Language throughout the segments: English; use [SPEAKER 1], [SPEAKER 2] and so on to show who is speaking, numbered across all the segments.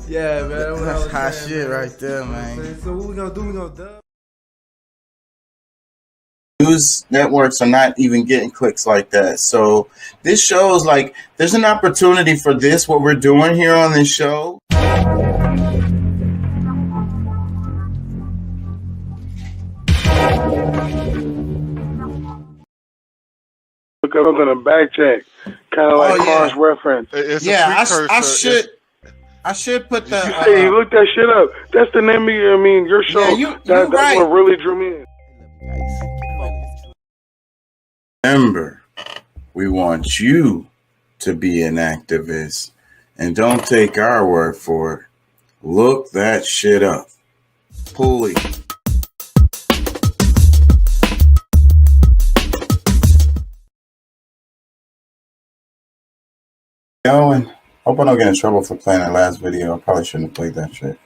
[SPEAKER 1] Yeah, man.
[SPEAKER 2] That's hot shit right there, man.
[SPEAKER 1] So what we gonna do? We gonna dub?
[SPEAKER 2] News networks are not even getting clicks like that. So this shows like there's an opportunity for this, what we're doing here on this show.
[SPEAKER 3] Look up in a back check, kind of like cross-reference.
[SPEAKER 2] Yeah, I should put the.
[SPEAKER 3] You say you look that shit up. That's the name of your show.
[SPEAKER 2] Yeah,
[SPEAKER 3] that's right. What really drew me in.
[SPEAKER 2] Remember, we want you to be an activist, and don't take our word for it. Look that shit up. Pulley. Going. Hope I don't get in trouble for playing that last video. I probably shouldn't have played that shit.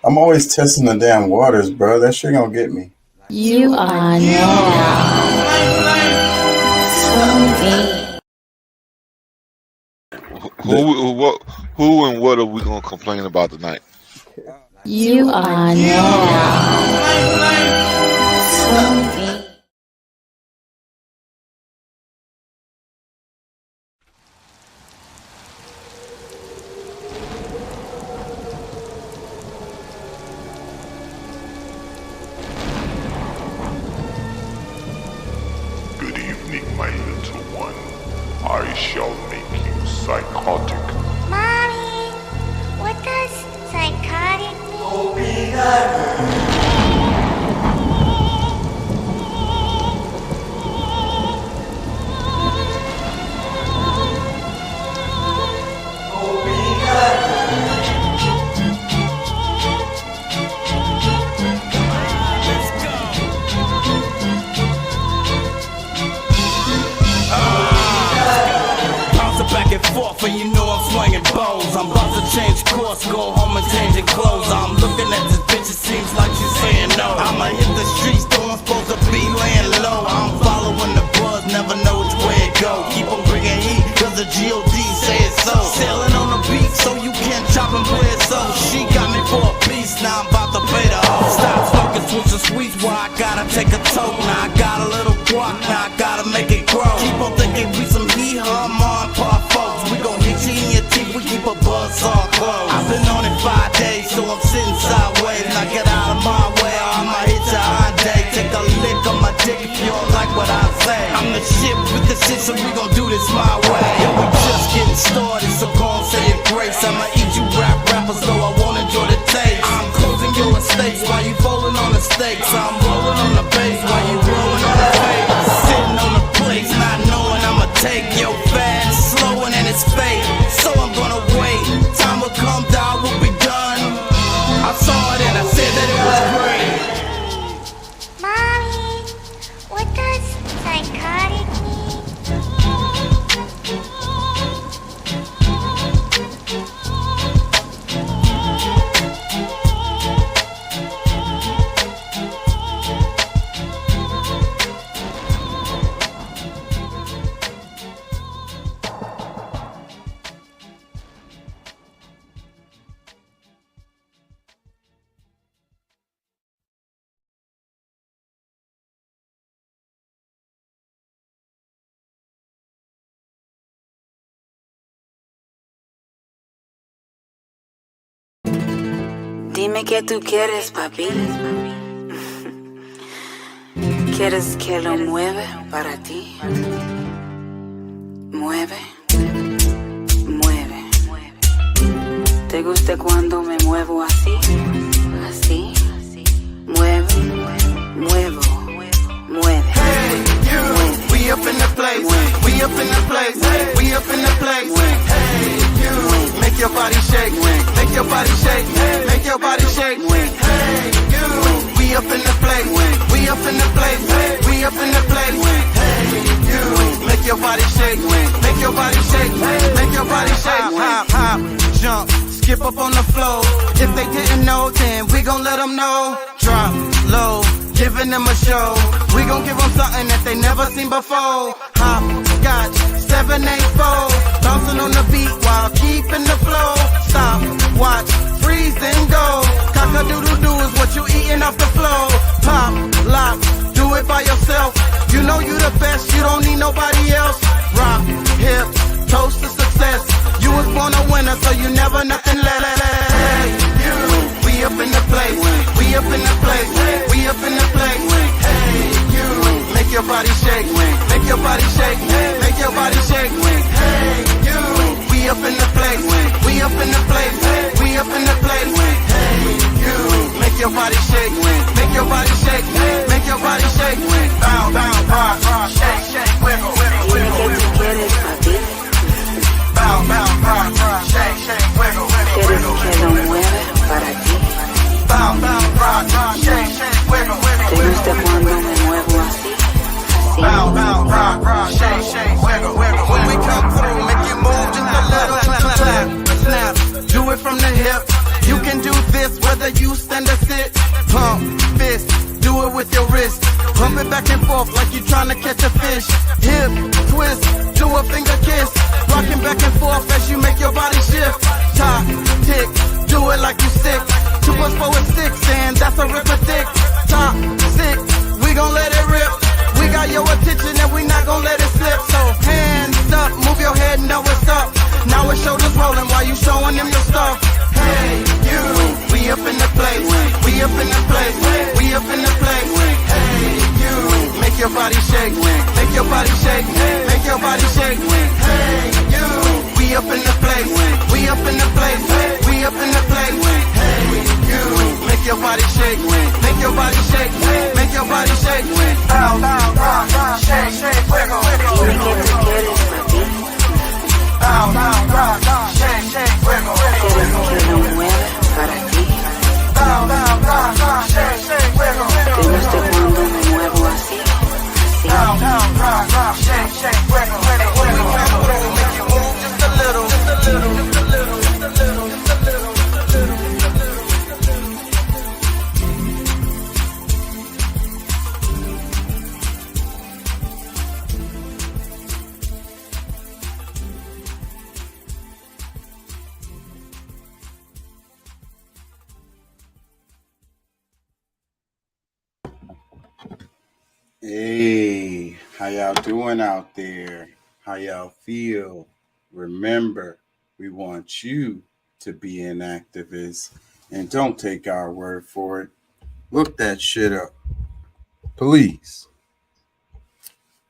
[SPEAKER 2] I'm always testing the damn waters, bro. That shit gonna get me.
[SPEAKER 4] You are now
[SPEAKER 5] Who and what are we gonna complain about tonight?
[SPEAKER 4] You are now
[SPEAKER 6] Good evening, my little one. I shall make you psychotic.
[SPEAKER 7] Mommy, what does psychotic mean?
[SPEAKER 8] Back and forth, and you know I'm swinging bows. I'm about to change course, go home and change your clothes. I'm looking at this bitch, it seems like she's saying no. I'ma hit the streets, though I'm supposed to be laying low. I'm following the buzz, never know which way it go. Keep on bringing heat, cause the G.O.D. say it so. Sailing on the beat, so you can't chop and play it so. She got me for a piece, now I'm about to pay the hoe. Stop smoking, switching sweets, why I gotta take a toke. Now I got a little guac, now I gotta make it grow. Keep on thinking we some hee-haw, mom, pop folks. We gon' hit you in your teeth, we keep a buzz all closed. I've been on it 5 days, so I'm sitting sideways. Now get out of my way, or I'ma hit your Hyundai. Take a lick on my dick if you don't like what I say. I'm the shit with the shit, so we gon' do this my way. Yeah, we just getting started, so go and say your grace. I'ma eat you rappers, though I won't enjoy the taste. I'm closing your estates while you bowling on the stakes. I'm rolling on the bass while you rolling on the face. Sitting on the place, not knowing I'ma take your fast, slowing and it's fake. So I'm gonna wait. Time will come, dog, we'll be done. I saw it and I said that it was great.
[SPEAKER 7] Mommy, what does psychotic mean?
[SPEAKER 4] Dime qué tú quieres, papi. ¿Quieres que lo mueva para ti? Mueve, mueve. ¿Te gusta cuando me muevo así? Así. Mueve, muevo, mueve.
[SPEAKER 8] Hey, you, we up in the place, we up in the place, we up in the place. Hey, you, make your body shake, make your body shake, make your body shake. Hey, you, we up in the place, we up in the place, we up your body shake, make your body shake. Hop, hop, jump, skip up on the floor. If they didn't know, then we gon' let them know. Drop low, giving them a show. We gon' give them something that they never seen before. Hop, scotch, 784. Bouncing on the beat while keeping the flow. Stop, watch, freeze and go. Cock-a-doodle-doo is what you eating off the floor. Pop, lock, do it by yourself. You know you the best, you don't need nobody else. Rock, hip, toast to success. You was born a winner, so you never nothing less. Hey, you, we up in the place, we up in the place, we up in the place. Hey, you, make your body shake, make your body shake, make your body shake. Hey, you, we up in the place, we up in the place, we up in the place. Hey, you, make your body shake, make your body shake, make your body shake. Bow, bow, rock, rock, shake, shake, wiggle, wiggle, wiggle, wiggle. Bow, bow, rock, rock, shake, shake, wiggle, wiggle, wiggle, wiggle. Bow, bow, rock, rock, shake, shake, wiggle, wiggle, wiggle, wiggle. Bow, bow, rock, rock, shake, shake, wiggle, wiggle. When we come through, make you move just a little. Clap, snap, do it from the hip. You can do this whether you stand or sit. Pump, fist, do it with your wrist. Pump it back and forth like you tryna catch a fish. Hip, twist, do a finger kiss. Rocking back and forth as you make your body shift. Top, tick, do it like you sick. 2 + 4 is 6 and that's arithmetic. Top, 6, we gon' let it rip. We got your attention and we not gon' let it slip. So hands up, move your head and know what's up. Now it's shoulders rolling while you showing them your stuff. Hey, you, we up in the place, we up in the place, we up in the place. Hey, you, make your body shake, make your body shake, make your body shake. Hey, you, we up in the place, we up in the place, we up in the place. Hey, you, make your body shake, make your body shake, make your body shake. Bow, bow, rock, rock, shake, shake, wiggle, wiggle, wiggle, wiggle. Bow, bow, rock, rock, shake, shake, wiggle, wiggle, wiggle, wiggle. Bow, bow, rock, rock, shake, shake, wiggle, wiggle, wiggle. Bow, bow, rock, rock, shake, shake, wiggle, wiggle, wiggle, wiggle. Make you move just a little, just a little, just a little, just a little, just a little, just a little, just a little.
[SPEAKER 2] Hey, how y'all doing out there? How y'all feel? Remember, we want you to be an activist and don't take our word for it. Look that shit up, please.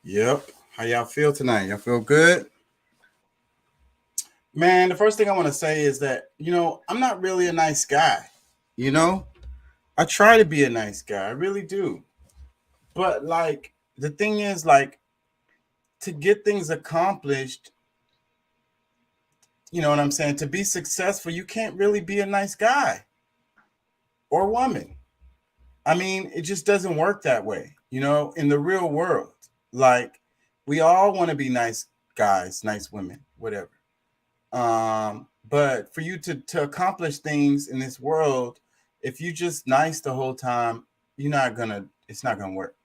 [SPEAKER 2] Yep. How y'all feel tonight? Y'all feel good? Man, the first thing I want to say is that, I'm not really a nice guy. I try to be a nice guy. I really do. But the thing is, to get things accomplished, you know what I'm saying? To be successful, you can't really be a nice guy or woman. I mean, it just doesn't work that way, in the real world. We all want to be nice guys, nice women, whatever. But for you to accomplish things in this world, if you just nice the whole time, it's not gonna work.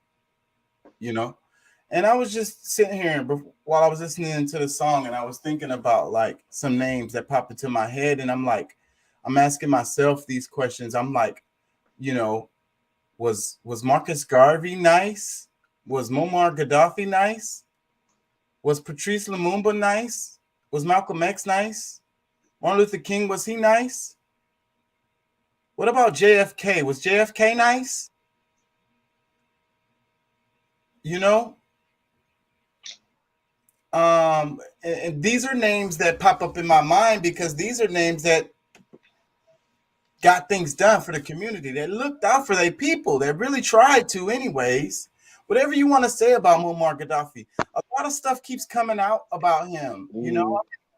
[SPEAKER 2] And I was just sitting here while I was listening to the song, and I was thinking about some names that popped into my head, and I'm asking myself these questions. I'm like, was Marcus Garvey nice? Was Muammar Gaddafi nice? Was Patrice Lumumba nice? Was Malcolm X nice? Martin Luther King, was he nice? What about JFK? Was JFK nice? And these are names that pop up in my mind because these are names that got things done for the community, that looked out for their people, that really tried to anyways. Whatever you want to say about Muammar Gaddafi, a lot of stuff keeps coming out about him. I'm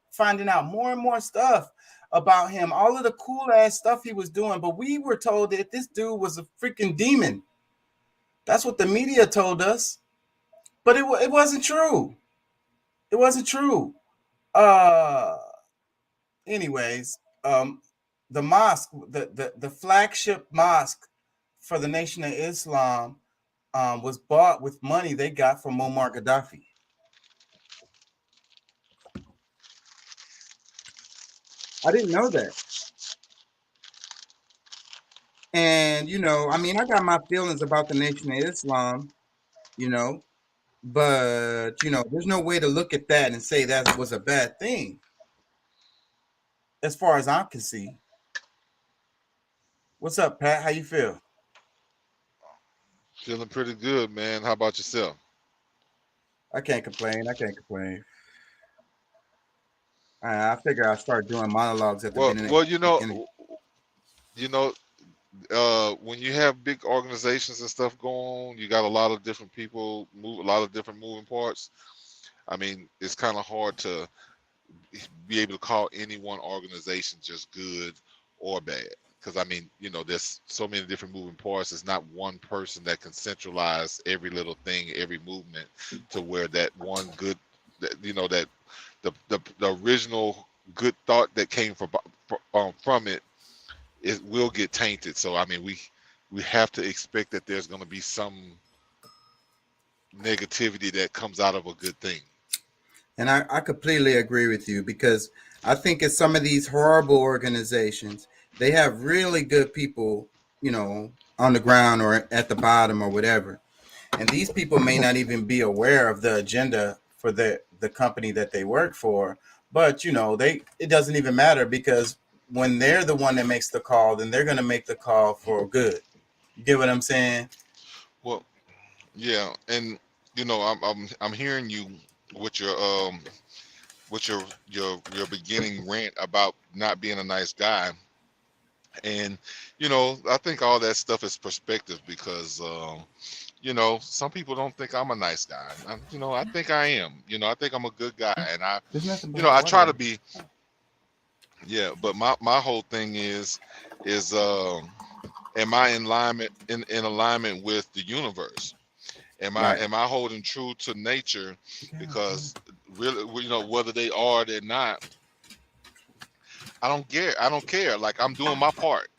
[SPEAKER 2] finding out more and more stuff about him, all of the cool ass stuff he was doing. But we were told that this dude was a freaking demon. That's what the media told us. But it wasn't true. It wasn't true. Uh, anyways, the mosque, the flagship mosque for the Nation of Islam, was bought with money they got from Muammar Gaddafi. I didn't know that. And I mean, I got my feelings about the Nation of Islam, you know, but there's no way to look at that and say that was a bad thing, as far as I can see. What's up, Pat? How you feel?
[SPEAKER 5] Feeling pretty good, man. How about yourself?
[SPEAKER 2] I can't complain. I can't complain. I figure I'll start doing monologues at the
[SPEAKER 5] Well,
[SPEAKER 2] beginning.
[SPEAKER 5] well, you know, when you have big organizations and stuff going on, you got a lot of different people, a lot of different moving parts. I mean, it's kind of hard to be able to call any one organization just good or bad. Because I mean, there's so many different moving parts. It's not one person that can centralize every little thing, every movement, to where that one good, that the original good thought that came from it will get tainted. So I mean, we have to expect that there's going to be some negativity that comes out of a good thing.
[SPEAKER 2] And I completely agree with you, because I think in some of these horrible organizations, they have really good people, on the ground or at the bottom or whatever. And these people may not even be aware of the agenda for the company that they work for. But, it doesn't even matter, because when they're the one that makes the call, then they're going to make the call for good. You get what I'm saying?
[SPEAKER 5] Well, yeah, and I'm hearing you with your beginning rant about not being a nice guy. And I think all that stuff is perspective, because some people don't think I'm a nice guy. I think I am. I think I'm a good guy, and
[SPEAKER 2] There's nothing but
[SPEAKER 5] I try to
[SPEAKER 2] water.
[SPEAKER 5] be. Yeah, but my whole thing is am I in alignment with the universe?
[SPEAKER 2] Right.
[SPEAKER 5] Am I holding true to nature? Because really, whether they are or they're not, I don't care. Like, I'm doing my part.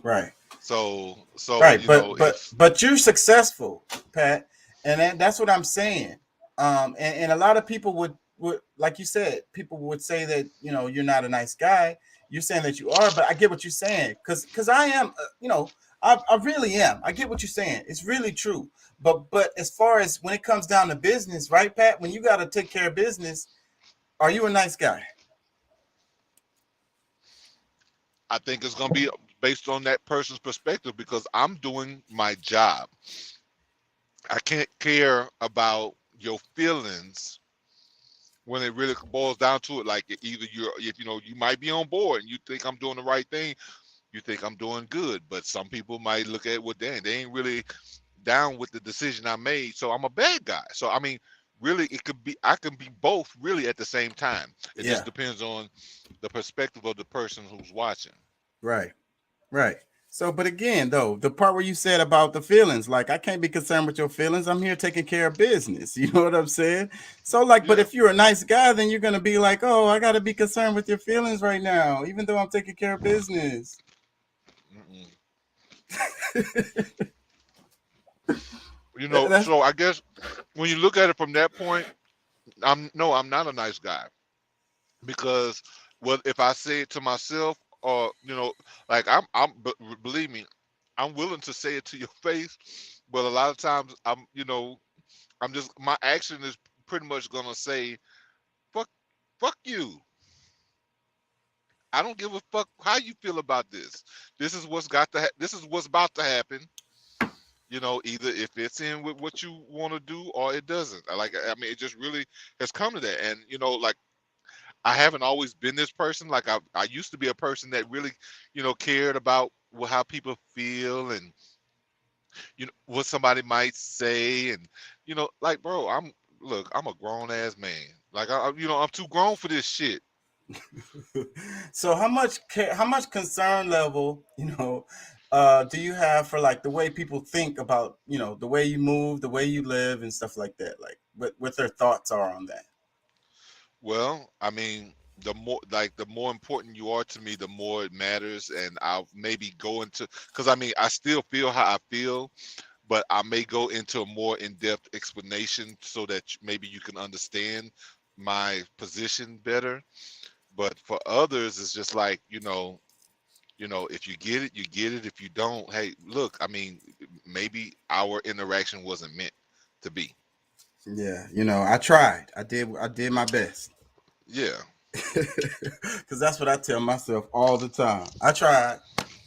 [SPEAKER 2] Right.
[SPEAKER 5] So
[SPEAKER 2] Right,
[SPEAKER 5] if
[SPEAKER 2] but you're successful, Pat, and that's what I'm saying. And a lot of people would, like you said, people would say that you're not a nice guy. You're saying that you are, but I get what you're saying, because I am. I really am. I get what you're saying. It's really true. But as far as when it comes down to business, right, Pat? When you got to take care of business, are you a nice guy?
[SPEAKER 5] I think it's going to be based on that person's perspective, because I'm doing my job. I can't care about your feelings when it really boils down to it. Like, either if you might be on board and you think I'm doing the right thing, you think I'm doing good, but some people might look at what they ain't really down with the decision I made, so I'm a bad guy. So I mean, really, I can be both really at the same time. It just
[SPEAKER 2] Yeah.
[SPEAKER 5] depends on the perspective of the person who's watching.
[SPEAKER 2] Right. Right. So, but again, though, the part where you said about the feelings, like, I can't be concerned with your feelings. I'm here taking care of business. You know what I'm saying? So, like, but
[SPEAKER 5] Yeah.
[SPEAKER 2] if you're a nice guy, then you're going to be like, oh, I got to be concerned with your feelings right now, even though I'm taking care of business.
[SPEAKER 5] Mm-mm.
[SPEAKER 2] That's,
[SPEAKER 5] So I guess when you look at it from that point, I'm not a nice guy, because if I say it to myself, or like, believe me, I'm willing to say it to your face, but a lot of times I'm just, my action is pretty much gonna say, fuck you. I don't give a fuck how you feel about this. This is this is what's about to happen. Either it fits in with what you want to do or it doesn't. I mean, it just really has come to that. And like, I haven't always been this person. Like, I used to be a person that really, cared about how people feel, and what somebody might say, and like, bro, I'm a grown ass man. Like, I'm too grown for this shit.
[SPEAKER 2] so how much concern level, do you have for, like, the way people think about, the way you move, the way you live and stuff like that? Like, what their thoughts are on that?
[SPEAKER 5] Well, I mean, the more important you are to me, the more it matters, and I'll maybe go into because I mean I still feel how I feel, but I may go into a more in-depth explanation so that maybe you can understand my position better. But for others, it's just like if you get it, you get it. If you don't, hey, look, I mean, maybe our interaction wasn't meant to be.
[SPEAKER 2] Yeah, I tried. I did my best.
[SPEAKER 5] Yeah.
[SPEAKER 2] Cause that's what I tell myself all the time. I tried.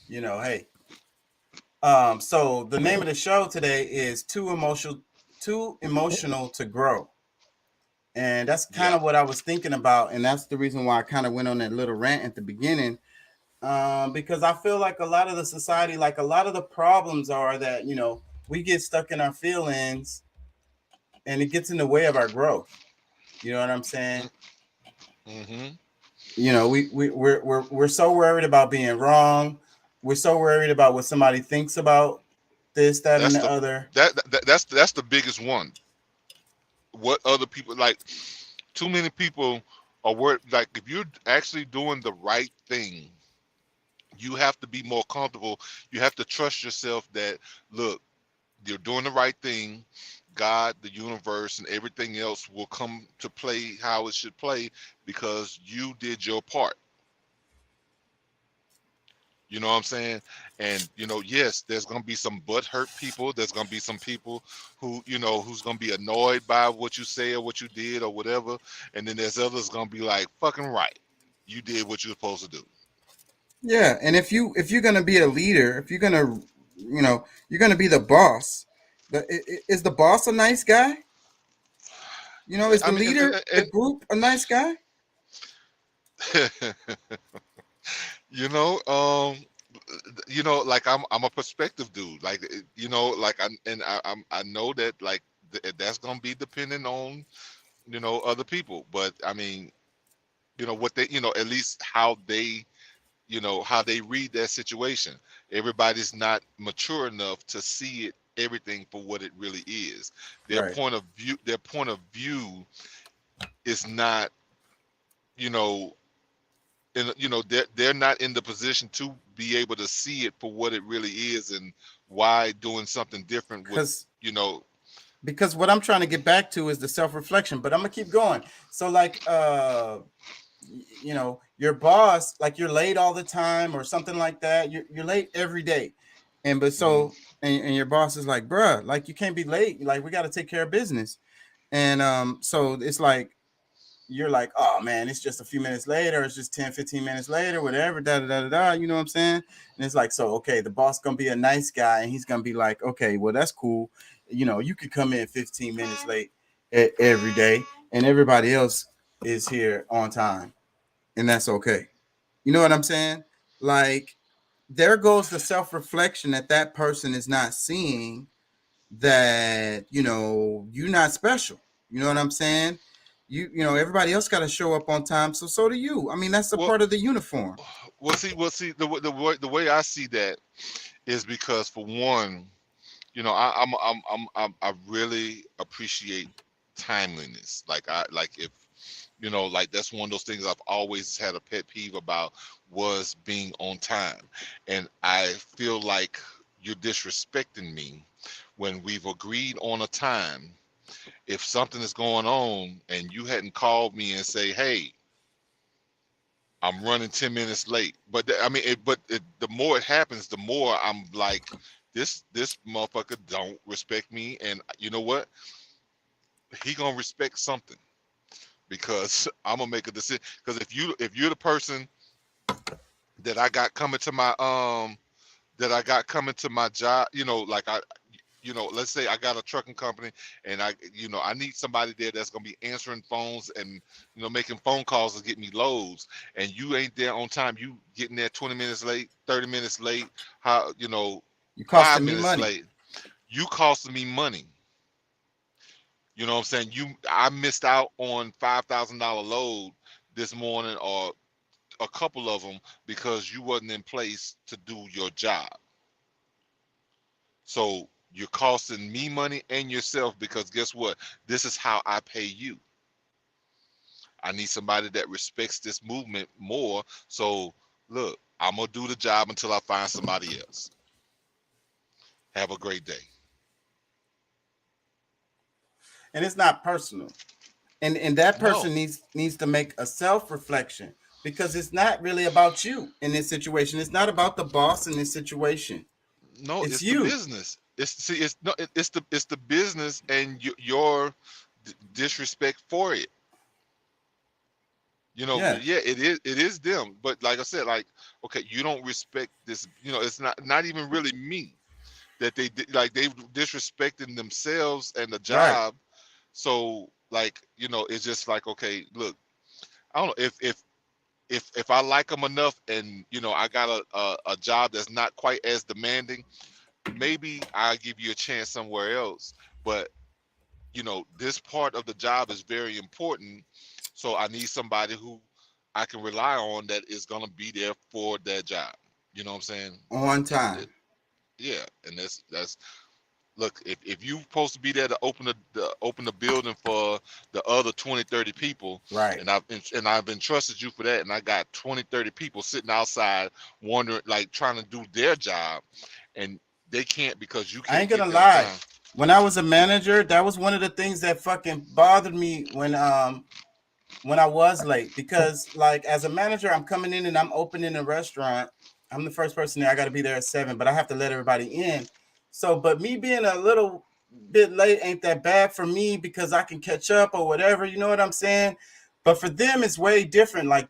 [SPEAKER 2] Hey. So the name of the show today is Too emotional to grow. And that's kind
[SPEAKER 5] Yeah.
[SPEAKER 2] of what I was thinking about, and that's the reason why I kind of went on that little rant at the beginning. Because I feel like a lot of the society, like a lot of the problems are that we get stuck in our feelings, and it gets in the way of our growth. You know what I'm saying?
[SPEAKER 5] Mm-hmm.
[SPEAKER 2] We're so worried about being wrong. We're so worried about what somebody thinks about this, that, and
[SPEAKER 5] That's
[SPEAKER 2] the
[SPEAKER 5] the
[SPEAKER 2] other.
[SPEAKER 5] that's the biggest one. What other people like? Too many people are worried. Like if you're actually doing the right thing, you have to be more comfortable. You have to trust yourself that look, you're doing the right thing. God, the universe, and everything else will come to play how it should play because you did your part. You know what I'm saying? And yes, there's gonna be some butt hurt people. There's gonna be some people who's gonna be annoyed by what you say or what you did or whatever. And then there's others gonna be like, fucking right. You did what you're supposed to do.
[SPEAKER 2] Yeah, and if you're gonna be a leader, if you're gonna be the boss. Is the boss a nice guy? Is
[SPEAKER 5] I
[SPEAKER 2] the
[SPEAKER 5] mean,
[SPEAKER 2] leader the group a nice guy?
[SPEAKER 5] and you know, um, like I'm a perspective dude. Like like I know that like that's gonna be dependent on other people. But I mean, what they at least how they read that situation. Everybody's not mature enough to see it everything for what it really is.
[SPEAKER 2] Right.
[SPEAKER 5] Their point of view is not, you know, they're not in the position to be able to see it for what it really is and why doing something different would,
[SPEAKER 2] Because
[SPEAKER 5] you know,
[SPEAKER 2] because what I'm trying to get back to is the self-reflection, but I'm gonna keep going. So like your boss, like you're late all the time or something like that. You're late every day. And but
[SPEAKER 5] mhm.
[SPEAKER 2] so and your boss is like, bruh, like you can't be late. Like we gotta take care of business. And so it's like you're like, oh man, it's just a few minutes later, it's just 10, 15 minutes later, whatever, da da da da da, you know what I'm saying? And it's like, so okay, the boss gonna be a nice guy, and he's gonna be like, okay, well, that's cool. You could come in 15 minutes late every day, and everybody else is here on time, and that's okay. You know what I'm saying? Like, there goes the self-reflection that person is not seeing, that you're not special. You know what I'm saying? Everybody else got to show up on time, so do you. I mean, that's a
[SPEAKER 5] well,
[SPEAKER 2] part of the uniform.
[SPEAKER 5] see, the way I see that is because for one, I really appreciate timeliness. Like if like that's one of those things I've always had a pet peeve about was being on time. And I feel like you're disrespecting me when we've agreed on a time. If something is going on and you hadn't called me and say, "Hey, I'm running 10 minutes late." But I mean, the more it happens, the more I'm like, this motherfucker don't respect me. And you know what? He gonna respect something because I'm gonna make a decision. Because if you're the person that I got coming to my job, like let's say I got a trucking company and I need somebody there that's gonna be answering phones and making phone calls to get me loads, and you ain't there on time. You getting there 20 minutes late, 30 minutes late, how
[SPEAKER 2] You
[SPEAKER 5] 5
[SPEAKER 2] costing me
[SPEAKER 5] minutes
[SPEAKER 2] money.
[SPEAKER 5] late. You costing me money. You know what I'm saying? I missed out on $5,000 load this morning, or a couple of them, because you wasn't in place to do your job. So you're costing me money and yourself, because guess what? This is how I pay you. I need somebody that respects this movement more. So look, I'm gonna do the job until I find somebody else. Have a great day.
[SPEAKER 1] And it's not personal. And that
[SPEAKER 5] No,
[SPEAKER 1] person needs to make a self-reflection, because it's not really about you in this situation. It's not about the boss in this situation.
[SPEAKER 5] no,
[SPEAKER 1] It's
[SPEAKER 5] it's the
[SPEAKER 1] you.
[SPEAKER 5] business. It's no, it's the business and your disrespect for it. You know,
[SPEAKER 1] Yeah,
[SPEAKER 5] yeah, it is them. But like I said, like, okay, you don't respect this. You know, it's not even really me that like they've disrespecting themselves and the
[SPEAKER 1] right.
[SPEAKER 5] job. So like, you know, it's just like, okay, look, I don't know if I like them enough, and you know, I got a job that's not quite as demanding, maybe I'll give you a chance somewhere else. But you know, this part of the job is very important, so I need somebody who I can rely on that is gonna be there for that job. You know what I'm saying?
[SPEAKER 1] On
[SPEAKER 5] And
[SPEAKER 1] time.
[SPEAKER 5] yeah, and that's look, if you supposed to be there to open the building for the other 20, 30 people,
[SPEAKER 1] Right.
[SPEAKER 5] and I've entrusted you for that, and I got 20, 30 people sitting outside wondering, like, trying to do their job, and they can't because you
[SPEAKER 1] I
[SPEAKER 5] can't
[SPEAKER 1] ain't gonna
[SPEAKER 5] get there on
[SPEAKER 1] lie.
[SPEAKER 5] time.
[SPEAKER 1] When I was a manager, that was one of the things that fucking bothered me when I was late, because like as a manager, I'm coming in and I'm opening a restaurant. I'm the first person there. I got to be there at 7, but I have to let everybody in. So, but me being a little bit late ain't that bad for me, because I can catch up or whatever. You know what I'm saying? But for them, it's way different. Like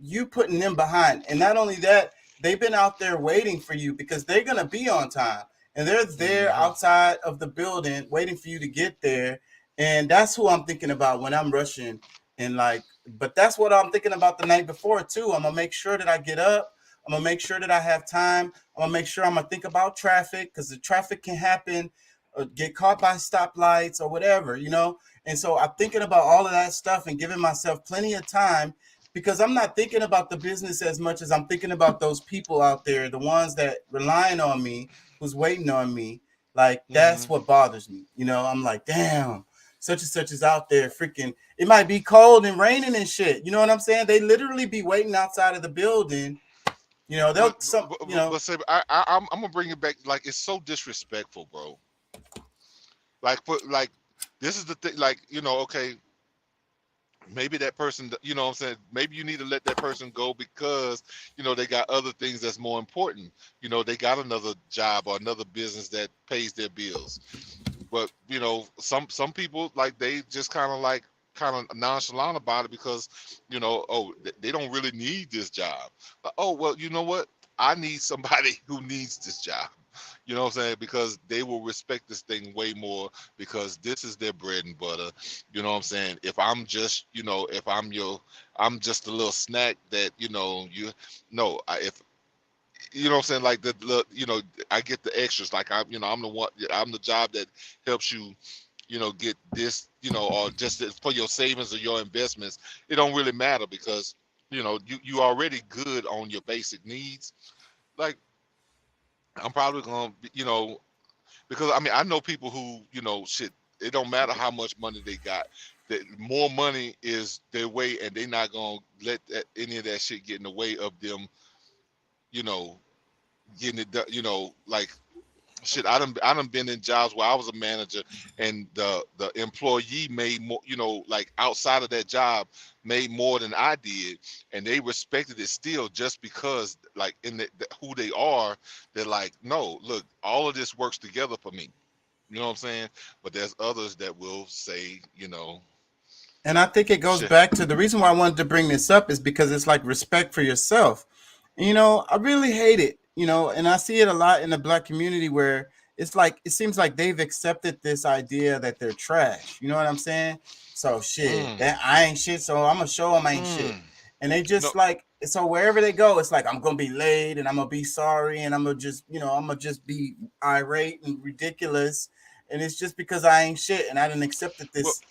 [SPEAKER 1] you putting them behind, and not only that, they've been out there waiting for you because they're gonna be on time, and they're there
[SPEAKER 5] Hmm.
[SPEAKER 1] outside of the building waiting for you to get there. And that's who I'm thinking about when I'm rushing. And like, but that's what I'm thinking about the night before too. I'm gonna make sure that I get up. I'm gonna make sure that I have time. I'm gonna make sure I'm gonna think about traffic, because the traffic can happen, get caught by stoplights or whatever, you know. And so I'm thinking about all of that stuff and giving myself plenty of time, because I'm not thinking about the business as much as I'm thinking about those people out there, the ones that relying on me, who's waiting on me. Like
[SPEAKER 5] Hmm.
[SPEAKER 1] that's what bothers me. You know, I'm like, damn, such and such is out there freaking. It might be cold and raining and shit. You know what I'm saying? They literally be waiting outside of the building. You know,
[SPEAKER 5] But
[SPEAKER 1] they'll some. You know,
[SPEAKER 5] say, I'm gonna bring it back. Like, it's so disrespectful, bro. Like, like, this is the thing. Like, you know, okay, maybe that person, you know what I'm saying, maybe you need to let that person go because, you know, they got other things that's more important. You know, they got another job or another business that pays their bills. But you know, some people, like, they just kind of nonchalant about it because, you know, oh, they don't really need this job. Oh, well, you know what, I need somebody who needs this job. You know what I'm saying? Because they will respect this thing way more because this is their bread and butter. You know what I'm saying? If I'm just, you know, if I'm just a little snack that, you know, no, if, you know what I'm saying? Like you know, I get the extras. Like, you know, I'm the one, I'm the job that helps you, you know, get this, you know, or just for your savings or your investments. It don't really matter because, you know, you already good on your basic needs. Like, I'm probably gonna, you know, because I mean, I know people who, you know, shit, it don't matter how much money they got. That more money is their way, and they not gonna let any of that shit get in the way of them, you know, getting it done. You know, like, shit, I done been in jobs where I was a manager, and the employee made more, you know, like, outside of that job, made more than I did, and they respected it still just because, like, in who they are. They're like, no, look, all of this works together for me. You know what I'm saying? But there's others that will say, you know,
[SPEAKER 1] and I think it goes
[SPEAKER 5] shit.
[SPEAKER 1] back to the reason why I wanted to bring this up is because it's like respect for yourself. You know, I really hate it, you know, and I see it a lot in the black community where it's like it seems like they've accepted this idea that they're trash. You know what I'm saying? So shit,
[SPEAKER 5] Mm,
[SPEAKER 1] that I ain't shit, so I'm gonna show them I ain't shit.
[SPEAKER 5] mm.
[SPEAKER 1] And they
[SPEAKER 5] No,
[SPEAKER 1] just like, so wherever they go, it's like I'm gonna be late and I'm gonna be sorry and I'm gonna just, you know, I'm gonna just be irate and ridiculous. And it's just because I ain't shit and I didn't accepted
[SPEAKER 5] well,
[SPEAKER 1] this.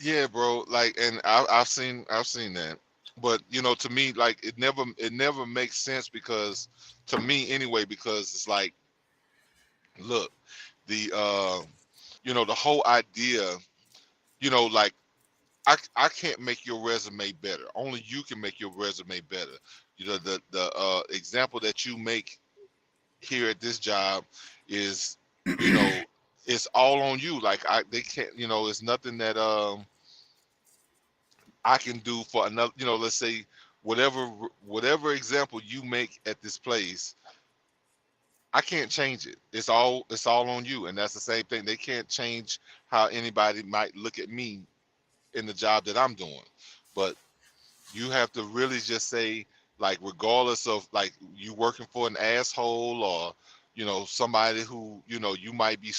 [SPEAKER 5] yeah, bro. Like, and I've seen that. But you know, to me, like, it never makes sense because, to me anyway, because it's like, look, the you know, the whole idea, you know, like, I can't make your resume better. Only you can make your resume better. You know, the example that you make here at this job is, you know, it's all on you. Like they can't, you know, it's nothing that I can do for another, you know, let's say whatever example you make at this place, I can't change it. It's all on you. And that's the same thing. They can't change how anybody might look at me in the job that I'm doing. But you have to really just say, like, regardless of like you working for an asshole or, you know, somebody who, you know, you might be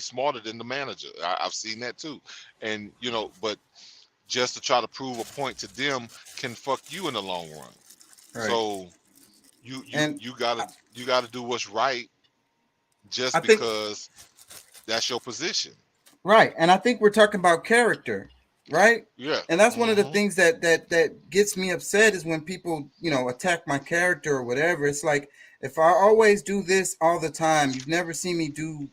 [SPEAKER 5] smarter than the manager. I've seen that too. And, you know, but just to try to prove a point to them can fuck you in the long run.
[SPEAKER 1] Right.
[SPEAKER 5] So
[SPEAKER 1] And
[SPEAKER 5] you gotta do what's right just
[SPEAKER 1] I think
[SPEAKER 5] because that's your position.
[SPEAKER 1] right, and I think we're talking about character, right?
[SPEAKER 5] Yeah.
[SPEAKER 1] And that's one of the
[SPEAKER 5] Hmm.
[SPEAKER 1] things that gets me upset is when people, you know, attack my character or whatever. It's like if I always do this all the time, you've never seen me do,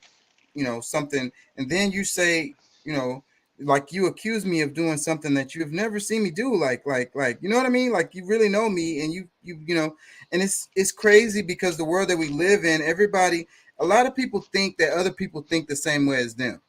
[SPEAKER 1] you know, something, and then you say, you know, like you accuse me of doing something that you've never seen me do, like, you know what I mean? Like you really know me, and you know, and it's crazy because the world that we live in, everybody, a lot of people think that other people think the same way as them,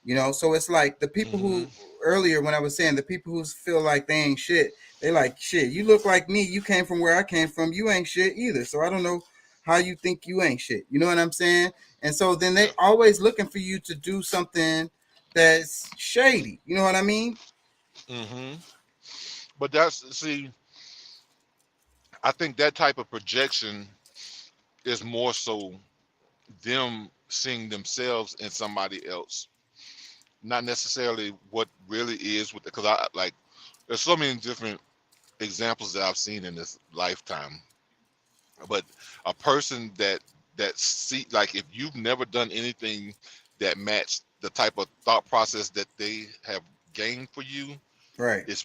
[SPEAKER 1] you know. So it's like the people
[SPEAKER 5] Hmm.
[SPEAKER 1] who earlier when I was saying the people who feel like they ain't shit, they like shit. You look like me, you came from where I came from, you ain't shit either. So I don't know how you think you ain't shit. You know what I'm saying? And so then they
[SPEAKER 5] Yeah.
[SPEAKER 1] always looking for you to do something that's shady. You know what I mean?
[SPEAKER 5] Hmm. But see, I think that type of projection is more so them seeing themselves in somebody else, not necessarily what really is with because I like there's so many different examples that I've seen in this lifetime. But a person that see like if you've never done anything that matched the type of thought process that they have gained for you,
[SPEAKER 1] Right.
[SPEAKER 5] it's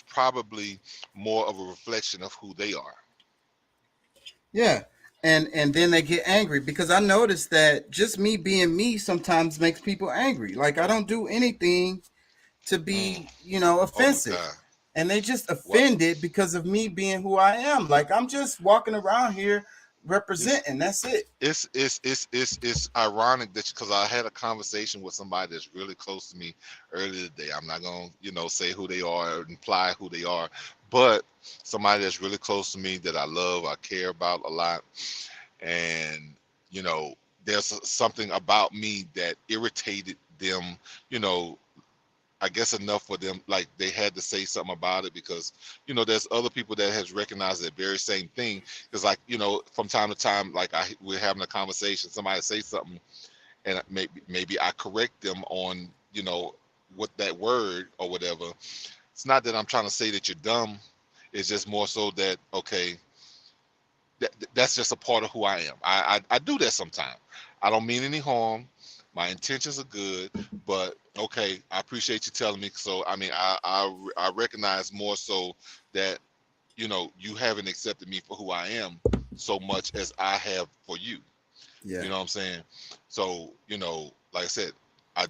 [SPEAKER 5] probably more of a reflection of who they are.
[SPEAKER 1] Yeah. And then they get angry because I noticed that just me being me sometimes makes people angry. Like I don't do anything to
[SPEAKER 5] Mm.
[SPEAKER 1] be, you know,
[SPEAKER 5] Oh my
[SPEAKER 1] offensive.
[SPEAKER 5] God.
[SPEAKER 1] And they just
[SPEAKER 5] What
[SPEAKER 1] offended because of me being who I am. Like I'm just walking around here
[SPEAKER 5] it's
[SPEAKER 1] representing. That's it.
[SPEAKER 5] it's ironic that because I had a conversation with somebody that's really close to me earlier today. I'm not gonna, you know, say who they are or imply who they are, but somebody that's really close to me that I love, I care about a lot, and you know, there's something about me that irritated them, you know, I guess enough for them, like they had to say something about it because, you know, there's other people that has recognized that very same thing. Because like, you know, from time to time, like we're having a conversation, somebody say something, and maybe I correct them on, you know, what that word or whatever. It's not that I'm trying to say that you're dumb. It's just more so that okay, that's just a part of who I am. I do that sometimes. I don't mean any harm. My intentions are good, but okay, I appreciate you telling me. So I mean, I recognize more so that you know you haven't accepted me for who I am so much as I have for you.
[SPEAKER 1] Yeah.
[SPEAKER 5] You know what I'm saying? So you know, like I said,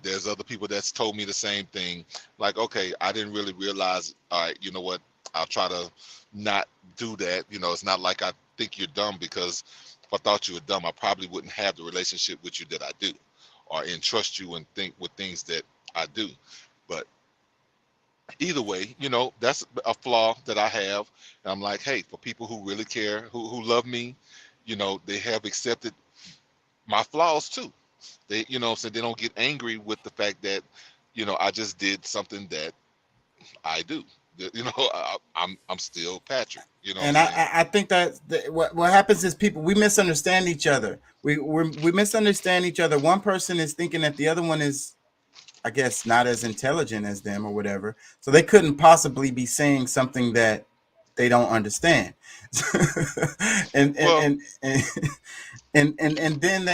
[SPEAKER 5] there's other people that's told me the same thing. Like, okay, I didn't really realize. All right, you know what? I'll try to not do that. You know, it's not like I think you're dumb because if I thought you were dumb, I probably wouldn't have the relationship with you that I do, or entrust you and think with things that I do. But either way, you know, that's a flaw that I have. And I'm like, hey, for people who really care, who love me, you know, they have accepted my flaws too. They, you know, so they don't get angry with the fact that, you know, I just did something that I do. You know, I'm still Patrick. You know what I'm
[SPEAKER 1] And
[SPEAKER 5] saying?
[SPEAKER 1] I think that what happens is people we misunderstand each other. We misunderstand each other. One person is thinking that the other one is, I guess, not as intelligent as them or whatever. So they couldn't possibly be saying something that they don't understand. and, and,
[SPEAKER 5] Well,
[SPEAKER 1] and, and, and then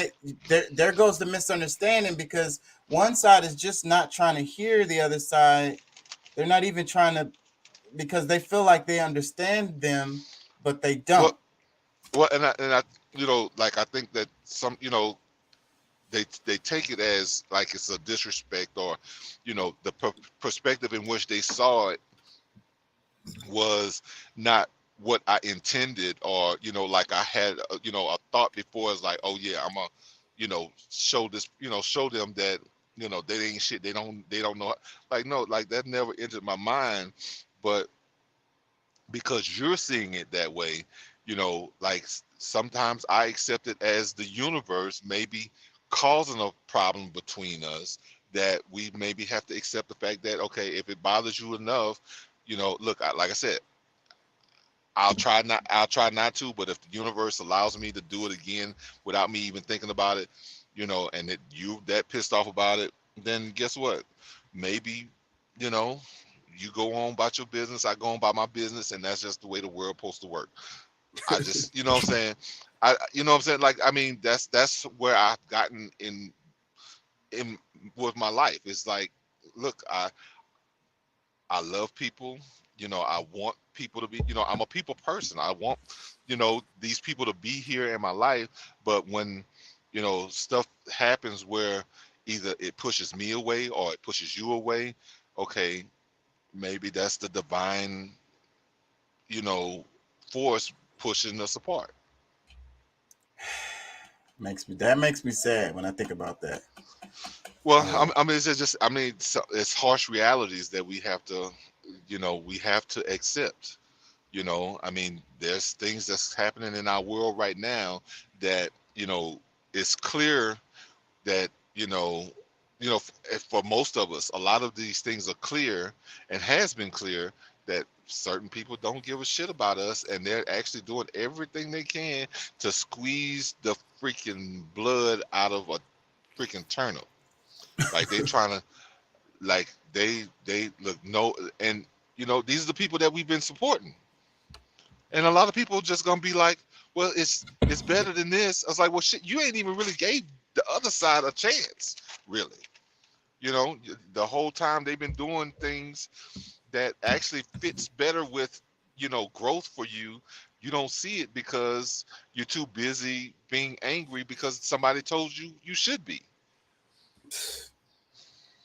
[SPEAKER 1] there goes the misunderstanding because one side is just not trying to hear the other side. They're not even trying to because they feel like they understand them, but they
[SPEAKER 5] well,
[SPEAKER 1] don't.
[SPEAKER 5] well, and I, you know, like I think that some, you know, they take it as like it's a disrespect, or the perspective in which they saw it was not what I intended, or like I had a thought before. It's like, oh yeah, I'm gonna show them that they ain't shit, they don't know. Like, no, like that never entered my mind. But because you're seeing it that way, like sometimes I accept it as the universe maybe causing a problem between us, that we maybe have to accept the fact that, okay, if it bothers you enough, look, like I said, I'll try not to, but if the universe allows me to do it again without me even thinking about it, and that you that pissed off about it, then guess what? Maybe, you go on about your business, I go on about my business, and that's just the way the world supposed to work. I just, you know what I'm saying? You know what I'm saying? Like, I mean, that's where I've gotten in with my life. It's like, look, I love people. I want people to be, I'm a people person. I want, these people to be here in my life. But when, stuff happens where either it pushes me away or it pushes you away, okay, maybe that's the divine, force pushing us apart.
[SPEAKER 1] Makes me sad when I think about that.
[SPEAKER 5] Well, I mean, it's harsh realities that we have to, accept. I mean, there's things that's happening in our world right now that, it's clear that, for most of us, a lot of these things are clear and has been clear that certain people don't give a shit about us, and they're actually doing everything they can to squeeze the freaking blood out of a freaking turnip. Like they trying to, like they look, no, and these are the people that we've been supporting, and a lot of people just gonna be like, well, it's better than this. I was like, well, shit, you ain't even really gave the other side a chance, really. The whole time they've been doing things that actually fits better with, growth for you. You don't see it because you're too busy being angry because somebody told you you should be.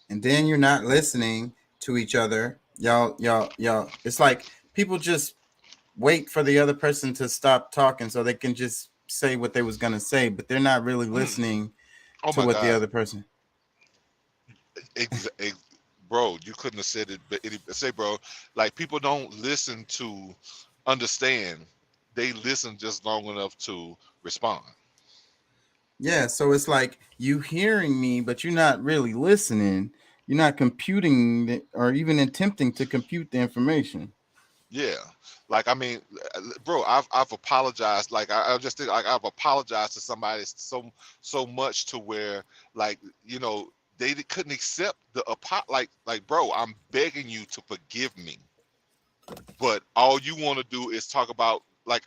[SPEAKER 1] And then you're not listening to each other. Y'all. It's like people just wait for the other person to stop talking so they can just say what they was going to say, but they're not really listening to what the other person.
[SPEAKER 5] Bro, you couldn't have said it, but say, bro, like people don't listen to understand. They listen just long enough to respond.
[SPEAKER 1] Yeah, so it's like you hearing me, but you're not really listening. You're not computing or even attempting to compute the information.
[SPEAKER 5] Yeah, like, I mean, bro, I've apologized. Like I just think, like, I've apologized to somebody so much to where, like, they couldn't accept the like, bro, I'm begging you to forgive me, but all you want to do is talk about, like,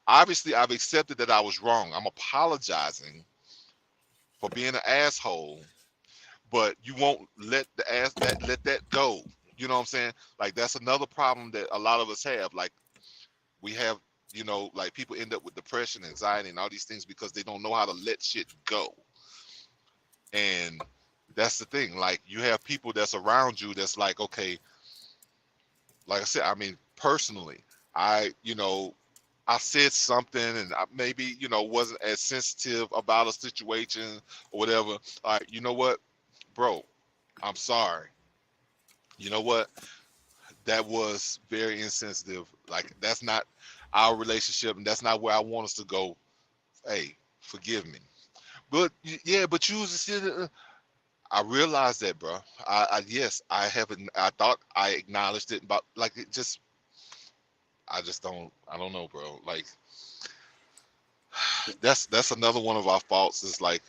[SPEAKER 5] I've accepted that I was wrong. I'm apologizing for being an asshole, but you won't let that go. You know what I'm saying? Like, that's another problem that a lot of us have. Like, we have, like, people end up with depression, anxiety, and all these things because they don't know how to let shit go. And that's the thing. Like, you have people that's around you that's like, okay, like I said, I mean, personally, I said something and I maybe, wasn't as sensitive about a situation or whatever. All right, you know what, bro, I'm sorry. You know what? That was very insensitive. Like, that's not our relationship, and that's not where I want us to go. Hey, forgive me. But yeah, but you was I realized that, bro. Yes, I haven't. I thought I acknowledged it, but like, I don't know, bro. Like, that's another one of our faults, is like,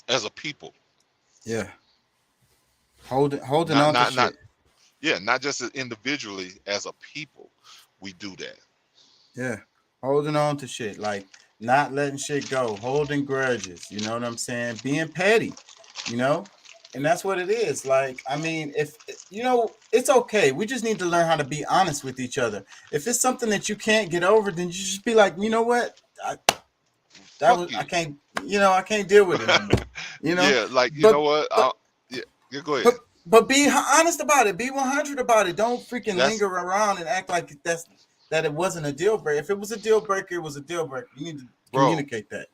[SPEAKER 5] as a people.
[SPEAKER 1] Yeah. Holding on to shit.
[SPEAKER 5] Yeah, not just individually, as a people, we do that.
[SPEAKER 1] Yeah, holding on to shit, like not letting shit go, holding grudges. You know what I'm saying? Being petty, and that's what it is. Like, I mean, if it's okay. We just need to learn how to be honest with each other. If it's something that you can't get over, then you just be like, you know what? That
[SPEAKER 5] Fuck
[SPEAKER 1] was
[SPEAKER 5] you.
[SPEAKER 1] I can't. I can't deal with it no more. You know,
[SPEAKER 5] Yeah, like you know
[SPEAKER 1] but
[SPEAKER 5] what?
[SPEAKER 1] but
[SPEAKER 5] Yeah, yeah, go ahead.
[SPEAKER 1] but be honest about it. Be 100 about it. Don't freaking
[SPEAKER 5] That's
[SPEAKER 1] linger around and act like that it wasn't a deal breaker. If it was a deal breaker, it was a deal breaker. You need to
[SPEAKER 5] bro.
[SPEAKER 1] communicate that.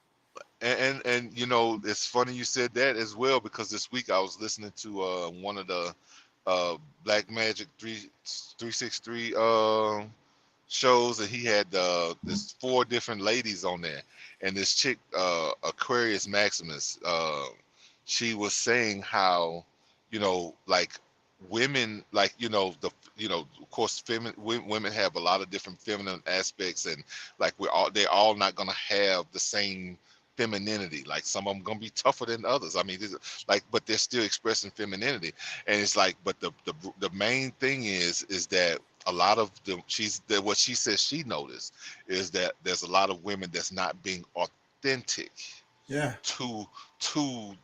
[SPEAKER 5] And it's funny you said that as well, because this week I was listening to one of the Black Magic 363 shows, and he had this 4 different ladies on there, and this chick Aquarius Maximus, she was saying how, like women, like of course women have a lot of different feminine aspects, and like they're all not gonna have the same femininity. Like some of them gonna be tougher than others. I mean, but they're still expressing femininity. And it's like, but the main thing is that a lot of what she says she noticed is that there's a lot of women that's not being authentic
[SPEAKER 1] Yeah.
[SPEAKER 5] to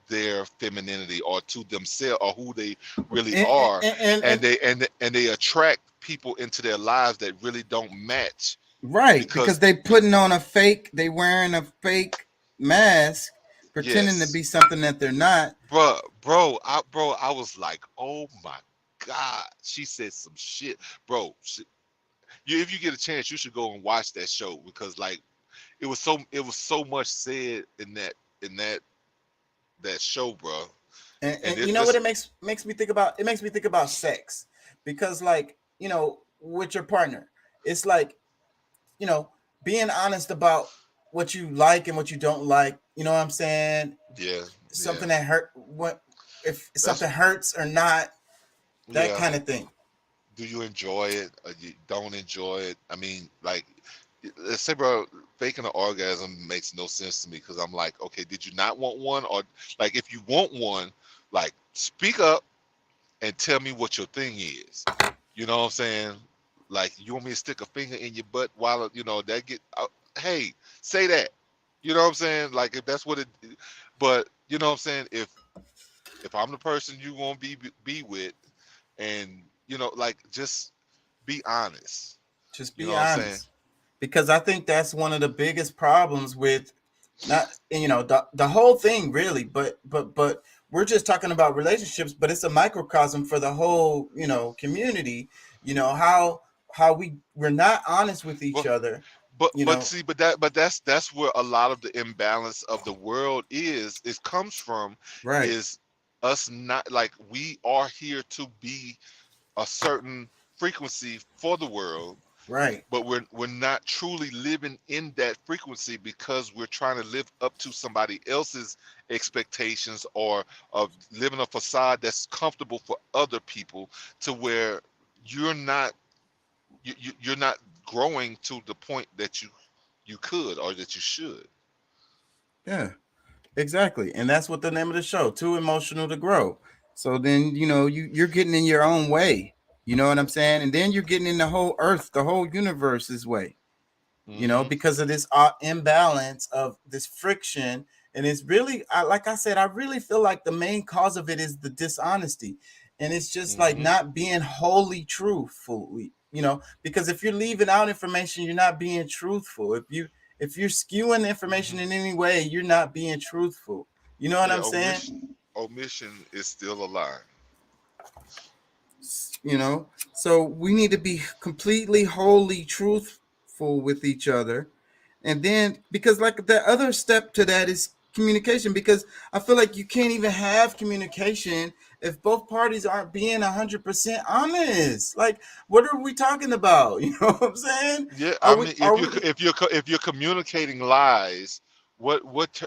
[SPEAKER 5] their femininity or to themselves or who they really
[SPEAKER 1] And
[SPEAKER 5] are,
[SPEAKER 1] and
[SPEAKER 5] and they attract people into their lives that really don't match.
[SPEAKER 1] right, because
[SPEAKER 5] Because
[SPEAKER 1] they wearing a fake mask, pretending to
[SPEAKER 5] yes,
[SPEAKER 1] be something that they're not.
[SPEAKER 5] I was like, oh my god, she said some shit, bro. If you get a chance, you should go and watch that show, because like it was so much said in that show, bro. And
[SPEAKER 1] And you know what it makes me think about? It makes me think about sex, because like with your partner, it's like being honest about what you like and what you don't like. You know what I'm saying?
[SPEAKER 5] yeah, yeah,
[SPEAKER 1] Something that hurt, what if
[SPEAKER 5] that's
[SPEAKER 1] something hurts or not, that
[SPEAKER 5] yeah.
[SPEAKER 1] kind of thing.
[SPEAKER 5] Do you enjoy it or you don't enjoy it? I mean, like, let's say, bro, faking an orgasm makes no sense to me, because I'm like, okay, did you not want one? Or like, if you want one, like, speak up and tell me what your thing is. You know what I'm saying? Like, you want me to stick a finger in your butt while that hey, say that. You know what I'm saying? Like, if that's what it, but you know what I'm saying? If I'm the person you want to be with, and like, just be honest.
[SPEAKER 1] Just
[SPEAKER 5] You
[SPEAKER 1] be
[SPEAKER 5] know what I'm saying?
[SPEAKER 1] honest, because I think that's one of the biggest problems with not the whole thing really, but we're just talking about relationships, but it's a microcosm for the whole community. How we're not honest with each
[SPEAKER 5] But
[SPEAKER 1] other.
[SPEAKER 5] but see, that's where a lot of the imbalance of the world comes from,
[SPEAKER 1] Right,
[SPEAKER 5] is us not, like, we are here to be a certain frequency for the world,
[SPEAKER 1] right.
[SPEAKER 5] but we're not truly living in that frequency, because we're trying to live up to somebody else's expectations, or of living a facade that's comfortable for other people, to where you're not you're not growing to the point that you could, or that you should.
[SPEAKER 1] Yeah, exactly. And that's what the name of the show, Too Emotional to Grow. So then, you're getting in your own way. You know what I'm saying? And then you're getting in the whole earth, the whole universe's way,
[SPEAKER 5] Hmm.
[SPEAKER 1] because of this imbalance of this friction. And it's really, like I said, I really feel like the main cause of it is the dishonesty. And it's just like
[SPEAKER 5] Hmm.
[SPEAKER 1] not being wholly truthful, because if you're leaving out information, you're not being truthful. If you're skewing information
[SPEAKER 5] Hmm.
[SPEAKER 1] in any way, you're not being truthful. You know what
[SPEAKER 5] Yeah,
[SPEAKER 1] I'm saying?
[SPEAKER 5] omission is still a lie.
[SPEAKER 1] So we need to be completely wholly truthful with each other. And then, because like the other step to that is communication, because I feel like you can't even have communication if both parties aren't being 100% honest. Like, what are we talking about? You know what I'm saying?
[SPEAKER 5] Yeah,
[SPEAKER 1] are
[SPEAKER 5] I
[SPEAKER 1] we
[SPEAKER 5] mean,
[SPEAKER 1] are we
[SPEAKER 5] if you're communicating lies,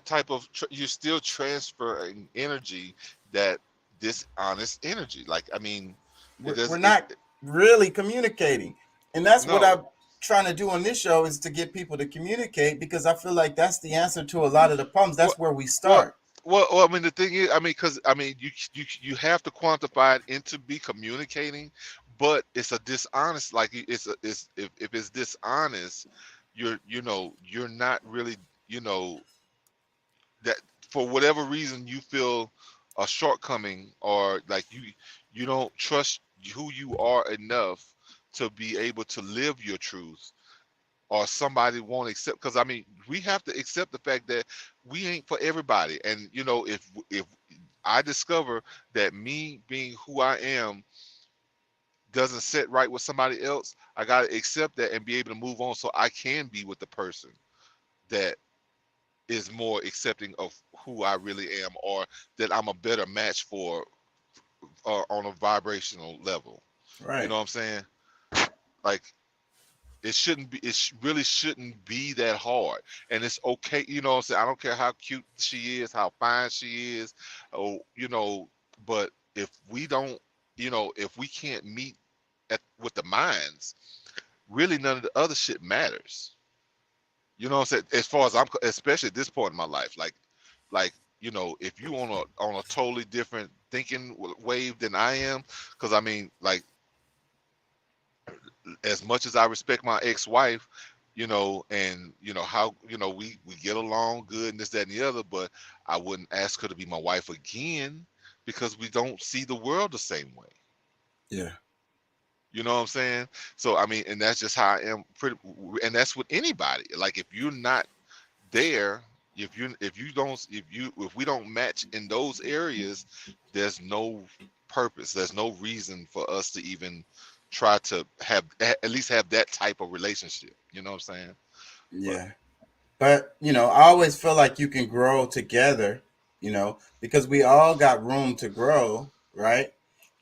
[SPEAKER 5] type of you're still transferring energy, that dishonest energy. Like, I mean, it
[SPEAKER 1] we're
[SPEAKER 5] does
[SPEAKER 1] not really communicating? And that's what
[SPEAKER 5] no.
[SPEAKER 1] I'm trying to do on this show, is to get people to communicate, because I feel like that's the answer to a lot of the problems.
[SPEAKER 5] What
[SPEAKER 1] That's where we
[SPEAKER 5] what
[SPEAKER 1] start.
[SPEAKER 5] I mean, the thing is, I mean, because I mean, you have to quantify it into be communicating, but it's a dishonest. Like, it's if it's dishonest, you're not really, you know that for whatever reason you feel a shortcoming, or like you don't trust who you are enough to be able to live your truth, or somebody won't accept. Because I mean, we have to accept the fact that we ain't for everybody. And you know, if I discover that me being who I am doesn't sit right with somebody else, I gotta accept that and be able to move on, so I can be with the person that is more accepting of who I really am, or that I'm a better match for on a vibrational level.
[SPEAKER 1] Right.
[SPEAKER 5] You know what I'm saying? Like, it shouldn't be, really shouldn't be that hard. And it's okay, you know what I'm saying? I don't care how cute she is, how fine she is, or, you know, but if we don't, you know, if we can't meet with the minds, really none of the other shit matters. You know what I'm saying? As far as especially at this point in my life, like, you know, if you on a totally different thinking wave than I am, because I mean, like, as much as I respect my ex-wife, you know, and you know how, you know, we get along good and this, that, and the other, but I wouldn't ask her to be my wife again because we don't see the world the same way.
[SPEAKER 1] Yeah.
[SPEAKER 5] You know what I'm saying? So I mean, and that's just how I am. And that's with anybody. Like, if you're not there, if we don't match in those areas, there's no purpose. There's no reason for us to even try to have at least have that type of relationship. You know what I'm saying?
[SPEAKER 1] Yeah. But you know, I always feel like you can grow together, you know, because we all got room to grow, right?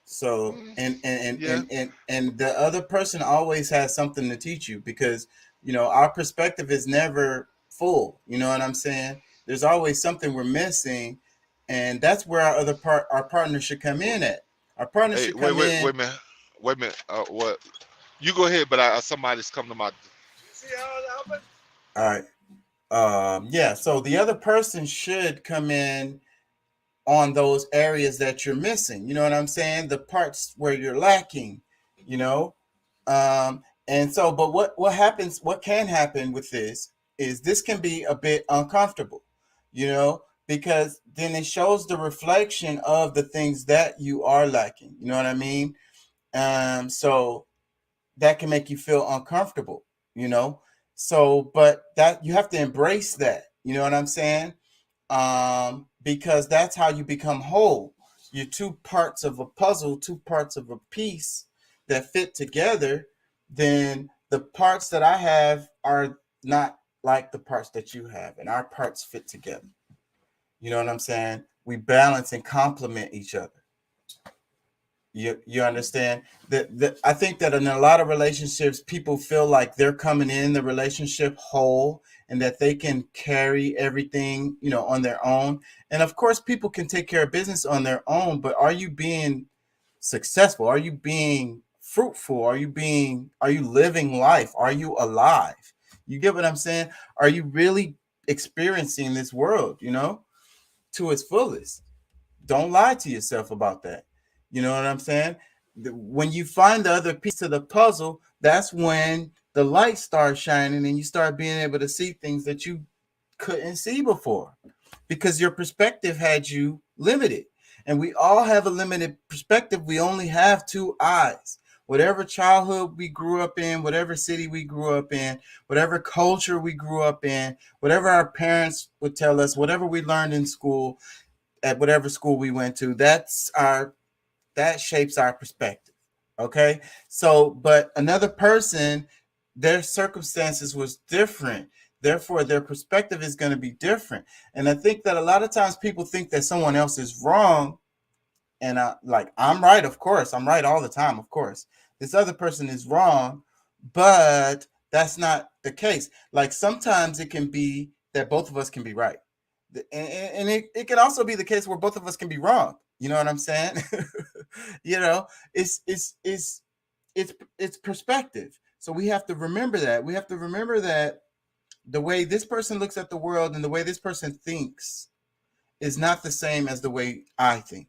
[SPEAKER 1] So
[SPEAKER 5] Yeah.
[SPEAKER 1] and the other person always has something to teach you, because you know our perspective is never full. You know what I'm saying? There's always something we're missing, and that's where our partner should come in at. Our partner
[SPEAKER 5] Hey,
[SPEAKER 1] should come in.
[SPEAKER 5] wait a minute. Wait a minute. What? You go ahead, but somebody's come to my.
[SPEAKER 1] All right. Yeah. So the other person should come in on those areas that you're missing. You know what I'm saying? The parts where you're lacking, you know? And so, but what can happen with this can be a bit uncomfortable, you know, because then it shows the reflection of the things that you are lacking. You know what I mean? So that can make you feel uncomfortable, you know? So, but that you have to embrace that, you know what I'm saying? Because that's how you become whole. You're two parts of a puzzle, two parts of a piece that fit together. Then the parts that I have are not like the parts that you have, and our parts fit together. You know what I'm saying? We balance and complement each other. You understand that I think that in a lot of relationships, people feel like they're coming in the relationship whole and that they can carry everything, you know, on their own. And of course, people can take care of business on their own, but are you being successful? Are you being fruitful? Are you living life? Are you alive? You get what I'm saying? Are you really experiencing this world, you know, to its fullest? Don't lie to yourself about that. You know what I'm saying? When you find the other piece of the puzzle, that's when the light starts shining and you start being able to see things that you couldn't see before, because your perspective had you limited. And we all have a limited perspective. We only have two eyes. Whatever childhood we grew up in, whatever city we grew up in, whatever culture we grew up in, whatever our parents would tell us, whatever we learned in school, at whatever school we went to, that shapes our perspective. Okay. So, but another person, their circumstances was different. Therefore, their perspective is going to be different. And I think that a lot of times people think that someone else is wrong. And I'm right. Of course, I'm right all the time. Of course, this other person is wrong, but that's not the case. Like, sometimes it can be that both of us can be right. And it can also be the case where both of us can be wrong. You know what I'm saying? You know, it's perspective. So we have to remember that. We have to remember that the way this person looks at the world and the way this person thinks is not the same as the way I think.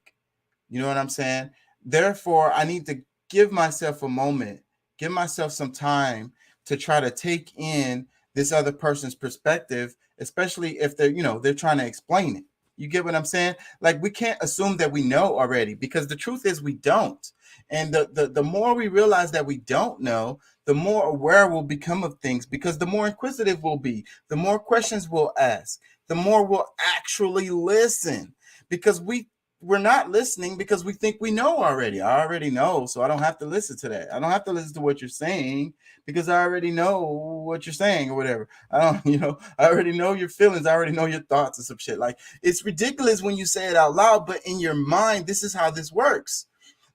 [SPEAKER 1] You know what I'm saying? Therefore, I need to give myself a moment, give myself some time to try to take in this other person's perspective, especially if they're trying to explain it. You get what I'm saying? Like, we can't assume that we know already, because the truth is we don't. And the more we realize that we don't know, the more aware we'll become of things, because the more inquisitive we'll be, the more questions we'll ask, the more we'll actually listen, because we're not listening because we think we know already. I already know, so I don't have to listen to that. I don't have to listen to what you're saying because I already know what you're saying or whatever. I don't, I already know your feelings. I already know your thoughts and some shit. Like, it's ridiculous when you say it out loud, but in your mind, this is how this works.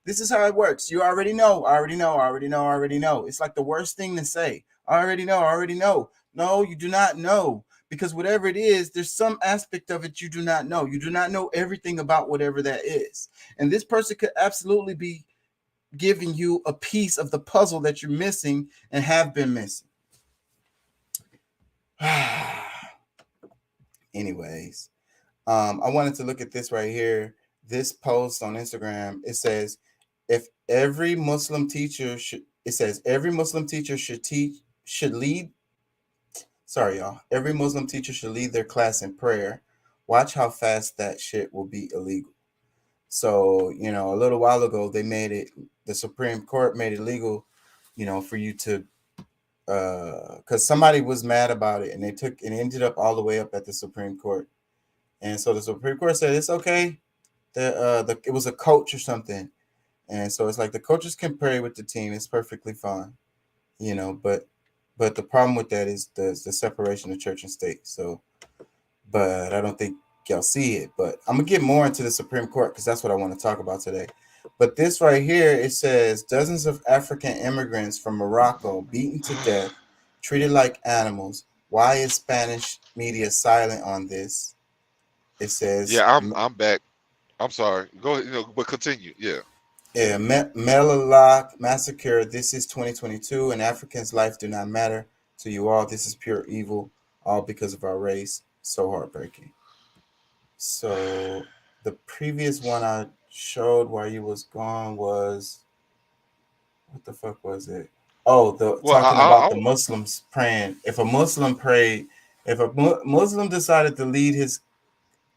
[SPEAKER 1] This is how it works. You already know. I already know. I already know. I already know. It's like the worst thing to say. I already know. I already know. No, you do not know. Because whatever it is, there's some aspect of it you do not know. You do not know everything about whatever that is. And this person could absolutely be giving you a piece of the puzzle that you're missing and have been missing. Anyways, I wanted to look at this right here. This post on Instagram, it says, every Muslim teacher should lead. Sorry, y'all. Every Muslim teacher should lead their class in prayer. Watch how fast that shit will be illegal. So, a little while ago, the Supreme Court made it legal, for you to, because somebody was mad about it, and it ended up all the way up at the Supreme Court. And so the Supreme Court said, it's okay. It was a coach or something. And so it's like the coaches can pray with the team. It's perfectly fine, but the problem with that is the separation of church and state. So, but I don't think y'all see it. But I'm going to get more into the Supreme Court because that's what I want to talk about today. But this right here, it says, dozens of African immigrants from Morocco beaten to death, treated like animals. Why is Spanish media silent on this? It says...
[SPEAKER 5] Yeah, I'm back. I'm sorry. Go ahead, but continue. Yeah.
[SPEAKER 1] Yeah, Melilla massacre. This is 2022, and Africans' life do not matter to you all. This is pure evil, all because of our race. So heartbreaking. So the previous one I showed while you was gone was, what the fuck was it? Oh, talking about the Muslims praying. If a Muslim decided to lead his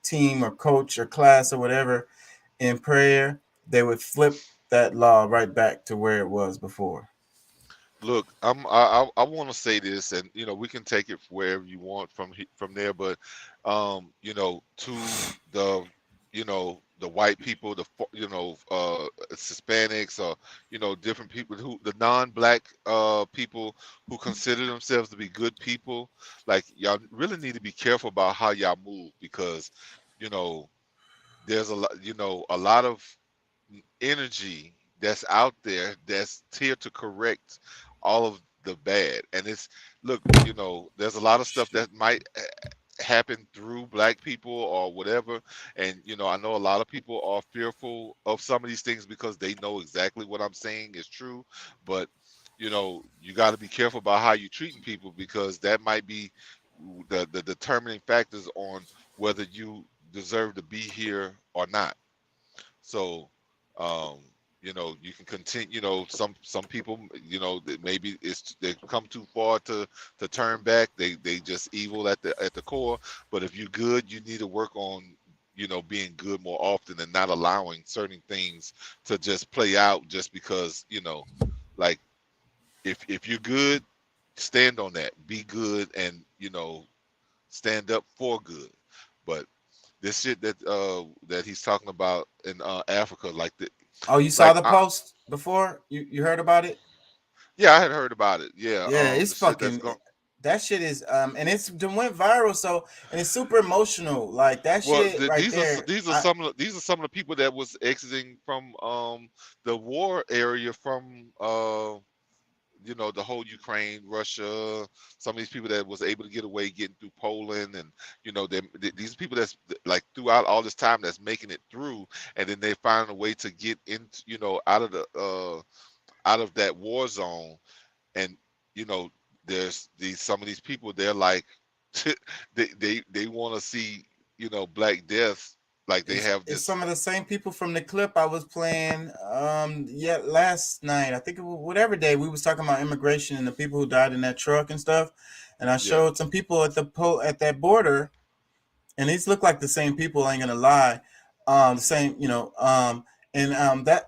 [SPEAKER 1] team or coach or class or whatever in prayer, they would flip that law right back to where it was before.
[SPEAKER 5] Look, I want to say this, and we can take it wherever you want from there, but to the white people, the Hispanics, or different people, the non-black people who consider themselves to be good people, like, y'all really need to be careful about how y'all move, because there's a lot of energy that's out there that's here to correct all of the bad. And there's a lot of stuff that might happen through black people or whatever, and I know a lot of people are fearful of some of these things because they know exactly what I'm saying is true, but you got to be careful about how you're treating people, because that might be the determining factors on whether you deserve to be here or not. So you can continue. Some people, maybe they come too far to turn back. They just evil at the core. But if you're good, you need to work on being good more often, and not allowing certain things to just play out just because like, if you're good, stand on that, be good, and stand up for good. But this shit that he's talking about in Africa, like the...
[SPEAKER 1] Oh, you saw the post before? You heard about it?
[SPEAKER 5] Yeah, I had heard about it. Yeah.
[SPEAKER 1] Yeah, it's fucking... That shit is and it went viral, so, and it's super emotional. Like that shit right there.
[SPEAKER 5] These are some of the people that was exiting from the war area from the whole Ukraine, Russia, some of these people that was able to get away, getting through Poland, and these people that's like throughout all this time that's making it through, and then they find a way to get into out of that war zone, and there's some of these people, they're like they want to see Black Death. Like they have this.
[SPEAKER 1] It's some of the same people from the clip I was playing last night. I think whatever day we was talking about immigration and the people who died in that truck and stuff. And I showed some people at that border, and these look like the same people, I ain't gonna lie. Same, And that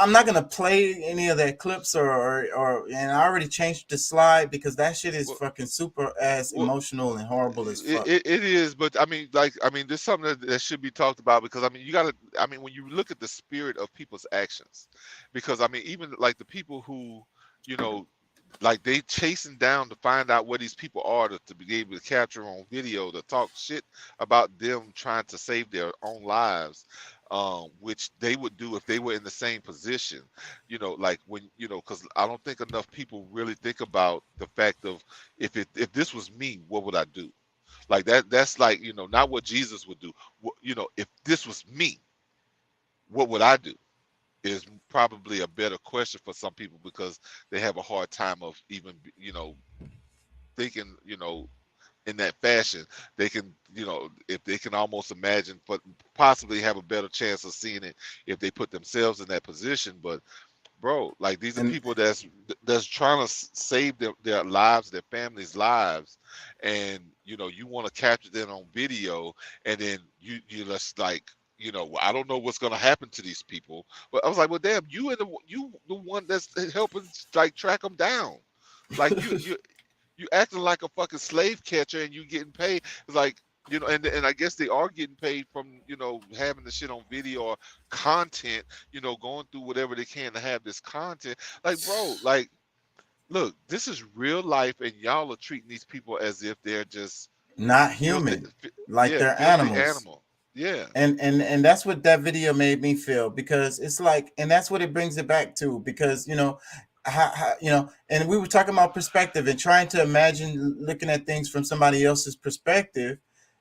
[SPEAKER 1] I'm not gonna play any of that clips or and I already changed the slide because that shit is
[SPEAKER 5] Well,
[SPEAKER 1] fucking super ass
[SPEAKER 5] well,
[SPEAKER 1] emotional and horrible as fuck.
[SPEAKER 5] it is, but I mean, like, I mean, there's something that should be talked about because I mean, you gotta, I mean, when you look at the spirit of people's actions, because I mean, even like the people who, you know, like they chasing down to find out where these people are to be able to capture on video to talk shit about them trying to save their own lives, which they would do if they were in the same position, you know, like when, you know, because I don't think enough people really think about the fact of if this was me, what would I do? Like that's like, you know, not what Jesus would do. You know, if this was me, what would I do? Is probably a better question for some people because they have a hard time of even, you know, thinking, you know, in that fashion. They can, you know, if they can almost imagine, but possibly have a better chance of seeing it if they put themselves in that position. But bro, like these are
[SPEAKER 1] And
[SPEAKER 5] people that's trying to save their lives, their families' lives, and you know you want to capture them on video, and then you just like, you know, I don't know what's gonna happen to these people, but I was like, well, damn, you the one that's helping like track them down, like you acting like a fucking slave catcher and you getting paid. It's like, you know, and I guess they are getting paid from, you know, having the shit on video or content, you know, going through whatever they can to have this content. Like, bro, like, look, this is real life, and y'all are treating these people as if they're just
[SPEAKER 1] not
[SPEAKER 5] filthy,
[SPEAKER 1] human, like
[SPEAKER 5] yeah,
[SPEAKER 1] they're
[SPEAKER 5] filthy
[SPEAKER 1] animals.
[SPEAKER 5] animal. Yeah.
[SPEAKER 1] And that's what that video made me feel, because it's like, and that's what it brings it back to, because you know you know, and we were talking about perspective and trying to imagine looking at things from somebody else's perspective.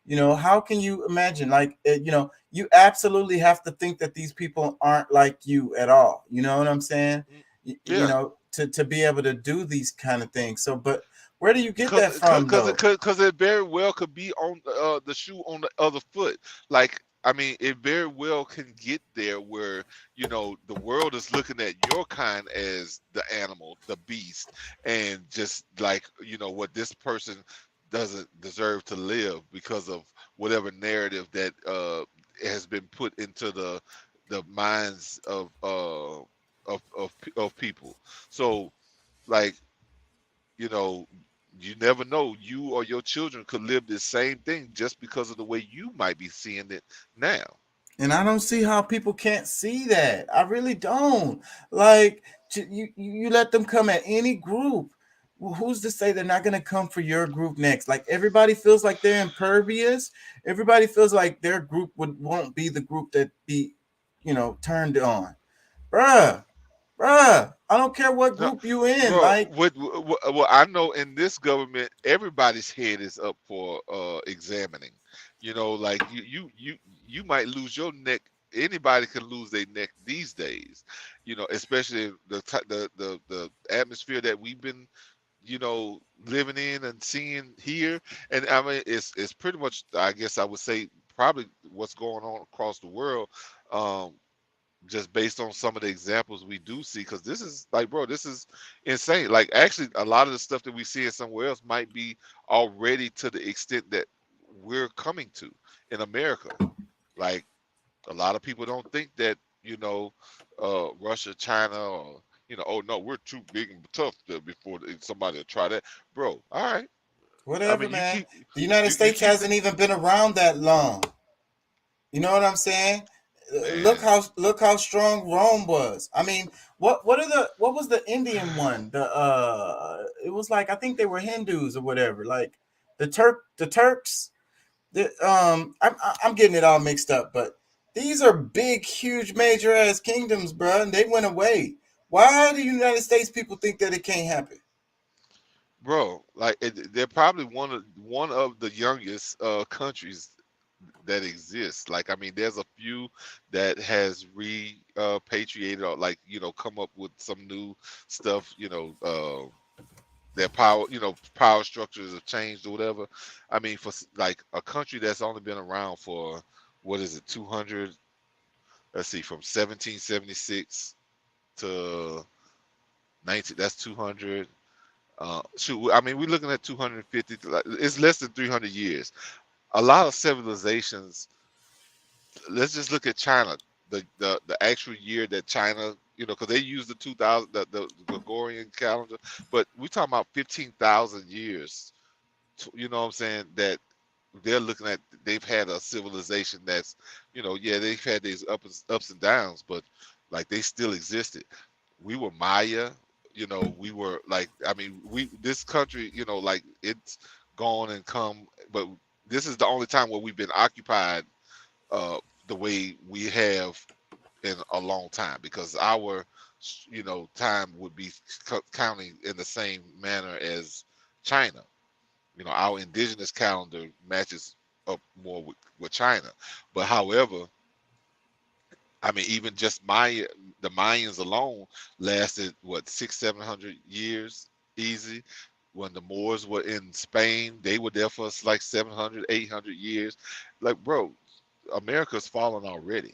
[SPEAKER 1] You know, how can you imagine, like, you know, you absolutely have to think that these people aren't like you at all, you know what I'm saying? You
[SPEAKER 5] Yeah.
[SPEAKER 1] know, to be able to do these kind of things. So but where do you get
[SPEAKER 5] Cause,
[SPEAKER 1] that from though?
[SPEAKER 5] cause it very well could be on the shoe on the other foot. Like, I mean, it very well can get there where, you know, the world is looking at your kind as the animal, the beast, and just like, you know, what this person doesn't deserve to live because of whatever narrative that has been put into the minds of people. So, like, you know, you never know. You or your children could live the same thing just because of the way you might be seeing it now.
[SPEAKER 1] And I don't see how people can't see that. I really don't. Like, you let them come at any group. Well, who's to say they're not going to come for your group next? Like, everybody feels like they're impervious. Everybody feels like their group won't be the group that be, you know, turned on. Bruh, bruh. I don't care what
[SPEAKER 5] No,
[SPEAKER 1] group you in.
[SPEAKER 5] bro.
[SPEAKER 1] Like,
[SPEAKER 5] What I know in this government, everybody's head is up for examining. You know, like you might lose your neck. Anybody can lose their neck these days. You know, especially the atmosphere that we've been, you know, living in and seeing here. And I mean, it's pretty much, I guess I would say, probably what's going on across the world. Um, just based on some of the examples we do see, because this is like, bro, this is insane. Like, actually, a lot of the stuff that we see in somewhere else might be already to the extent that we're coming to in America. Like, a lot of people don't think that, you know, Russia, China, or, you know, oh no, we're too big and tough before somebody will try that, bro. All right. I
[SPEAKER 1] whatever,
[SPEAKER 5] mean, you
[SPEAKER 1] man.
[SPEAKER 5] keep
[SPEAKER 1] The United
[SPEAKER 5] you
[SPEAKER 1] States
[SPEAKER 5] keep it,
[SPEAKER 1] hasn't even been around that long. You know what I'm saying?
[SPEAKER 5] man,
[SPEAKER 1] Look how strong Rome was. I mean, what was the Indian one? The it was like, I think they were Hindus or whatever. Like the Turks. I'm getting it all mixed up, but these are big, huge, major ass kingdoms, bro, and they went away. Why do United States people think that it can't happen?
[SPEAKER 5] bro. Like, they're probably one of the youngest countries that exists. Like, I mean, there's a few that has repatriated or, like, you know, come up with some new stuff. You know, their power, you know, power structures have changed or whatever. I mean, for like a country that's only been around for, what is it, 200? Let's see, from 1776 to 19. That's 200. Shoot, I mean, we're looking at 250. Like, it's less than 300 years. A lot of civilizations, let's just look at China. the actual year that China, because they use the 2000 the Gregorian calendar, but we talking about 15,000 years. You know what I'm saying? That they're looking at. They've had a civilization that's, yeah, they've had these ups and downs, but like they still existed. We were Maya. We were like, I mean, this country, like it's gone and come, but this is the only time where we've been occupied the way we have in a long time, because our time would be counting in the same manner as China. Our indigenous calendar matches up more with China, but however, I mean, even just the Mayans alone lasted what 600-700 years easy. When the Moors were in Spain, they were there for like 700-800 years. Like, bro, America's fallen already.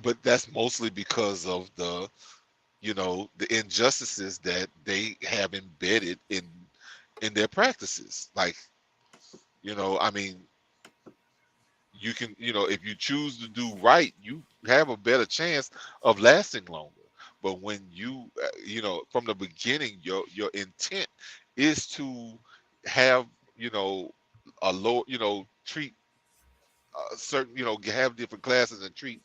[SPEAKER 5] But that's mostly because of the injustices that they have embedded in their practices. Like, I mean, you can, if you choose to do right, you have a better chance of lasting longer. But when you, from the beginning, your intent is to have, a low, treat certain, have different classes and treat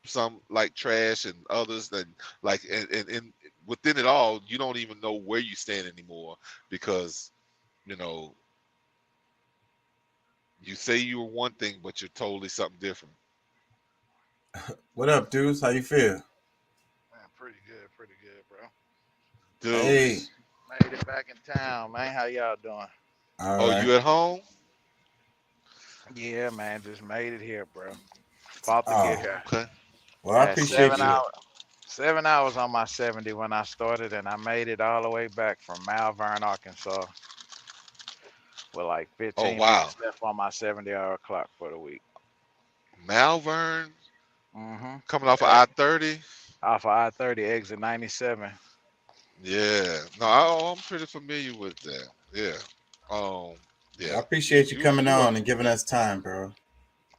[SPEAKER 5] some like trash and others, and like, and within it all, you don't even know where you stand anymore, because, you say you were one thing, but you're totally something different.
[SPEAKER 1] What up, dudes? How you feel?
[SPEAKER 9] Man, pretty good, bro.
[SPEAKER 5] Dude.
[SPEAKER 1] Hey.
[SPEAKER 9] Made it back in town, man. How y'all doing?
[SPEAKER 1] All right.
[SPEAKER 5] You at home?
[SPEAKER 9] Yeah, man. Just made it here, bro. About to get here.
[SPEAKER 5] Okay.
[SPEAKER 1] Well, I appreciate you.
[SPEAKER 9] 7 hours on my 70 when I started, and I made it all the way back from Malvern, Arkansas, with like 15 minutes left on my 70-hour clock for the week.
[SPEAKER 5] Malvern?
[SPEAKER 9] Mm-hmm.
[SPEAKER 5] Coming off of I-30?
[SPEAKER 9] Off of I-30, exit 97.
[SPEAKER 5] Yeah. No, I'm pretty familiar with that. Yeah. Yeah.
[SPEAKER 1] I appreciate you coming on and giving us time, bro.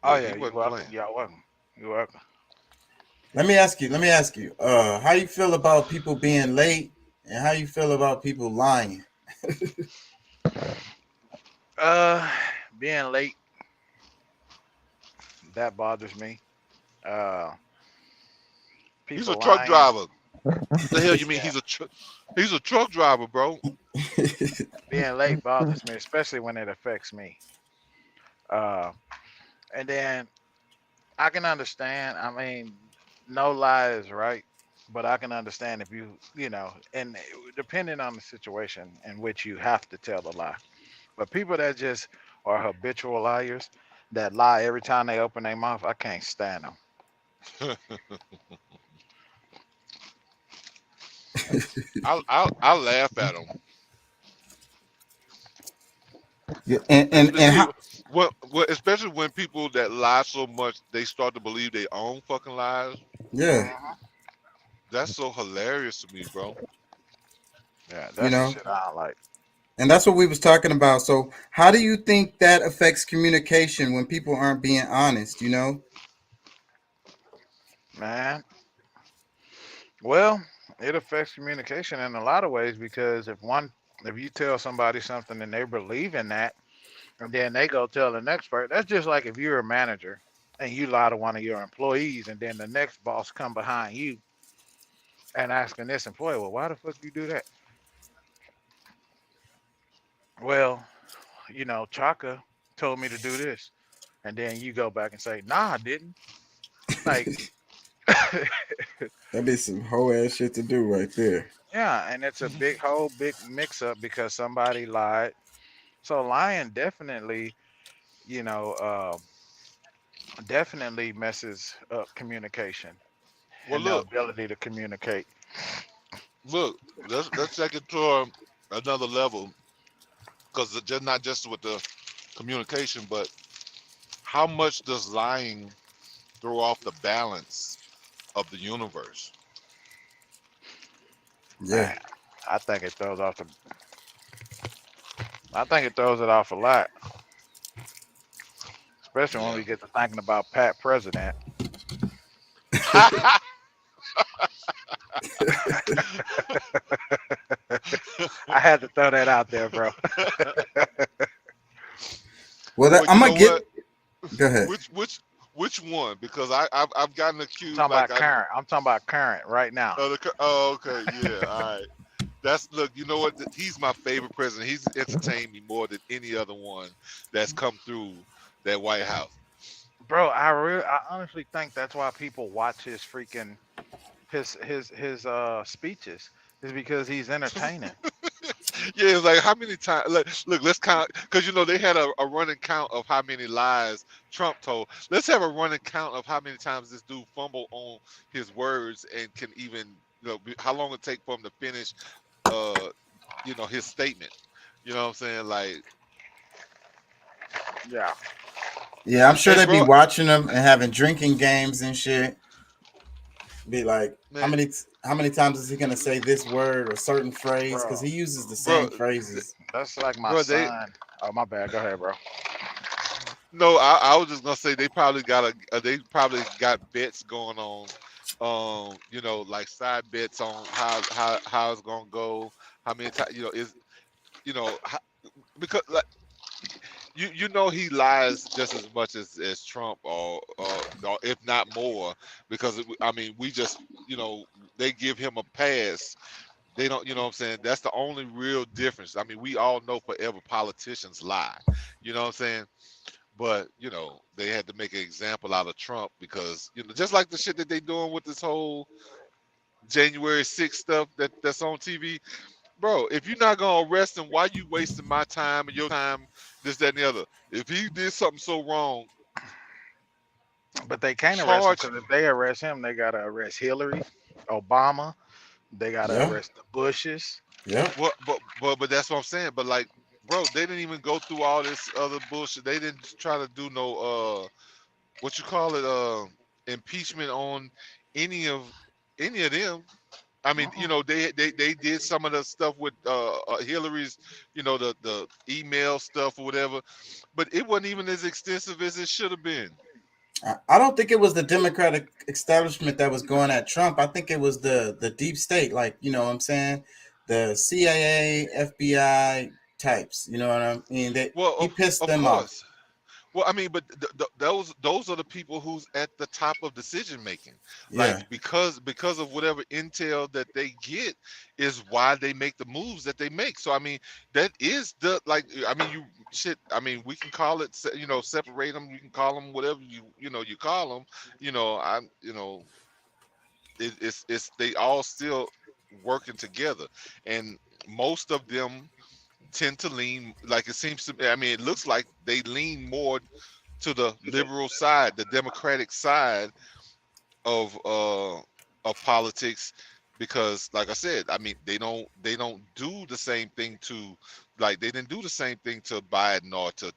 [SPEAKER 9] Oh yeah, you're welcome. You're welcome. You're welcome.
[SPEAKER 1] Let me ask you, how you feel about people being late, and how you feel about people lying?
[SPEAKER 9] Being late, that bothers me.
[SPEAKER 5] He's a truck driver. What the hell you mean? Yeah. He's a truck driver, bro.
[SPEAKER 9] Being late bothers me, especially when it affects me. And then I can understand. I mean, no lie is right, but I can understand if and depending on the situation in which you have to tell the lie. But people that just are habitual liars, that lie every time they open their mouth, I can't stand them.
[SPEAKER 5] I'll laugh at them.
[SPEAKER 1] Yeah, and how,
[SPEAKER 5] well, especially when people that lie so much they start to believe they own fucking lies.
[SPEAKER 1] Yeah,
[SPEAKER 5] that's so hilarious to me, bro.
[SPEAKER 9] Yeah, that's the shit I don't like.
[SPEAKER 1] And that's what we was talking about. So how do you think that affects communication when people aren't being honest,
[SPEAKER 9] Man, well, it affects communication in a lot of ways, because if you tell somebody something and they believe in that, and then they go tell the next person, that's just like if you're a manager and you lie to one of your employees, and then the next boss come behind you and asking this employee, well, why the fuck you do that? Well, Chaka told me to do this. And then you go back and say, nah, I didn't. Like,
[SPEAKER 1] that'd be some whole ass shit to do right there.
[SPEAKER 9] Yeah, and it's a big mix up because somebody lied. So lying definitely, definitely messes up communication.
[SPEAKER 5] Well,
[SPEAKER 9] and
[SPEAKER 5] look,
[SPEAKER 9] the ability to communicate.
[SPEAKER 5] Look, let's take it to another level, because just not just with the communication, but how much does lying throw off the balance of the universe?
[SPEAKER 1] Yeah,
[SPEAKER 9] I think it throws it off a lot, especially when we get to thinking about Pat President. I had to throw that out there, bro.
[SPEAKER 2] Well,
[SPEAKER 5] Well,
[SPEAKER 2] I'm
[SPEAKER 5] you
[SPEAKER 2] gonna
[SPEAKER 5] know
[SPEAKER 2] get.
[SPEAKER 5] what?
[SPEAKER 2] Go ahead.
[SPEAKER 5] Which one? Because I've gotten
[SPEAKER 9] I'm
[SPEAKER 5] accused
[SPEAKER 9] talking
[SPEAKER 5] like
[SPEAKER 9] about current. I'm talking about current right now.
[SPEAKER 5] okay, yeah, all right. That's look, you know what? He's my favorite president. He's entertained me more than any other one that's come through that White House.
[SPEAKER 9] Bro, I honestly think that's why people watch his freaking his speeches is because he's entertaining.
[SPEAKER 5] Yeah, it's like how many times? Look, let's count because you know they had a running count of how many lies Trump told. Let's have a running count of how many times this dude fumbled on his words and can even how long it take for him to finish, uh, his statement. You know what I'm saying? Like,
[SPEAKER 9] Yeah.
[SPEAKER 2] Yeah, I'm sure
[SPEAKER 5] and
[SPEAKER 2] they'd be
[SPEAKER 5] bro,
[SPEAKER 2] watching them and having drinking games and shit. Be like, how
[SPEAKER 5] man,
[SPEAKER 2] many times is he gonna say this word or certain phrase? Because
[SPEAKER 9] Bro,
[SPEAKER 2] he uses the
[SPEAKER 5] bro,
[SPEAKER 2] same phrases.
[SPEAKER 9] that's like my
[SPEAKER 5] bro, they
[SPEAKER 9] son. Oh, my bad. Go ahead, bro.
[SPEAKER 5] no. I was just gonna say they probably got bets going on. Like side bets on how it's gonna go. How many times is how, because like he lies just as much as Trump or if not more because I mean we just they give him a pass. They don't, what I'm saying? That's the only real difference. I mean, we all know forever politicians lie. You know what I'm saying? But, they had to make an example out of Trump because, just like the shit that they doing with this whole January 6th stuff that's on TV. Bro, if you're not gonna arrest him, why you wasting my time and your time, this, that, and the other? If he did something so wrong,
[SPEAKER 9] But they can't arrest him
[SPEAKER 5] charge.
[SPEAKER 9] because if they arrest him, they gotta arrest Hillary, Obama. They gotta
[SPEAKER 2] Yeah,
[SPEAKER 9] arrest the Bushes.
[SPEAKER 2] yeah.
[SPEAKER 5] What? But that's what I'm saying. But like, bro, they didn't even go through all this other bullshit. They didn't try to do no what you call it impeachment on any of them. I mean,
[SPEAKER 9] Uh-uh.
[SPEAKER 5] they did some of the stuff with Hillary's, the email stuff or whatever, but it wasn't even as extensive as it should have been.
[SPEAKER 2] I don't think it was the Democratic establishment that was going at Trump. I think it was the deep state, like what I'm saying, the CIA, FBI types. You know what I mean?
[SPEAKER 5] Well,
[SPEAKER 2] He pissed
[SPEAKER 5] of
[SPEAKER 2] them off.
[SPEAKER 5] course. Well, I mean, but those are the people who's at the top of decision making.
[SPEAKER 2] Yeah,
[SPEAKER 5] Like because of whatever intel that they get is why they make the moves that they make. So I mean, that is the like. I mean, you shit. I mean, we can call it. Separate them. You can call them whatever you call them. I'm. It's they all still working together, and most of them tend to lean like it seems to. I mean, it looks like they lean more to the liberal side, the Democratic side of politics, because, like I said, I mean, they don't do the same thing to, like they didn't do the same thing to Biden or to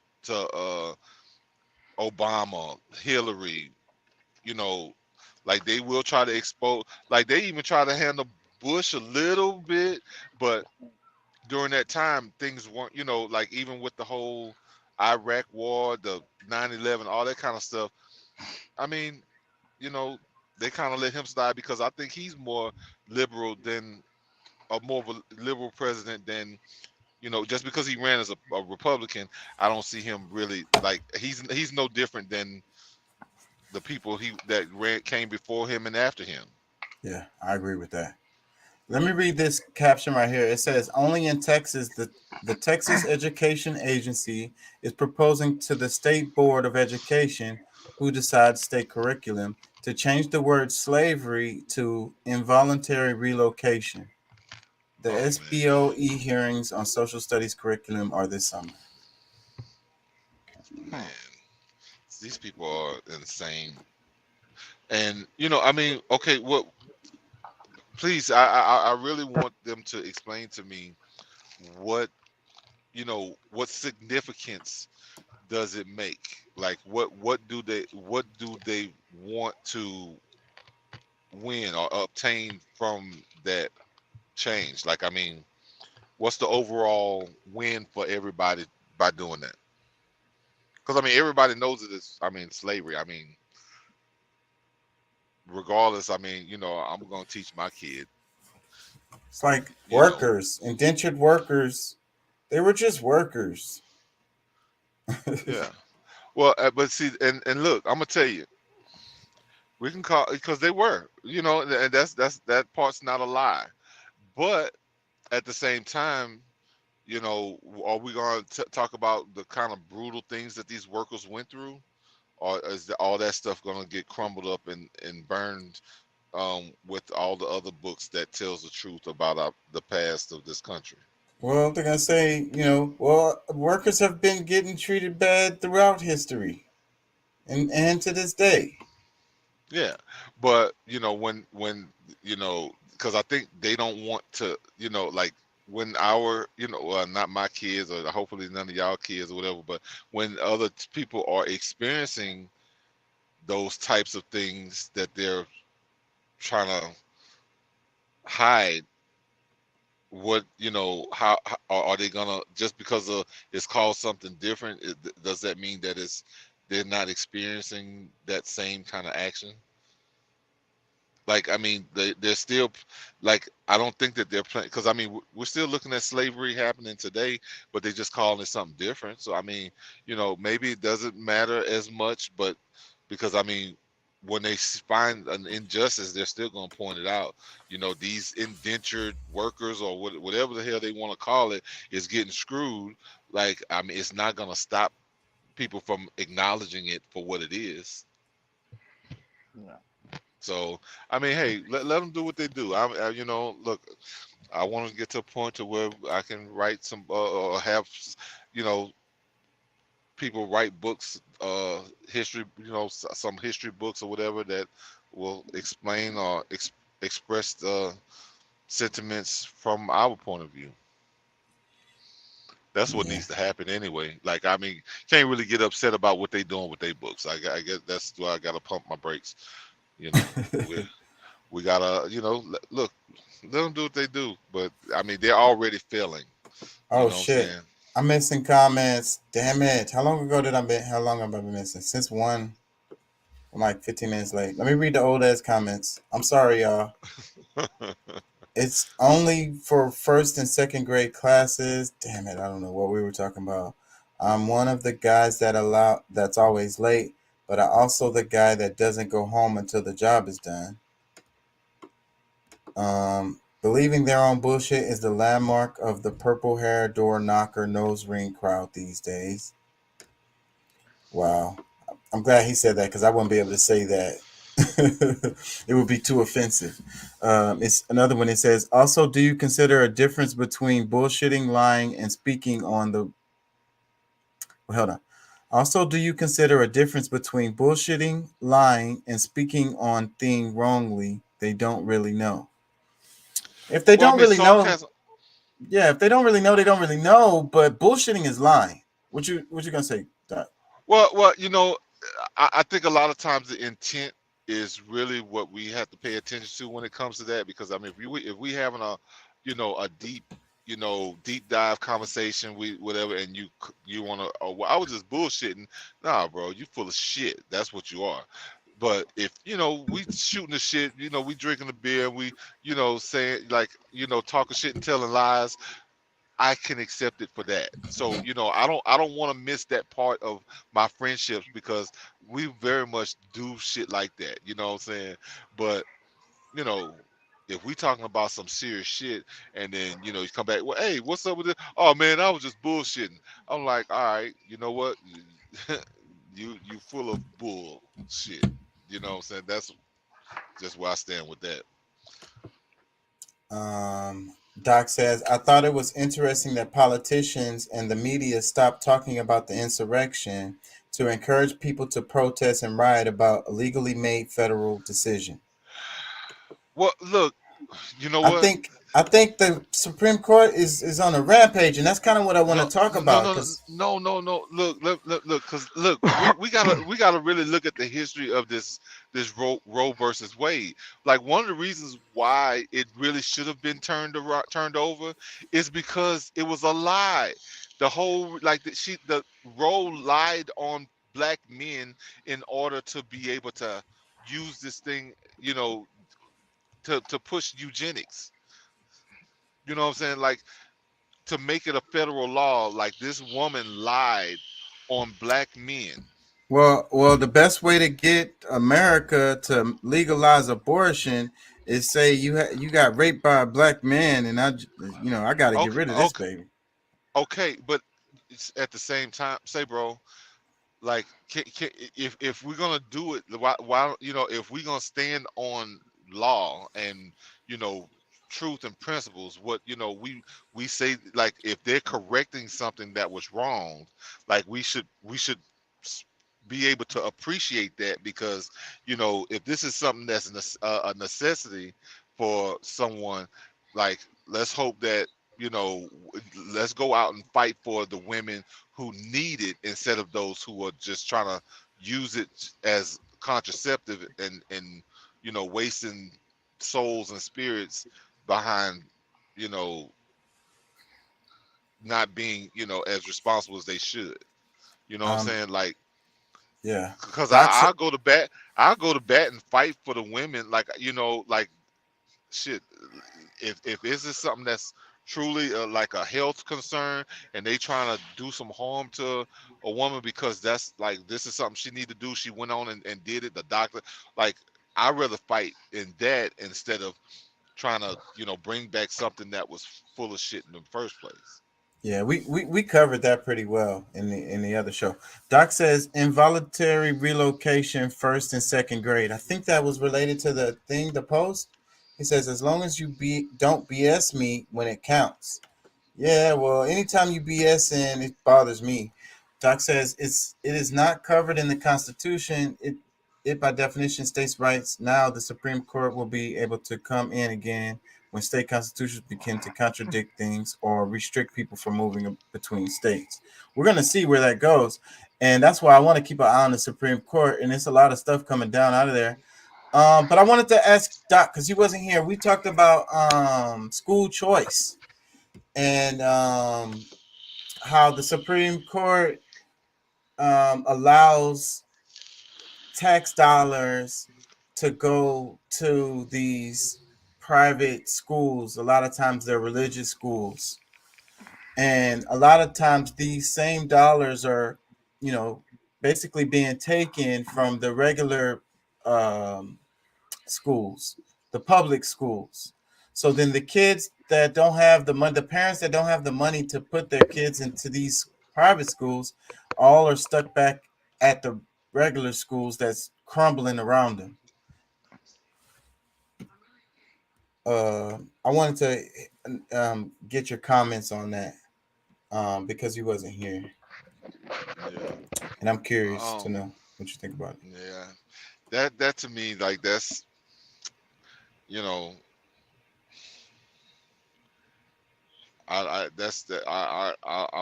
[SPEAKER 5] Obama, Hillary. You know, like they will try to expose, like they even try to handle Bush a little bit, but during that time things weren't, like even with the whole Iraq war, the 9/11, all that kind of stuff. I mean, you know, they kind of let him slide because I think he's more liberal than, or more of a liberal president than, just because he ran as a Republican. I don't see him really like he's no different than the people that came before him and after him.
[SPEAKER 2] yeah, I agree with that. Let me read this caption right here. It says, only in Texas, the Texas Education Agency is proposing to the State Board of Education, who decides state curriculum, to change the word slavery to involuntary relocation. The
[SPEAKER 5] Oh
[SPEAKER 2] SBOE hearings on social studies curriculum are this summer.
[SPEAKER 5] man, these people are insane. And I mean, okay, what? Please, I really want them to explain to me what what significance does it make? Like what do they want to win or obtain from that change? Like, I mean, what's the overall win for everybody by doing that? Because I mean, everybody knows it is. I mean, slavery. I mean, regardless, I mean, I'm gonna teach my kid.
[SPEAKER 1] It's like
[SPEAKER 5] You know,
[SPEAKER 1] workers, indentured workers. They were just workers.
[SPEAKER 5] yeah. Well, but see, and look, I'm gonna tell you, we can call because they were, and that part's not a lie. But at the same time, are we going to talk about the kind of brutal things that these workers went through, or is all that stuff going to get crumbled up and burned with all the other books that tells the truth about the past of this country?
[SPEAKER 1] Well, they're gonna say, well, workers have been getting treated bad throughout history, and to this day.
[SPEAKER 5] Yeah, but because I think they don't want to, like when well, not my kids or hopefully none of y'all kids or whatever, but when other people are experiencing those types of things that they're trying to hide, what how are they gonna, just because it's called something different, does that mean that they're not experiencing that same kind of action? Like, I mean, they're still, like, I don't think that they're playing, because I mean, we're still looking at slavery happening today, but they're just calling it something different. So I mean, maybe it doesn't matter as much, but because I mean, when they find an injustice, they're still going to point it out. These indentured workers, or whatever the hell they want to call it, is getting screwed. Like, I mean, it's not going to stop people from acknowledging it for what it is.
[SPEAKER 9] Yeah.
[SPEAKER 5] So, I mean, hey, let them do what they do. Look, I want to get to a point to where I can write some, or have, you know, people write books, history, some history books or whatever that will explain or express the sentiments from our point of view. That's what
[SPEAKER 1] Yeah.
[SPEAKER 5] needs to happen anyway. Like, I mean, can't really get upset about what they doing with their books. I guess that's why I gotta pump my brakes. You know, we gotta, look, let them do what they do. But I mean, they're already failing. You
[SPEAKER 1] Oh
[SPEAKER 5] know what I'm
[SPEAKER 1] shit.
[SPEAKER 5] saying?
[SPEAKER 1] I'm missing comments. Damn it. How long ago did I been how long have I been missing? Since one. I'm like 15 minutes late. Let me read the old ass comments. I'm sorry, y'all. It's only for first and second grade classes. Damn it, I don't know what we were talking about. I'm one of the guys that's always late, but I also the guy that doesn't go home until the job is done. Believing their own bullshit is the landmark of the purple hair door knocker nose ring crowd these days. Wow. I'm glad he said that because I wouldn't be able to say that. It would be too offensive. It's another one. It says, also, do you consider a difference between bullshitting, lying, and speaking on the. Well, hold on. Also, do you consider a difference between bullshitting, lying, and speaking on thing wrongly they don't really know? If they
[SPEAKER 5] Well, I
[SPEAKER 1] don't
[SPEAKER 5] mean,
[SPEAKER 1] really know,
[SPEAKER 5] sarcasm.
[SPEAKER 1] yeah, if they don't really know, they don't really know. But bullshitting is lying. What you gonna say, Doc?
[SPEAKER 5] Well, I think a lot of times the intent is really what we have to pay attention to when it comes to that. Because I mean, if we having a deep, deep dive conversation, whatever, and you want to, oh, well, I was just bullshitting. Nah, bro, you full of shit. That's what you are. But if we shooting the shit, we drinking the beer, we saying, like, talking shit and telling lies, I can accept it for that. So, I don't want to miss that part of my friendships, because we very much do shit like that. You know what I'm saying? But, you know, if we talking about some serious shit, and then, you come back, well, hey, what's up with it? Oh man, I was just bullshitting. I'm like, all right, you know what? You full of bullshit. You know what I'm saying? That's just where I stand with that.
[SPEAKER 1] Doc says, I thought it was interesting that politicians and the media stopped talking about the insurrection to encourage people to protest and riot about a legally made federal decision.
[SPEAKER 5] Well, look, you know
[SPEAKER 1] I
[SPEAKER 5] what?
[SPEAKER 1] think I think the Supreme Court is on a rampage, and that's kind of what I want to
[SPEAKER 5] No,
[SPEAKER 1] talk
[SPEAKER 5] no,
[SPEAKER 1] about.
[SPEAKER 5] no,
[SPEAKER 1] Because
[SPEAKER 5] no, no, no. Look, because look, we gotta really look at the history of this Roe versus Wade. Like, one of the reasons why it really should have been turned over is because it was a lie. The whole, like, the Roe lied on black men in order to be able to use this thing, to push eugenics. You know what I'm saying? Like, to make it a federal law, like this woman lied on black men.
[SPEAKER 1] Well, the best way to get America to legalize abortion is say you got raped by a black man, and I got to get
[SPEAKER 5] Okay,
[SPEAKER 1] rid of this
[SPEAKER 5] okay,
[SPEAKER 1] baby.
[SPEAKER 5] okay, but it's at the same time, say, bro, like, if we're gonna do it, why if we're gonna stand on law and truth and principles, what we say, like, if they're correcting something that was wrong, like, we should be able to appreciate that, because if this is something that's a necessity for someone, like, let's hope that let's go out and fight for the women who need it, instead of those who are just trying to use it as contraceptive and wasting souls and spirits behind not being as responsible as they should. You know what I'm saying? Like,
[SPEAKER 1] Yeah,
[SPEAKER 5] because
[SPEAKER 1] that's
[SPEAKER 5] I'll go to bat. I'll go to bat and fight for the women. Like, like, shit. If this is something that's truly like a health concern, and they trying to do some harm to a woman because that's like, this is something she need to do, she went on and did it. The doctor, like, I'd rather fight in that instead of trying to bring back something that was full of shit in the first place.
[SPEAKER 1] Yeah, we covered that pretty well in the other show. Doc says involuntary relocation first and second grade. I think that was related to the post. He says, as long as you don't BS me when it counts. Yeah, well, anytime you BS in, it bothers me. Doc says it is not covered in the Constitution. It by definition states rights. Now the Supreme Court will be able to come in again when state constitutions begin to contradict things or restrict people from moving between states. We're going to see where that goes. And that's why I want to keep an eye on the Supreme Court. And it's a lot of stuff coming down out of there. But I wanted to ask Doc, because he wasn't here. We talked about school choice and how the Supreme Court allows tax dollars to go to these private schools. A lot of times they're religious schools, and a lot of times these same dollars are basically being taken from the regular schools, the public schools. So then the kids that don't have the money, the parents that don't have the money to put their kids into these private schools, all are stuck back at the regular schools that's crumbling around them. I wanted to get your comments on that because he wasn't here, and I'm curious to know what you think about it.
[SPEAKER 5] Yeah, that to me, like, that's I'm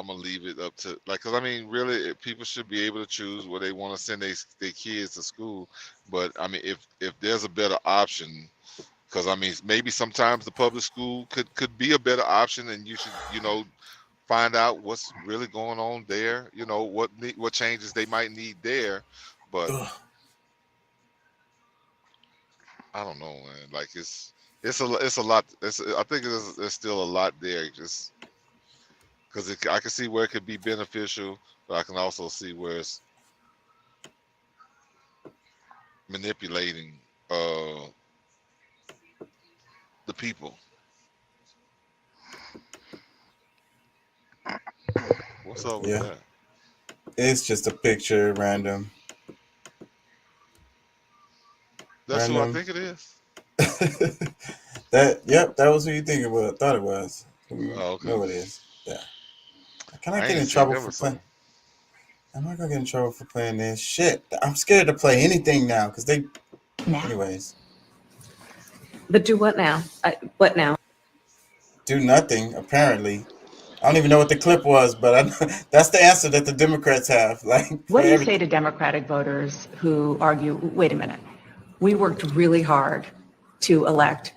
[SPEAKER 5] gonna leave it up to, like, because I mean, really, people should be able to choose where they want to send their kids to school. But I mean, if there's a better option, because I mean, maybe sometimes the public school could be a better option, and you should find out what's really going on there. What changes they might need there. But I don't know, man. Like, it's a lot. I think there's still a lot there, just because I can see where it could be beneficial, but I can also see where it's manipulating the people. What's up with that?
[SPEAKER 1] It's just a picture, random.
[SPEAKER 5] That's who I think it is.
[SPEAKER 1] That was who you think it was. Thought it was.
[SPEAKER 5] Okay.
[SPEAKER 1] No, it is. Yeah. Can I get in trouble for playing? I'm not gonna get in trouble for playing this shit. I'm scared to play anything now because they. Anyways.
[SPEAKER 10] But do what now? What now?
[SPEAKER 1] Do nothing. Apparently, I don't even know what the clip was, but that's the answer that the Democrats have. Like,
[SPEAKER 10] what do you say to Democratic voters who argue? Wait a minute. We worked really hard to elect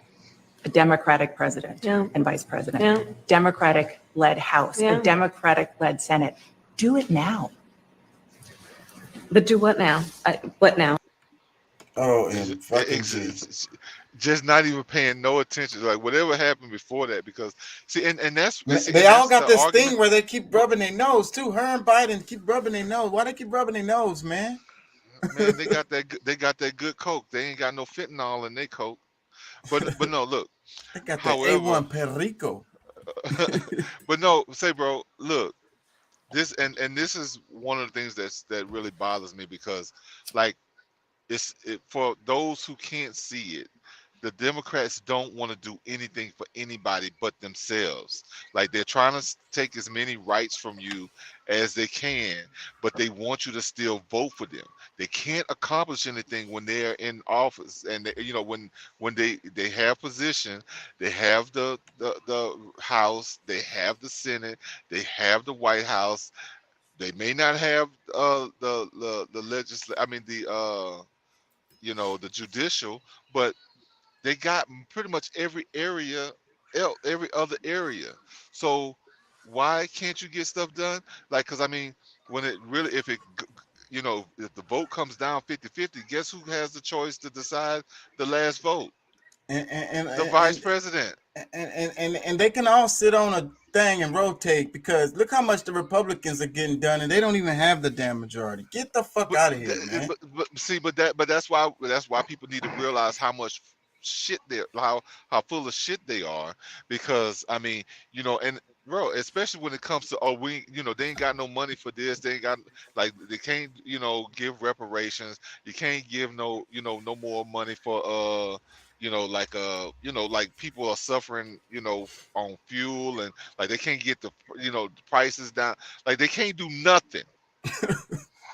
[SPEAKER 10] a Democratic president and vice president, Democratic-led House, a Democratic-led Senate. Do it now. But do what now? What now?
[SPEAKER 2] Oh,
[SPEAKER 5] It's,
[SPEAKER 2] and fucking G.
[SPEAKER 5] it's just not even paying no attention, like whatever happened before that. Because see, and that's and see,
[SPEAKER 1] They
[SPEAKER 5] and
[SPEAKER 1] all
[SPEAKER 5] that's
[SPEAKER 1] got
[SPEAKER 5] the
[SPEAKER 1] this
[SPEAKER 5] argument.
[SPEAKER 1] thing where they keep rubbing their nose too. Her and Biden keep rubbing their nose. Why they keep rubbing their nose, man?
[SPEAKER 5] Man, they got that. They got that good coke. They ain't got no fentanyl in their coke. But no, look.
[SPEAKER 1] They got that
[SPEAKER 5] However,
[SPEAKER 1] A1 Perico.
[SPEAKER 5] but no, say, bro, look. This and this is one of the things that really bothers me because, like, for those who can't see it, the Democrats don't want to do anything for anybody but themselves. Like they're trying to take as many rights from you as they can, but they want you to still vote for them. They can't accomplish anything when they're in office, and when they have position, they have the House, they have the Senate, they have the White House. They may not have the legislature. I mean the judicial, but they got pretty much every area, every other area. So why can't you get stuff done? Like, because I mean, when it really, if the vote comes down 50-50, guess who has the choice to decide the last vote? The vice president.
[SPEAKER 1] And they can all sit on a thing and rotate because look how much the Republicans are getting done, and they don't even have the damn majority. Get the fuck out of here, man.
[SPEAKER 5] But that's why people need to realize how much shit how full of shit they are, because I mean, and bro, especially when it comes to they ain't got no money for this, they ain't got, like, they can't give reparations, you can't give no more money for like people are suffering on fuel, and like they can't get the prices down, like they can't do nothing.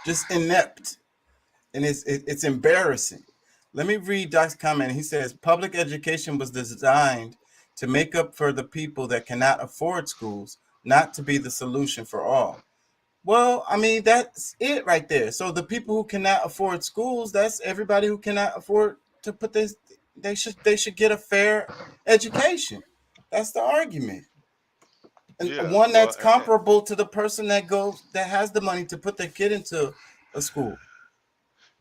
[SPEAKER 1] Just inept, and it's embarrassing. Let me read Doc's comment. He says public education was designed to make up for the people that cannot afford schools, not to be the solution for all. Well, I mean, that's it right there. So the people who cannot afford schools, that's everybody who cannot afford to put this, they should get a fair education. That's the argument. And
[SPEAKER 5] Yeah,
[SPEAKER 1] one
[SPEAKER 5] well,
[SPEAKER 1] that's comparable to the person that has the money to put their kid into a school.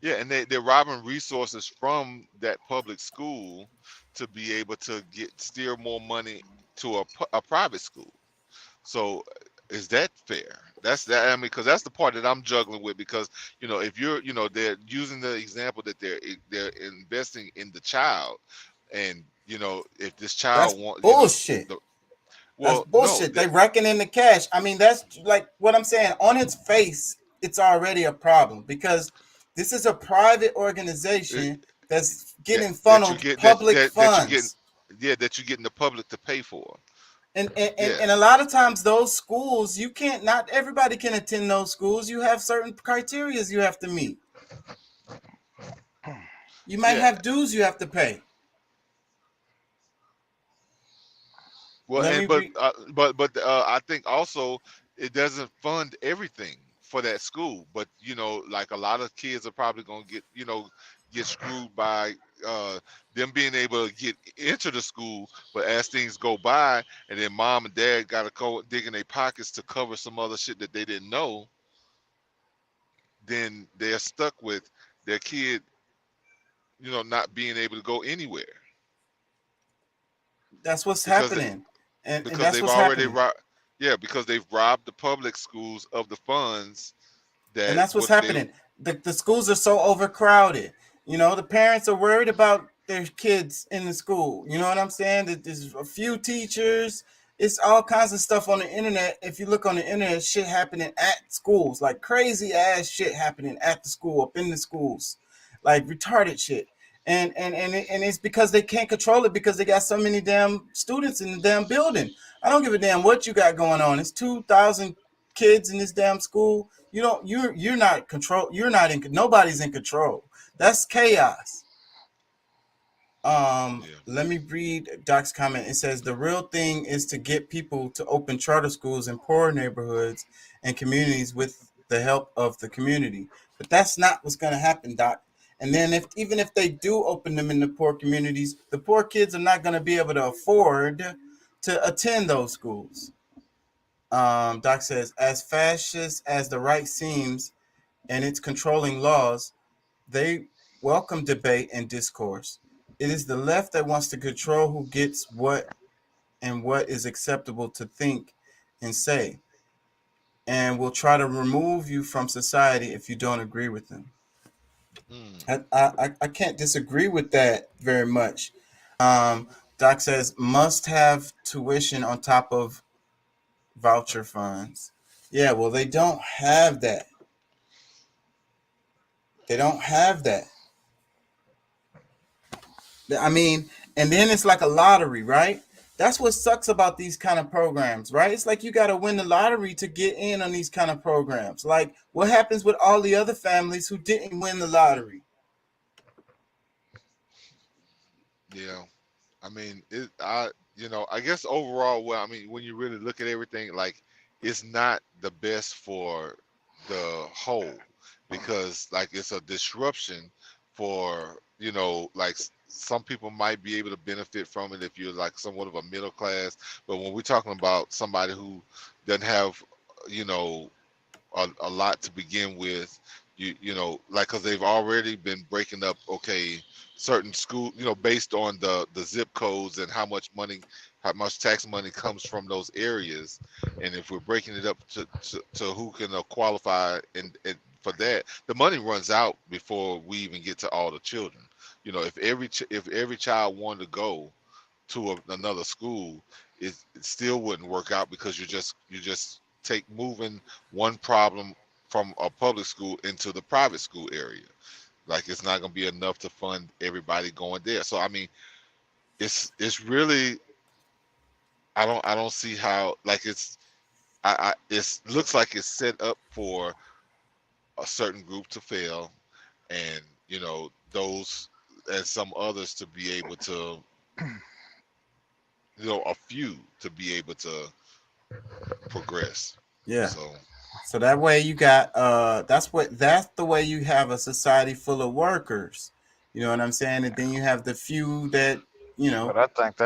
[SPEAKER 5] yeah, and they're robbing resources from that public school to be able to steer more money to a private school. So is that fair? That's that. I mean, because that's the part that I'm juggling with. Because if you're, they're using the example that they're investing in the child, and if this child
[SPEAKER 1] That's
[SPEAKER 5] wants
[SPEAKER 1] bullshit. That's bullshit. They reckon in the cash. I mean, that's like what I'm saying. On its face, it's already a problem because this is a private organization that's getting funneled public funds.
[SPEAKER 5] That you're getting the public to pay for.
[SPEAKER 1] And a lot of times those schools, not everybody can attend those schools. You have certain criteria you have to meet. You might have dues you have to pay.
[SPEAKER 5] Well, I think also it doesn't fund everything for that school. But like a lot of kids are probably gonna get screwed by them being able to get into the school, but as things go by, and then mom and dad gotta go dig in their pockets to cover some other shit that they didn't know, then they're stuck with their kid, not being able to go anywhere.
[SPEAKER 1] That's what's happening. And
[SPEAKER 5] because
[SPEAKER 1] that's
[SPEAKER 5] they've
[SPEAKER 1] what's
[SPEAKER 5] already
[SPEAKER 1] happening.
[SPEAKER 5] because they've robbed the public schools of the funds that.
[SPEAKER 1] And that's what's happening. The schools are so overcrowded. The parents are worried about their kids in the school. You know what I'm saying? That there's a few teachers. It's all kinds of stuff on the internet. If you look on the internet, shit happening at schools, like crazy ass shit happening at the school, up in the schools, like retarded shit. And it's because they can't control it because they got so many damn students in the damn building. I don't give a damn what you got going on. It's 2,000 kids in this damn school. You're not control. Nobody's in control. That's chaos. Let me read Doc's comment. It says the real thing is to get people to open charter schools in poor neighborhoods and communities with the help of the community. But that's not what's going to happen, Doc. And then even if they do open them in the poor communities, the poor kids are not going to be able to afford to attend those schools. Doc says, as fascist as the right seems and its controlling laws, they welcome debate and discourse. It is the left that wants to control who gets what and what is acceptable to think and say, and will try to remove you from society if you don't agree with them. I can't disagree with that very much. Doc says must have tuition on top of voucher funds. Yeah, well, they don't have that. They don't have that. I mean, and then it's like a lottery, right? That's what sucks about these kind of programs, right? It's like you got to win the lottery to get in on these kind of programs. Like, what happens with all the other families who didn't win the lottery?
[SPEAKER 5] Yeah, I mean, I guess overall, well, I mean, when you really look at everything, like, it's not the best for the whole, because like it's a disruption for, like some people might be able to benefit from it if you're like somewhat of a middle class, but when we're talking about somebody who doesn't have, you know, a lot to begin with, like, because they've already been breaking up, okay, certain school, based on the zip codes and how much tax money comes from those areas, and if we're breaking it up to who can qualify and for that, the money runs out before we even get to all the children. If every child wanted to go to another school, it still wouldn't work out, because you just take moving one problem from a public school into the private school area. Like, it's not going to be enough to fund everybody going there. So I mean, it's really, I don't see how, like, it looks like it's set up for a certain group to fail, and those and some others to be able to, a few to be able to progress.
[SPEAKER 1] Yeah.
[SPEAKER 5] So
[SPEAKER 1] that way you got that's the way you have a society full of workers. You know what I'm saying? And then you have the few that,
[SPEAKER 9] But I think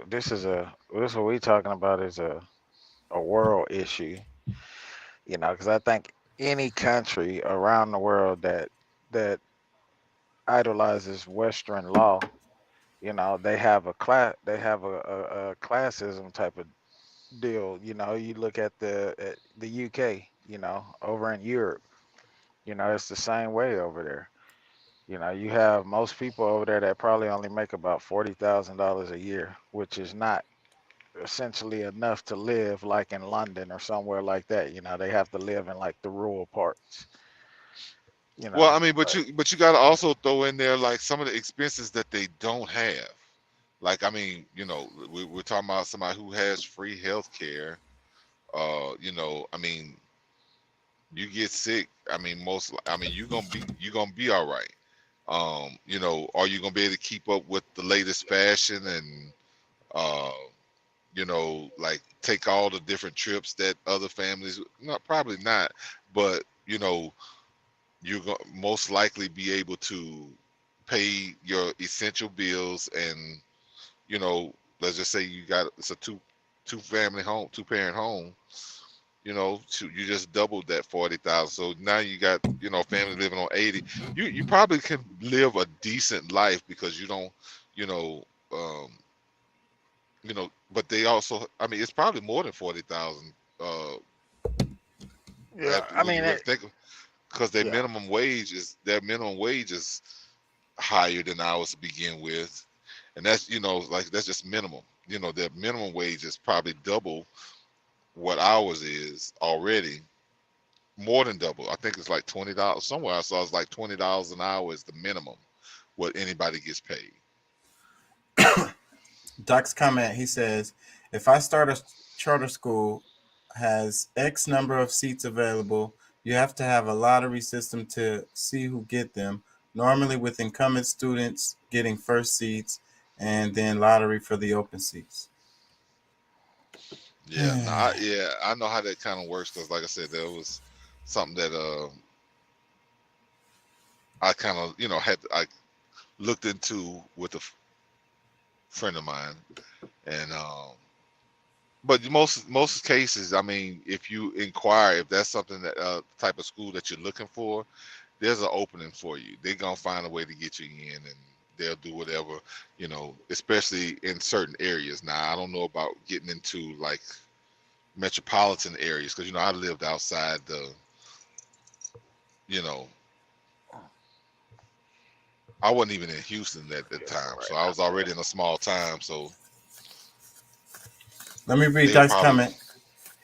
[SPEAKER 9] this is what we talking about is a world issue. Because I think any country around the world that idolizes Western law, they have a a classism type of deal. You look at the UK, over in Europe, it's the same way over there. You have most people over there that probably only make about $40,000 a year, which is not essentially enough to live like in London or somewhere like that. They have to live in like the rural parts.
[SPEAKER 5] well, I mean, but you got to also throw in there like some of the expenses that they don't have. Like, I mean, we're talking about somebody who has free health care. I mean, you get sick. I mean, you're gonna be all right. Are you gonna be able to keep up with the latest fashion and like take all the different trips that other families? No, probably not. But you're gonna most likely be able to pay your essential bills, and let's just say it's a two family home, two parent home. You just doubled that 40,000. So now you got family living on 80. You probably can live a decent life, because you don't um, but they also, I mean, it's probably more than 40,000.
[SPEAKER 9] Yeah, I mean,
[SPEAKER 5] because their minimum wage is higher than ours to begin with, and that's like that's just minimum. Their minimum wage is probably double what ours is already, more than double. I think it's like $20 somewhere. I saw it's like $20 an hour is the minimum what anybody gets paid.
[SPEAKER 1] Doc's comment, he says, if I start a charter school, has X number of seats available, you have to have a lottery system to see who get them, normally with incumbent students getting first seats, and then lottery for the open seats.
[SPEAKER 5] Yeah, I know how that kind of works, because like I said, there was something that I kind of I looked into with a friend of mine, and but most cases, I mean, if you inquire if that's something that type of school that you're looking for, there's an opening for you. They're gonna find a way to get you in, and they'll do whatever, especially in certain areas. Now, I don't know about getting into like metropolitan areas because I lived outside the, I wasn't even in Houston at the time, so I was already in a small town. So
[SPEAKER 1] let me read Dice's comment.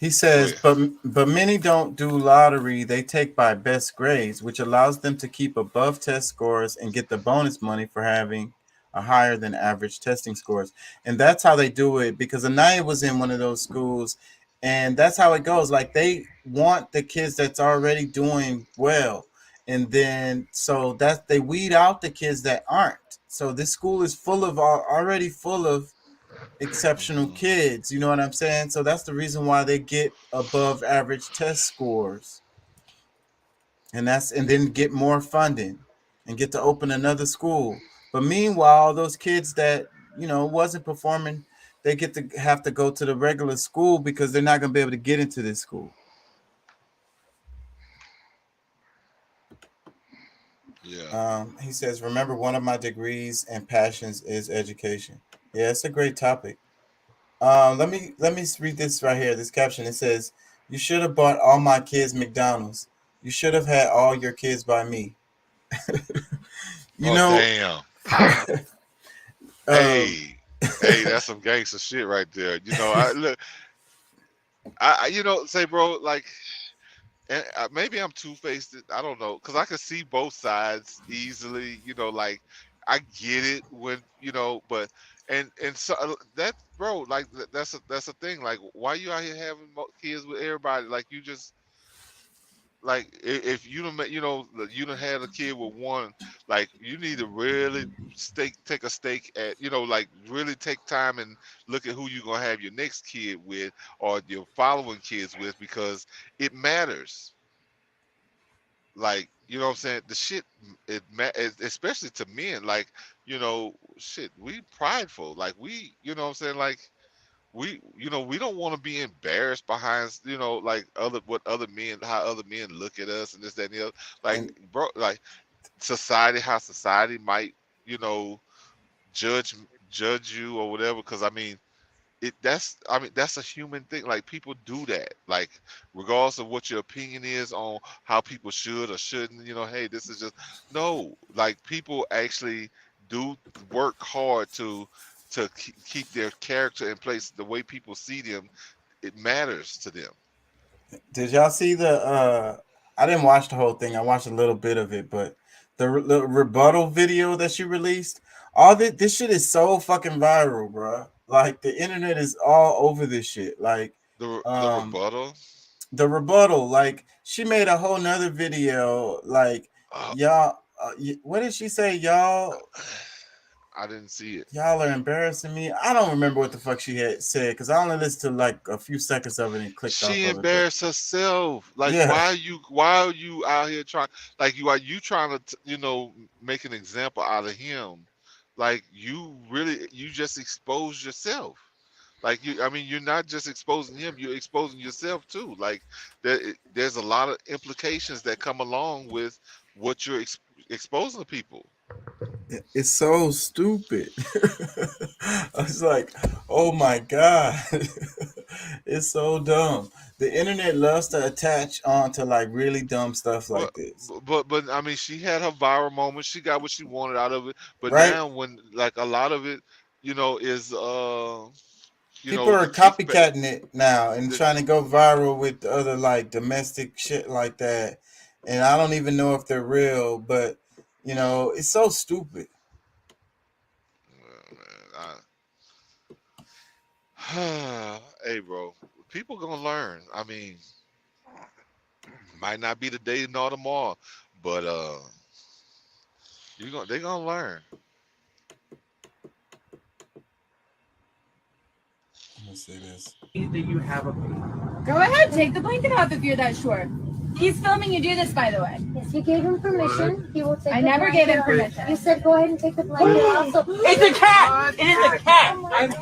[SPEAKER 1] He says, but many don't do lottery. They take by best grades, which allows them to keep above test scores and get the bonus money for having a higher than average testing scores. And that's how they do it, because Anaya was in one of those schools, and that's how it goes. Like, they want the kids that's already doing well. And then so that they weed out the kids that aren't. So this school is already full of exceptional kids. You know what I'm saying? So that's the reason why they get above average test scores. And then get more funding and get to open another school. But meanwhile, those kids that, wasn't performing, they get to have to go to the regular school because they're not going to be able to get into this school.
[SPEAKER 5] Yeah.
[SPEAKER 1] He says, remember, one of my degrees and passions is education. Yeah, it's a great topic. Let me read this right here. This caption, it says, you should have bought all my kids McDonald's. You should have had all your kids by me.
[SPEAKER 5] Damn. Hey, that's some gangster shit right there. Say, bro, like, and maybe I'm two-faced. I don't know, because I can see both sides easily. Like, I get it when but and so that, bro, like that's a thing. Like, why you out here having kids with everybody? Like, you just like if you don't you don't had a kid with one, like, you need to really take a stake at like really take time and look at who you're gonna have your next kid with or your following kids with, because it matters. Like, what I'm saying? The shit, especially to men, like, shit, we prideful. Like, we, what I'm saying? Like, we don't want to be embarrassed behind, like how other men look at us and this, that, and the other. Like, bro, like how society might, judge you or whatever. Because that's a human thing. Like, people do that. Like, regardless of what your opinion is on how people should or shouldn't, hey, this is just no. Like, people actually do work hard to keep their character in place. The way people see them, it matters to them.
[SPEAKER 1] Did y'all see I didn't watch the whole thing. I watched a little bit of it, but the rebuttal video that she released, all this shit is so fucking viral, bro. Like, the internet is all over this shit. Like,
[SPEAKER 5] the rebuttal.
[SPEAKER 1] The rebuttal, like, she made a whole nother video. Like, y'all, what did she say? Y'all,
[SPEAKER 5] I didn't see it.
[SPEAKER 1] Y'all are embarrassing me. I don't remember what the fuck she had said, because I only listened to like a few seconds of it and clicked off.
[SPEAKER 5] She embarrassed herself. Like, yeah. Why are you out here trying? Like, you trying to make an example out of him? Like, you just exposed yourself. Like, you're not just exposing him, you're exposing yourself too. Like, there's a lot of implications that come along with what you're exposing to people.
[SPEAKER 1] It's so stupid. I was like, oh my God. It's so dumb. The internet loves to attach on to like really dumb stuff like this.
[SPEAKER 5] But she had her viral moment. She got what she wanted out of it. But right? Now, when like a lot of it, is
[SPEAKER 1] people are copycatting it now and trying to go viral with other like domestic shit like that. And I don't even know if they're real, but it's so stupid.
[SPEAKER 5] Hey, bro, people gonna learn. Might not be today nor tomorrow, but they're gonna learn.
[SPEAKER 1] Let me see this.
[SPEAKER 11] You have a
[SPEAKER 12] Go ahead, take the blanket off if you're that short. He's filming you do this, by the way.
[SPEAKER 7] Yes, you gave him permission. He will take
[SPEAKER 12] I never gave him permission.
[SPEAKER 7] You said go ahead and take the blanket off. So
[SPEAKER 11] it's a cat! It is a cat!
[SPEAKER 12] It's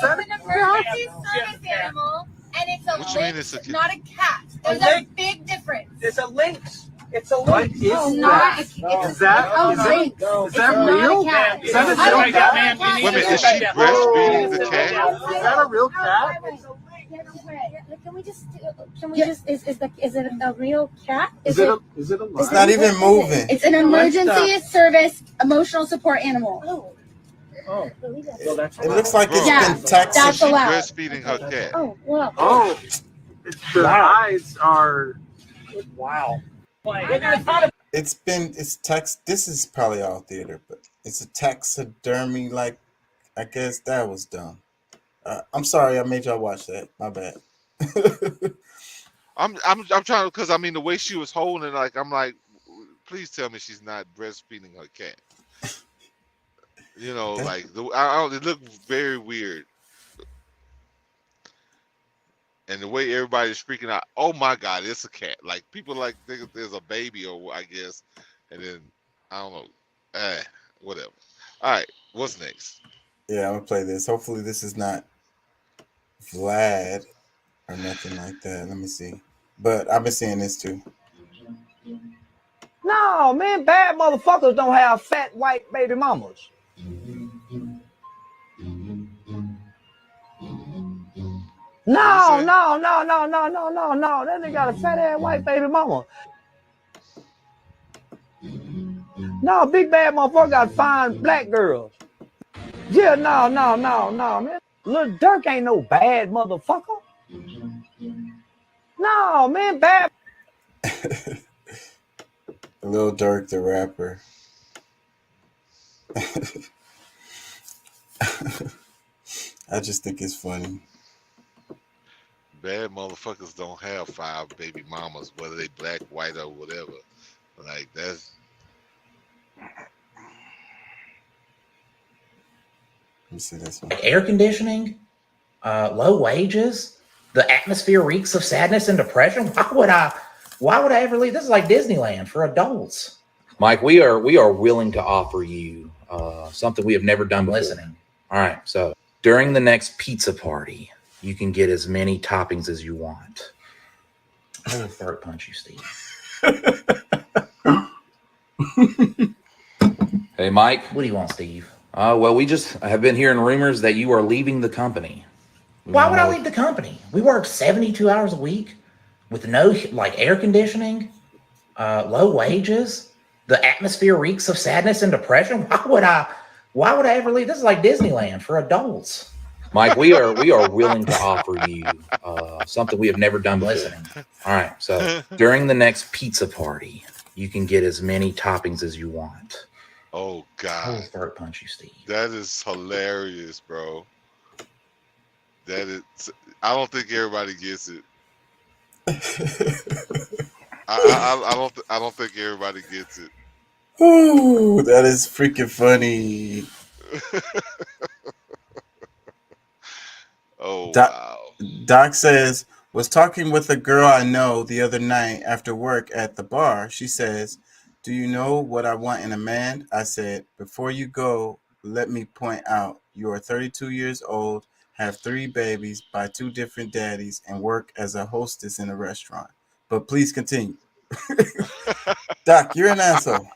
[SPEAKER 12] an emergency service animal, and it's a
[SPEAKER 5] What you mean
[SPEAKER 12] lynx,
[SPEAKER 5] it's a
[SPEAKER 12] not a cat.
[SPEAKER 11] A
[SPEAKER 12] There's a
[SPEAKER 11] lynx?
[SPEAKER 12] big difference.
[SPEAKER 11] It's a lynx. It's a lynx.
[SPEAKER 12] It's not. It's
[SPEAKER 11] Is that
[SPEAKER 12] a
[SPEAKER 11] is that
[SPEAKER 12] lynx.
[SPEAKER 11] is
[SPEAKER 12] It's
[SPEAKER 11] that
[SPEAKER 12] not
[SPEAKER 11] real?
[SPEAKER 12] a cat.
[SPEAKER 11] Is that a
[SPEAKER 12] I
[SPEAKER 11] real
[SPEAKER 12] don't
[SPEAKER 11] cat?
[SPEAKER 12] know what a cat
[SPEAKER 5] Wait a minute, is
[SPEAKER 12] is.
[SPEAKER 5] she breastfeeding the cat?
[SPEAKER 11] Is that a real cat?
[SPEAKER 7] Can we just? Is it a real cat?
[SPEAKER 11] Is it a
[SPEAKER 1] It's not even moving.
[SPEAKER 12] It's an emergency service emotional support animal.
[SPEAKER 11] Oh, so that's
[SPEAKER 1] It looks like it's
[SPEAKER 12] Yeah,
[SPEAKER 1] been texted.
[SPEAKER 12] that's
[SPEAKER 5] She's
[SPEAKER 12] allowed.
[SPEAKER 5] breastfeeding her cat.
[SPEAKER 7] Oh, well.
[SPEAKER 11] Oh, the eyes are wow.
[SPEAKER 1] It's text. This is probably all theater, but it's a taxidermy. Like, I guess that was dumb. I'm sorry, I made y'all watch that. My bad.
[SPEAKER 5] I'm trying to, because I mean the way she was holding, like I'm like, please tell me she's not breastfeeding her cat. You know, like it looked very weird. And the way everybody's freaking out, oh my God, it's a cat. Like people like think there's a baby, or I guess, and then I don't know, whatever. All right, what's next?
[SPEAKER 1] Yeah, I'm gonna play this. Hopefully, this is not Vlad or nothing like that. Let me see. But I've been seeing this too.
[SPEAKER 13] No, man, bad motherfuckers don't have fat white baby mamas. No. That nigga got a fat ass white baby mama. No, big bad motherfucker got fine black girls. Yeah, no, man. Lil Durk ain't no bad motherfucker. No, man, bad.
[SPEAKER 1] Lil Durk, the rapper. I just think it's funny.
[SPEAKER 5] Bad motherfuckers don't have 5 baby mamas, whether they black, white, or whatever. Like that's.
[SPEAKER 1] Let me see this one.
[SPEAKER 14] Air conditioning, low wages, the atmosphere reeks of sadness and depression. Why would I ever leave? This is like Disneyland for adults.
[SPEAKER 15] Mike, we are willing to offer you something we have never done before.
[SPEAKER 14] Listening.
[SPEAKER 15] All right. So during the next pizza party, you can get as many toppings as you want.
[SPEAKER 14] I will throat punch you, Steve.
[SPEAKER 15] Hey, Mike.
[SPEAKER 14] What do you want, Steve?
[SPEAKER 15] Well, we just have been hearing rumors that you are leaving the company.
[SPEAKER 14] Why would I leave the company? We work 72 hours a week with no air conditioning, low wages. The atmosphere reeks of sadness and depression. Why would I ever leave? This is like Disneyland for adults.
[SPEAKER 15] Mike, we are willing to offer you something we have never done before.
[SPEAKER 14] Listening.
[SPEAKER 15] All right. So during the next pizza party, you can get as many toppings as you want.
[SPEAKER 5] Oh
[SPEAKER 14] I will
[SPEAKER 5] God,
[SPEAKER 14] throat punch you, Steve.
[SPEAKER 5] that is hilarious, bro. That is. I don't think everybody gets it. I don't think everybody gets it.
[SPEAKER 1] Ooh, that is freaking funny.
[SPEAKER 5] Oh
[SPEAKER 1] wow. Doc says, was talking with a girl I know the other night after work at the bar. She says, do you know what I want in a man? I said, before you go, let me point out you are 32 years old, have 3 babies by 2 different daddies, and work as a hostess in a restaurant. But please continue. Doc, you're an asshole.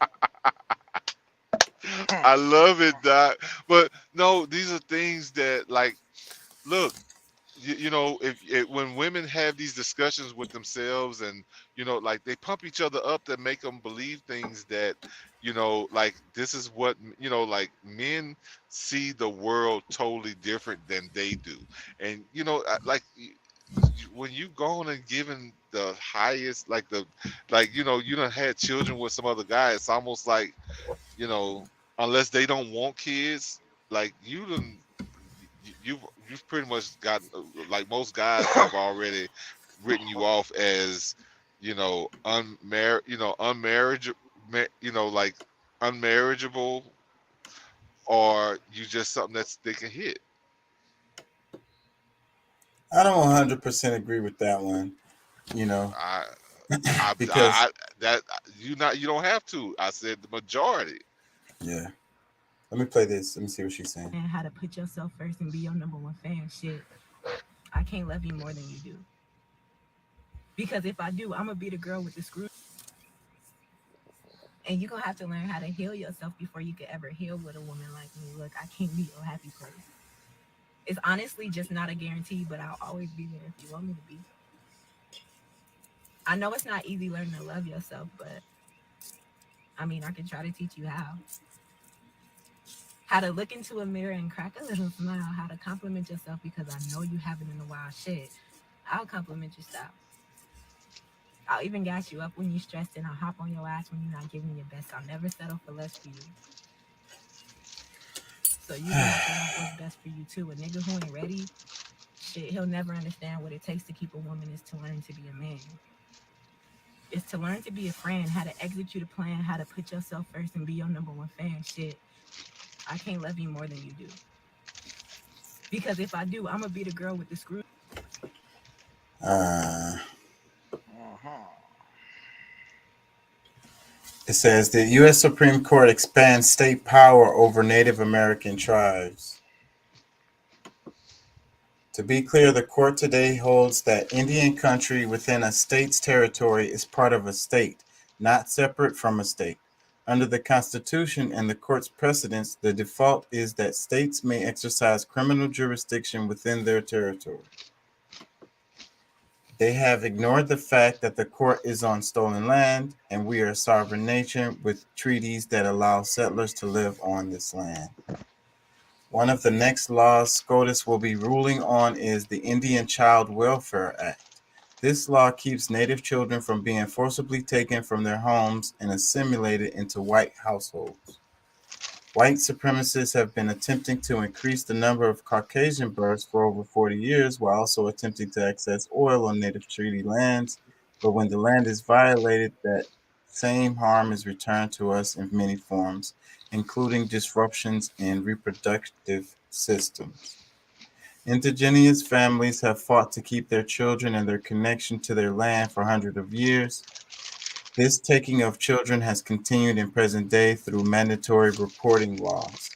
[SPEAKER 5] I love it, Doc. But no, these are things that, like, look, you know, if when women have these discussions with themselves, and you know, like they pump each other up to make them believe things that, you know, like this is what, you know, like men see the world totally different than they do, and you know, like when you going and giving the highest, like you know, you done had children with some other guy, it's almost like, you know, unless they don't want kids, like you've pretty much got, like most guys have already written you off as, you know, unmarriageable, or you just something that's they can hit.
[SPEAKER 1] I don't 100% agree with that one. You know, because
[SPEAKER 5] you don't have to. I said the majority.
[SPEAKER 1] Yeah. Let me play this. Let me see what she's saying.
[SPEAKER 16] And how to put yourself first and be your number one fan. Shit, I
[SPEAKER 10] can't love you more than you do. Because if I do, I'm gonna be the girl with the screw. And you're gonna have to learn how to heal yourself before you could ever heal with a woman like me. Look, I can't be your happy place. It's honestly just not a guarantee, but I'll always be there if you want me to be. I know it's not easy learning to love yourself, but I mean, I can try to teach you how. How to look into a mirror and crack a little smile. How to compliment yourself because I know you haven't in a while. Shit, I'll compliment your style. I'll even gas you up when you're stressed and I'll hop on your ass when you're not giving your best. I'll never settle for less for you. So you have to know what's best for you too. A nigga who ain't ready, shit, he'll never understand what it takes to keep a woman is to learn to be a man. It's to learn to be a friend, how to execute a plan, how to put yourself first and be your number one fan. Shit, I can't love you more than you do. Because if I do, I'm gonna be the girl with the screw.
[SPEAKER 1] It says the U.S. Supreme Court expands state power over Native American tribes. To be clear, the court today holds that Indian country within a state's territory is part of a state, not separate from a state. Under the Constitution and the court's precedents, the default is that states may exercise criminal jurisdiction within their territory. They have ignored the fact that the court is on stolen land and we are a sovereign nation with treaties that allow settlers to live on this land. One of the next laws SCOTUS will be ruling on is the Indian Child Welfare Act. This law keeps Native children from being forcibly taken from their homes and assimilated into white households. White supremacists have been attempting to increase the number of Caucasian births for over 40 years while also attempting to access oil on Native treaty lands. But when the land is violated, that same harm is returned to us in many forms, including disruptions in reproductive systems. Indigenous families have fought to keep their children and their connection to their land for hundreds of years. This taking of children has continued in present day through mandatory reporting laws.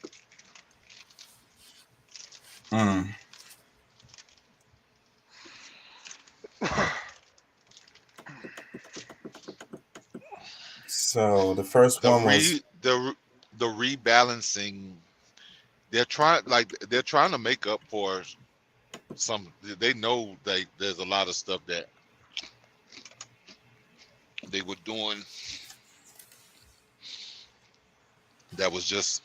[SPEAKER 1] So the first one was
[SPEAKER 5] the rebalancing. They're trying to make up for some. They know there's a lot of stuff that they were doing that was just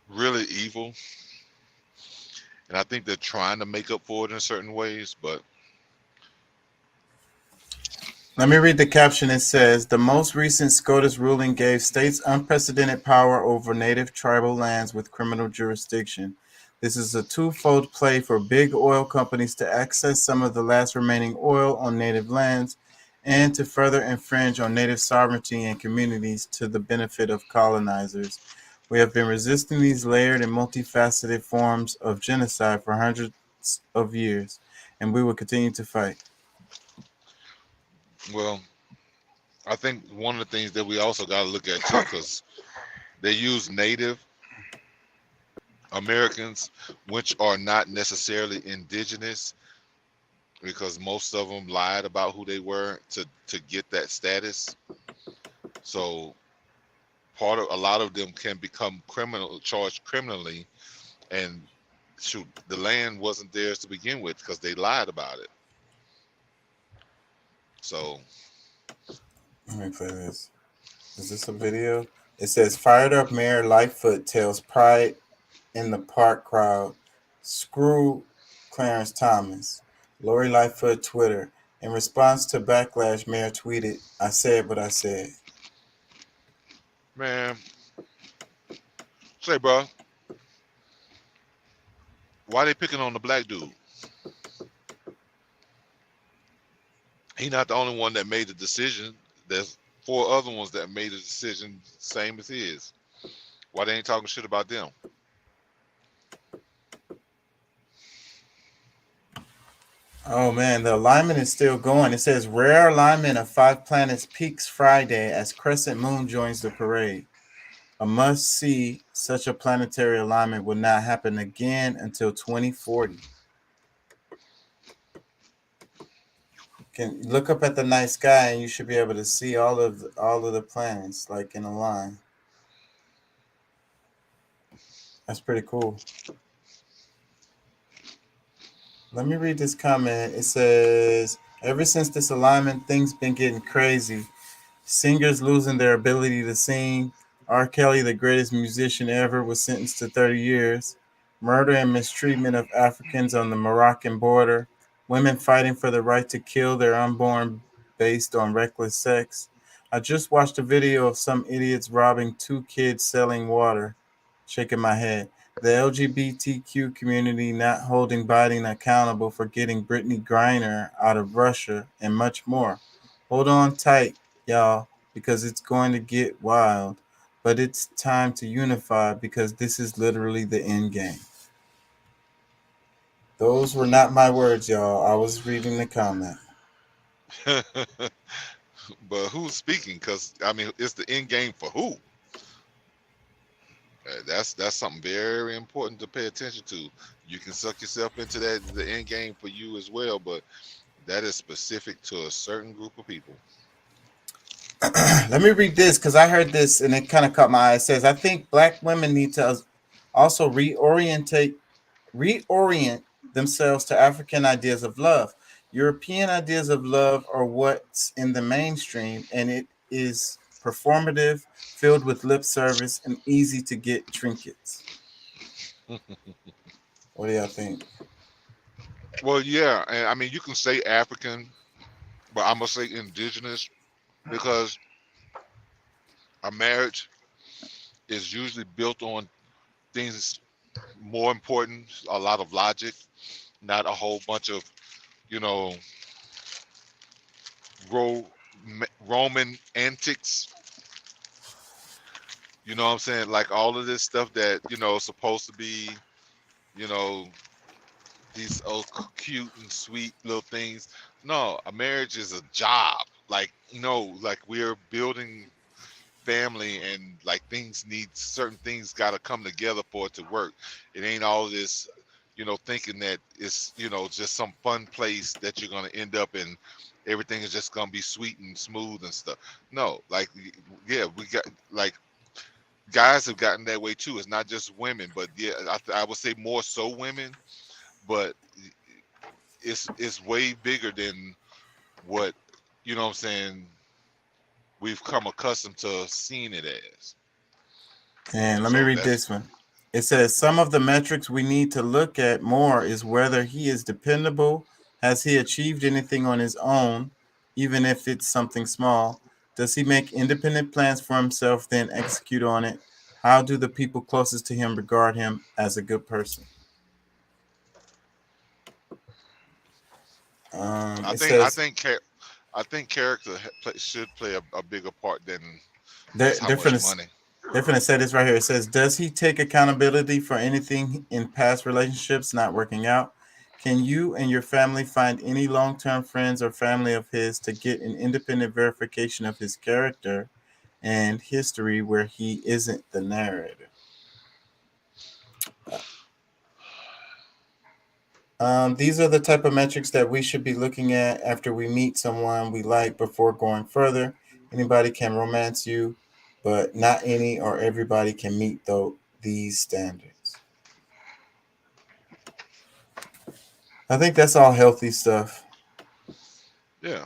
[SPEAKER 5] really evil, and I think they're trying to make up for it in certain ways. But
[SPEAKER 1] let me read the caption. It says, the most recent SCOTUS ruling gave states unprecedented power over Native tribal lands with criminal jurisdiction. This is a twofold play for big oil companies to access some of the last remaining oil on Native lands and to further infringe on Native sovereignty and communities to the benefit of colonizers. We have been resisting these layered and multifaceted forms of genocide for hundreds of years, and we will continue to fight.
[SPEAKER 5] Well, I think one of the things that we also got to look at too, because they use Native Americans, which are not necessarily indigenous, because most of them lied about who they were to get that status. So a lot of them can become charged criminally, and shoot, the land wasn't theirs to begin with because they lied about it. So
[SPEAKER 1] let me play this. Is this a video? It says, fired up Mayor Lightfoot tells Pride in the Park crowd, screw Clarence Thomas. Lori Lightfoot Twitter. In response to backlash, Mayor tweeted, I said what I said.
[SPEAKER 5] Man, say, bro, why they picking on the black dude? He not the only one that made the decision. There's 4 other ones that made a decision same as his. Why they ain't talking shit about them?
[SPEAKER 1] Oh man, the alignment is still going. It says rare alignment of 5 planets peaks Friday as crescent moon joins the parade. A must-see. Such a planetary alignment will not happen again until 2040. Can look up at the night sky and you should be able to see all of the planets like in a line. That's pretty cool. Let me read this comment. It says, ever since this alignment, things been getting crazy. Singers losing their ability to sing. R. Kelly, the greatest musician ever, was sentenced to 30 years. Murder and mistreatment of Africans on the Moroccan border. Women fighting for the right to kill their unborn based on reckless sex. I just watched a video of some idiots robbing 2 kids selling water. Shaking my head. The LGBTQ community not holding Biden accountable for getting Brittany Griner out of Russia and much more. Hold on tight, y'all, because it's going to get wild. But it's time to unify because this is literally the end game. Those were not my words, y'all. I was reading the comment.
[SPEAKER 5] But who's speaking? Because I mean, it's the end game for who? That's something very important to pay attention to. You can suck yourself into that the end game for you as well, but that is specific to a certain group of people.
[SPEAKER 1] Let me read this because I heard this and it kind of caught my eye. It says, I think black women need to also reorient themselves to African ideas of love. European ideas of love are what's in the mainstream, and it is performative, filled with lip service, and easy to get trinkets. What do y'all think?
[SPEAKER 5] Well, yeah, and I mean, you can say African, but I'm gonna say indigenous because a marriage is usually built on things more important, a lot of logic, not a whole bunch of, you know, Roman antics. You know what I'm saying? Like all of this stuff that, you know, supposed to be, you know, these old cute and sweet little things. No, a marriage is a job. Like, you know, like we're building family and like certain things got to come together for it to work. It ain't all this, you know, thinking that it's, you know, just some fun place that you're going to end up in. Everything is just going to be sweet and smooth and stuff. No, like, yeah, we got like guys have gotten that way too. It's not just women, but yeah, I would say more so women, but it's way bigger than what, you know what I'm saying, we've come accustomed to seeing it as.
[SPEAKER 1] And let me read this one. It says, some of the metrics we need to look at more is whether he is dependable. Has he achieved anything on his own, even if it's something small? Does he make independent plans for himself, then execute on it? How do the people closest to him regard him as a good person?
[SPEAKER 5] I think character should play a bigger part than just how much money.
[SPEAKER 1] They're going to say this right here. It says, does he take accountability for anything in past relationships not working out? Can you and your family find any long-term friends or family of his to get an independent verification of his character and history where he isn't the narrator? These are the type of metrics that we should be looking at after we meet someone we like before going further. Anybody can romance you, but not any or everybody can meet these standards. I think that's all healthy stuff.
[SPEAKER 5] Yeah.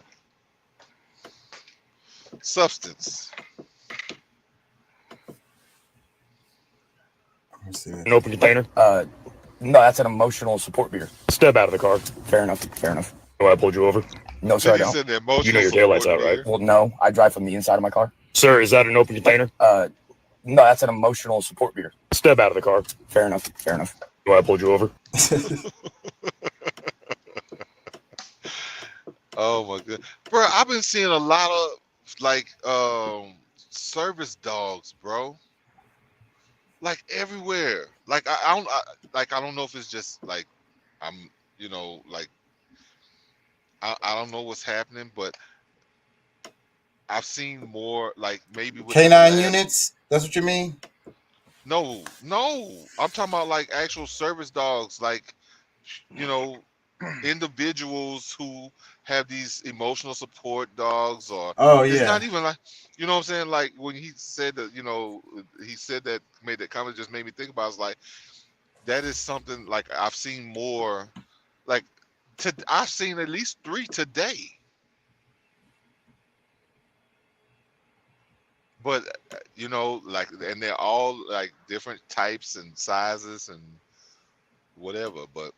[SPEAKER 5] Substance.
[SPEAKER 16] An open container?
[SPEAKER 17] No, that's an emotional support beer.
[SPEAKER 16] Step out of the car.
[SPEAKER 17] Fair enough. Fair enough.
[SPEAKER 16] Oh, I pulled you over?
[SPEAKER 17] No, sir, I don't.
[SPEAKER 16] You know your taillight's out, right?
[SPEAKER 17] Well, no, I drive from the inside of my car.
[SPEAKER 16] Sir, is that an open container?
[SPEAKER 17] No, that's an emotional support beer.
[SPEAKER 16] Step out of the car.
[SPEAKER 17] Fair enough. Fair enough.
[SPEAKER 16] Oh, I pulled you over?
[SPEAKER 5] Oh my god, bro! I've been seeing a lot of like service dogs, bro. Like everywhere. Like I don't know if it's just like I'm, you know, like I don't know what's happening, but I've seen more like maybe with
[SPEAKER 1] Canine units. That's what you mean?
[SPEAKER 5] No, I'm talking about like actual service dogs, like, you know, individuals who have these emotional support dogs, or
[SPEAKER 1] Oh
[SPEAKER 5] it's
[SPEAKER 1] yeah.
[SPEAKER 5] not even like, you know what I'm saying? Like when he said that, you know, he said that, made that comment, just made me think about, it's like, that is something like I've seen more, like I've seen at least 3 today. But you know, like, and they're all like different types and sizes and whatever. But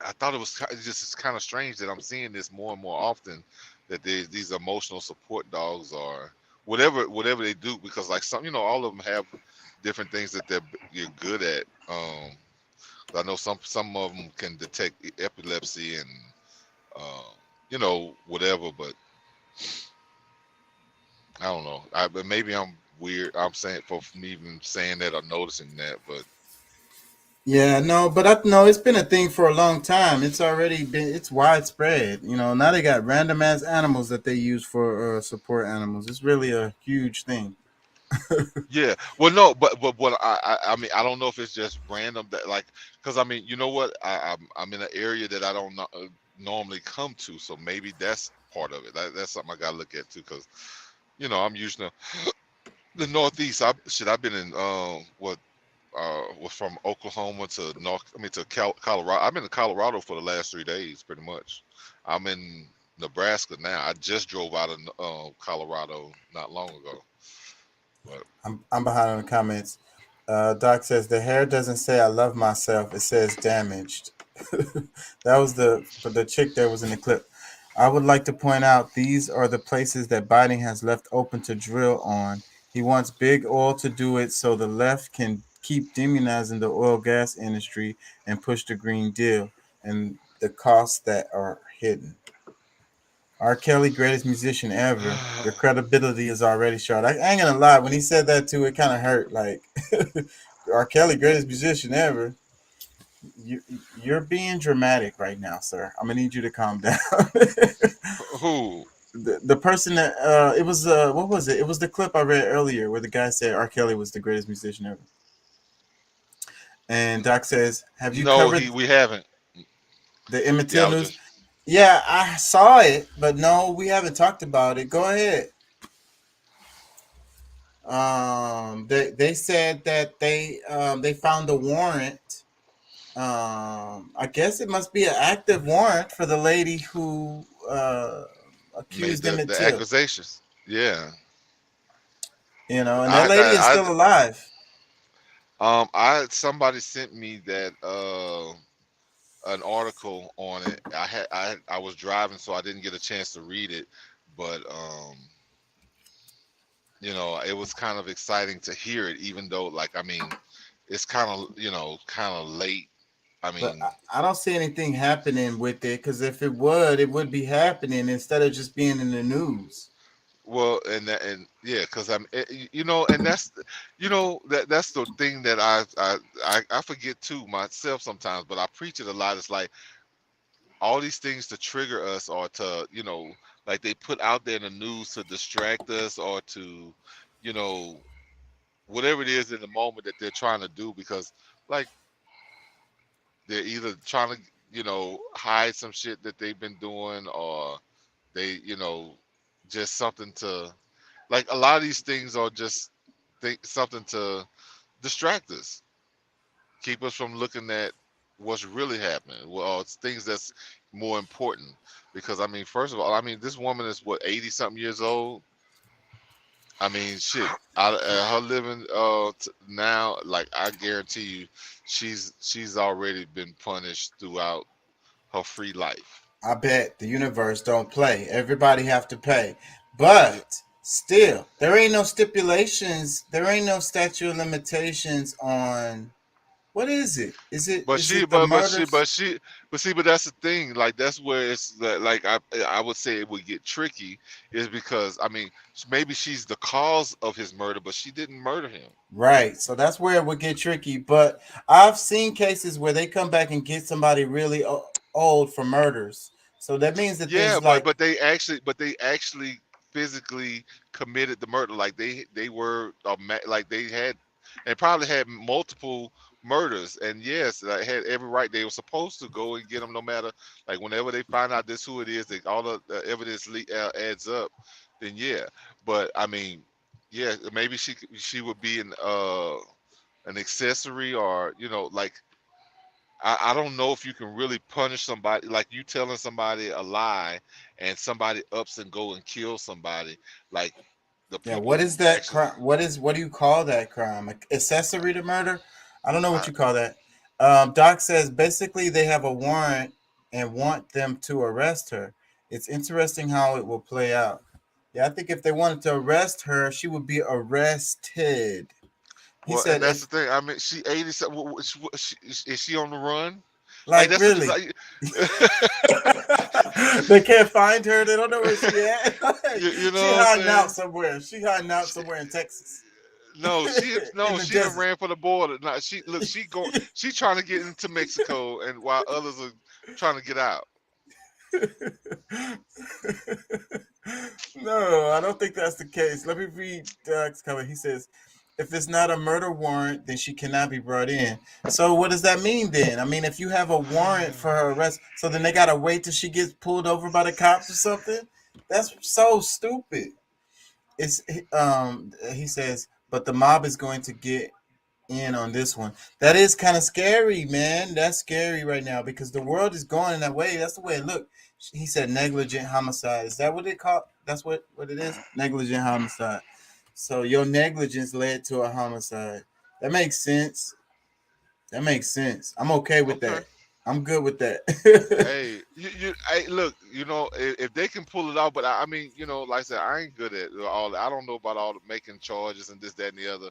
[SPEAKER 5] I thought it was just kind of strange that I'm seeing this more and more often, that these emotional support dogs, or whatever they do, because like some, you know, all of them have different things that you're good at. I know some of them can detect epilepsy and you know, whatever, but I don't know. But maybe I'm weird. I'm saying for me even saying that or noticing that, but
[SPEAKER 1] Yeah, no, but I know it's been a thing for a long time. It's widespread. You know, now they got random ass animals that they use for support animals. It's really a huge thing.
[SPEAKER 5] yeah. Well, no, but what I mean, I don't know if it's just random, that like, because I mean, you know what? I'm in an area that I don't normally come to, so maybe that's part of it. That's something I gotta look at too, because you know, I'm usually the Northeast. I've been in was from Oklahoma to Colorado. I've been in Colorado for the last 3 days, pretty much. I'm in Nebraska now. I just drove out of Colorado not long ago. But
[SPEAKER 1] I'm behind on the comments. Doc says the hair doesn't say "I love myself"; it says "damaged." That was the chick that was in the clip. I would like to point out these are the places that Biden has left open to drill on. He wants big oil to do it so the left can keep demonizing the oil gas industry and push the Green Deal and the costs that are hidden. R. Kelly, greatest musician ever. Your credibility is already shot. I ain't gonna lie. When he said that too, it kind of hurt. Like, R. Kelly, greatest musician ever. You're being dramatic right now, sir. I'm gonna need you to calm down.
[SPEAKER 5] who?
[SPEAKER 1] The person that it was what was it? It was the clip I read earlier where the guy said R. Kelly was the greatest musician ever. And Doc says, "Have you covered?"
[SPEAKER 5] We haven't.
[SPEAKER 1] The Emmett Till news. Yeah, I saw it, but no, we haven't talked about it. Go ahead. They said that they found a warrant. I guess it must be an active warrant for the lady who accused them
[SPEAKER 5] the accusations. Yeah.
[SPEAKER 1] You know, and that lady is still alive.
[SPEAKER 5] Somebody sent me that an article on it. I was driving, so I didn't get a chance to read it, but you know, it was kind of exciting to hear it, even though, like, I mean, it's kind of late. I mean,
[SPEAKER 1] I don't see anything happening with it, because if it would be happening instead of just being in the news.
[SPEAKER 5] Well, and yeah, because you know, and that's, you know, that's the thing that I forget too myself sometimes, but I preach it a lot. It's like all these things to trigger us, or to, you know, like they put out there in the news to distract us, or to, you know, whatever it is in the moment that they're trying to do, because like they're either trying to, you know, hide some shit that they've been doing, or they, you know, just something to, like, a lot of these things are just something to distract us, keep us from looking at what's really happening. Well, it's things that's more important. Because I mean, first of all, I mean, this woman is what, 80 something years old. I mean, shit, her living now, like, I guarantee you, she's already been punished throughout her free life.
[SPEAKER 1] I bet the universe don't play. Everybody have to pay. But still, there ain't no stipulations. There ain't no statute of limitations on what is it? Is it?
[SPEAKER 5] But
[SPEAKER 1] is
[SPEAKER 5] see,
[SPEAKER 1] it
[SPEAKER 5] but that's the thing. Like, that's where it's like I would say it would get tricky, is because, I mean, maybe she's the cause of his murder, but she didn't murder him.
[SPEAKER 1] Right. So that's where it would get tricky. But I've seen cases where they come back and get somebody really old for murders. So that means that
[SPEAKER 5] Yeah,
[SPEAKER 1] there's like,
[SPEAKER 5] but they actually physically committed the murder. Like they were like they had and probably had multiple murders. And yes, I had every right. They were supposed to go and get them no matter. Like whenever they find out this who it is, they, all the evidence adds up. Then yeah, but I mean, yeah, maybe she would be an accessory, or like I don't know if you can really punish somebody like you telling somebody a lie and somebody ups and go and kill somebody. Like the
[SPEAKER 1] Yeah,
[SPEAKER 5] people
[SPEAKER 1] what is that
[SPEAKER 5] actually,
[SPEAKER 1] crime? What do you call that crime? Accessory to murder? I don't know what you call that. Doc says basically they have a warrant and want them to arrest her. It's interesting how it will play out. Yeah, I think if they wanted to arrest her, she would be arrested. He
[SPEAKER 5] well,
[SPEAKER 1] said,
[SPEAKER 5] and that's the thing. I mean, she 87. Is she on the run?
[SPEAKER 1] like
[SPEAKER 5] that's
[SPEAKER 1] really,
[SPEAKER 5] like,
[SPEAKER 1] they can't find her. They don't know where she at.
[SPEAKER 5] you know
[SPEAKER 1] she
[SPEAKER 5] what I'm
[SPEAKER 1] hiding out
[SPEAKER 5] saying?
[SPEAKER 1] somewhere. She hiding out somewhere in Texas.
[SPEAKER 5] No, she
[SPEAKER 1] In the
[SPEAKER 5] she done
[SPEAKER 1] desert.
[SPEAKER 5] ran for the border. No, she trying to get into Mexico, and while others are trying to get out.
[SPEAKER 1] No, I don't think that's the case. Let me read Doug's comment. He says, if it's not a murder warrant, then she cannot be brought in. So what does that mean then? I mean, if you have a warrant for her arrest, so then they gotta wait till she gets pulled over by the cops or something? That's so stupid. It's he says, but the mob is going to get in on this one. That is kind of scary, man. That's scary right now because the world is going in that way. That's the way it looked. He said negligent homicide. Is that what it called? That's what it is? Negligent homicide. So your negligence led to a homicide. That makes sense. That makes sense. I'm okay with that. I'm good with that.
[SPEAKER 5] Hey, hey, look, if they can pull it off, but I mean, like I said, I ain't good at all. I don't know about all the making charges and this, that, and the other.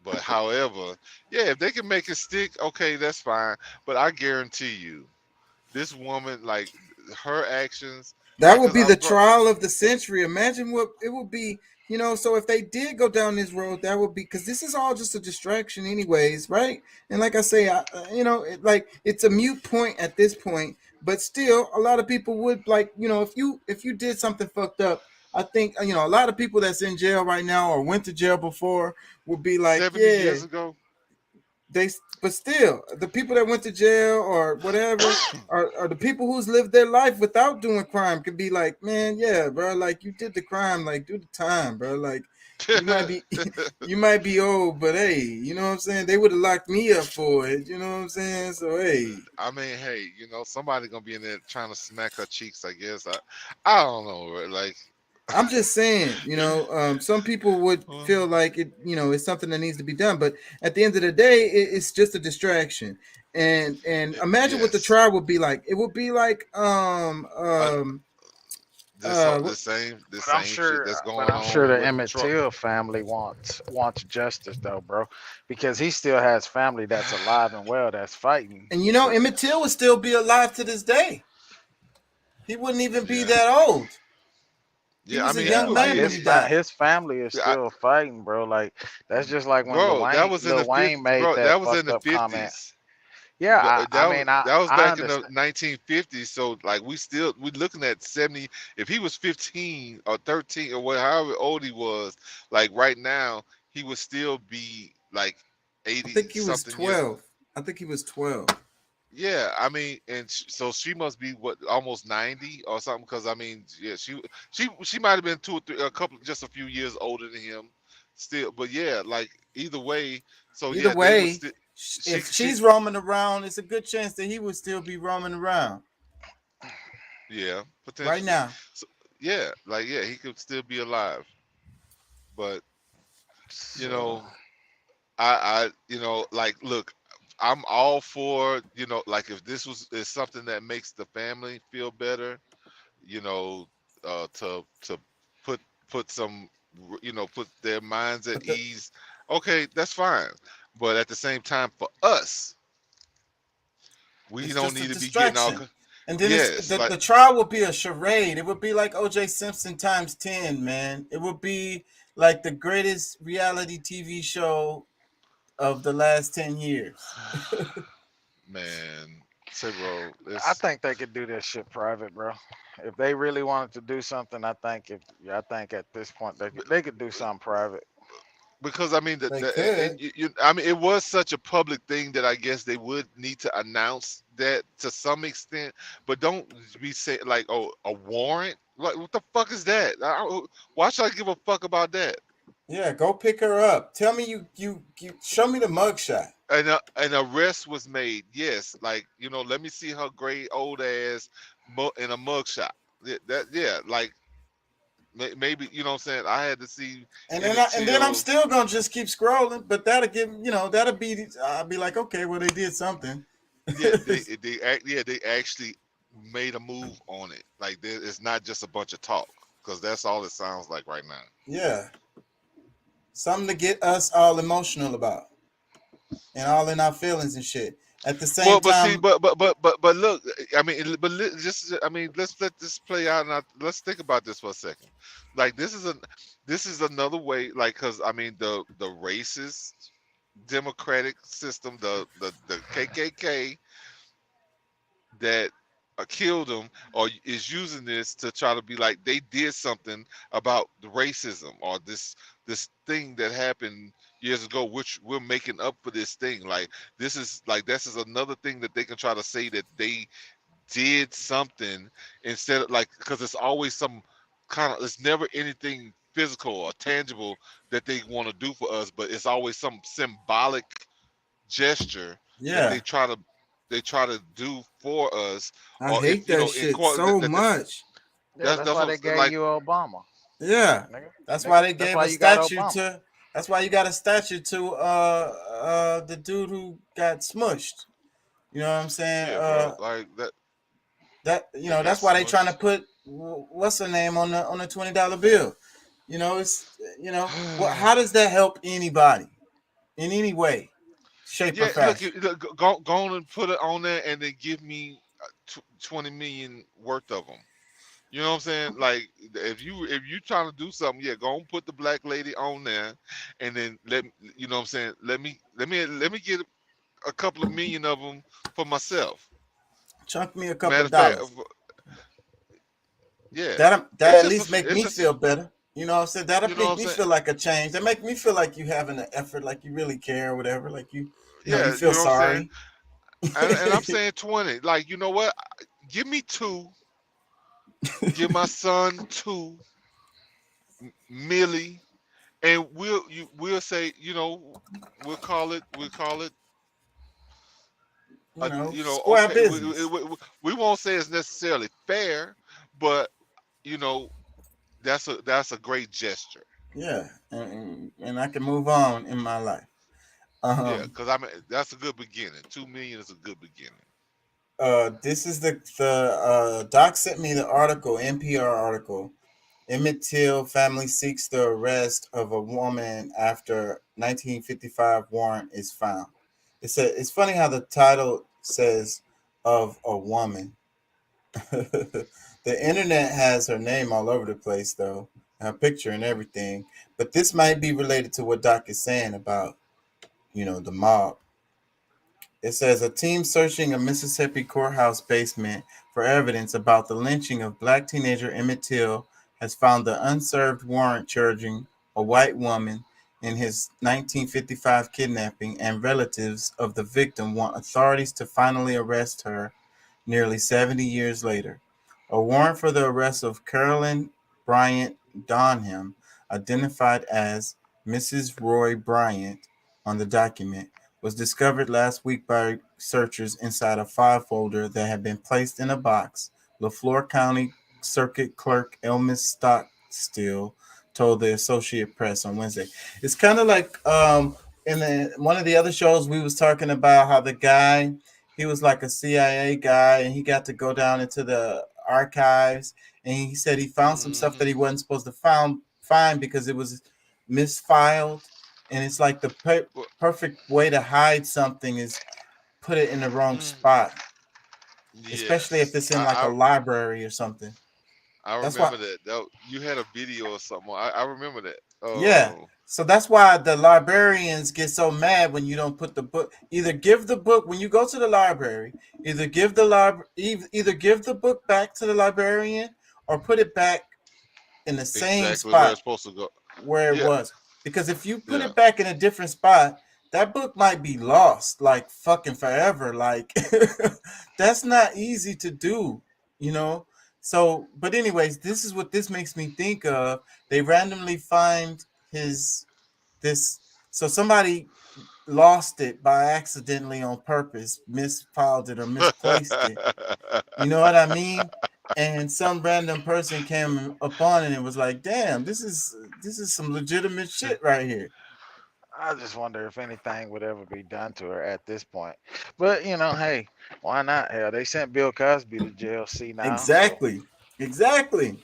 [SPEAKER 5] But however, yeah, if they can make it stick, okay, that's fine. But I guarantee you, this woman, like her actions.
[SPEAKER 1] That would be the trial of the century. Imagine what it would be, so if they did go down this road, that would be, because this is all just a distraction anyways, right? And like I say, it's a mute point at this point, but still a lot of people would if you did something fucked up, I think, a lot of people that's in jail right now or went to jail before would be like,
[SPEAKER 5] 70 years ago.
[SPEAKER 1] But still, the people that went to jail or whatever, or the people who's lived their life without doing crime could be like, man, yeah, bro, like you did the crime, like do the time, bro. Like you might be old, but hey, you know what I'm saying? They would have locked me up for it, you know what I'm saying? So hey,
[SPEAKER 5] I mean, hey, somebody gonna be in there trying to smack her cheeks. I guess I don't know, like.
[SPEAKER 1] I'm just saying, some people would feel like it, it's something that needs to be done, but at the end of the day, it's just a distraction. And imagine what the trial would be like. It would be like
[SPEAKER 5] the same
[SPEAKER 9] I'm
[SPEAKER 5] shit that's going on.
[SPEAKER 9] I'm sure the
[SPEAKER 5] with
[SPEAKER 9] Emmett
[SPEAKER 5] Trump.
[SPEAKER 9] Till family wants justice though, bro, because he still has family that's alive and well that's fighting.
[SPEAKER 1] And Emmett Till would still be alive to this day. He wouldn't even be that old.
[SPEAKER 5] Yeah, I mean,
[SPEAKER 1] young man when he died.
[SPEAKER 9] His family is still fighting, bro. Like that's just like when Lil Wayne made
[SPEAKER 5] that was in the 50s.
[SPEAKER 9] Comment. Yeah,
[SPEAKER 5] that was back in the
[SPEAKER 9] understand.
[SPEAKER 5] 1950s. So like we looking at 70. If he was 15 or 13 or however old he was, like right now he would still be like 80.
[SPEAKER 1] I think he was 12. I think he was 12.
[SPEAKER 5] Yeah, I mean, and so she must be almost 90 or something. Because I mean, yeah, she might have been 2 or 3, just a few years older than him, still. But yeah, like either way. So
[SPEAKER 1] either way, if she's roaming around, it's a good chance that he would still be roaming around.
[SPEAKER 5] Yeah, potentially.
[SPEAKER 1] Right now.
[SPEAKER 5] So, yeah, he could still be alive. But I look. I'm all for, like if this is something that makes the family feel better, to put some, put their minds at ease. Okay, that's fine. But at the same time, for us, we don't need to be getting all.
[SPEAKER 1] And then the trial would be a charade. It would be like O.J. Simpson times 10, man. It would be like the greatest reality TV show of the last 10 years.
[SPEAKER 5] Man, Say, bro,
[SPEAKER 9] I think they could do this shit private, bro. If they really wanted to do something, I think at this point they could do something private.
[SPEAKER 5] because I mean,
[SPEAKER 1] They could.
[SPEAKER 5] I mean, it was such a public thing that I guess they would need to announce that to some extent, but don't be saying like, oh, a warrant. Like, what the fuck is that? Why should I give a fuck about that?
[SPEAKER 1] Yeah, go pick her up. Tell me you show me the mugshot.
[SPEAKER 5] An arrest was made. Yes, like let me see her gray old ass in a mugshot. Yeah, like maybe what I'm saying. I had to see.
[SPEAKER 1] And then I'm still gonna just keep scrolling, but that'll give that'll be I'll be like, okay, well they did something.
[SPEAKER 5] Yeah, they actually made a move on it. Like it's not just a bunch of talk, because that's all it sounds like right now.
[SPEAKER 1] Yeah, something to get us all emotional about, and all in our feelings and shit. At the same time,
[SPEAKER 5] see, but look, I mean, let's let this play out, and let's think about this for a second. Like this is another way, like, because I mean the racist democratic system, the KKK that killed them, or is using this to try to be like they did something about the racism or this thing that happened years ago, which we're making up for this thing. Like this is another thing that they can try to say that they did something, instead of like, because it's always some kind of, it's never anything physical or tangible that they want to do for us, but it's always some symbolic gesture that they try to do for us.
[SPEAKER 1] I hate that shit so much.
[SPEAKER 9] That's why they gave you Obama.
[SPEAKER 1] Yeah, that's why they gave a statue to. That's why you got a statue to the dude who got smushed. You know what I'm saying?
[SPEAKER 5] Yeah, bro, like that.
[SPEAKER 1] That's why they trying to put what's her name on the $20 bill. How does that help anybody in any way, shape, or fashion?
[SPEAKER 5] Look, go on and put it on there, and then give me 20 million worth of them. You know what I'm saying? Like, if you trying to do something, yeah, go and put the black lady on there, and then let me get a couple of million of them for myself.
[SPEAKER 1] Chunk me a couple of dollars.
[SPEAKER 5] Yeah,
[SPEAKER 1] that at least make me feel better. You know what I'm saying? That'll make me feel like a change. That make me feel like you having an effort, like you really care or whatever. Like you feel sorry.
[SPEAKER 5] And I'm saying 20. Like, you know what? Give me 2. Give my son 2 milli, and we'll say, we'll call it
[SPEAKER 1] square business.
[SPEAKER 5] We won't say it's necessarily fair, but that's a great gesture.
[SPEAKER 1] Yeah, and I can move on in my life.
[SPEAKER 5] Yeah, because I mean that's a good beginning. 2 million is a good beginning.
[SPEAKER 1] This is the Doc sent me the article, NPR article. Emmett Till family seeks the arrest of a woman after 1955 warrant is found. It's funny how the title says of a woman. The internet has her name all over the place, though, her picture and everything. But this might be related to what Doc is saying about, the mob. It says a team searching a Mississippi courthouse basement for evidence about the lynching of black teenager Emmett Till has found the unserved warrant charging a white woman in his 1955 kidnapping, and relatives of the victim want authorities to finally arrest her nearly 70 years later. A warrant for the arrest of Carolyn Bryant Donham, identified as Mrs. Roy Bryant on the document, was discovered last week by searchers inside a file folder that had been placed in a box. LaFleur County Circuit Clerk Elmis Stockstill told the Associated Press on Wednesday. It's kind of like in one of the other shows we was talking about how the guy, he was like a CIA guy, and he got to go down into the archives, and he said he found some stuff that he wasn't supposed to find because it was misfiled. And it's like the perfect way to hide something is put it in the wrong spot, especially if it's in like a library or something.
[SPEAKER 5] I remember that. You had a video or something. I remember that.
[SPEAKER 1] Yeah. So that's why the librarians get so mad when you don't put the book. Either give the book when you go to the library. Either give the book back to the librarian or put it back in the same
[SPEAKER 5] exactly where it's
[SPEAKER 1] spot
[SPEAKER 5] supposed to go.
[SPEAKER 1] where it
[SPEAKER 5] Yeah,
[SPEAKER 1] was. Because if you put
[SPEAKER 5] yeah.
[SPEAKER 1] it back in a different spot, that book might be lost like fucking forever. Like that's not easy to do, you know. So, but anyways, this is what this makes me think of. They randomly find this. So somebody lost it by accidentally on purpose, misfiled it or misplaced it. You know what I mean? And some random person came upon it and was like, "Damn, this is some legitimate shit right here."
[SPEAKER 9] I just wonder if anything would ever be done to her at this point. But hey, why not? Hell, they sent Bill Cosby to jail. See now,
[SPEAKER 1] Exactly. Exactly.
[SPEAKER 9] why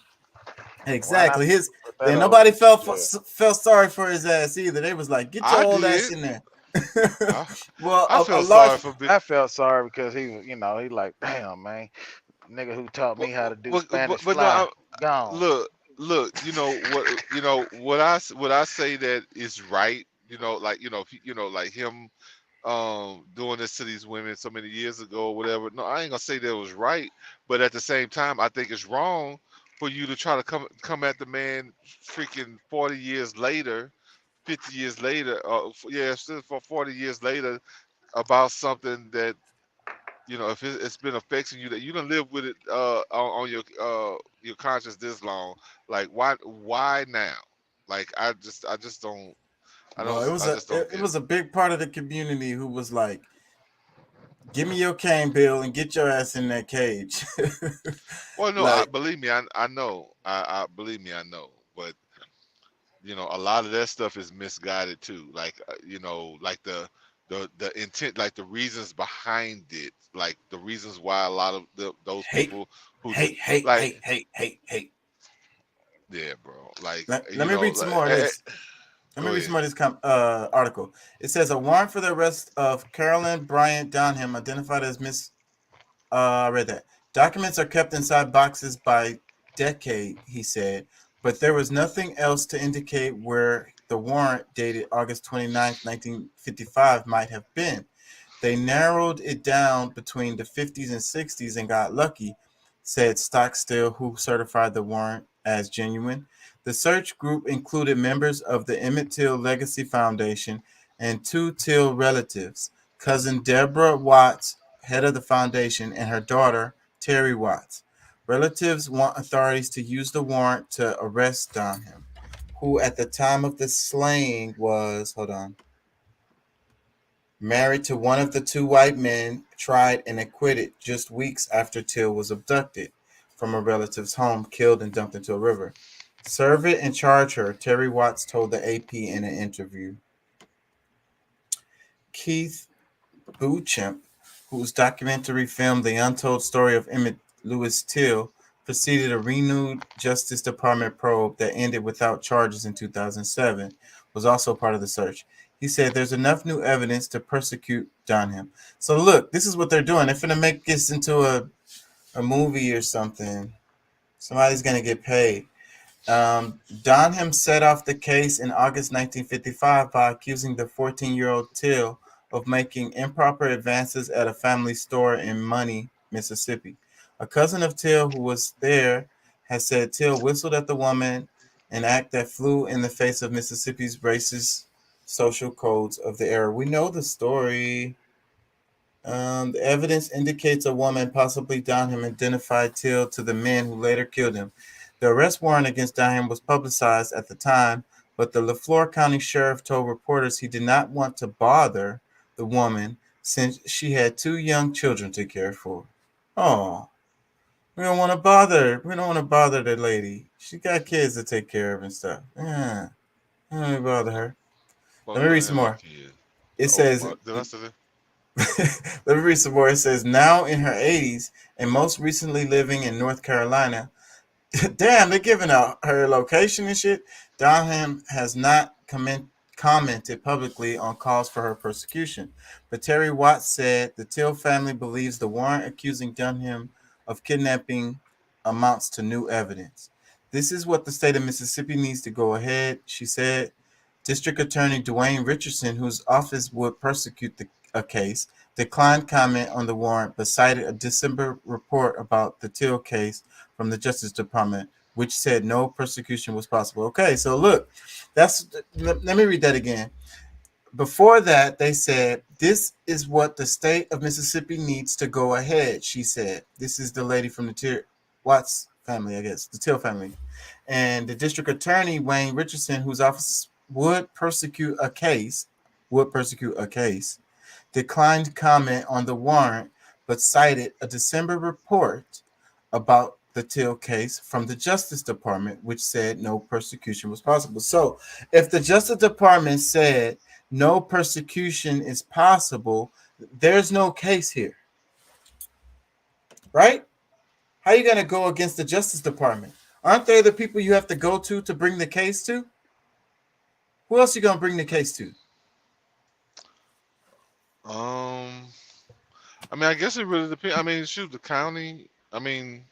[SPEAKER 9] not
[SPEAKER 1] Exactly. His
[SPEAKER 9] put that
[SPEAKER 1] and
[SPEAKER 9] old
[SPEAKER 1] nobody felt
[SPEAKER 9] jail?
[SPEAKER 1] felt sorry for his ass either. They was like, "Get your
[SPEAKER 5] I
[SPEAKER 1] old ass
[SPEAKER 5] did.
[SPEAKER 1] in there."
[SPEAKER 5] I,
[SPEAKER 1] Well,
[SPEAKER 5] I
[SPEAKER 1] a
[SPEAKER 5] felt
[SPEAKER 1] large
[SPEAKER 5] sorry for Bill.
[SPEAKER 9] I felt sorry because he was, he like, damn man, nigga who taught me how to do Spanish
[SPEAKER 5] But no,
[SPEAKER 9] fly, gone.
[SPEAKER 5] look. What I say that is right. Like him doing this to these women so many years ago or whatever. No, I ain't gonna say that it was right, but at the same time, I think it's wrong for you to try to come at the man freaking 40 years later, 50 years later, still for 40 years later about something that if it's been affecting you that you don't live with it on your conscience this long. Like why now? Like I just don't
[SPEAKER 1] Well, it was
[SPEAKER 5] I just don't
[SPEAKER 1] it
[SPEAKER 5] get
[SPEAKER 1] was
[SPEAKER 5] it.
[SPEAKER 1] a big part of the community who was like, "Give me your cane, Bill, and get your ass in that cage."
[SPEAKER 5] Well, no,
[SPEAKER 1] Like,
[SPEAKER 5] believe me, I know. I believe me, I know. But a lot of that stuff is misguided too. Like like the intent, like the reasons behind it, like the reasons why a lot of those
[SPEAKER 1] hate,
[SPEAKER 5] people who
[SPEAKER 1] hate, hate,
[SPEAKER 5] like,
[SPEAKER 1] hate, hate, hate, hate.
[SPEAKER 5] yeah, bro. Like
[SPEAKER 1] Let me read some more of this. Let me
[SPEAKER 5] go
[SPEAKER 1] read
[SPEAKER 5] ahead.
[SPEAKER 1] some more of this article. It says a warrant for the arrest of Carolyn Bryant Donham, identified as Miss. I read that. Documents are kept inside boxes by decade, he said, but there was nothing else to indicate where the warrant dated August 29th, 1955 might have been. They narrowed it down between the 50s and 60s and got lucky, said Stockstill, who certified the warrant as genuine. The search group included members of the Emmett Till Legacy Foundation and two Till relatives, cousin Deborah Watts, head of the foundation, and her daughter, Terry Watts. Relatives want authorities to use the warrant to arrest Donham, who at the time of the slaying was, married to one of the two white men, tried and acquitted just weeks after Till was abducted from a relative's home, killed and dumped into a river. Serve it and charge her, Terry Watts told the AP in an interview. Keith Beauchamp, whose documentary film The Untold Story of Emmett Lewis Till preceded a renewed Justice Department probe that ended without charges in 2007, was also part of the search. He said there's enough new evidence to persecute Donham. So look, this is what they're doing. They're finna make this into a movie or something. Somebody's gonna get paid. Donham set off the case in August 1955 by accusing the 14-year-old Till of making improper advances at a family store in Money, Mississippi. A cousin of Till who was there has said Till whistled at the woman, an act that flew in the face of Mississippi's racist social codes of the era. We know the story. The evidence indicates a woman, possibly Donham, identified Till to the men who later killed him. The arrest warrant against Donham was publicized at the time, but the Leflore County Sheriff told reporters he did not want to bother the woman since she had two young children to care for. Oh, we don't want to bother. We don't want to bother the lady. She got kids to take care of and stuff. Yeah, I don't want to bother her.
[SPEAKER 5] Well,
[SPEAKER 1] Let me
[SPEAKER 5] you
[SPEAKER 1] read
[SPEAKER 5] don't
[SPEAKER 1] some
[SPEAKER 5] have no
[SPEAKER 1] more.
[SPEAKER 5] kids.
[SPEAKER 1] It
[SPEAKER 5] Oh,
[SPEAKER 1] says,
[SPEAKER 5] did I say that?
[SPEAKER 1] let me read some more. It says, now in her 80s and most recently living in North Carolina. Damn, they're giving out her location and shit. Donham has not commented publicly on calls for her persecution. But Terry Watts said the Till family believes the warrant accusing Donham of kidnapping amounts to new evidence. This is what the state of Mississippi needs to go ahead, she said. District Attorney Dwayne Richardson, whose office would prosecute a case, declined comment on the warrant, but cited a December report about the Till case from the Justice Department, which said no prosecution was possible. Okay, so look, let me read that again. Before that, they said, this is what the state of Mississippi needs to go ahead, she said. This is the lady from the Watts family, I guess, the Till family. And the district attorney, Wayne Richardson, whose office would prosecute a case, declined comment on the warrant, but cited a December report about the Till case from the Justice Department, which said no persecution was possible. So if the Justice Department said no persecution is possible, there's no case here, right? How are you going to go against the Justice Department? Aren't they the people you have to go to bring the case to? Who else are you going to bring the case to?
[SPEAKER 5] I mean, I guess it really depends. I mean, shoot, the county. I mean,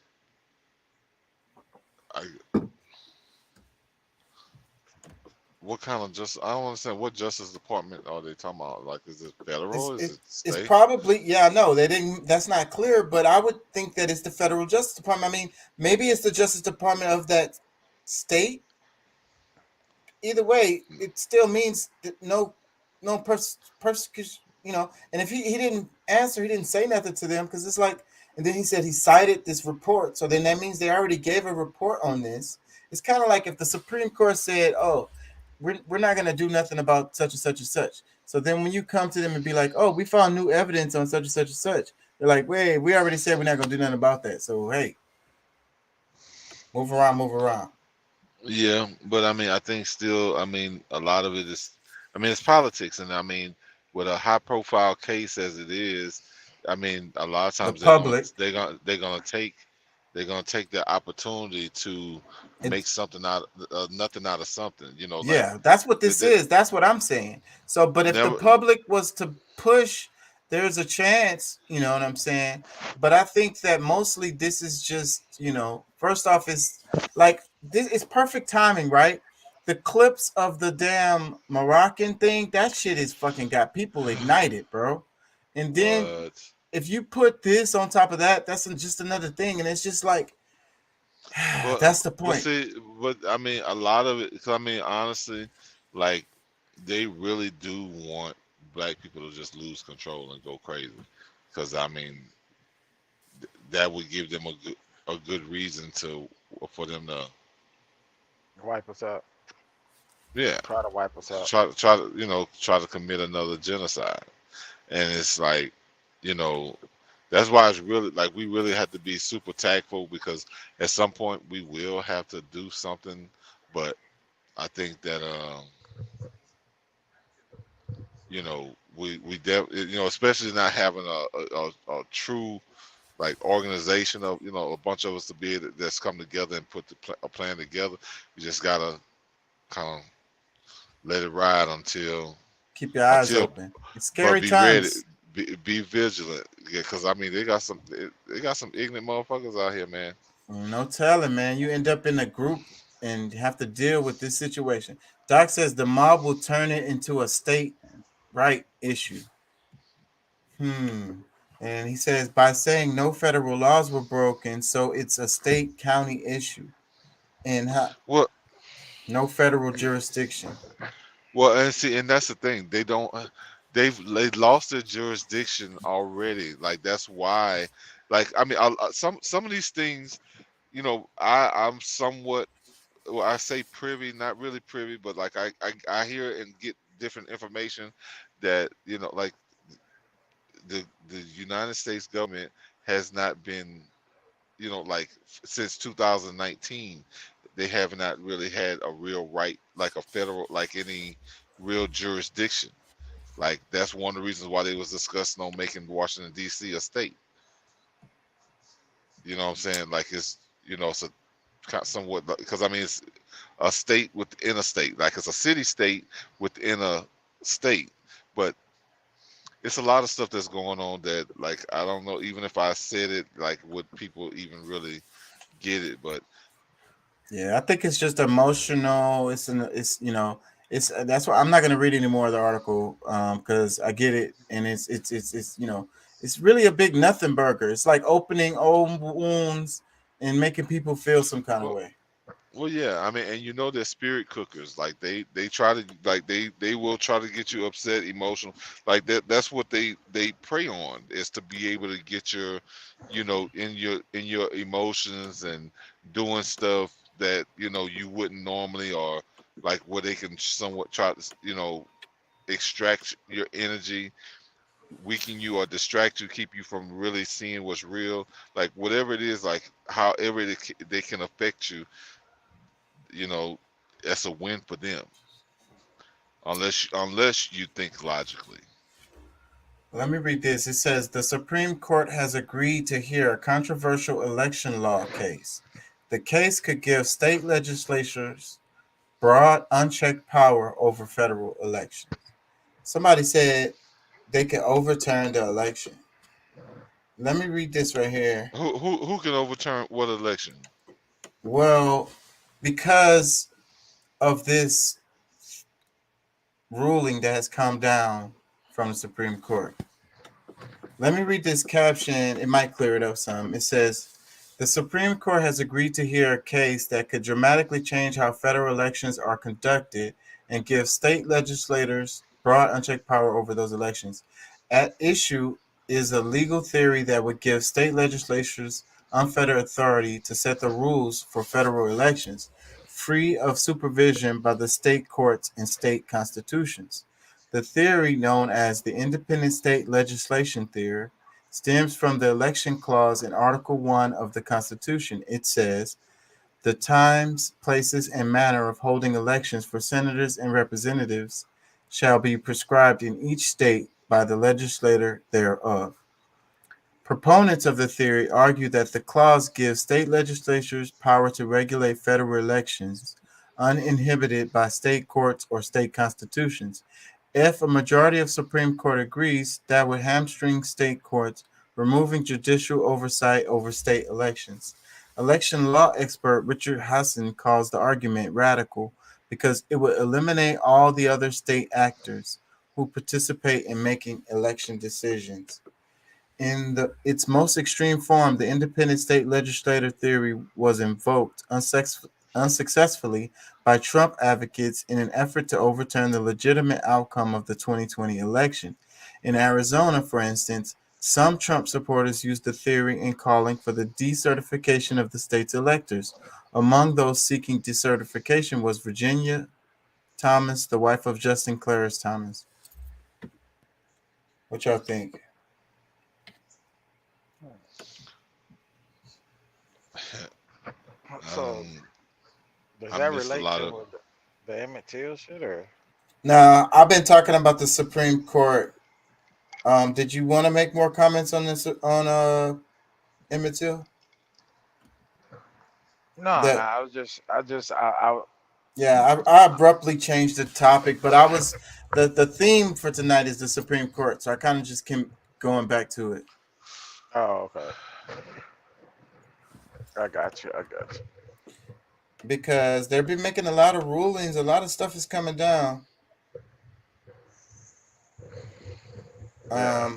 [SPEAKER 5] what kind of justice? I don't understand. What Justice Department are they talking about? Like, is it federal? Is it state?
[SPEAKER 1] It's probably, yeah, no, they didn't. That's not clear, but I would think that it's the federal Justice Department. I mean, maybe it's the Justice Department of that state. Either way, it still means that no persecution, you know. And if he didn't answer, he didn't say nothing to them, because it's like, and then he said he cited this report. So then that means they already gave a report on this. It's kind of like if the Supreme Court said, oh, we're not going to do nothing about such and such and such. So then when you come to them and be like, oh, we found new evidence on such and such and such, they're like, wait, we already said we're not going to do nothing about that. So, hey, move around.
[SPEAKER 5] Yeah, but I mean, I think still, I mean, a lot of it is, I mean, it's politics, and I mean, with a high-profile case as it is, I mean, a lot of times they're gonna take the opportunity to make something out of nothing out of something, you know.
[SPEAKER 1] Yeah, that's what this is. That's what I'm saying. So, but if the public was to push, there's a chance, you know what I'm saying? But I think that mostly this is just, you know, first off, is like, this is perfect timing, right? The clips of the damn Moroccan thing, that shit is fucking got people ignited, bro. And then if you put this on top of that, that's just another thing. And it's just like, that's the point.
[SPEAKER 5] But I mean, a lot of it, 'cause I mean, honestly, like, they really do want black people to just lose control and go crazy. Because I mean, that would give them a good reason for them to
[SPEAKER 9] wipe us out.
[SPEAKER 5] Yeah,
[SPEAKER 9] try to wipe us out.
[SPEAKER 5] Try to commit another genocide. And it's like, you know, that's why it's really like we really have to be super tactful, because at some point we will have to do something. But I think that you know, especially not having a true like organization of, you know, a bunch of us to be that's come together and put a plan together. You just gotta kind of let it ride until
[SPEAKER 1] keep your eyes open. It's scary times.
[SPEAKER 5] Be vigilant, because I mean they got some ignorant motherfuckers out here, man.
[SPEAKER 1] No telling, man. You end up in a group and have to deal with this situation. Doc says the mob will turn it into a state right issue. And he says by saying no federal laws were broken, so it's a state county issue. And no federal jurisdiction.
[SPEAKER 5] Well, and that's the thing. They lost their jurisdiction already. Like, that's why. Like, I mean, some of these things, you know, I'm somewhat, well, I say privy, not really privy, but like I hear and get different information that, you know, like the United States government has not been, you know, like since 2019. They have not really had a real right, like a federal, like any real jurisdiction. Like, that's one of the reasons why they was discussing on making Washington, D.C. a state. You know what I'm saying? Like, it's, you know, it's a somewhat, because I mean, it's a state within a state. Like, it's a city state within a state. But it's a lot of stuff that's going on that, like, I don't know, even if I said it, like, would people even really get it? But
[SPEAKER 1] Yeah, I think it's just emotional. It's that's why I'm not gonna read any more of the article because I get it, and it's it's really a big nothing burger. It's like opening old wounds and making people feel some kind of
[SPEAKER 5] Well,
[SPEAKER 1] way.
[SPEAKER 5] well, yeah. I mean, and they're spirit cookers. Like they try to like they will try to get you upset, emotional. Like that's what they prey on, is to be able to get your, in your emotions and doing stuff that you wouldn't normally, or like where they can somewhat try to extract your energy, weaken you or distract you, keep you from really seeing what's real. Like whatever it is, like however they can affect you, you know, that's a win for them. Unless you think logically.
[SPEAKER 1] Let me read this. It says the Supreme Court has agreed to hear a controversial election law case. The case could give state legislatures broad, unchecked power over federal elections. Somebody said they can overturn the election. Let me read this right here.
[SPEAKER 5] Who can overturn what election?
[SPEAKER 1] Well, because of this ruling that has come down from the Supreme Court. Let me read this caption. It might clear it up some. It says, the Supreme Court has agreed to hear a case that could dramatically change how federal elections are conducted and give state legislators broad, unchecked power over those elections. At issue is a legal theory that would give state legislatures unfettered authority to set the rules for federal elections, free of supervision by the state courts and state constitutions. The theory, known as the independent state legislation theory, stems from the election clause in Article 1 of the Constitution. It says, the times, places, and manner of holding elections for senators and representatives shall be prescribed in each state by the legislator thereof. Proponents of the theory argue that the clause gives state legislatures power to regulate federal elections uninhibited by state courts or state constitutions. If a majority of Supreme Court agrees, that would hamstring state courts, removing judicial oversight over state elections. Election law expert Richard Hassan calls the argument radical because it would eliminate all the other state actors who participate in making election decisions. In its most extreme form, the independent state legislator theory was invoked unsuccessfully by Trump advocates in an effort to overturn the legitimate outcome of the 2020 election. In Arizona, for instance, some Trump supporters used the theory in calling for the decertification of the state's electors. Among those seeking decertification was Virginia Thomas, the wife of Justin Clarence Thomas. What y'all think?
[SPEAKER 9] So does that relate to the Emmett Till shit, or?
[SPEAKER 1] Nah, I've been talking about the Supreme Court. Did you want to make more comments on this on Emmett Till?
[SPEAKER 9] No, I
[SPEAKER 1] I abruptly changed the topic, but I was the theme for tonight is the Supreme Court, so I kind of just kept going back to it.
[SPEAKER 9] Oh, okay. I got you.
[SPEAKER 1] Because they've been making a lot of rulings, a lot of stuff is coming down. Let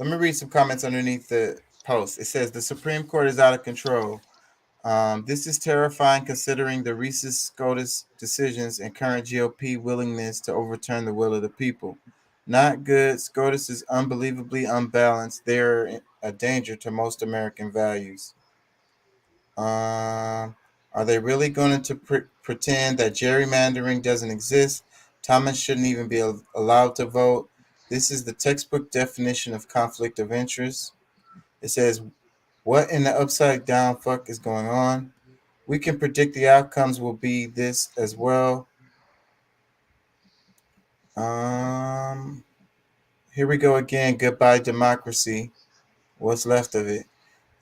[SPEAKER 1] me read some comments underneath the post. It says the Supreme Court is out of control. This is terrifying considering the recent SCOTUS decisions and current GOP willingness to overturn the will of the people. Not good. SCOTUS is unbelievably unbalanced. They're a danger to most American values. Are they really going to pretend that gerrymandering doesn't exist? Thomas shouldn't even be allowed to vote. This is the textbook definition of conflict of interest. It says, what in the upside down fuck is going on? We can predict the outcomes will be this as well. Here we go again. Goodbye, democracy. What's left of it?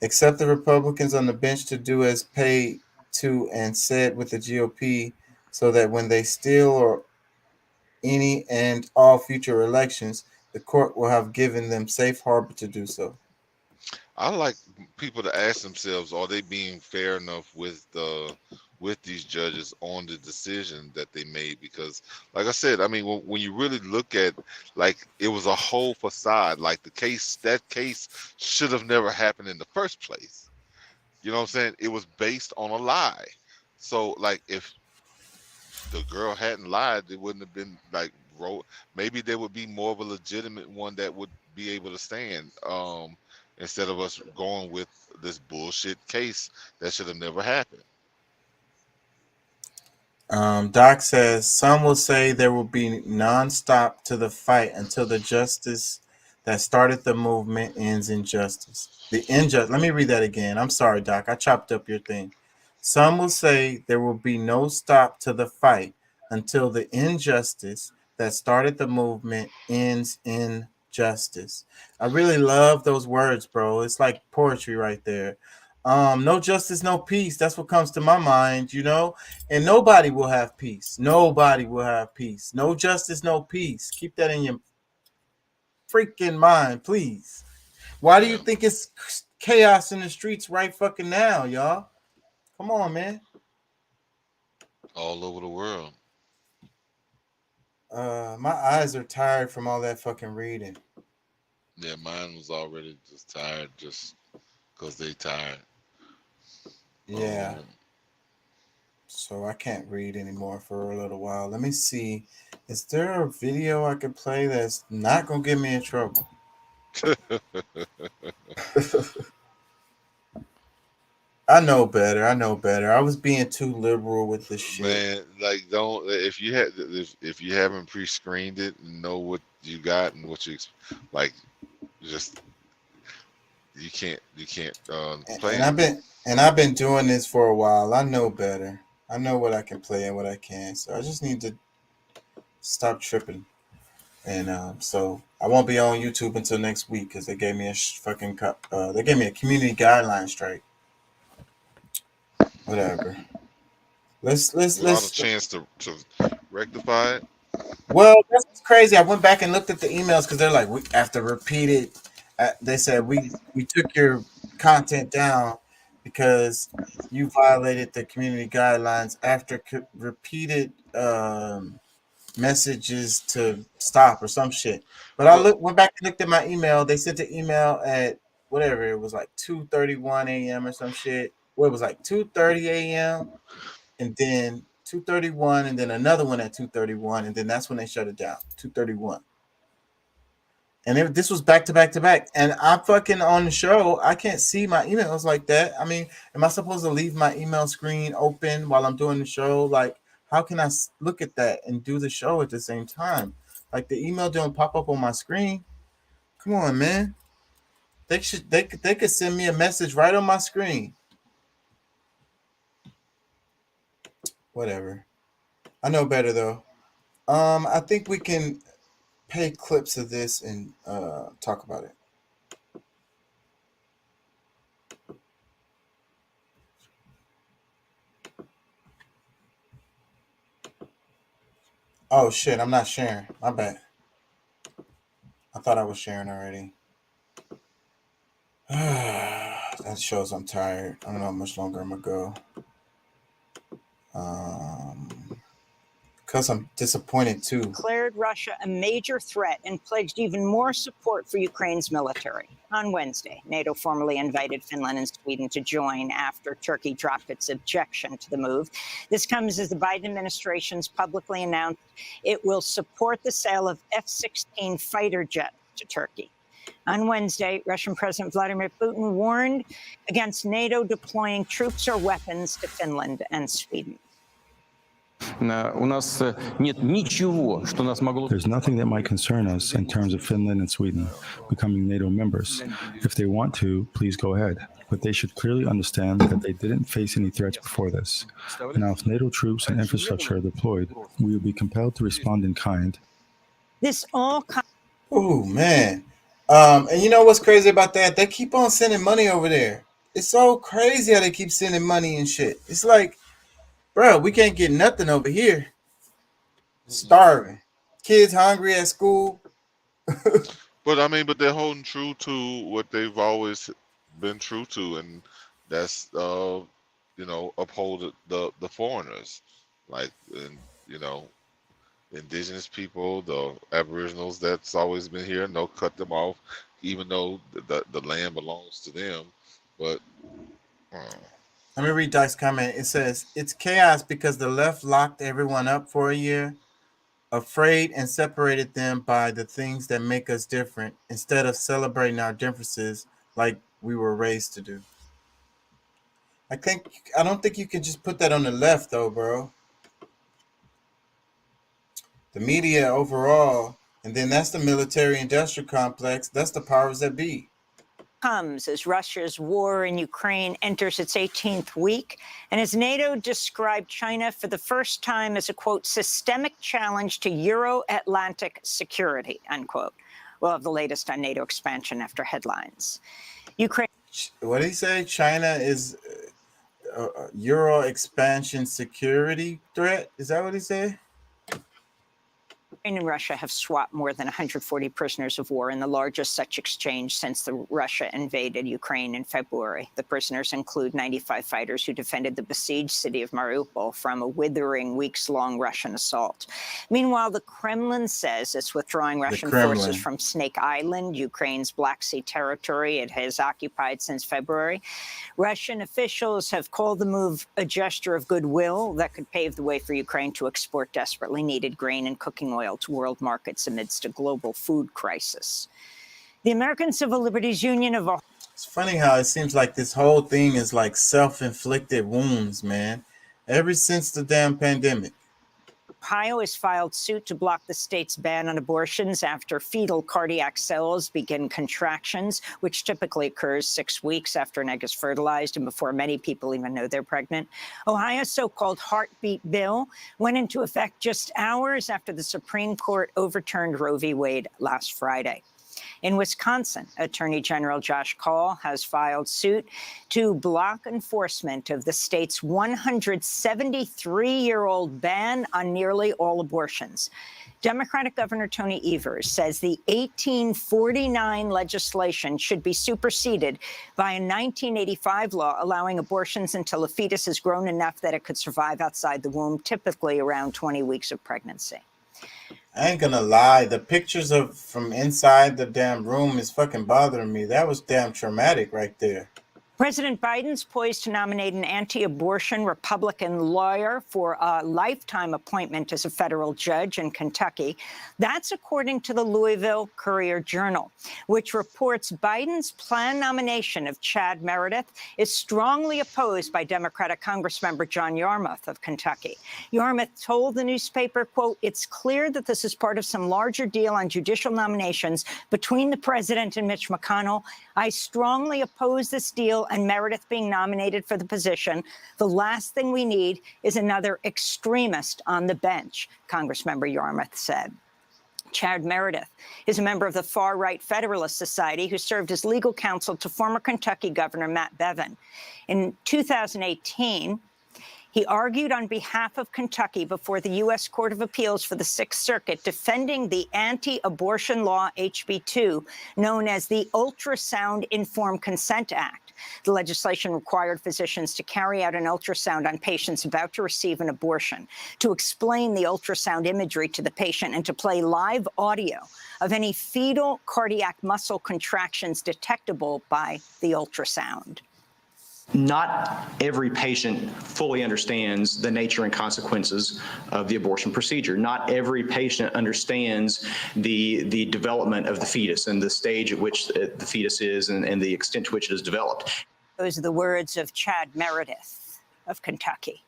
[SPEAKER 1] Accept the Republicans on the bench to do as paid to and said with the GOP so that when they steal or any and all future elections, the court will have given them safe harbor to do so.
[SPEAKER 5] I like people to ask themselves, are they being fair enough with these judges on the decision that they made? Because, like I said, I mean, when you really look at, like, it was a whole facade. Like that case should have never happened in the first place. You know what I'm saying? It was based on a lie. So, like, if the girl hadn't lied, it wouldn't have been like maybe there would be more of a legitimate one that would be able to stand. Instead of us going with this bullshit case that should have never happened.
[SPEAKER 1] Doc says some will say there will be non-stop to the fight until the justice that started the movement ends in justice. Let me read that again. I'm sorry, Doc. I chopped up your thing. Some will say there will be no stop to the fight until the injustice that started the movement ends in justice. I really love those words, bro. It's like poetry right there. No justice, no peace. That's what comes to my mind, you know. And nobody will have peace. Nobody will have peace. No justice, no peace. Keep that in your freaking mind, please. Why do you think it's chaos in the streets right fucking now, y'all? Come on, man.
[SPEAKER 5] All over the world.
[SPEAKER 1] My eyes are tired from all that fucking reading.
[SPEAKER 5] Yeah, mine was already just tired just because they tired.
[SPEAKER 1] Yeah. So I can't read anymore for a little while. Let me see. Is there a video I could play that's not going to get me in trouble? I know better. I was being too liberal with this shit.
[SPEAKER 5] Man, like, don't, if you haven't pre-screened it and know what you got and what you like, just you can't play.
[SPEAKER 1] And I've been doing this for a while. I know better. I know what I can play and what I can. So I just need to stop tripping. And so I won't be on YouTube until next week because they gave me a they gave me a community guideline strike. Whatever. Let's
[SPEAKER 5] a chance to rectify it.
[SPEAKER 1] Well, that's crazy. I went back and looked at the emails because they're like, after repeated, they said we took your content down because you violated the community guidelines after repeated messages to stop or some shit. But I went back and looked at my email. They sent the email at whatever it was, like 2:31 a.m. or some shit. Well, it was like 2:30 a.m. and then 2:31 and then another one at 2:31 and then that's when they shut it down. 2:31. And this was back to back to back. And I'm fucking on the show. I can't see my emails like that. I mean, am I supposed to leave my email screen open while I'm doing the show? Like, how can I look at that and do the show at the same time? Like, the email don't pop up on my screen. Come on, man. They could send me a message right on my screen. Whatever. I know better though. I think we can play clips of this and talk about it. Oh shit, I'm not sharing. My bad. I thought I was sharing already. That shows I'm tired. I don't know how much longer I'm gonna go. Because I'm disappointed too.
[SPEAKER 18] Declared Russia a major threat and pledged even more support for Ukraine's military. On Wednesday, NATO formally invited Finland and Sweden to join after Turkey dropped its objection to the move. This comes as the Biden administration's publicly announced it will support the sale of F-16 fighter jets to Turkey. On Wednesday, Russian President Vladimir Putin warned against NATO deploying troops or weapons to Finland and Sweden.
[SPEAKER 19] There's nothing that might concern us in terms of Finland and Sweden becoming NATO members. If they want to, please go ahead. But they should clearly understand that they didn't face any threats before this. Now, if NATO troops and infrastructure are deployed, we will be compelled to respond in kind.
[SPEAKER 18] This all.
[SPEAKER 1] Oh man. And you know what's crazy about that? They keep on sending money over there. It's so crazy how they keep sending money and shit. It's like, bro, we can't get nothing over here. Starving. Kids hungry at school.
[SPEAKER 5] But I mean, but they're holding true to what they've always been true to, and that's uphold the foreigners, like, and indigenous people, the aboriginals that's always been here. No, cut them off, even though the land belongs to them. But
[SPEAKER 1] let me read Dice's comment. It says, it's chaos because the left locked everyone up for a year, afraid, and separated them by the things that make us different instead of celebrating our differences like we were raised to do. I don't think you can just put that on the left, though, bro. The media overall, and then that's the military-industrial complex. That's the powers that be.
[SPEAKER 18] Comes as Russia's war in Ukraine enters its 18th week, and as NATO described China for the first time as a, quote, systemic challenge to Euro-Atlantic security, unquote. We'll have the latest on NATO expansion after headlines. Ukraine.
[SPEAKER 1] What did he say? China is a Euro expansion security threat? Is that what he said?
[SPEAKER 18] Ukraine and Russia have swapped more than 140 prisoners of war in the largest such exchange since Russia invaded Ukraine in February. The prisoners include 95 fighters who defended the besieged city of Mariupol from a withering weeks-long Russian assault. Meanwhile, the Kremlin says it's withdrawing Russian forces from Snake Island, Ukraine's Black Sea territory it has occupied since February. Russian officials have called the move a gesture of goodwill that could pave the way for Ukraine to export desperately needed grain and cooking oil to world markets amidst a global food crisis. The American Civil Liberties Union of Ohio.
[SPEAKER 1] It's funny how it seems like this whole thing is like self-inflicted wounds, man. Ever since the damn pandemic.
[SPEAKER 18] Ohio has filed suit to block the state's ban on abortions after fetal cardiac cells begin contractions, which typically occurs 6 weeks after an egg is fertilized and before many people even know they're pregnant. Ohio's so-called heartbeat bill went into effect just hours after the Supreme Court overturned Roe v. Wade last Friday. In Wisconsin, Attorney General Josh Kaul has filed suit to block enforcement of the state's 173-year-old ban on nearly all abortions. Democratic Governor Tony Evers says the 1849 legislation should be superseded by a 1985 law allowing abortions until a fetus is grown enough that it could survive outside the womb, typically around 20 weeks of pregnancy.
[SPEAKER 1] I ain't gonna lie, the pictures from inside the damn room is fucking bothering me. That was damn traumatic right there.
[SPEAKER 18] President Biden's poised to nominate an anti-abortion Republican lawyer for a lifetime appointment as a federal judge in Kentucky. That's according to the Louisville Courier-Journal, which reports Biden's planned nomination of Chad Meredith is strongly opposed by Democratic Congressmember John Yarmuth of Kentucky. Yarmuth told the newspaper, quote, "It's clear that this is part of some larger deal on judicial nominations between the president and Mitch McConnell. I strongly oppose this deal and Meredith being nominated for the position. The last thing we need is another extremist on the bench," Congressmember Yarmuth said. Chad Meredith is a member of the far-right Federalist Society who served as legal counsel to former Kentucky Governor Matt Bevin. In 2018, he argued on behalf of Kentucky before the U.S. Court of Appeals for the Sixth Circuit, defending the anti-abortion law HB 2, known as the Ultrasound Informed Consent Act. The legislation required physicians to carry out an ultrasound on patients about to receive an abortion, to explain the ultrasound imagery to the patient, and to play live audio of any fetal cardiac muscle contractions detectable by the ultrasound.
[SPEAKER 20] Not every patient fully understands the nature and consequences of the abortion procedure. Not every patient understands the development of the fetus and the stage at which the fetus is and the extent to which it is developed.
[SPEAKER 18] Those are the words of Chad Meredith of Kentucky.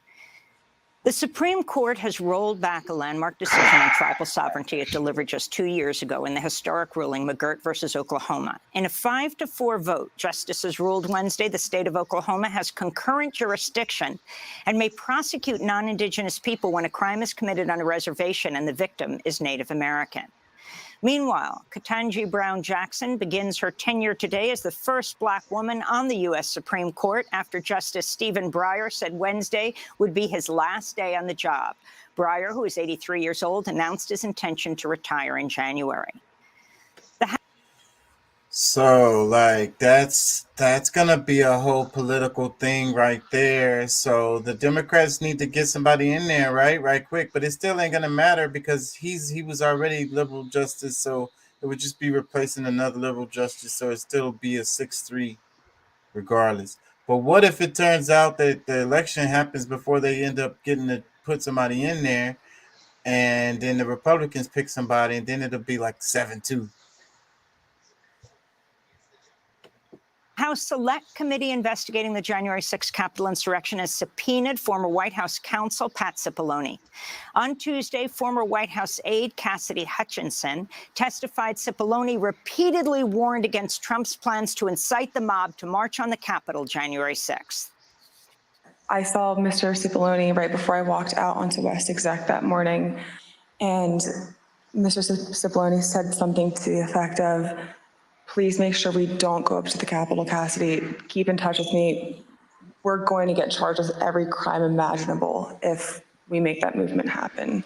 [SPEAKER 18] The Supreme Court has rolled back a landmark decision on tribal sovereignty it delivered just 2 years ago in the historic ruling McGirt versus Oklahoma. In a 5-4 vote, justices ruled Wednesday the state of Oklahoma has concurrent jurisdiction and may prosecute non-Indigenous people when a crime is committed on a reservation and the victim is Native American. Meanwhile, Ketanji Brown Jackson begins her tenure today as the first Black woman on the U.S. Supreme Court after Justice Stephen Breyer said Wednesday would be his last day on the job. Breyer, who is 83 years old, announced his intention to retire in January.
[SPEAKER 1] So like that's gonna be a whole political thing right there. So the Democrats need to get somebody in there right quick, but it still ain't gonna matter because he was already liberal justice, so it would just be replacing another liberal justice, so it still be a 6-3 regardless. But what if it turns out that the election happens before they end up getting to put somebody in there, and then the Republicans pick somebody, and then it'll be like 7-2.
[SPEAKER 18] House Select Committee investigating the January 6th Capitol insurrection has subpoenaed former White House counsel Pat Cipollone. On Tuesday, former White House aide Cassidy Hutchinson testified Cipollone repeatedly warned against Trump's plans to incite the mob to march on the Capitol January 6th.
[SPEAKER 21] I saw Mr. Cipollone right before I walked out onto West Exec that morning, and Mr. Cipollone said something to the effect of, "Please make sure we don't go up to the Capitol, Cassidy. Keep in touch with me. We're going to get charged with every crime imaginable if we make that movement happen."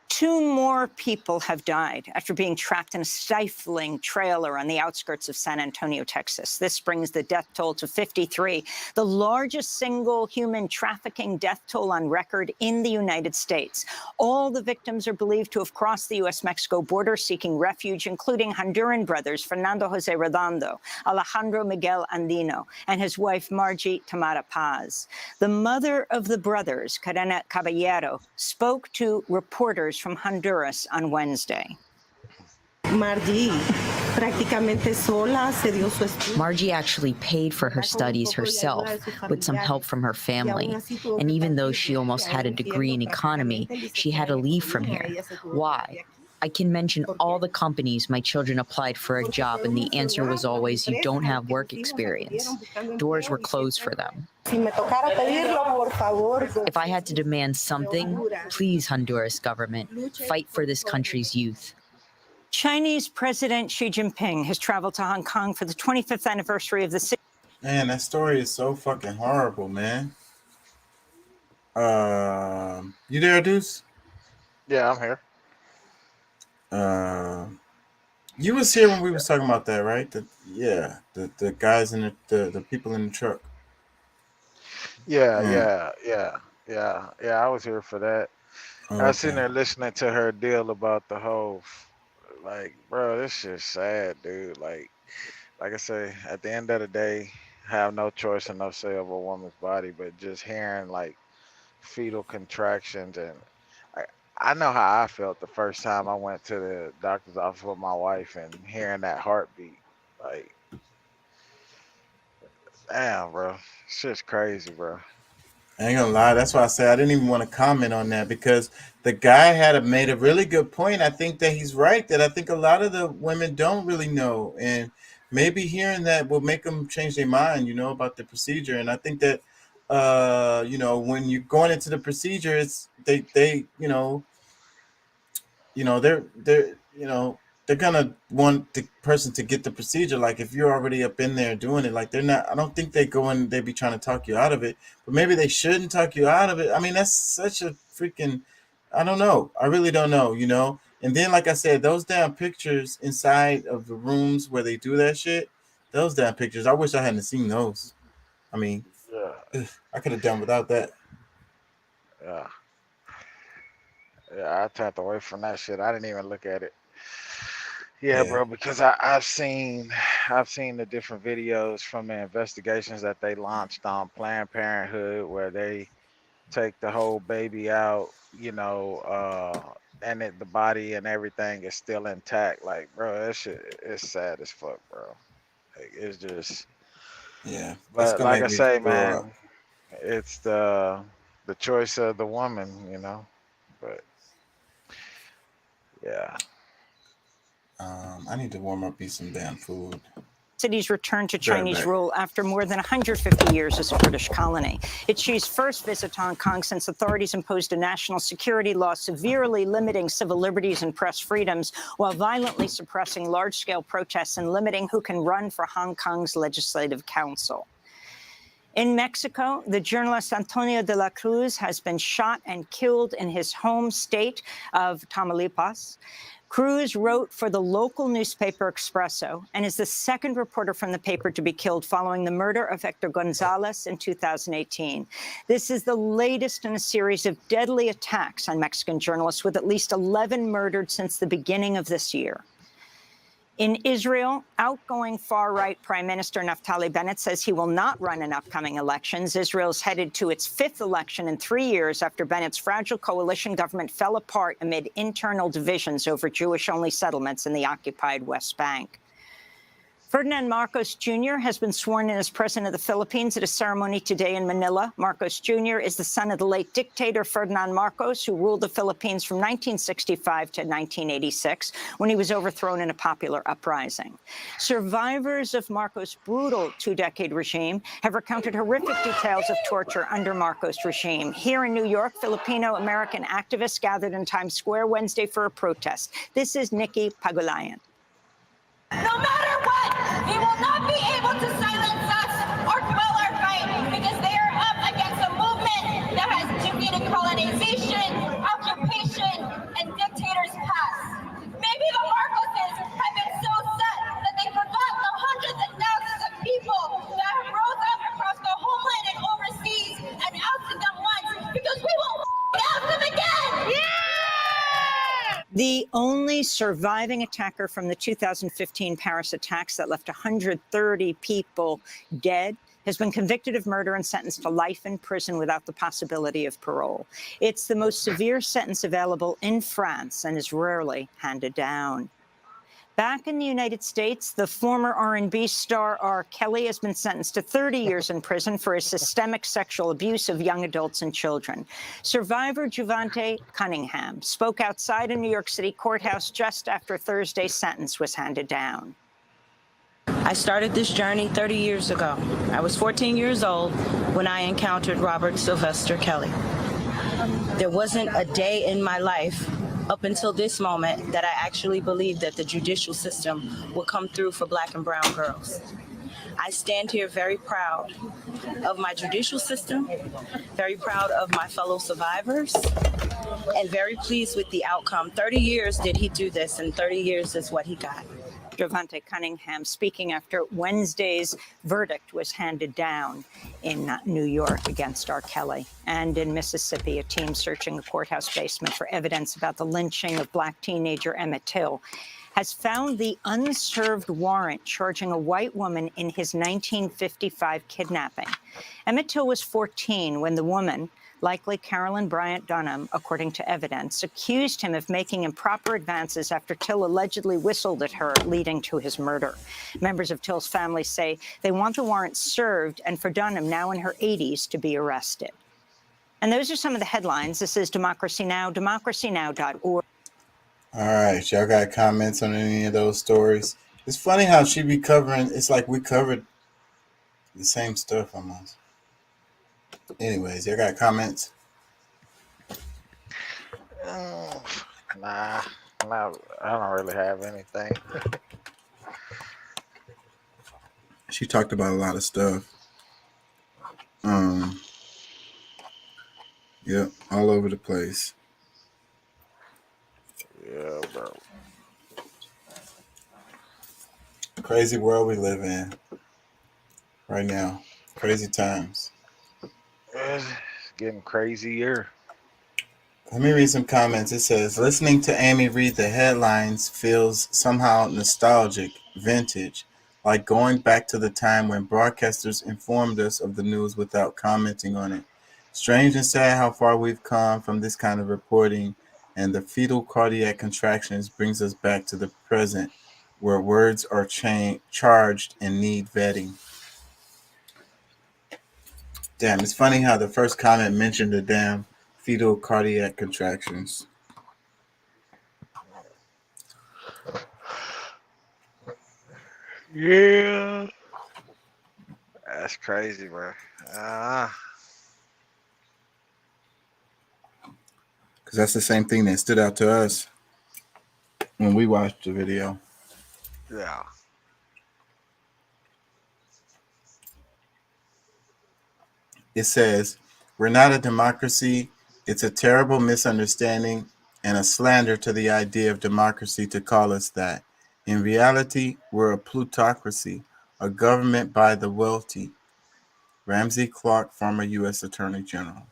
[SPEAKER 18] 2 more people have died after being trapped in a stifling trailer on the outskirts of San Antonio, Texas. This brings the death toll to 53, the largest single human trafficking death toll on record in the United States. All the victims are believed to have crossed the U.S.-Mexico border seeking refuge, including Honduran brothers Fernando Jose Redondo, Alejandro Miguel Andino, and his wife Margie Tamara Paz. The mother of the brothers, Karena Caballero, spoke to reporters from Honduras on Wednesday.
[SPEAKER 22] Margie
[SPEAKER 23] actually paid for her studies herself with some help from her family. And even though she almost had a degree in economy, she had to leave from here. Why? I can mention all the companies my children applied for a job, and the answer was always, you don't have work experience. Doors were closed for them. If I had to demand something, please, Honduras government, fight for this country's youth.
[SPEAKER 18] Chinese President Xi Jinping has traveled to Hong Kong for the 25th anniversary of the city.
[SPEAKER 1] Man, that story is so fucking horrible, man. You there, Deuce?
[SPEAKER 9] Yeah, I'm here.
[SPEAKER 1] You was here when we was talking about that, right? The guys in the people in the truck.
[SPEAKER 9] Yeah. I was here for that.
[SPEAKER 1] Oh,
[SPEAKER 9] I was sitting there listening to her deal about the whole, like, bro, this shit's sad, dude. Like I say, at the end of the day, have no choice and no say over a woman's body, but just hearing like fetal contractions, and I know how I felt the first time I went to the doctor's office with my wife and hearing that heartbeat, like, damn, bro, shit's crazy, bro.
[SPEAKER 1] I ain't gonna lie, that's why I say I didn't even want to comment on that, because the guy made a really good point. I think that he's right, that I think a lot of the women don't really know, and maybe hearing that will make them change their mind, about the procedure. And I think that when you're going into the procedure, it's they're gonna want the person to get the procedure. Like if you're already up in there doing it, like I don't think they be trying to talk you out of it, but maybe they shouldn't talk you out of it. I mean, that's such a freaking, I don't know. I really don't know, And then, like I said, those damn pictures inside of the rooms where they do that shit, those damn pictures, I wish I hadn't seen those. I mean, I could have done without that.
[SPEAKER 9] Yeah, I turned away from that shit. I didn't even look at it. Yeah, bro, because I've seen the different videos from the investigations that they launched on Planned Parenthood, where they take the whole baby out, and the body and everything is still intact. Like, bro, that shit is sad as fuck, bro. Like, it's just, But like I say, man, it's the choice of the woman, But yeah.
[SPEAKER 1] I need to warm up some damn food.
[SPEAKER 18] City's return to Chinese rule after more than 150 years as a British colony. It's Xi's first visit to Hong Kong since authorities imposed a national security law severely limiting civil liberties and press freedoms, while violently suppressing large-scale protests and limiting who can run for Hong Kong's Legislative Council. In Mexico, the journalist Antonio de la Cruz has been shot and killed in his home state of Tamaulipas. Cruz wrote for the local newspaper Expresso and is the second reporter from the paper to be killed following the murder of Hector Gonzalez in 2018. This is the latest in a series of deadly attacks on Mexican journalists, with at least 11 murdered since the beginning of this year. In Israel, outgoing far-right Prime Minister Naftali Bennett says he will not run in upcoming elections. Israel's headed to its 5th election in 3 years after Bennett's fragile coalition government fell apart amid internal divisions over Jewish-only settlements in the occupied West Bank. Ferdinand Marcos Jr. has been sworn in as president of the Philippines at a ceremony today in Manila. Marcos Jr. is the son of the late dictator Ferdinand Marcos, who ruled the Philippines from 1965 to 1986, when he was overthrown in a popular uprising. Survivors of Marcos' brutal 2-decade regime have recounted horrific details of torture under Marcos' regime. Here in New York, Filipino-American activists gathered in Times Square Wednesday for a protest. This is Nikki Pagulayan.
[SPEAKER 12] No matter what, he will not be able to silence us or quell our fight, because they are up against a movement that has defeated colonization, occupation, and dictators past. Maybe the Marcoses have been so set that they forgot the hundreds and thousands of people that have rose up across the homeland and overseas and ousted them once, because we will oust them again!
[SPEAKER 18] The only surviving attacker from the 2015 Paris attacks that left 130 people dead has been convicted of murder and sentenced to life in prison without the possibility of parole. It's the most severe sentence available in France and is rarely handed down. Back in the United States, the former R&B star R. Kelly has been sentenced to 30 years in prison for his systemic sexual abuse of young adults and children. Survivor Javante Cunningham spoke outside a New York City courthouse just after Thursday's sentence was handed down.
[SPEAKER 3] I started this journey 30 years ago. I was 14 years old when I encountered Robert Sylvester Kelly. There wasn't a day in my life up until this moment that I actually believed that the judicial system would come through for Black and brown girls. I stand here very proud of my judicial system, very proud of my fellow survivors, and very pleased with the outcome. 30 years did he do this, and 30 years is what he got.
[SPEAKER 18] Javante Cunningham speaking after Wednesday's verdict was handed down in New York against R. Kelly. And in Mississippi, a team searching a courthouse basement for evidence about the lynching of Black teenager Emmett Till has found the unserved warrant charging a white woman in his 1955 kidnapping. Emmett Till was 14 when the woman, likely Carolyn Bryant Dunham, according to evidence, accused him of making improper advances after Till allegedly whistled at her, leading to his murder. Members of Till's family say they want the warrant served and for Dunham, now in her 80s, to be arrested. And those are some of the headlines. This is Democracy Now!, democracynow.org.
[SPEAKER 1] All right, y'all got comments on any of those stories? It's funny how she be covering, it's like we covered the same stuff almost. Anyways, y'all got comments?
[SPEAKER 9] Nah, I don't really have anything.
[SPEAKER 1] She talked about a lot of stuff. Yep, all over the place.
[SPEAKER 9] Yeah, bro.
[SPEAKER 1] Crazy world we live in right now. Crazy times.
[SPEAKER 9] It's getting crazier.
[SPEAKER 1] Let me read some comments. It says, listening to Amy read the headlines feels somehow nostalgic, vintage, like going back to the time when broadcasters informed us of the news without commenting on it. Strange and sad how far we've come from this kind of reporting, and the fetal cardiac contractions brings us back to the present, where words are charged and need vetting. Damn, it's funny how the first comment mentioned the damn fetal cardiac contractions.
[SPEAKER 9] Yeah. That's crazy, bro.
[SPEAKER 1] Because that's the same thing that stood out to us when we watched the video.
[SPEAKER 9] Yeah.
[SPEAKER 1] It says, we're not a democracy. It's a terrible misunderstanding and a slander to the idea of democracy to call us that. In reality, we're a plutocracy, a government by the wealthy. Ramsey Clark, former U.S. Attorney General.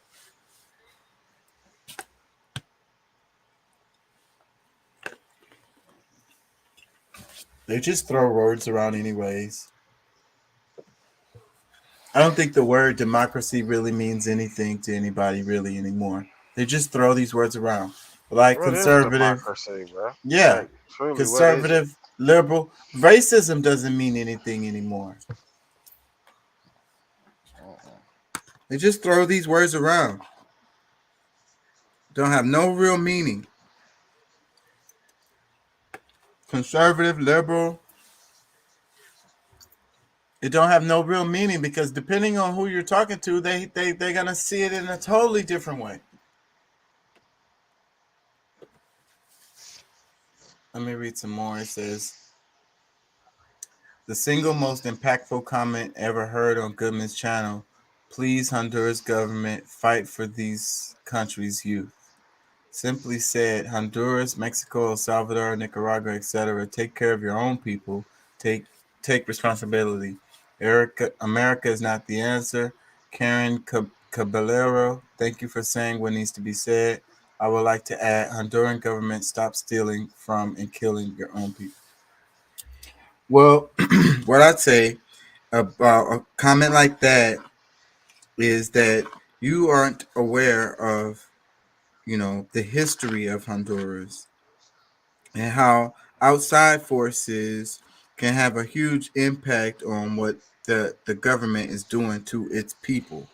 [SPEAKER 1] They just throw words around anyways. I don't think the word democracy really means anything to anybody really anymore. They just throw these words around. Like
[SPEAKER 9] What is
[SPEAKER 1] conservative.
[SPEAKER 9] democracy, bro?
[SPEAKER 1] Yeah.
[SPEAKER 9] Like, truly,
[SPEAKER 1] Conservative, liberal. Racism doesn't mean anything anymore. They just throw these words around. Don't have no real meaning. Conservative, liberal. It don't have no real meaning because depending on who you're talking to, they're gonna see it in a totally different way. Let me read some more. It says, the single most impactful comment ever heard on Goodman's channel, please Honduras government fight for these countries' youth. Simply said, Honduras, Mexico, El Salvador, Nicaragua, etc. Take care of your own people. Take responsibility. America is not the answer. Karen Caballero, thank you for saying what needs to be said. I would like to add, Honduran government, stop stealing from and killing your own people. Well, what I'd say about a comment like that is that you aren't aware of, the history of Honduras and how outside forces can have a huge impact on what the government is doing to its people.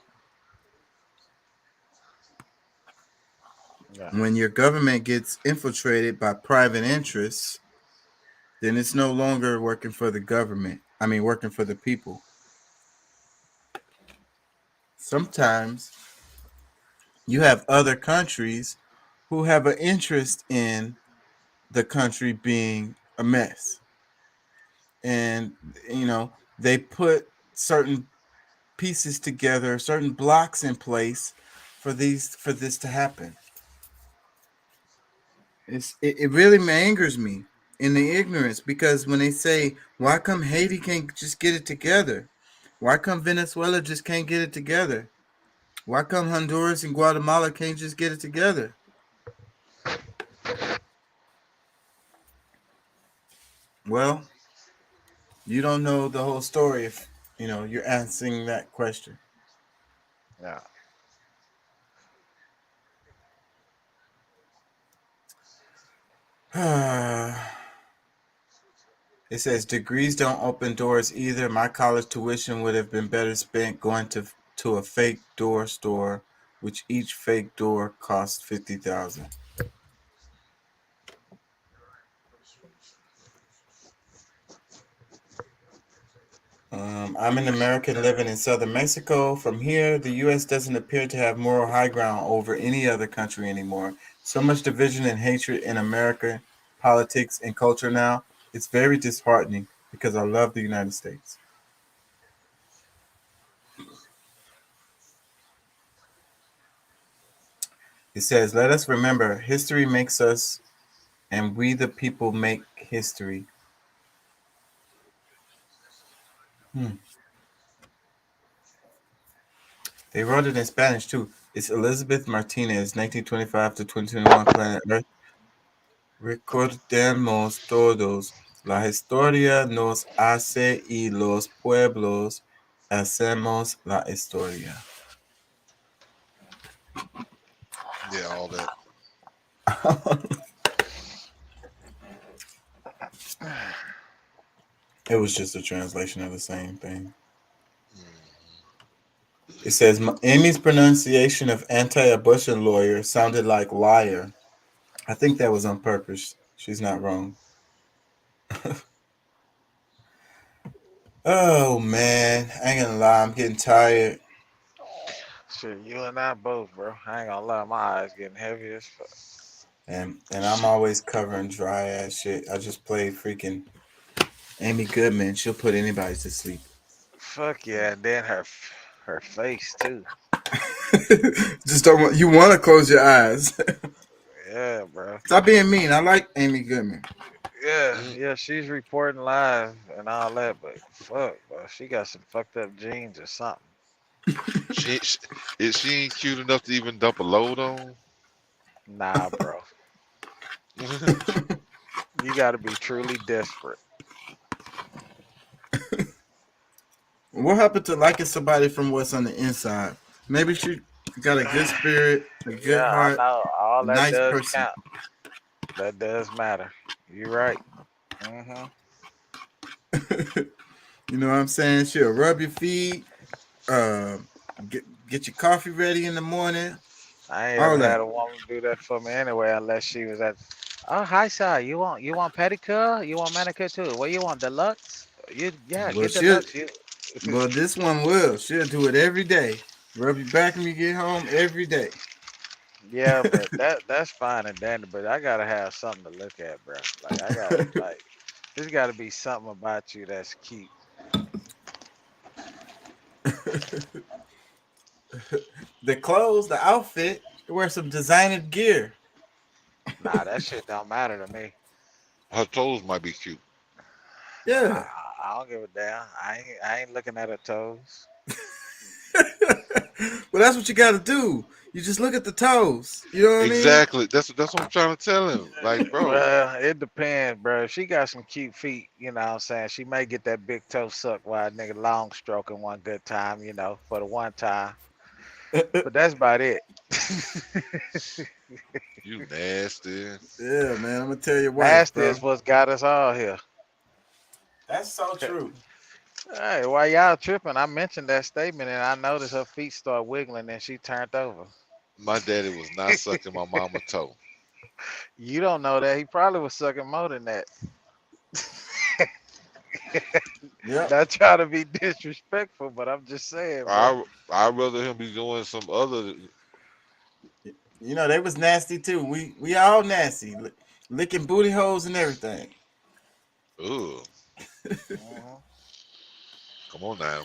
[SPEAKER 9] Yeah.
[SPEAKER 1] When your government gets infiltrated by private interests, then it's no longer working for the government. I mean, working for the people. Sometimes you have other countries who have an interest in the country being a mess. And, they put certain pieces together, certain blocks in place for this to happen. It really angers me in the ignorance, because when they say, why come Haiti can't just get it together? Why come Venezuela just can't get it together? Why come Honduras and Guatemala can't just get it together? Well, you don't know the whole story if, you're answering that question.
[SPEAKER 9] Yeah.
[SPEAKER 1] It says degrees don't open doors either. My college tuition would have been better spent going to a fake door store, which each fake door costs $50,000. I'm an American living in southern Mexico. From here, the U.S. doesn't appear to have moral high ground over any other country anymore. So much division and hatred in American politics and culture now. It's very disheartening because I love the United States. It says, let us remember, history makes us, and we the people make history. They wrote it in Spanish too. It's Elizabeth Martinez, 1925 to 2021, Planet Earth. Recordemos todos. La historia nos hace y los pueblos hacemos la historia.
[SPEAKER 5] Yeah, all that.
[SPEAKER 1] It was just a translation of the same thing. It says, Amy's pronunciation of anti-abortion lawyer sounded like liar. I think that was on purpose. She's not wrong. Oh, man. I ain't gonna lie. I'm getting tired.
[SPEAKER 9] Shit, you and I both, bro. I ain't gonna lie, my eyes getting heavy as fuck.
[SPEAKER 1] And I'm always covering dry ass shit. I just played freaking Amy Goodman. She'll put anybody to sleep.
[SPEAKER 9] Fuck yeah, and then her face too.
[SPEAKER 1] Just don't want, you want to close your eyes.
[SPEAKER 9] Yeah, Yeah, bro.
[SPEAKER 2] Stop being mean. I like Amy Goodman.
[SPEAKER 9] Yeah, she's reporting live and all that, but fuck, bro, she got some fucked up genes or something.
[SPEAKER 5] She ain't cute enough to even dump a load on.
[SPEAKER 9] Nah, bro. You got to be truly desperate.
[SPEAKER 2] What happened to liking somebody from what's on the inside? Maybe she got a good spirit, a good heart,
[SPEAKER 9] I know. All that
[SPEAKER 2] nice
[SPEAKER 9] does
[SPEAKER 2] person.
[SPEAKER 9] count. That does matter. You're right. Mm-hmm.
[SPEAKER 2] You know what I'm saying? She'll rub your feet, get your coffee ready in the morning.
[SPEAKER 9] I ain't
[SPEAKER 2] all
[SPEAKER 9] ever
[SPEAKER 2] that.
[SPEAKER 9] had a woman do that for me anyway, unless she was at. Oh, hi, sir. You want pedicure? You want manicure too? What you want? Deluxe?
[SPEAKER 2] Well,
[SPEAKER 9] Get
[SPEAKER 2] she'll,
[SPEAKER 9] deluxe.
[SPEAKER 2] well, this one will. She'll do it every day. Rub your back when you get home every day.
[SPEAKER 9] Yeah, but that's fine and dandy. But I gotta have something to look at, bro. Like I gotta like, there's gotta be something about you that's cute.
[SPEAKER 2] The clothes, the outfit, wear some designer gear.
[SPEAKER 9] Nah, that shit don't matter to me.
[SPEAKER 5] Her toes might be cute.
[SPEAKER 2] Yeah.
[SPEAKER 9] I don't give a damn. I ain't looking at her toes.
[SPEAKER 2] Well, that's what you got to do. You just look at the toes. You know what
[SPEAKER 5] Exactly. That's what I'm trying to tell him. Like, bro.
[SPEAKER 9] Well, it depends, bro. If she got some cute feet, you know what I'm saying? She may get that big toe sucked while a nigga long stroking one good time, you know, for the one time. But that's about it.
[SPEAKER 5] You nasty.
[SPEAKER 2] Yeah, man. I'm going to tell you what.
[SPEAKER 9] Nasty is what's got us all here.
[SPEAKER 2] That's so true.
[SPEAKER 9] Hey, while y'all tripping, I mentioned that statement and I noticed her feet start wiggling and she turned over.
[SPEAKER 5] My daddy was not sucking my mama toe.
[SPEAKER 9] You don't know that. He probably was sucking more than that.
[SPEAKER 2] Yeah.
[SPEAKER 9] Not trying to be disrespectful, but I'm just saying. Bro.
[SPEAKER 5] I'd rather him be doing some other.
[SPEAKER 2] You know, they was nasty too. We all nasty. Licking booty holes and everything.
[SPEAKER 5] Ooh. Come on now.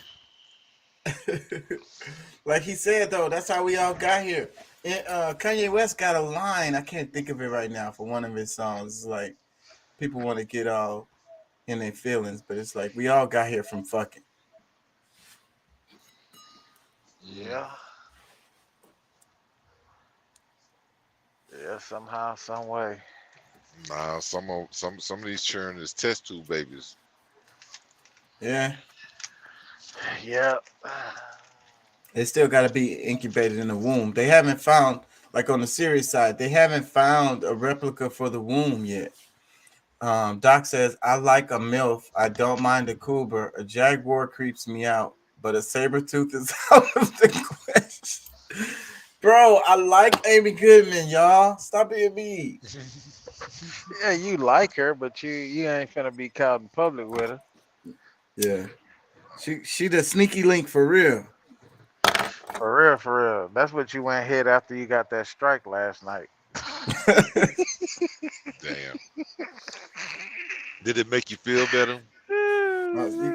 [SPEAKER 2] Like he said, though, that's how we all got here. And, Kanye West got a line, I can't think of it right now, for one of his songs. It's like people want to get all in their feelings, but it's like we all got here from fucking.
[SPEAKER 9] Yeah. Yeah, somehow, some way.
[SPEAKER 5] Nah, some of these children is test tube babies.
[SPEAKER 2] Yeah.
[SPEAKER 9] Yeah.
[SPEAKER 2] They still got to be incubated in the womb. They haven't found, like on the serious side, they haven't found a replica for the womb yet. Doc says, I like a MILF. I don't mind a cougar. A jaguar creeps me out, but a saber tooth is out of the question. Bro, I like Amy Goodman, y'all. Stop being mean.
[SPEAKER 9] Yeah, you like her, but you ain't finna be caught in public with her.
[SPEAKER 2] Yeah. She the sneaky link for real.
[SPEAKER 9] For real. That's what you went hit after you got that strike last night.
[SPEAKER 5] Damn. Did it make you feel better?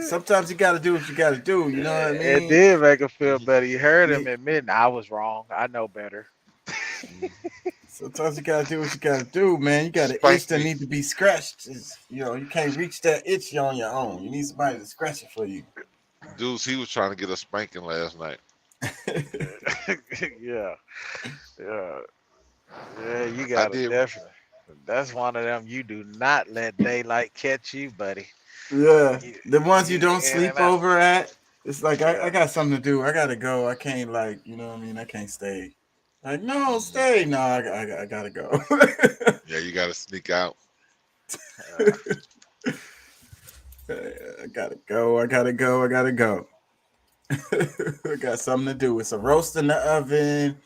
[SPEAKER 2] Sometimes you got to do what you got to do. You know what I mean?
[SPEAKER 9] It did make her feel better. You heard him admitting, I was wrong. I know better.
[SPEAKER 2] Sometimes you got to do what you got to do, man. You got an itch that need to be scratched. You know, you can't reach that itch on your own. You need somebody to scratch it for you.
[SPEAKER 5] Dudes, he was trying to get a spanking last night.
[SPEAKER 9] Yeah, you got it, definitely. That's one of them. You do not let daylight catch you, buddy.
[SPEAKER 2] Yeah, the ones you don't sleep over at. It's like I got something to do. I gotta go. I can't, like, you know what I mean. I can't stay. Like, no, stay. No, I gotta go.
[SPEAKER 5] Yeah, you gotta sneak out.
[SPEAKER 2] I gotta go. I got something to do. It's a roast in the oven.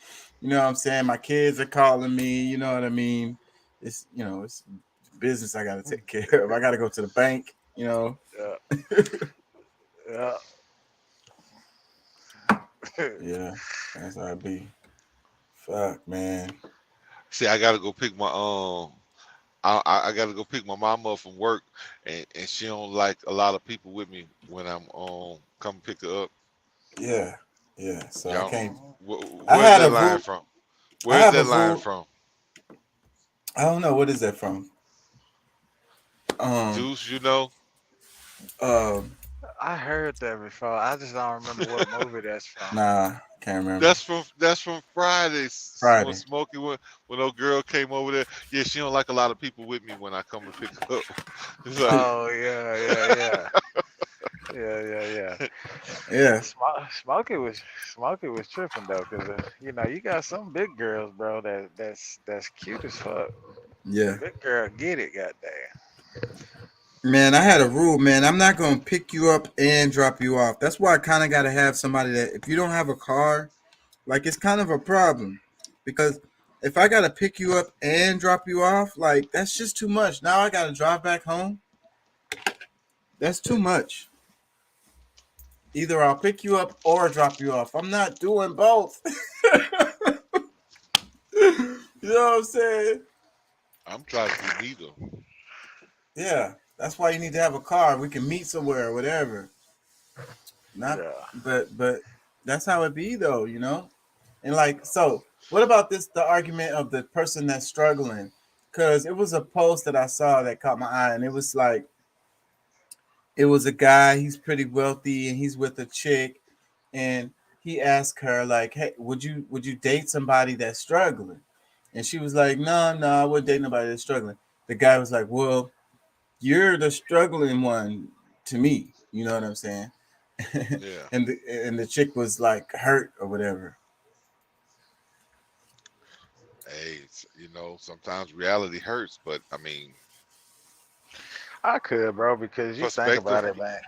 [SPEAKER 2] You know what I'm saying? My kids are calling me. You know what I mean? It's, you know, it's business I gotta take care of. I gotta go to the bank. You know.
[SPEAKER 9] Yeah.
[SPEAKER 2] Yeah, that's how it be. Fuck, man.
[SPEAKER 5] See, I gotta go pick my I gotta go pick my mom up from work, and she don't like a lot of people with me when I'm come pick her up.
[SPEAKER 2] Yeah. So I can't.
[SPEAKER 5] Where's that line from? Where's that line from?
[SPEAKER 2] I don't know, what is that from?
[SPEAKER 5] Deuce, you know.
[SPEAKER 9] I heard that before. I just don't remember what movie that's from.
[SPEAKER 2] Nah, can't remember.
[SPEAKER 5] That's from Fridays.
[SPEAKER 2] Friday.
[SPEAKER 5] When Smokey when old girl came over there. Yeah, she don't like a lot of people with me when I come to pick her up. It's like,
[SPEAKER 9] Oh yeah.
[SPEAKER 2] Yeah.
[SPEAKER 9] Smokey was tripping though, cause you know you got some big girls, bro. That's cute as fuck.
[SPEAKER 2] Yeah.
[SPEAKER 9] Big girl, get it, goddamn.
[SPEAKER 2] Man, I had a rule, man. I'm not gonna pick you up and drop you off. That's why I kind of gotta have somebody that, if you don't have a car, like, it's kind of a problem, because if I gotta pick you up and drop you off, like, that's just too much. Now I gotta drive back home. That's too much. Either I'll pick you up or drop you off. I'm not doing both. You know what I'm saying?
[SPEAKER 5] I'm trying to do neither.
[SPEAKER 2] Yeah, that's why you need to have a car. We can meet somewhere or whatever. But that's how it be though, you know? And like, so what about the argument of the person that's struggling? Because it was a post that I saw that caught my eye, and it was like, it was a guy, he's pretty wealthy, and he's with a chick, and he asked her, like, hey, would you date somebody that's struggling? And she was like, no, I wouldn't date nobody that's struggling. The guy was like, well, you're the struggling one to me. You know what I'm saying?
[SPEAKER 5] Yeah.
[SPEAKER 2] and the chick was like hurt or whatever.
[SPEAKER 5] Hey, you know, sometimes reality hurts, but I mean,
[SPEAKER 9] I could, bro, because you think about it, man.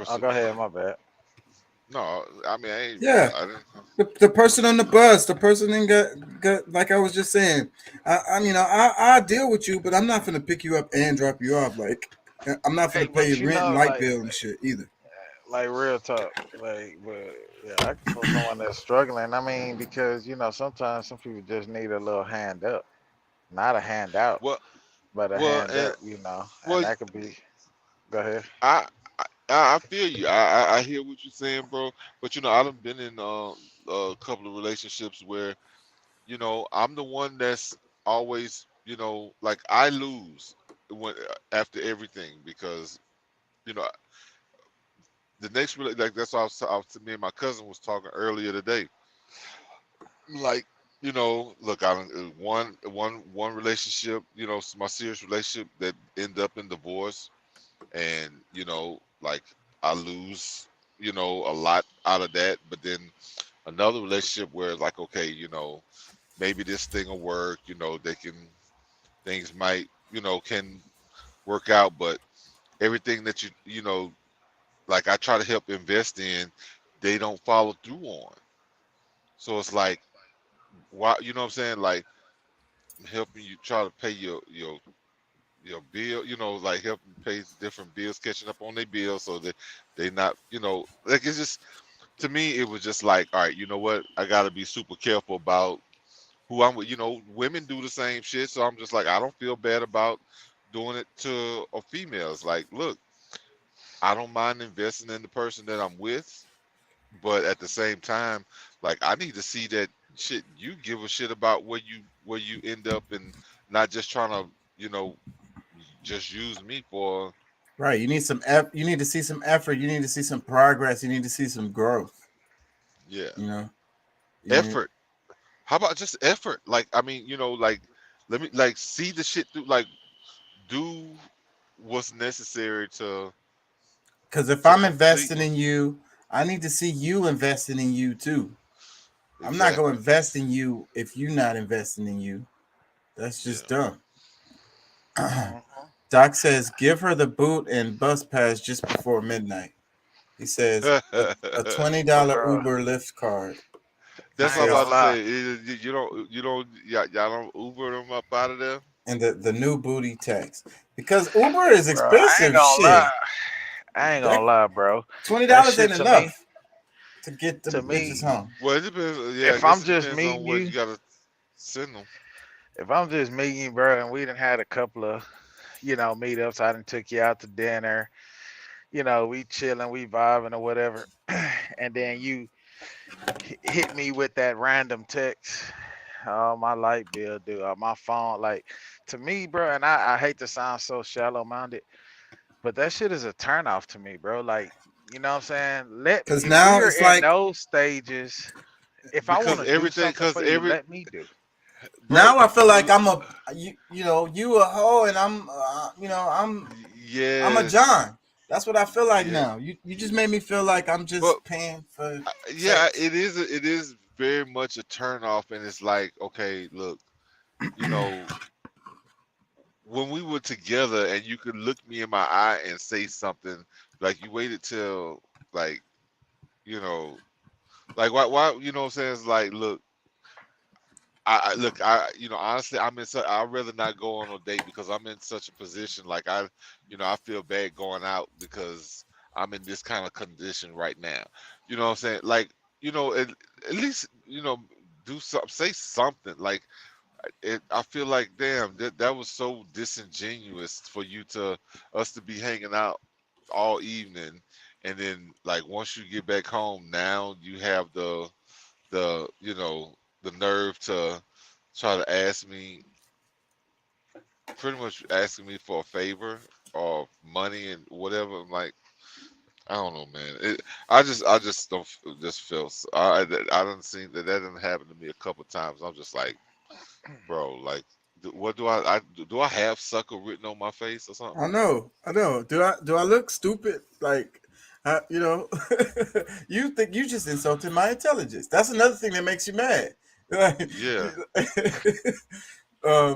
[SPEAKER 9] Oh, go ahead, my bad.
[SPEAKER 5] No, I mean, I ain't.
[SPEAKER 2] Yeah.
[SPEAKER 5] I didn't,
[SPEAKER 2] The person on the bus, the person that got like I was just saying, I deal with you, but I'm not gonna pick you up and drop you off. Like, I'm not gonna pay your rent and light bill and shit either.
[SPEAKER 9] Like, real talk, like, but yeah, I can for someone that's struggling. I mean, because you know sometimes some people just need a little hand up, not a handout, but a hand up. You know, and that could be. Go ahead.
[SPEAKER 5] I feel you. I hear what you're saying, bro. But you know, I've been in a couple of relationships where, you know, I'm the one that's always, you know, like I lose when after everything because, you know, the next like that's why me and my cousin was talking earlier today. Like, you know, look, I one relationship, you know, my serious relationship that ended up in divorce, and you know, like I lose, you know, a lot out of that. But then another relationship where like, okay, you know, maybe this thing will work, you know, things might, you know, can work out, but everything that you know, like I try to help invest in, they don't follow through on. So it's like, why, you know what I'm saying? Like helping you try to pay your bill, you know, like helping pay different bills, catching up on their bills so that they not, you know, like it's just, to me, it was just like, all right, you know what? I got to be super careful about who I'm with. You know, women do the same shit. So I'm just like, I don't feel bad about doing it to a female. It's like, look, I don't mind investing in the person that I'm with, but at the same time, like I need to see that shit you give a shit about where you end up, and not just trying to, you know, just use me for.
[SPEAKER 2] Right. You need you need to see some effort. You need to see some progress. You need to see some growth.
[SPEAKER 5] Yeah.
[SPEAKER 2] You know,
[SPEAKER 5] Effort. How about just effort? Like, I mean, you know, like let me like see the shit through, like do what's necessary to.
[SPEAKER 2] Because if I'm investing in you, I need to see you investing in you too. I'm not going to invest in you if you're not investing in you. That's just dumb. Doc says, give her the boot and bus pass just before midnight. He says, a $20 Uber Lyft card.
[SPEAKER 5] That's what I'm about to say. You don't, y'all don't Uber them up out of there.
[SPEAKER 2] And the new booty tax, because Uber is expensive.
[SPEAKER 9] I ain't gonna lie, bro.
[SPEAKER 2] $20 ain't enough to get the bitches home.
[SPEAKER 5] Well, it depends. Yeah,
[SPEAKER 9] if I'm just meeting you,
[SPEAKER 5] you gotta send them.
[SPEAKER 9] If I'm just meeting you, bro, and we done had a couple of, you know, meetups, I done took you out to dinner, you know, we chilling, we vibing or whatever, and then you hit me with that random text Oh, my light bill, dude. My phone, like, to me, bro, and I hate to sound so shallow minded, but that shit is a turn off to me, bro. Like, you know what I'm saying?
[SPEAKER 1] Because
[SPEAKER 9] If
[SPEAKER 1] now
[SPEAKER 9] we're
[SPEAKER 1] it's
[SPEAKER 9] in
[SPEAKER 1] like
[SPEAKER 9] those stages, if I want
[SPEAKER 5] because
[SPEAKER 9] to do
[SPEAKER 5] everything,
[SPEAKER 9] something
[SPEAKER 5] because
[SPEAKER 9] for you,
[SPEAKER 5] every
[SPEAKER 9] let me do.
[SPEAKER 5] bro,
[SPEAKER 1] now I feel like I'm a you a hoe and I'm I'm a
[SPEAKER 5] yes,
[SPEAKER 1] John. That's what I feel like
[SPEAKER 5] yeah,
[SPEAKER 1] now. You just made me feel like I'm
[SPEAKER 5] but
[SPEAKER 1] just paying for
[SPEAKER 5] yeah,
[SPEAKER 1] sex.
[SPEAKER 5] it is very much a turn off, and it's like, okay, look, you know, when we were together, and you could look me in my eye and say something, like you waited till, like, you know, like why, you know what I'm saying? It's like, look. Look, honestly, I'd rather not go on a date because I'm in such a position. Like I feel bad going out because I'm in this kind of condition right now. You know what I'm saying? Like, at least, do something, say something. Like, I feel like, damn, that was so disingenuous for us to be hanging out all evening, and then, like, once you get back home, now you have the nerve to try to ask me, pretty much asking me for a favor or money and whatever. I'm like, I don't know, man. I just don't just feel. I don't see that didn't happen to me a couple times. I'm just like, bro, like, what do I have sucker written on my face or something?
[SPEAKER 1] I know. Do I look stupid? like you think you just insulted my intelligence. That's another thing that makes you mad. Like,
[SPEAKER 5] Yeah,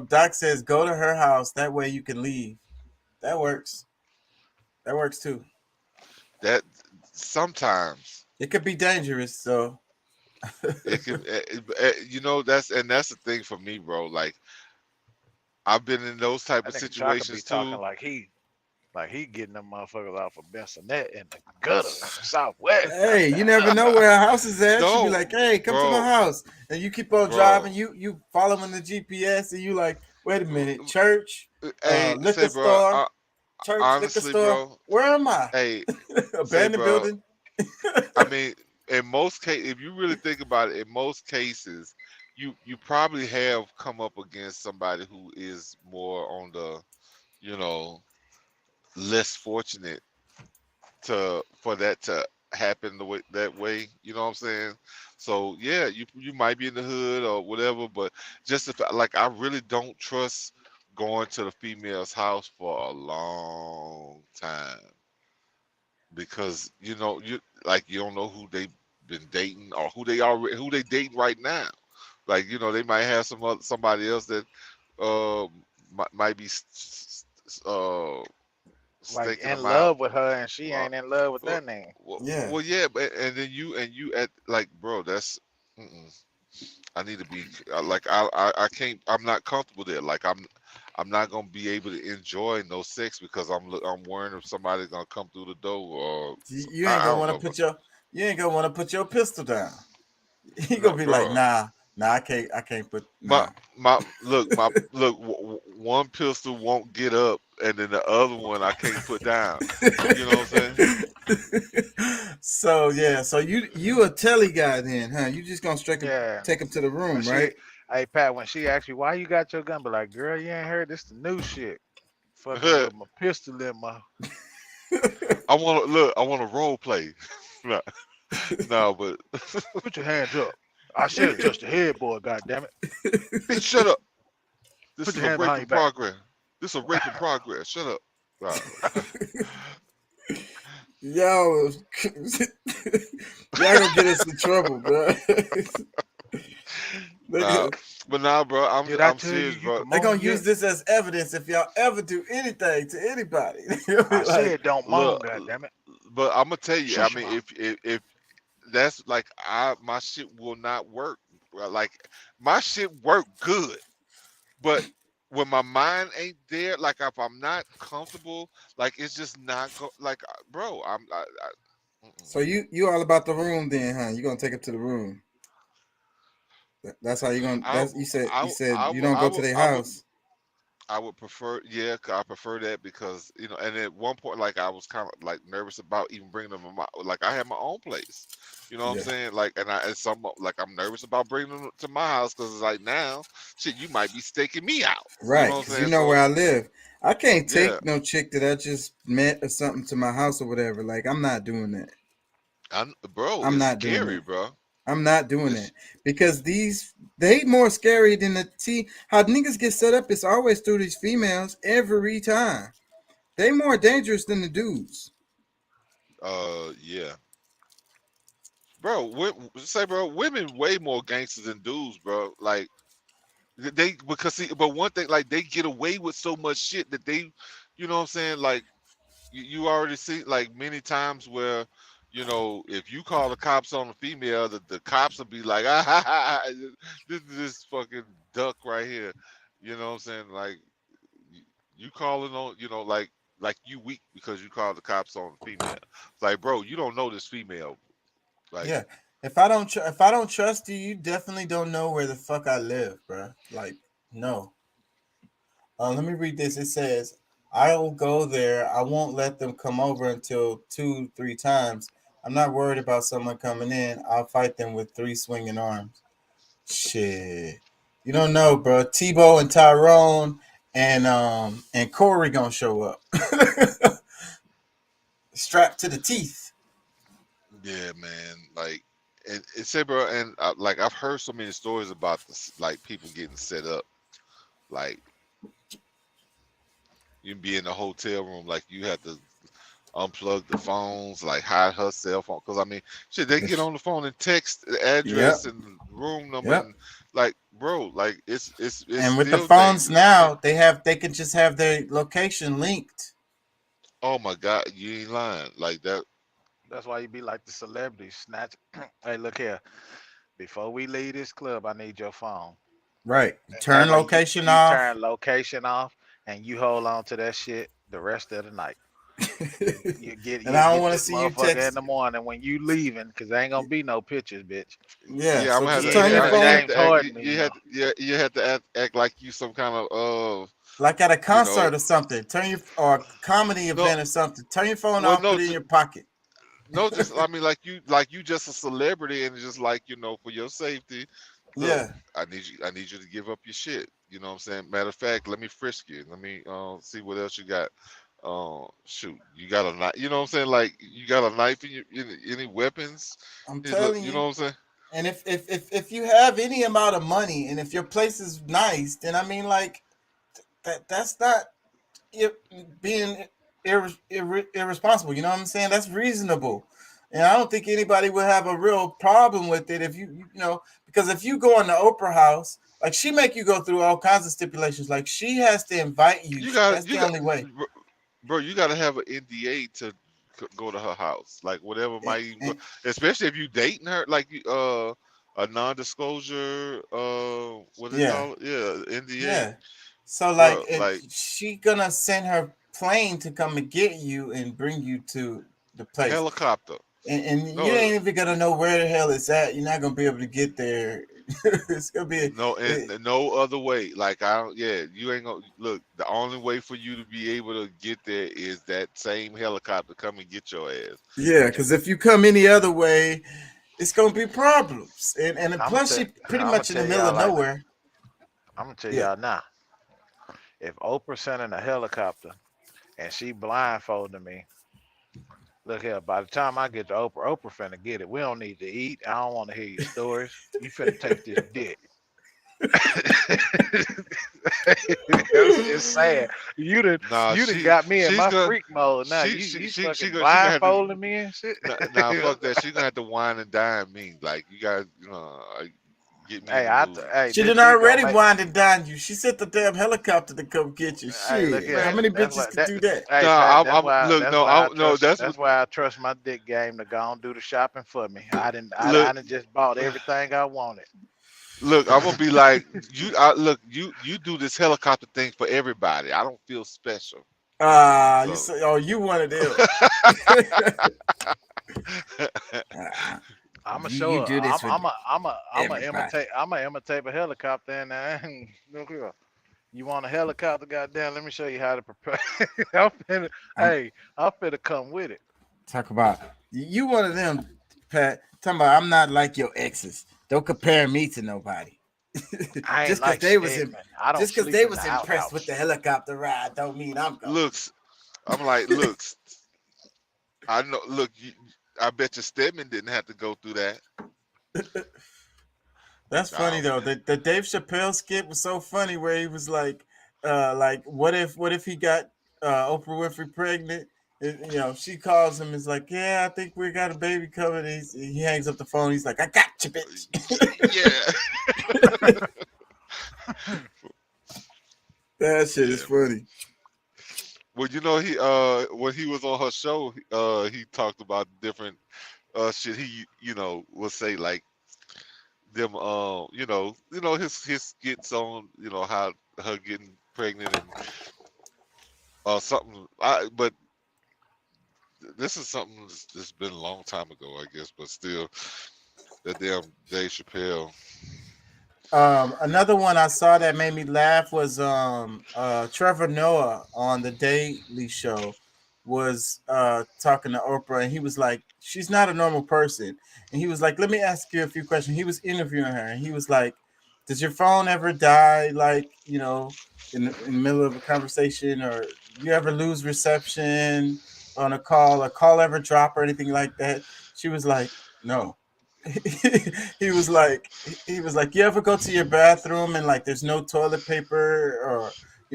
[SPEAKER 1] Doc says go to her house, that way you can leave. That works. That works too.
[SPEAKER 5] that sometimes
[SPEAKER 1] It could be dangerous, so
[SPEAKER 5] it can, that's the thing for me, bro. Like, I've been in those type
[SPEAKER 9] That
[SPEAKER 5] of
[SPEAKER 9] nigga Chaka be
[SPEAKER 5] situations
[SPEAKER 9] talking
[SPEAKER 5] too.
[SPEAKER 9] like he getting them motherfuckers off of Bensonet in the gutter, Southwest.
[SPEAKER 1] hey, you never know where her house is at. She'd be
[SPEAKER 5] No,
[SPEAKER 1] like, hey, come to my
[SPEAKER 5] bro,
[SPEAKER 1] house. And you keep on
[SPEAKER 5] bro.
[SPEAKER 1] driving, you following the GPS, and you like, wait a minute, church,
[SPEAKER 5] Hey,
[SPEAKER 1] liquor
[SPEAKER 5] say, bro.
[SPEAKER 1] store, church, liquor
[SPEAKER 5] Honestly,
[SPEAKER 1] store.
[SPEAKER 5] bro.
[SPEAKER 1] Where am I?
[SPEAKER 5] Hey, say,
[SPEAKER 1] Abandoned
[SPEAKER 5] bro.
[SPEAKER 1] building.
[SPEAKER 5] I mean, in most cases, if you really think about it, in most cases, you probably have come up against somebody who is more on the, you know, less fortunate for that to happen that way. You know what I'm saying? So yeah, you might be in the hood or whatever, but just like, I really don't trust going to the female's house for a long time, because you don't know who they've been dating or who they dating right now. Like, they might have somebody else that uh might be
[SPEAKER 9] Like
[SPEAKER 5] stinking them
[SPEAKER 9] in
[SPEAKER 5] out.
[SPEAKER 9] love with her and she
[SPEAKER 5] Uh,
[SPEAKER 9] ain't in love with
[SPEAKER 5] well,
[SPEAKER 9] that name.
[SPEAKER 1] Yeah.
[SPEAKER 5] well, yeah, but and then you at, like, bro, that's, I need to be, like, I can't, I'm not comfortable there. Like, I'm not gonna be able to enjoy no sex because I'm worrying if somebody's gonna come through the door, or
[SPEAKER 1] You ain't
[SPEAKER 5] I
[SPEAKER 1] gonna
[SPEAKER 5] don't
[SPEAKER 1] want
[SPEAKER 5] know,
[SPEAKER 1] to
[SPEAKER 5] bro.
[SPEAKER 1] you ain't gonna want to put your pistol down. You
[SPEAKER 5] No,
[SPEAKER 1] gonna be like,
[SPEAKER 5] bro.
[SPEAKER 1] nah, I can't put nah.
[SPEAKER 5] One pistol won't get up, and then the other one I can't put down. You know what I'm saying?
[SPEAKER 1] So yeah, so you a telly guy then, huh? You just gonna
[SPEAKER 9] Yeah.
[SPEAKER 1] take him to the
[SPEAKER 9] When
[SPEAKER 1] room,
[SPEAKER 9] she,
[SPEAKER 1] right?
[SPEAKER 9] hey Pat, when she asks you why you got your gun, be like, girl, you ain't heard this the new shit. Fucking with my pistol in my.
[SPEAKER 5] I want to role play. No, no, but
[SPEAKER 9] Put your hands up. I said touch the headboard, goddammit.
[SPEAKER 5] bitch, shut up. This
[SPEAKER 9] Put
[SPEAKER 5] is
[SPEAKER 9] your
[SPEAKER 5] a
[SPEAKER 9] hand
[SPEAKER 5] rape
[SPEAKER 9] behind
[SPEAKER 5] in
[SPEAKER 9] your back.
[SPEAKER 5] progress. This is a rape in progress. Shut up.
[SPEAKER 1] Y'all gonna get us in trouble, bro.
[SPEAKER 5] Nah, but nah, bro,
[SPEAKER 9] Did I
[SPEAKER 5] I'm
[SPEAKER 9] tell you
[SPEAKER 5] serious,
[SPEAKER 9] you
[SPEAKER 5] bro.
[SPEAKER 9] can
[SPEAKER 1] They're
[SPEAKER 9] moan
[SPEAKER 1] gonna use
[SPEAKER 9] yet?
[SPEAKER 1] this as evidence if y'all ever do anything to anybody. They'll be
[SPEAKER 9] I
[SPEAKER 1] like,
[SPEAKER 9] said don't moan,
[SPEAKER 5] Look,
[SPEAKER 9] goddammit.
[SPEAKER 5] but I'm gonna tell you. I
[SPEAKER 9] Shush your
[SPEAKER 5] mean,
[SPEAKER 9] mouth.
[SPEAKER 5] if that's like, my shit will not work. Like, my shit work good, but when my mind ain't there, like, if I'm not comfortable, like, it's just not like, bro, mm-mm.
[SPEAKER 1] so you all about the room then, huh? You gonna take it to the room. That's how you gonna.
[SPEAKER 5] I
[SPEAKER 1] That's you said
[SPEAKER 5] I
[SPEAKER 1] you said
[SPEAKER 5] I
[SPEAKER 1] you
[SPEAKER 5] will
[SPEAKER 1] don't
[SPEAKER 5] I
[SPEAKER 1] go to
[SPEAKER 5] will
[SPEAKER 1] their
[SPEAKER 5] I would
[SPEAKER 1] house.
[SPEAKER 5] I would prefer, yeah, I prefer that because and at one point, like I was kind of like nervous about even bringing them to like I had my own place, you know what I'm
[SPEAKER 2] Yeah.
[SPEAKER 5] saying? Like, and like I'm nervous about bringing them to my house because it's like now, shit, you might be staking me out, you
[SPEAKER 2] Right,
[SPEAKER 5] know what I'm
[SPEAKER 2] because you
[SPEAKER 5] saying?
[SPEAKER 2] know where I
[SPEAKER 5] So
[SPEAKER 2] live. I can't
[SPEAKER 5] yeah,
[SPEAKER 2] take no chick that I just met or something to my house or whatever. Like, I'm not doing that.
[SPEAKER 5] bro,
[SPEAKER 2] I'm
[SPEAKER 5] it's
[SPEAKER 2] not doing
[SPEAKER 5] scary,
[SPEAKER 2] that.
[SPEAKER 5] bro.
[SPEAKER 2] I'm not doing
[SPEAKER 5] It's
[SPEAKER 2] that because they more scary than the T. How niggas get set up is always through these females every time. They more dangerous than the dudes.
[SPEAKER 5] yeah, bro. Bro, women way more gangsters than dudes, bro. Like they because see, but one thing, like they get away with so much shit that they, you know what I'm saying? Like you already see like many times where if you call the cops on a female, the cops will be like, this fucking duck right here, you know what I'm saying? Like you calling on, like you weak because you called the cops on a female. It's like, bro, you don't know this female, like
[SPEAKER 1] Yeah. If I don't trust you, you definitely don't know where the fuck I live, bro. Like, no. Let me read this. It says, I will go there. I won't let them come over until 2-3 times. I'm not worried about someone coming in. I'll fight them with 3 swinging arms. Shit. You don't know, bro. Tebow and Tyrone and Corey gonna show up. Strapped to the teeth.
[SPEAKER 5] yeah, man, like it said, bro, and like I've heard so many stories about this, like people getting set up, like you be in the hotel room, like you have to unplug the phones, like hide her cell phone, because I mean, shit, they get on the phone and text the
[SPEAKER 2] Yep.
[SPEAKER 5] address and room number,
[SPEAKER 2] Yep.
[SPEAKER 5] and like, bro, like it's
[SPEAKER 1] And with the
[SPEAKER 5] still
[SPEAKER 1] phones
[SPEAKER 5] dangerous.
[SPEAKER 1] now, they can just have their location linked.
[SPEAKER 5] Oh my God, you ain't lying, like that.
[SPEAKER 9] That's why you be like the celebrities, snatch. Hey, look here. Before we leave this club, I need your phone.
[SPEAKER 1] Right.
[SPEAKER 9] That
[SPEAKER 1] Turn
[SPEAKER 9] way
[SPEAKER 1] location
[SPEAKER 9] you
[SPEAKER 1] off.
[SPEAKER 9] turn location off and you hold on to that shit the rest of the night. You get
[SPEAKER 1] And I don't want to
[SPEAKER 9] this
[SPEAKER 1] see you
[SPEAKER 9] motherfucker in
[SPEAKER 1] text.
[SPEAKER 9] the morning when you leaving, because there ain't gonna be no pictures, bitch.
[SPEAKER 1] Yeah.
[SPEAKER 5] Yeah, I'm
[SPEAKER 1] So
[SPEAKER 5] gonna have
[SPEAKER 1] just
[SPEAKER 5] to.
[SPEAKER 1] turn your
[SPEAKER 5] You
[SPEAKER 1] phone
[SPEAKER 5] have
[SPEAKER 9] James
[SPEAKER 5] to act.
[SPEAKER 9] Harden,
[SPEAKER 5] You had. Yeah, you had to act like you some kind of
[SPEAKER 1] like at a
[SPEAKER 5] you
[SPEAKER 1] concert
[SPEAKER 5] know.
[SPEAKER 1] or something. Turn your or a comedy
[SPEAKER 5] No,
[SPEAKER 1] event or something. Turn your phone
[SPEAKER 5] well,
[SPEAKER 1] off.
[SPEAKER 5] no,
[SPEAKER 1] Put it in your pocket.
[SPEAKER 5] no. Just I mean, like you just a celebrity, and just like for your safety. Look,
[SPEAKER 1] Yeah.
[SPEAKER 5] I need you to give up your shit. You know what I'm saying? Matter of fact, let me frisk you. Let me see what else you got. Shoot, you got a knife. You know what I'm saying? Like you got a knife in your any weapons?
[SPEAKER 1] I'm
[SPEAKER 5] Look,
[SPEAKER 1] telling
[SPEAKER 5] you
[SPEAKER 1] you.
[SPEAKER 5] know what I'm saying?
[SPEAKER 1] And if you have any amount of money and if your place is nice, then I mean, like that's not being irresponsible. You know what I'm saying? That's reasonable. And I don't think anybody would have a real problem with it if you know, because if you go in the Oprah house, like she make you go through all kinds of stipulations. Like she has to invite you. That's the only way.
[SPEAKER 5] Bro, you got to have an NDA to go to her house, like whatever
[SPEAKER 1] And,
[SPEAKER 5] might even go,
[SPEAKER 1] and
[SPEAKER 5] especially if you dating her, like a non-disclosure, what they
[SPEAKER 1] yeah,
[SPEAKER 5] call it, yeah, NDA,
[SPEAKER 1] yeah. So like,
[SPEAKER 5] bro, like
[SPEAKER 1] she gonna send her plane to come and get you and bring you to the place.
[SPEAKER 5] helicopter.
[SPEAKER 1] And you
[SPEAKER 5] No,
[SPEAKER 1] ain't even gonna know where the hell it's at. You're not gonna be able to get there. It's gonna be
[SPEAKER 5] no, and no other way. Like I don't, yeah, you ain't gonna look. The only way for you to be able to get there is that same helicopter come and get your ass.
[SPEAKER 1] yeah, because if you come any other way, it's gonna be problems. And plus, she pretty much in the
[SPEAKER 9] tell
[SPEAKER 1] middle
[SPEAKER 9] y'all
[SPEAKER 1] of
[SPEAKER 9] like
[SPEAKER 1] nowhere.
[SPEAKER 9] I'm gonna tell
[SPEAKER 1] Yeah.
[SPEAKER 9] y'all now. If Oprah sending a helicopter and she blindfolding me, look here. By the time I get to Oprah finna get it. We don't need to eat. I don't want to hear your stories. You finna take this dick. It's sad. You done got me in my freak mode. Now you fucking blindfolding me and shit.
[SPEAKER 5] Nah, fuck that. She gonna have to wine and dine me. Like you guys, get me in the mood.
[SPEAKER 1] She done already wined and dined you. She sent the damn helicopter to come get you.
[SPEAKER 9] Hey, look
[SPEAKER 1] Shit,
[SPEAKER 9] here.
[SPEAKER 1] how many
[SPEAKER 9] That's
[SPEAKER 1] bitches
[SPEAKER 9] why-
[SPEAKER 1] could do that?
[SPEAKER 9] Hey,
[SPEAKER 5] No,
[SPEAKER 9] Pat,
[SPEAKER 5] I'm look. No, I no.
[SPEAKER 9] That's why I trust my dick game to go and do the shopping for me. I didn't just bought everything I wanted.
[SPEAKER 5] Look, I'm gonna be like you. Look, you do this helicopter thing for everybody. I don't feel special.
[SPEAKER 1] You say, oh, you one of them.
[SPEAKER 9] I'm gonna
[SPEAKER 1] You-
[SPEAKER 9] show
[SPEAKER 1] you
[SPEAKER 9] her.
[SPEAKER 1] do this
[SPEAKER 9] I'm
[SPEAKER 1] with
[SPEAKER 9] gonna
[SPEAKER 1] everybody.
[SPEAKER 9] imitate a helicopter and look here. You want a helicopter? Goddamn, let me show you how to prepare. I'm finna come with it.
[SPEAKER 1] Talk about you one of them, Pat. Talking about I'm not like your exes. Don't compare me to nobody.
[SPEAKER 9] I ain't
[SPEAKER 1] Just because
[SPEAKER 9] like
[SPEAKER 1] they was
[SPEAKER 9] Stedman. I don't
[SPEAKER 1] just because
[SPEAKER 9] sleep
[SPEAKER 1] they
[SPEAKER 9] in
[SPEAKER 1] was
[SPEAKER 9] the
[SPEAKER 1] impressed
[SPEAKER 9] outhouse.
[SPEAKER 1] with the helicopter ride, don't mean I'm going.
[SPEAKER 5] Looks, I'm like, looks. I know. Look, I bet you Stedman didn't have to go through that.
[SPEAKER 1] That's funny though. The Dave Chappelle skit was so funny where he was like what if he got Oprah Winfrey pregnant? You know, she calls him. Is like, yeah, I think we got a baby coming. He hangs up the phone. He's like, I got you, bitch.
[SPEAKER 5] Yeah.
[SPEAKER 1] That shit is funny.
[SPEAKER 5] Well, you know, he when he was on her show, he talked about different shit. He would say like them his skits on how her getting pregnant and something. But this is something that's been a long time ago, I guess. But still, that damn Dave Chappelle.
[SPEAKER 1] Another one I saw that made me laugh was Trevor Noah on the Daily Show was talking to Oprah, and he was like, she's not a normal person. And he was like, let me ask you a few questions. He was interviewing her, and he was like, does your phone ever die, like, in the middle of a conversation, or you ever lose reception on a call ever drop or anything like that? She was like, no. he was like, you ever go to your bathroom and like there's no toilet paper or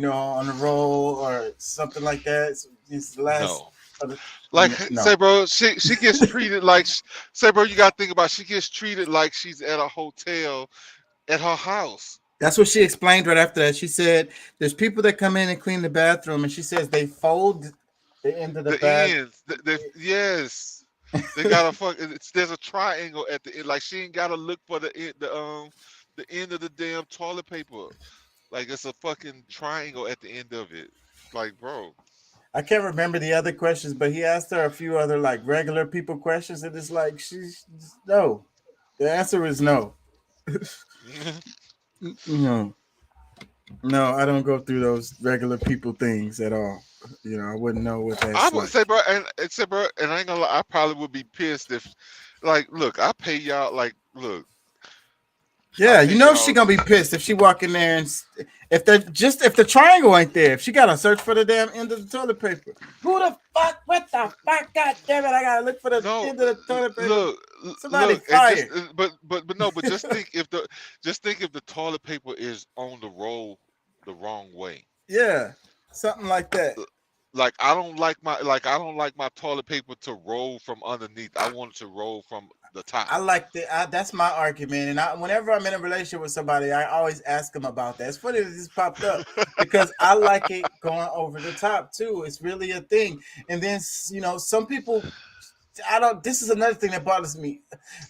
[SPEAKER 1] on the roll or something like that? So it's the last no.
[SPEAKER 5] Say, bro, she gets treated like, say, bro, you gotta think about, she gets treated like she's at a hotel at her house.
[SPEAKER 1] That's what she explained right after that. She said there's people that come in and clean the bathroom, and she says they fold the end of the bathroom.
[SPEAKER 5] Yes. They got there's a triangle at the end. Like she ain't gotta look for the end of the damn toilet paper. Like it's a fucking triangle at the end of it. Like, bro.
[SPEAKER 1] I can't remember the other questions, but he asked her a few other like regular people questions, and it's like she's no. The answer is no. No, I don't go through those regular people things at all. I wouldn't know what that's
[SPEAKER 5] I would
[SPEAKER 1] like.
[SPEAKER 5] say, bro, and I ain't gonna lie, I probably would be pissed if, like, look, I pay y'all, like, look.
[SPEAKER 1] Yeah, she gonna be pissed if she walk in there and if the triangle ain't there, if she gotta search for the damn end of the toilet paper. Who the fuck? What the fuck? God damn it! I gotta look for the end of the toilet paper. Somebody fired.
[SPEAKER 5] But just think if the toilet paper is on the roll the wrong way.
[SPEAKER 1] Yeah, something like that.
[SPEAKER 5] Like I don't like my toilet paper to roll from underneath. I want it to roll from the top.
[SPEAKER 1] I like that. That's my argument. And whenever I'm in a relationship with somebody, I always ask them about that. It's funny that this popped up because I like it going over the top too. It's really a thing. And then some people, this is another thing that bothers me.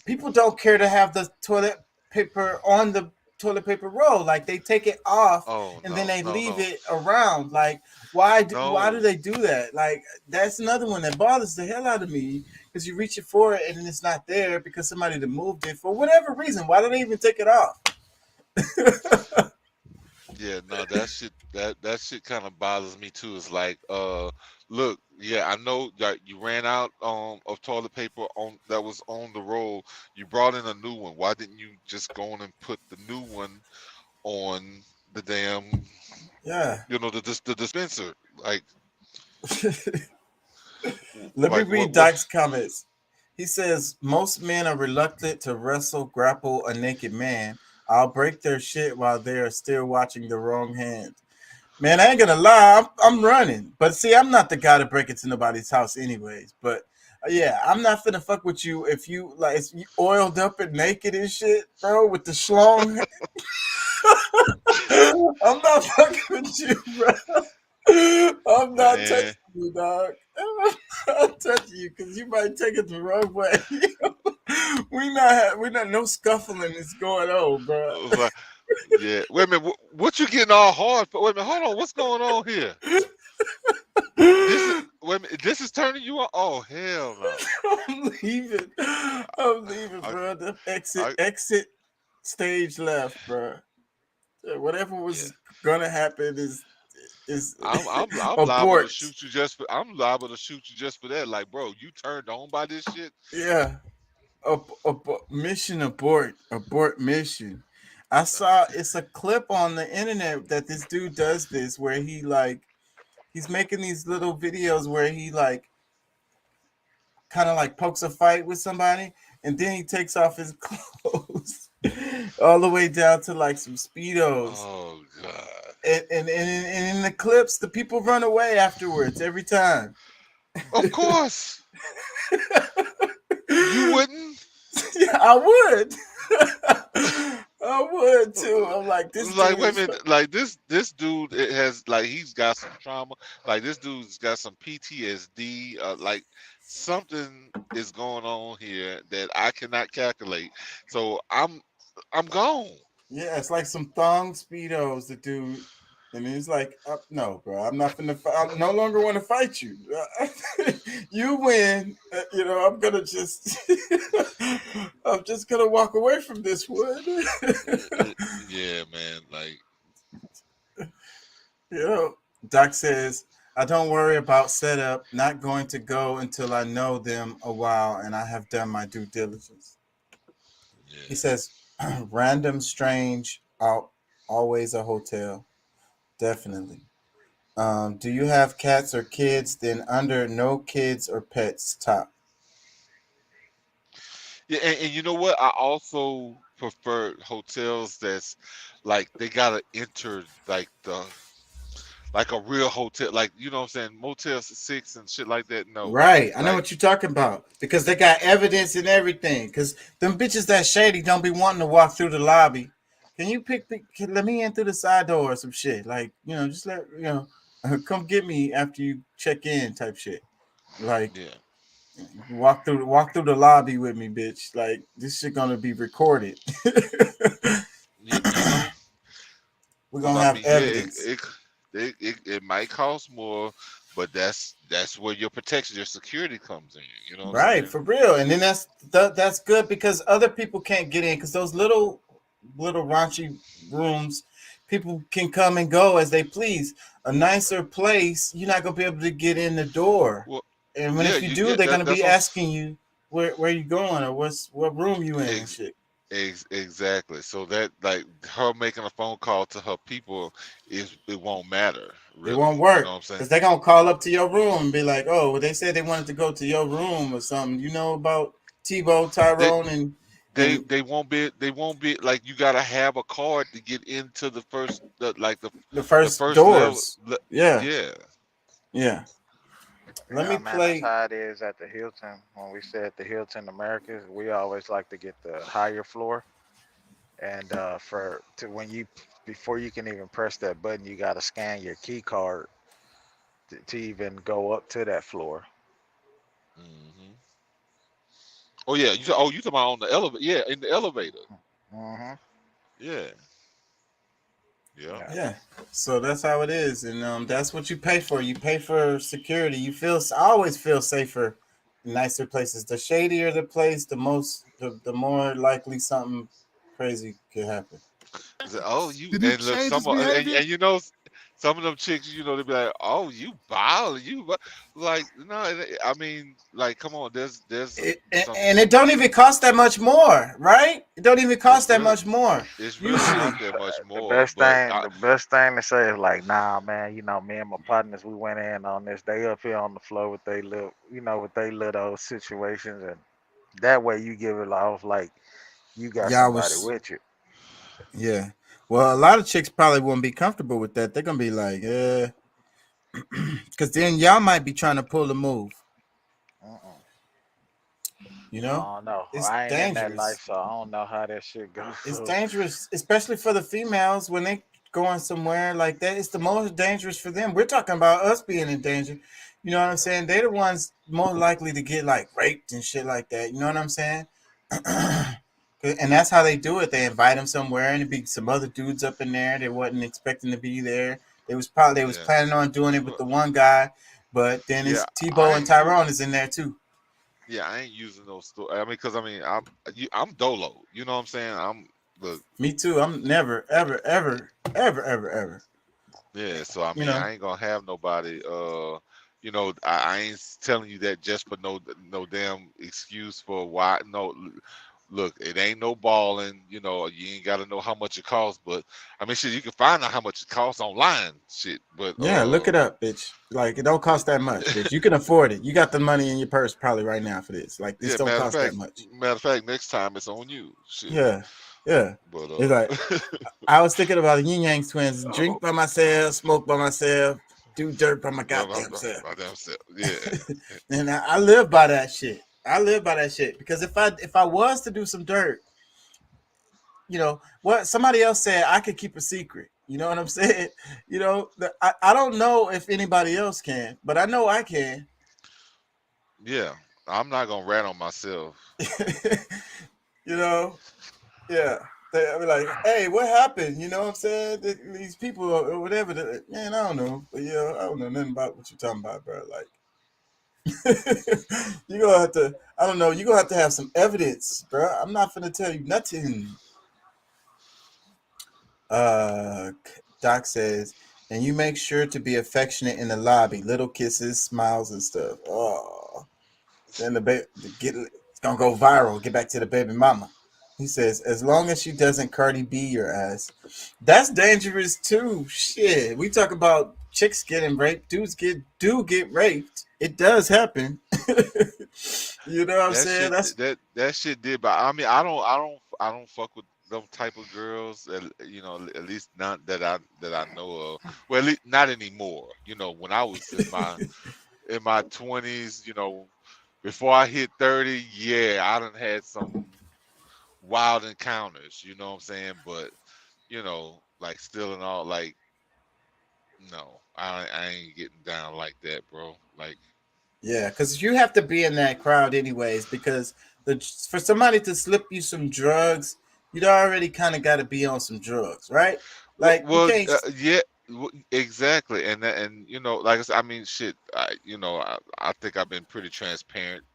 [SPEAKER 1] People don't care to have the toilet paper on the toilet paper roll. Like they take it off then they leave it around. Like why do they do that? Like that's another one that bothers the hell out of me, because you reach it for it and then it's not there because somebody moved it for whatever reason. Why do they even take it off?
[SPEAKER 5] Yeah, no, that shit kind of bothers me too. It's like, look, yeah, I know that you ran out of toilet paper that was on the roll. You brought in a new one. Why didn't you just go in and put the new one on the damn the dispenser? Like,
[SPEAKER 1] let me read Doc's comments. He says most men are reluctant to grapple a naked man. I'll break their shit while they are still watching the wrong hand. Man, I ain't gonna lie, I'm running. But see, I'm not the guy to break into nobody's house anyways. But yeah, I'm not finna fuck with you if you oiled up and naked and shit, bro, with the schlong. I'm not fucking with you, bro. I'm not touching you, dog. I'm not touching you because you might take it the wrong way. we not no scuffling is going on, bro.
[SPEAKER 5] Yeah. Wait a minute. What you getting all hard for? Wait a minute. Hold on. What's going on here? This is turning you on. Oh hell no.
[SPEAKER 1] I'm leaving, bro. The exit stage left, bro. Whatever was
[SPEAKER 2] gonna happen is
[SPEAKER 5] I'm liable to
[SPEAKER 2] abort.
[SPEAKER 5] shoot you just for I'm liable to shoot you just for that. Like, bro, you turned on by this shit.
[SPEAKER 2] Yeah. Mission abort mission. I saw it's a clip on the internet that this dude does this where he's making these little videos where he like kind of like pokes a fight with somebody and then he takes off his clothes all the way down to like some Speedos.
[SPEAKER 5] Oh god.
[SPEAKER 2] And in the clips, the people run away afterwards every time.
[SPEAKER 5] Of course. You wouldn't?
[SPEAKER 2] Yeah, I would. I would too. I'm like, this.
[SPEAKER 5] Like, wait a minute. Like this dude has like he's got some trauma. Like this dude's got some PTSD. Like something is going on here that I cannot calculate. So I'm gone.
[SPEAKER 2] Yeah, it's like some thong Speedos, the dude. And he's like, no, bro, I'm not finna I no longer want to fight you. You win. I'm gonna just I'm just gonna walk away from this wood.
[SPEAKER 5] Yeah, man. Like,
[SPEAKER 2] Doc says, I don't worry about setup, not going to go until I know them a while and I have done my due diligence. Yeah. He says, random, strange, always a hotel. Definitely. Do you have cats or kids? Then under no kids or pets top.
[SPEAKER 5] Yeah, and you know what? I also prefer hotels that's like they gotta enter like a real hotel, like you know what I'm saying, Motel 6 and shit like that. No,
[SPEAKER 2] right? I know what you're talking about because they got evidence and everything. Because them bitches that shady don't be wanting to walk through the lobby. Can you let me in through the side door or some shit? Like, just come get me after you check in type shit. Like,
[SPEAKER 5] yeah.
[SPEAKER 2] Walk through the lobby with me, bitch. Like, this shit gonna be recorded. We're gonna have evidence.
[SPEAKER 5] It might cost more, but that's where your protection, your security comes in. You know,
[SPEAKER 2] right? For real. And then that's good because other people can't get in because those little raunchy rooms, people can come and go as they please. A nicer place, you're not gonna be able to get in the door.
[SPEAKER 5] Well,
[SPEAKER 2] and if you do, they're gonna be asking you where you going or what room you in and shit.
[SPEAKER 5] Exactly. So that like her making a phone call to her people it won't matter. Really.
[SPEAKER 2] It won't work.
[SPEAKER 5] You know what I'm saying?
[SPEAKER 2] Because they're gonna call up to your room and be like, oh, well, they said they wanted to go to your room or something. You know about Tebow, Tyrone,
[SPEAKER 5] they won't be like you gotta have a card to get into the first
[SPEAKER 2] doors.
[SPEAKER 5] Level.
[SPEAKER 2] Yeah. Let me play.
[SPEAKER 9] That's how it is at the Hilton. When we stay at the Hilton Americas, we always like to get the higher floor. And before you can even press that button, you got to scan your key card to even go up to that floor.
[SPEAKER 5] Mm-hmm. Oh yeah, you talking about on the elevator? Yeah, in the elevator.
[SPEAKER 9] Mm-hmm.
[SPEAKER 5] Yeah.
[SPEAKER 2] Yeah. So that's how it is, and that's what you pay for. You pay for security. I always feel safer in nicer places. The shadier the place, the more likely something crazy could happen.
[SPEAKER 5] Oh, and you know, some of them chicks, you know, they be like, "Oh, you violent, like no." I mean, like, come on, there's
[SPEAKER 2] and it don't even cost that much more, right? It don't even cost that much more.
[SPEAKER 5] It's really not that much more.
[SPEAKER 9] The best thing to say is like, nah, man. You know, me and my partners, we went in on this. They up here on the floor with they little situations, and that way you give it off like you got somebody with you.
[SPEAKER 2] Yeah. Well, a lot of chicks probably wouldn't be comfortable with that. They're gonna be like, because then y'all might be trying to pull a move. You know,
[SPEAKER 9] no,
[SPEAKER 2] it's
[SPEAKER 9] I ain't
[SPEAKER 2] dangerous.
[SPEAKER 9] in that life, so I don't know how that shit goes.
[SPEAKER 2] It's dangerous, especially for the females when they going somewhere like that. It's the most dangerous for them. We're talking about us being in danger. You know what I'm saying? They're the ones more likely to get like raped and shit like that. You know what I'm saying? And that's how they do it. They invite them somewhere, and it be some other dudes up in there. They wasn't expecting to be there. They was planning on doing it with the one guy, but then it's Tebow and Tyrone is in there too.
[SPEAKER 5] Yeah, I ain't using those stories. I mean, because I'm dolo. You know what I'm saying?
[SPEAKER 2] Me too. I'm never, ever, ever, ever, ever, ever.
[SPEAKER 5] Yeah, so I
[SPEAKER 1] You
[SPEAKER 5] mean,
[SPEAKER 1] know,
[SPEAKER 5] I ain't gonna have nobody. You know, I ain't telling you that just for no damn excuse for why. No, look, it ain't no balling. You know, you ain't got to know how much it costs. But I mean, shit, you can find out how much it costs online. Shit, but
[SPEAKER 1] yeah, look it up, bitch. Like it don't cost that much, bitch. You can afford it. You got the money in your purse probably right now for this. Like this
[SPEAKER 5] yeah.
[SPEAKER 1] don't cost that much.
[SPEAKER 5] Matter of fact, next time it's on you. Shit,
[SPEAKER 1] Yeah, yeah.
[SPEAKER 5] but
[SPEAKER 1] It's like I was thinking about the Yin Yang twins. Drink by myself, smoke by myself, do dirt by my goddamn self.
[SPEAKER 5] my damn self. Yeah,
[SPEAKER 1] And I live by that shit. I live by that shit because if I was to do some dirt, you know what somebody else said, I could keep a secret. You know what I'm saying? You know, I don't know if anybody else can, but I know I can.
[SPEAKER 5] yeah. I'm not gonna rat on myself.
[SPEAKER 1] You know, yeah. I'll be like, hey, what happened? You know what I'm saying? These people or whatever. Man, I don't know. But yeah, I don't know nothing about what you're talking about, bro. Like, you're gonna have to, I don't know, you're gonna have to have some evidence, bro. I'm not gonna tell you nothing. Doc says, and you make sure to be affectionate in the lobby, little kisses, smiles, and stuff. Oh, then it's gonna go viral. Get back to the baby mama. He says, as long as she doesn't Cardi B your ass. That's dangerous too. Shit. We talk about chicks getting raped, dudes do get raped. It does happen. You know what I'm saying?
[SPEAKER 5] That shit did, but I mean, I don't fuck with them type of girls. You know, at least not that I know of. Well, at least not anymore. You know, when I was in my 20s, you know, before I hit 30, yeah, I done had some wild encounters. You know what I'm saying? But you know, like still and all, like no, I ain't getting down like that, bro. Like.
[SPEAKER 1] Yeah, because you have to be in that crowd anyways, because for somebody to slip you some drugs, you'd already kind of got to be on some drugs, right? Like you can't.
[SPEAKER 5] Yeah, exactly. And you know, like I said, I mean, shit. I think I've been pretty transparent.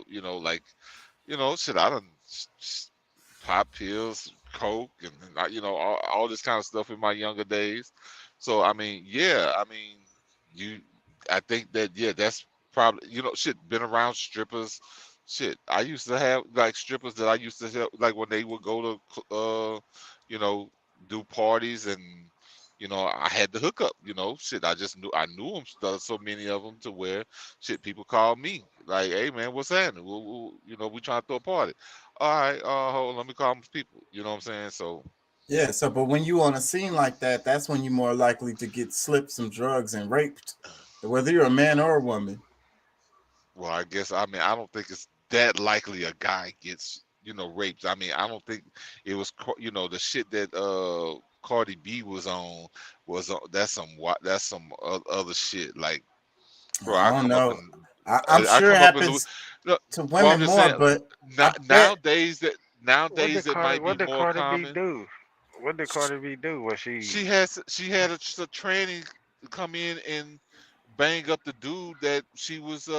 [SPEAKER 5] You know, like, you know, shit. I done pop pills, coke, and you know, all this kind of stuff in my younger days. So I mean, yeah, I mean, I think that yeah, that's probably, you know, shit, been around strippers. Shit, I used to have like strippers that I used to help, like when they would go to you know, do parties, and you know, I had to hook up, you know, shit, I knew them, so many of them, to where shit, people called me like, hey man, what's happening? You know, we trying to throw a party. All right, hold on, let me call them people. You know what I'm saying? So
[SPEAKER 1] Yeah. So, but when you on a scene like that, that's when you're more likely to get slipped some drugs and raped, whether you're a man or a woman.
[SPEAKER 5] well, I guess, I mean, I don't think it's that likely a guy gets, you know, raped. I mean, I don't think it was, you know, the shit that Cardi B was on that's some other shit. Like, bro,
[SPEAKER 1] I
[SPEAKER 5] I
[SPEAKER 1] don't
[SPEAKER 5] come up
[SPEAKER 1] know.
[SPEAKER 5] in
[SPEAKER 1] I'm
[SPEAKER 5] I
[SPEAKER 1] sure it
[SPEAKER 5] come up in Louis.
[SPEAKER 1] happens
[SPEAKER 5] Look,
[SPEAKER 1] to
[SPEAKER 5] well, I'm
[SPEAKER 1] women
[SPEAKER 5] just
[SPEAKER 1] more,
[SPEAKER 5] saying,
[SPEAKER 1] but I bet.
[SPEAKER 5] nowadays it might be
[SPEAKER 9] What did
[SPEAKER 5] more
[SPEAKER 9] Cardi B
[SPEAKER 5] common.
[SPEAKER 9] do? What did Cardi B do? Was
[SPEAKER 5] She had a training come in and bang up the dude that she was you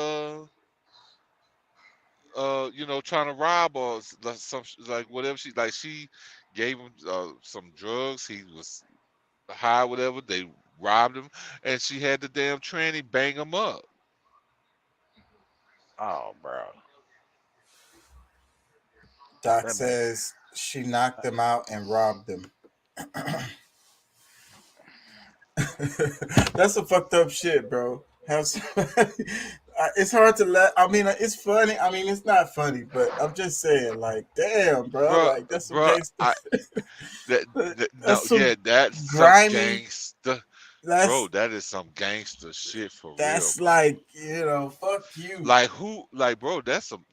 [SPEAKER 5] know, trying to rob, or some like whatever, she gave him some drugs. He was high, whatever. They robbed him, and she had the damn tranny bang him up.
[SPEAKER 9] Oh, bro.
[SPEAKER 1] Doc
[SPEAKER 9] That man.
[SPEAKER 1] says she knocked them out and robbed them. That's some fucked up shit, bro. It's hard to let. I mean, it's funny. I mean, it's not funny, but I'm just saying, like, damn, bro.
[SPEAKER 5] Bro,
[SPEAKER 1] Like, that's some
[SPEAKER 5] bro,
[SPEAKER 1] gangster.
[SPEAKER 5] no,
[SPEAKER 1] That's some
[SPEAKER 5] that's some
[SPEAKER 1] grimy.
[SPEAKER 5] gangster, bro.
[SPEAKER 1] That's
[SPEAKER 5] That is some gangster shit for real,
[SPEAKER 1] that's
[SPEAKER 5] bro.
[SPEAKER 1] like, fuck you.
[SPEAKER 5] Like who, like, bro, that's some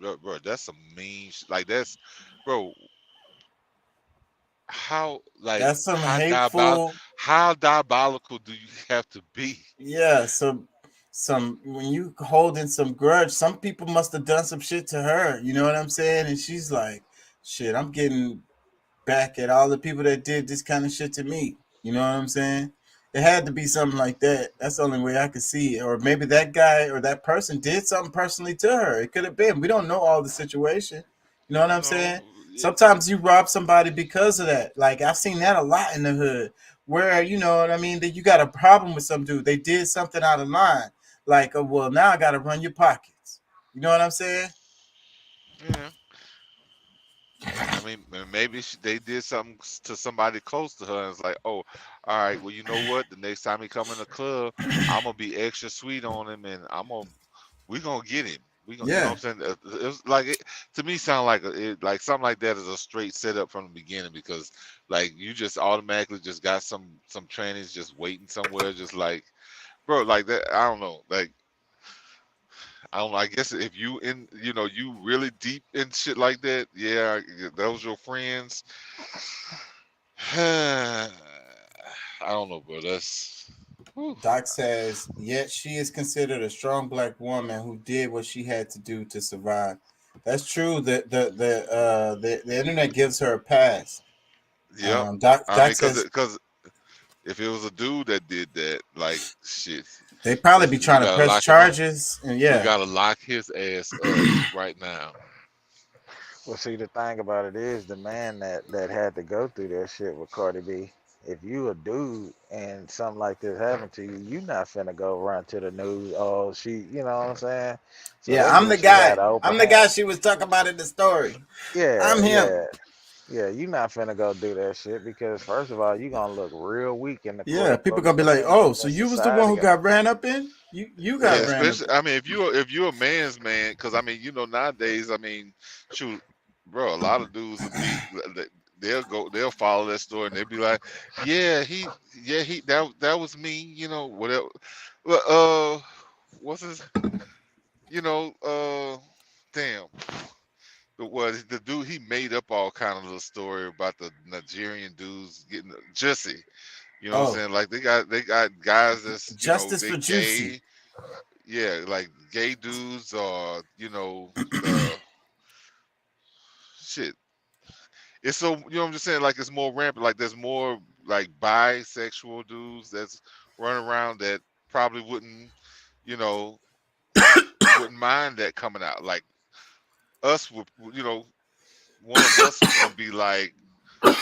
[SPEAKER 5] mean like that's, bro, how, like,
[SPEAKER 1] That's some hateful.
[SPEAKER 5] how diabolical do you have to be?
[SPEAKER 1] Yeah, some when you holding some grudge, some people must have done some shit to her. You know what I'm saying? And she's like, shit, I'm getting back at all the people that did this kind of shit to me. You know what I'm saying? It had to be something like that. That's the only way I could see it. Or maybe that guy or that person did something personally to her. It could have been. We don't know all the situation. You know what I'm saying?
[SPEAKER 5] No,
[SPEAKER 1] Sometimes you rob somebody because of that. Like I've seen that a lot in the hood where, you know what I mean, that you got a problem with some dude. They did something out of line. Like, well, now I got to run your pockets. You know what I'm saying?
[SPEAKER 5] Yeah. I mean, maybe they did something to somebody close to her, and it's like, oh, all right, well, you know what? The next time he come in the club, I'm gonna be extra sweet on him, and we're gonna get him. We gonna, you know what I'm saying? It was like, to me, sound like like something like that is a straight setup from the beginning, because like you just automatically just got some trannies just waiting somewhere, just like, bro, like that. I don't know, like. I don't know. I guess if you you really deep in shit like that, yeah, those your friends. I don't know, bro. That's
[SPEAKER 1] Doc says, yet she is considered a strong black woman who did what she had to do to survive. That's true. The internet gives her a pass.
[SPEAKER 5] yeah.
[SPEAKER 1] Doc
[SPEAKER 5] I mean,
[SPEAKER 1] says,
[SPEAKER 5] because if it was a dude that did that, like shit,
[SPEAKER 1] they probably be trying to press charges, and
[SPEAKER 5] we gotta lock his ass up right now.
[SPEAKER 9] Well, see, the thing about it is the man that had to go through that shit with Cardi B. If you a dude and something like this happened to you, you not finna go run to the news. Oh, she, you know what I'm saying? So
[SPEAKER 1] yeah, I'm the guy. I'm the guy she was talking about in the story.
[SPEAKER 9] Yeah,
[SPEAKER 1] I'm him.
[SPEAKER 9] Yeah, you not finna go do that shit because first of all, you gonna look real weak in the
[SPEAKER 1] yeah. People gonna be like, oh, so you was the one who got ran up in? You got ran up.
[SPEAKER 5] I mean, if you're a man's man, because I mean, nowadays, I mean, shoot, bro, a lot of dudes will be, they'll follow that story and they'll be like, that was me, whatever. Well, what's his, damn. The dude, he made up all kind of little story about the Nigerian dudes getting Jussie. You know what I'm saying? Like they got guys that's
[SPEAKER 1] justice for
[SPEAKER 5] gay.
[SPEAKER 1] Juicy.
[SPEAKER 5] Yeah, like gay dudes or shit. It's so I'm just saying, like it's more rampant. Like there's more like bisexual dudes that's running around that probably wouldn't mind that coming out. Like us would, one of us is gonna be like, all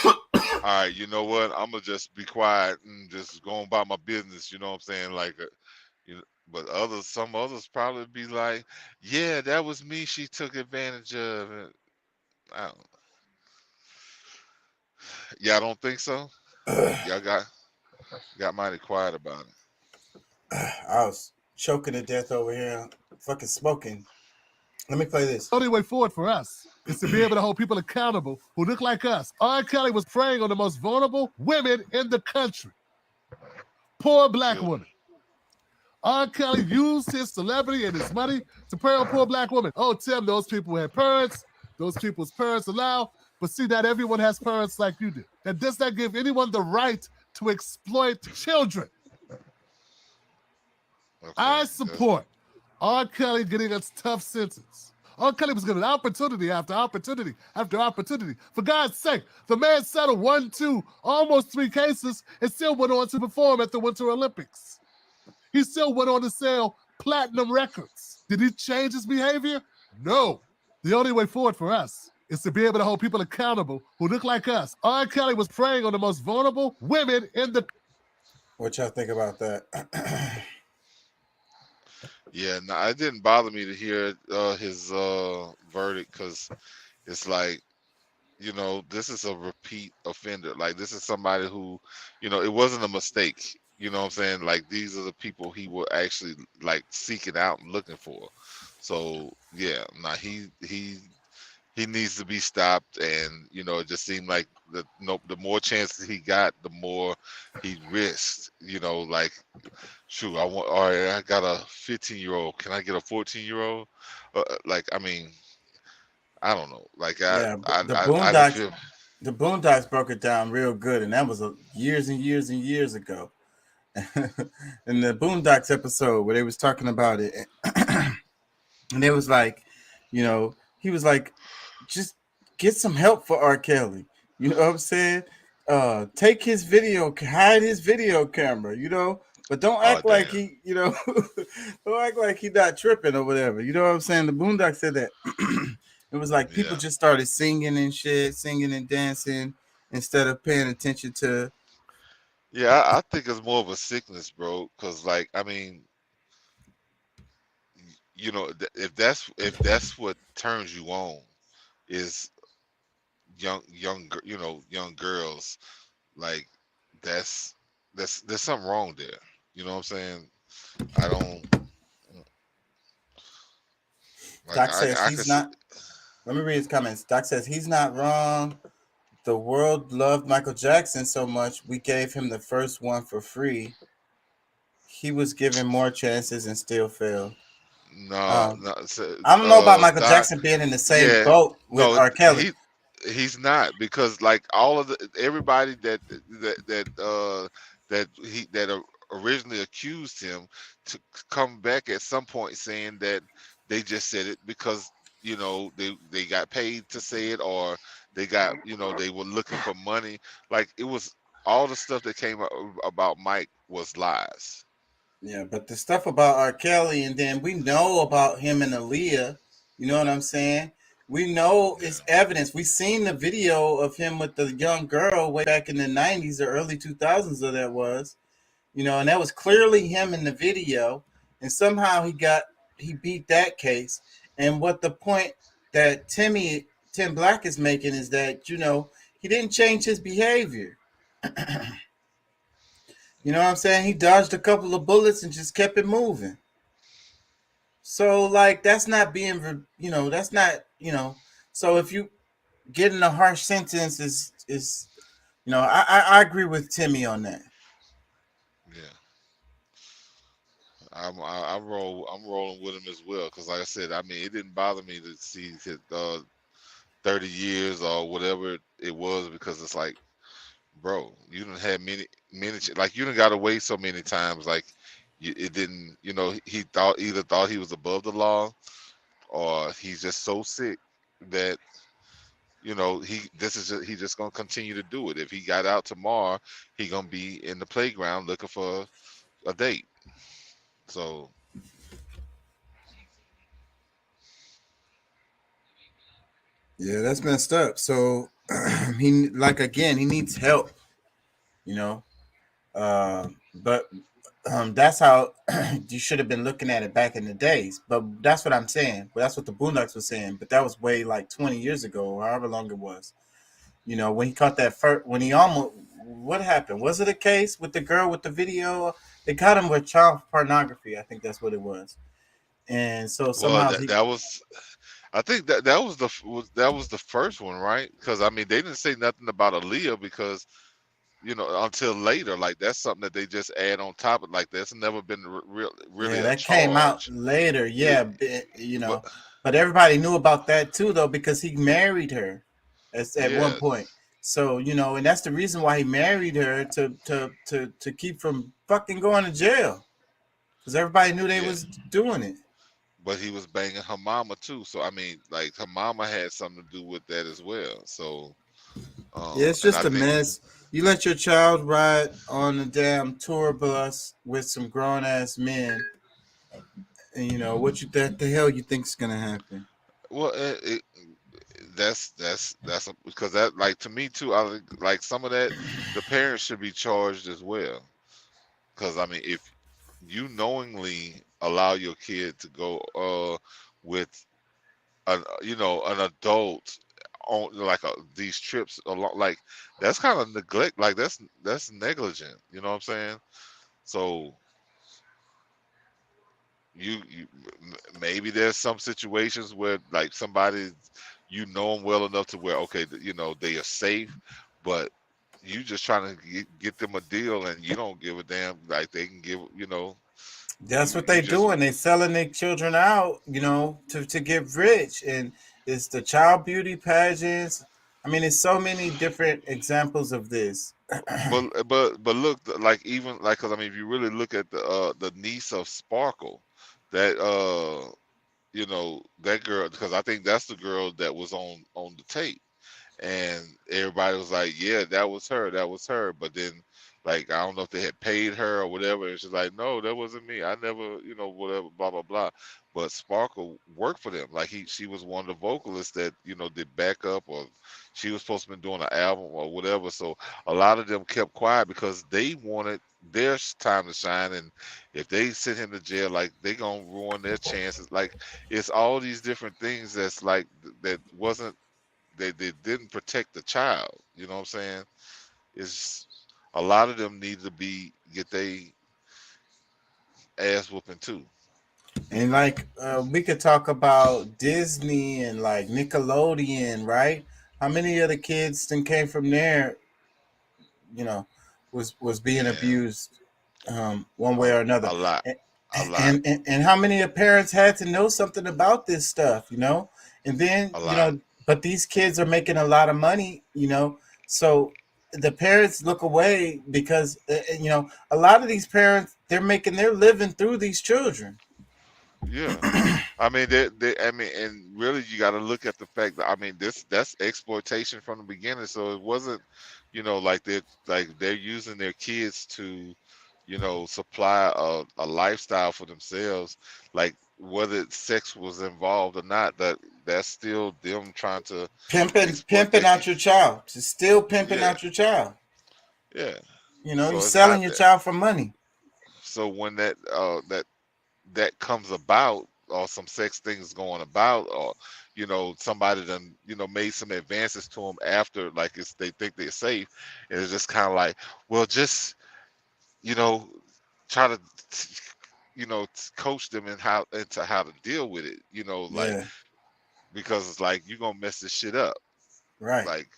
[SPEAKER 5] right, you know what? I'm gonna just be quiet and just go on about my business. You know what I'm saying? Like, but some others probably be like, yeah, that was me. She took advantage of it. I don't know. Y'all don't think so? Y'all got mighty quiet about it.
[SPEAKER 1] I was choking to death over here, fucking smoking. Let me play this.
[SPEAKER 4] The only way forward for us is to be able to hold people accountable who look like us. R. Kelly was preying on the most vulnerable women in the country. Poor black women. R. Kelly used his celebrity and his money to prey on poor black women. Oh, Tim, those people had parents. Those people's parents allow. But see, not everyone has parents like you do. That does not give anyone the right to exploit children. Okay. I support R. Kelly getting a tough sentence. R. Kelly was given opportunity after opportunity after opportunity. For God's sake, the man settled 1, 2, almost 3 cases and still went on to perform at the Winter Olympics. He still went on to sell platinum records. Did he change his behavior? No. The only way forward for us is to be able to hold people accountable who look like us. R. Kelly was preying on the most vulnerable women in the...
[SPEAKER 1] What y'all think about that?
[SPEAKER 5] Yeah, no, it didn't bother me to hear his verdict because it's like, this is a repeat offender. Like, this is somebody who, it wasn't a mistake. You know what I'm saying? Like, these are the people he was actually, like, seeking out and looking for. So, yeah, he needs to be stopped. And, it just seemed like the more chances he got, the more he risked, like, shoot, I got a 15-year-old. Can I get a 14-year-old? Like, I mean, I don't know. Like,
[SPEAKER 1] the Boondocks broke it down real good, and that was years and years and years ago. In the Boondocks episode where they was talking about it, and it was like, he was like, just get some help for R. Kelly. You know what I'm saying? Take his video, hide his video camera, but don't act like he, don't act like he not tripping or whatever. You know what I'm saying? The Boondocks said that. It was like people just started singing and shit, singing and dancing instead of paying attention to
[SPEAKER 5] Yeah, I think it's more of a sickness, bro. Cause like, I mean, you know, if that's what turns you on is young girls, like that's there's something wrong there. You know what I'm saying? I don't like
[SPEAKER 1] Doc says
[SPEAKER 5] I could
[SPEAKER 1] he's
[SPEAKER 5] see.
[SPEAKER 1] not. Let me read his comments. Doc says he's not wrong. The world loved Michael Jackson so much, we gave him the first one for free. He was given more chances and still failed.
[SPEAKER 5] No, no. So,
[SPEAKER 1] I don't know about Michael
[SPEAKER 5] Doc,
[SPEAKER 1] Jackson being in the same
[SPEAKER 5] yeah,
[SPEAKER 1] boat with
[SPEAKER 5] no,
[SPEAKER 1] R. Kelly.
[SPEAKER 5] he's not because like all of everybody that originally accused him to come back at some point saying that they just said it because they got paid to say it, or they got they were looking for money. Like it was all the stuff that came about Mike was lies.
[SPEAKER 1] Yeah, but the stuff about R. Kelly, and then we know about him and Aaliyah. You know what I'm saying? We know it's evidence. We seen the video of him with the young girl way back in the 90s or early 2000s, or that was. And that was clearly him in the video. And somehow he beat that case. And what the point that Tim Black is making is that, he didn't change his behavior. You know what I'm saying? He dodged a couple of bullets and just kept it moving. So like that's not being, that's not, so if you getting a harsh sentence is I agree with Timmy on that.
[SPEAKER 5] Yeah, I'm rolling with him as well because like I said, I mean it didn't bother me to see his 30 years or whatever it was because it's like, bro, you didn't have many like you didn't got away so many times like it didn't he thought he was above the law or he's just so sick that he's just gonna continue to do it. If he got out tomorrow, he gonna be in the playground looking for a date. So
[SPEAKER 1] Yeah, that's messed up. So he needs help, but that's how you should have been looking at it back in the days. But that's what I'm saying. Well, that's what the Boondocks was saying. But that was way like 20 years ago, or however long it was. When he caught that first, when he almost, what happened? Was it a case with the girl with the video? They caught him with child pornography. I think that's what it was. And so
[SPEAKER 5] well,
[SPEAKER 1] somehow
[SPEAKER 5] that was, I think that was the first one, right? Because I mean, they didn't say nothing about Aaliyah because until later. Like that's something that they just add on top of. Like that's never been really
[SPEAKER 1] yeah,
[SPEAKER 5] a
[SPEAKER 1] that came out
[SPEAKER 5] charge.
[SPEAKER 1] later.
[SPEAKER 5] Yeah,
[SPEAKER 1] Yeah,
[SPEAKER 5] but
[SPEAKER 1] but everybody knew about that too, though, because he married her at one
[SPEAKER 5] yeah,
[SPEAKER 1] point. So and that's the reason why he married her to keep from fucking going to jail, because everybody knew they
[SPEAKER 5] yeah.
[SPEAKER 1] was doing it.
[SPEAKER 5] But he was banging her mama too. So I mean, like her mama had something to do with that as well. So,
[SPEAKER 1] Yeah, it's
[SPEAKER 5] and
[SPEAKER 1] just
[SPEAKER 5] I
[SPEAKER 1] a
[SPEAKER 5] think
[SPEAKER 1] mess. You let your child ride on a damn tour bus with some grown ass men, and what the hell you think's gonna happen?
[SPEAKER 5] well, that's because that like to me too. I like some of that. The parents should be charged as well. Because I mean, if you knowingly allow your kid to go with an adult on like these trips along, like that's kind of neglect. Like that's negligent. You know what I'm saying? So you maybe there's some situations where like somebody them well enough to where okay they are safe, but you just trying to get them a deal and you don't give a damn like they can give
[SPEAKER 1] That's what
[SPEAKER 5] you
[SPEAKER 1] they
[SPEAKER 5] just
[SPEAKER 1] doing. They selling their children out, to get rich, and it's the child beauty pageants. I mean, there's so many different examples of this.
[SPEAKER 5] but look like even like because I mean if you really look at the niece of Sparkle, that that girl, because I think that's the girl that was on the tape, and everybody was like, yeah, that was her, but then like I don't know if they had paid her or whatever. And she's like, no, that wasn't me. I never, whatever, blah blah blah. But Sparkle worked for them. Like she was one of the vocalists that did backup, or she was supposed to be doing an album or whatever. So a lot of them kept quiet because they wanted their time to shine. And if they send him to jail, like they gonna ruin their chances. Like it's all these different things that's like that wasn't they didn't protect the child. You know what I'm saying? It's a lot of them need to get they ass whooping too.
[SPEAKER 1] And like we could talk about Disney and like Nickelodeon, right? How many of the kids that came from there, was being abused one way or another?
[SPEAKER 5] A lot.
[SPEAKER 1] And,
[SPEAKER 5] A lot.
[SPEAKER 1] and how many of parents had to know something about this stuff, And then,
[SPEAKER 5] A lot.
[SPEAKER 1] but these kids are making a lot of money, so the parents look away because, a lot of these parents, they're making their living through these children.
[SPEAKER 5] Yeah, I mean, and really, you got to look at the fact that that's exploitation from the beginning. So it wasn't, like they're using their kids to, supply a lifestyle for themselves. Like whether sex was involved or not, that's still them trying to
[SPEAKER 1] Pimping out your child. It's still pimping
[SPEAKER 5] Yeah.
[SPEAKER 1] out your child.
[SPEAKER 5] Yeah.
[SPEAKER 1] You're
[SPEAKER 5] So it's
[SPEAKER 1] selling
[SPEAKER 5] not
[SPEAKER 1] your
[SPEAKER 5] that.
[SPEAKER 1] child for money.
[SPEAKER 5] So when that comes about, or some sex things going about, or somebody done made some advances to them after, like they think they're safe, and it's just kind of like, well, just try to coach them into how to deal with it, like
[SPEAKER 1] Yeah,
[SPEAKER 5] because it's like you're gonna mess this shit up,
[SPEAKER 1] right.
[SPEAKER 5] like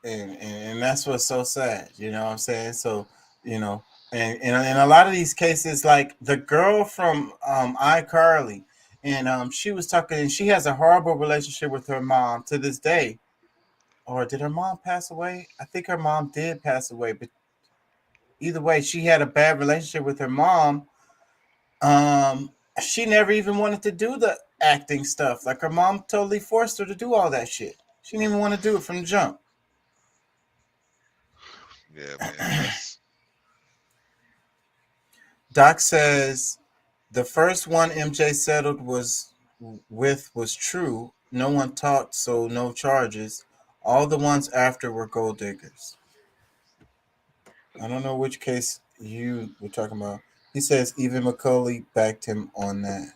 [SPEAKER 1] And that's what's so sad. You know what I'm saying? So, and in a lot of these cases, like the girl from iCarly, and she was talking, and she has a horrible relationship with her mom to this day. Or did her mom pass away? I think her mom did pass away, but either way, she had a bad relationship with her mom. She never even wanted to do the acting stuff. Like her mom totally forced her to do all that shit. She didn't even want to do it from the jump.
[SPEAKER 5] yeah, man. That's,
[SPEAKER 1] Doc says the first one MJ settled was true. No one talked, so no charges. All the ones after were gold diggers. I don't know which case you were talking about. He says even Macaulay backed him on that.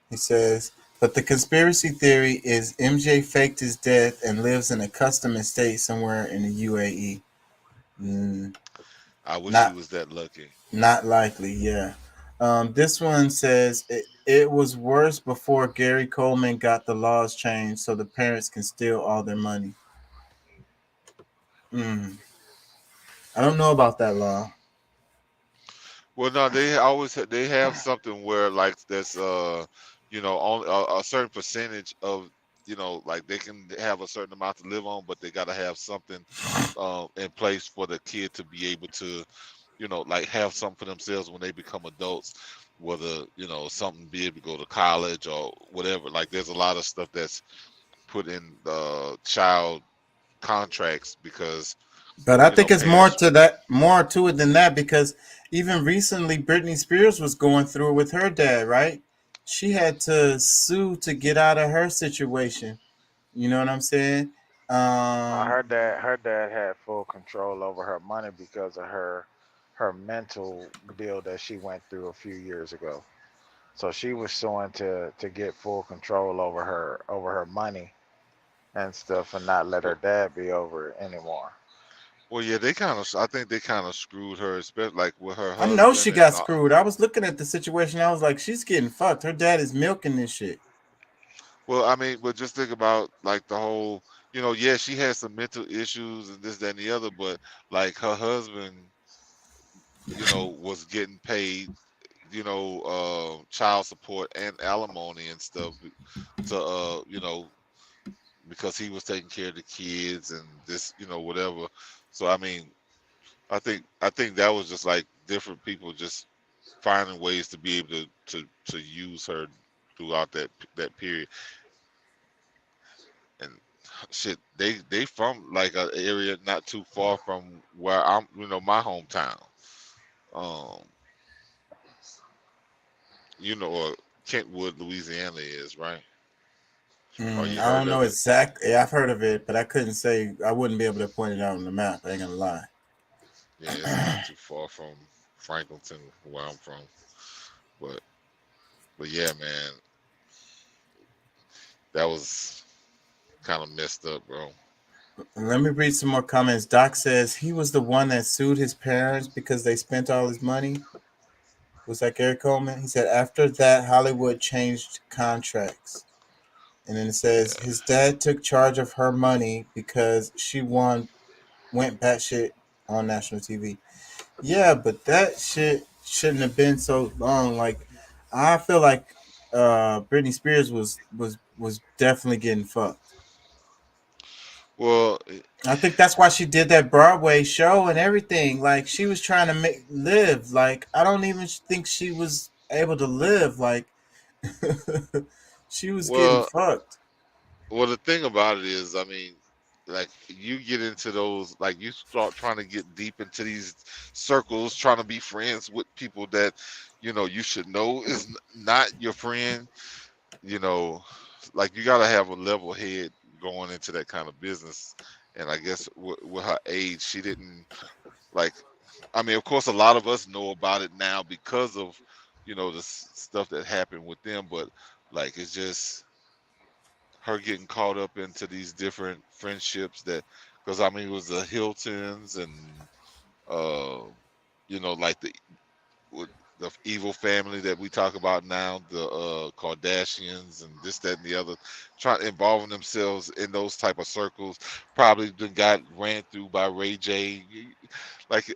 [SPEAKER 1] He says, but the conspiracy theory is MJ faked his death and lives in a custom estate somewhere in the UAE.
[SPEAKER 5] I wish
[SPEAKER 1] Not
[SPEAKER 5] he was that lucky.
[SPEAKER 1] Not likely, yeah. This one says it was worse before Gary Coleman got the laws changed so the parents can steal all their money. I don't know about that law.
[SPEAKER 5] Well, no, they have something where like there's only a certain percentage of like they can have a certain amount to live on, but they got to have something in place for the kid to be able to like have something for themselves when they become adults, whether something be able to go to college or whatever. Like there's a lot of stuff that's put in the child contracts because.
[SPEAKER 1] But I think it's more
[SPEAKER 5] parents.
[SPEAKER 1] more to it than that, because even recently Britney Spears was going through it with her dad, right? She had to sue to get out of her situation. You know what I'm saying?
[SPEAKER 9] Her dad had full control over her money because of her mental deal that she went through a few years ago. So she was suing to get full control over her money and stuff, and not let her dad be over it anymore.
[SPEAKER 5] Well, yeah, I think they kind of screwed her, especially like with her
[SPEAKER 1] I know she
[SPEAKER 5] husband
[SPEAKER 1] got
[SPEAKER 5] and
[SPEAKER 1] screwed. I was looking at the situation. I was like, she's getting fucked. Her dad is milking this shit.
[SPEAKER 5] well, I mean, but just think about like the whole, yeah, she has some mental issues and this, that, and the other, but like her husband, was getting paid, child support and alimony and stuff to, because he was taking care of the kids and this, whatever. So I mean, I think that was just like different people just finding ways to be able to use her throughout that period. And shit, they from like an area not too far from where I'm, my hometown. Um, or Kentwood, Louisiana is, right? Or you
[SPEAKER 1] I
[SPEAKER 5] heard
[SPEAKER 1] don't know
[SPEAKER 5] of it?
[SPEAKER 1] exactly. I've heard of it, but I couldn't say. I wouldn't be able to point it out on the map. I ain't gonna lie.
[SPEAKER 5] Yeah, it's not too far from Franklinton, where I'm from. But yeah, man, that was kind of messed up, bro.
[SPEAKER 1] Let me read some more comments. Doc says he was the one that sued his parents because they spent all his money. Was that Gary Coleman? He said after that, Hollywood changed contracts. And then it says his dad took charge of her money because she went batshit on national TV. Yeah, but that shit shouldn't have been so long. Like, I feel like Britney Spears was definitely getting fucked.
[SPEAKER 5] Well,
[SPEAKER 1] I think that's why she did that Broadway show and everything. Like, she was trying to live. Like, I don't even think she was able to live. Like, she was getting fucked.
[SPEAKER 5] Well, the thing about it is, I mean, like you get into those, like you start trying to get deep into these circles, trying to be friends with people that, you should know is not your friend. Like you got to have a level head going into that kind of business. And I guess with her age, she didn't like. I mean, of course, a lot of us know about it now because of, the stuff that happened with them. But like, it's just her getting caught up into these different friendships because I mean, it was the Hiltons and, like the evil family that we talk about now, the Kardashians and this, that, and the other, involving themselves in those type of circles, probably got ran through by Ray J. Like,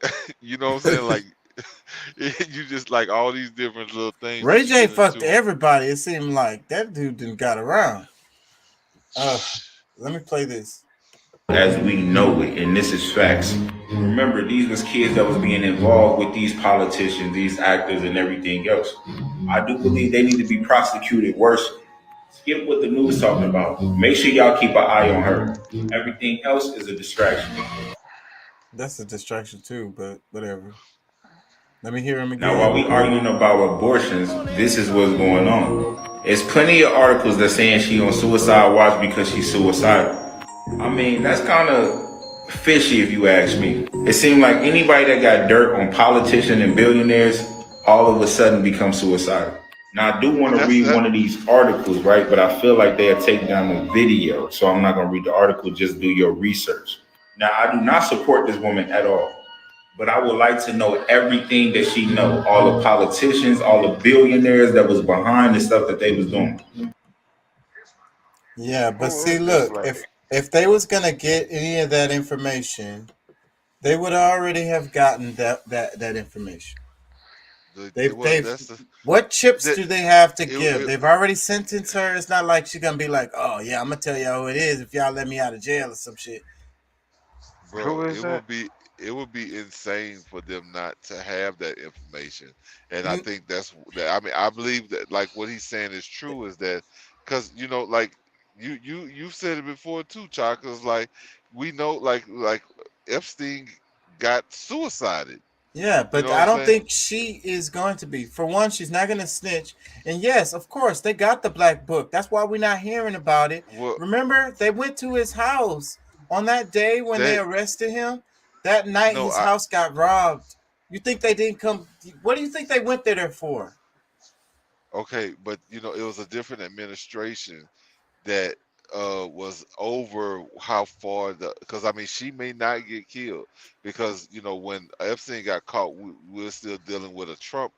[SPEAKER 5] you know what I'm saying? Like, you just like all these different little things.
[SPEAKER 1] Ray J fucked everybody. It seemed like that dude didn't got around. Let me play this.
[SPEAKER 6] As we know it, and this is facts. Remember, these was kids that was being involved with these politicians, these actors, and everything else. I do believe they need to be prosecuted worse. Skip what the news talking about. Make sure y'all keep an eye on her. Everything else is a distraction.
[SPEAKER 1] That's a distraction too, but whatever. Let me hear him again.
[SPEAKER 6] Now, while we arguing about abortions, this is what's going on. There's plenty of articles that saying she on suicide watch because she's suicidal. I mean, that's kind of fishy if you ask me. It seemed like anybody that got dirt on politicians and billionaires all of a sudden become suicidal. Now, I do want to read one of these articles, right? But I feel like they are taking down the video, so I'm not going to read the article. Just do your research. Now, I do not support this woman at all, but I would like to know everything that she know, all the politicians, all the billionaires that was behind the stuff that they was doing.
[SPEAKER 1] Yeah, but see, look, if they was gonna get any of that information, they would already have gotten that information. What chips do they have to give? They've already sentenced her. It's not like she's gonna be like, oh yeah, I'm gonna tell y'all who it is if y'all let me out of jail or some shit.
[SPEAKER 5] Bro, it would be insane for them not to have that information. And I think I mean, I believe that like what he's saying is true, is that because like you've said it before too, Chaka's like we know like Epstein got suicided.
[SPEAKER 1] Yeah, but I don't think she is going to be. For one, she's not going to snitch. And yes, of course, they got the black book. That's why we're not hearing about it. Remember, they went to his house on that day when they arrested him. That night, his house got robbed. You think they didn't come? What do you think they went there for?
[SPEAKER 5] Okay, but it was a different administration that was over how far because I mean she may not get killed because when Epstein got caught, we're still dealing with a Trump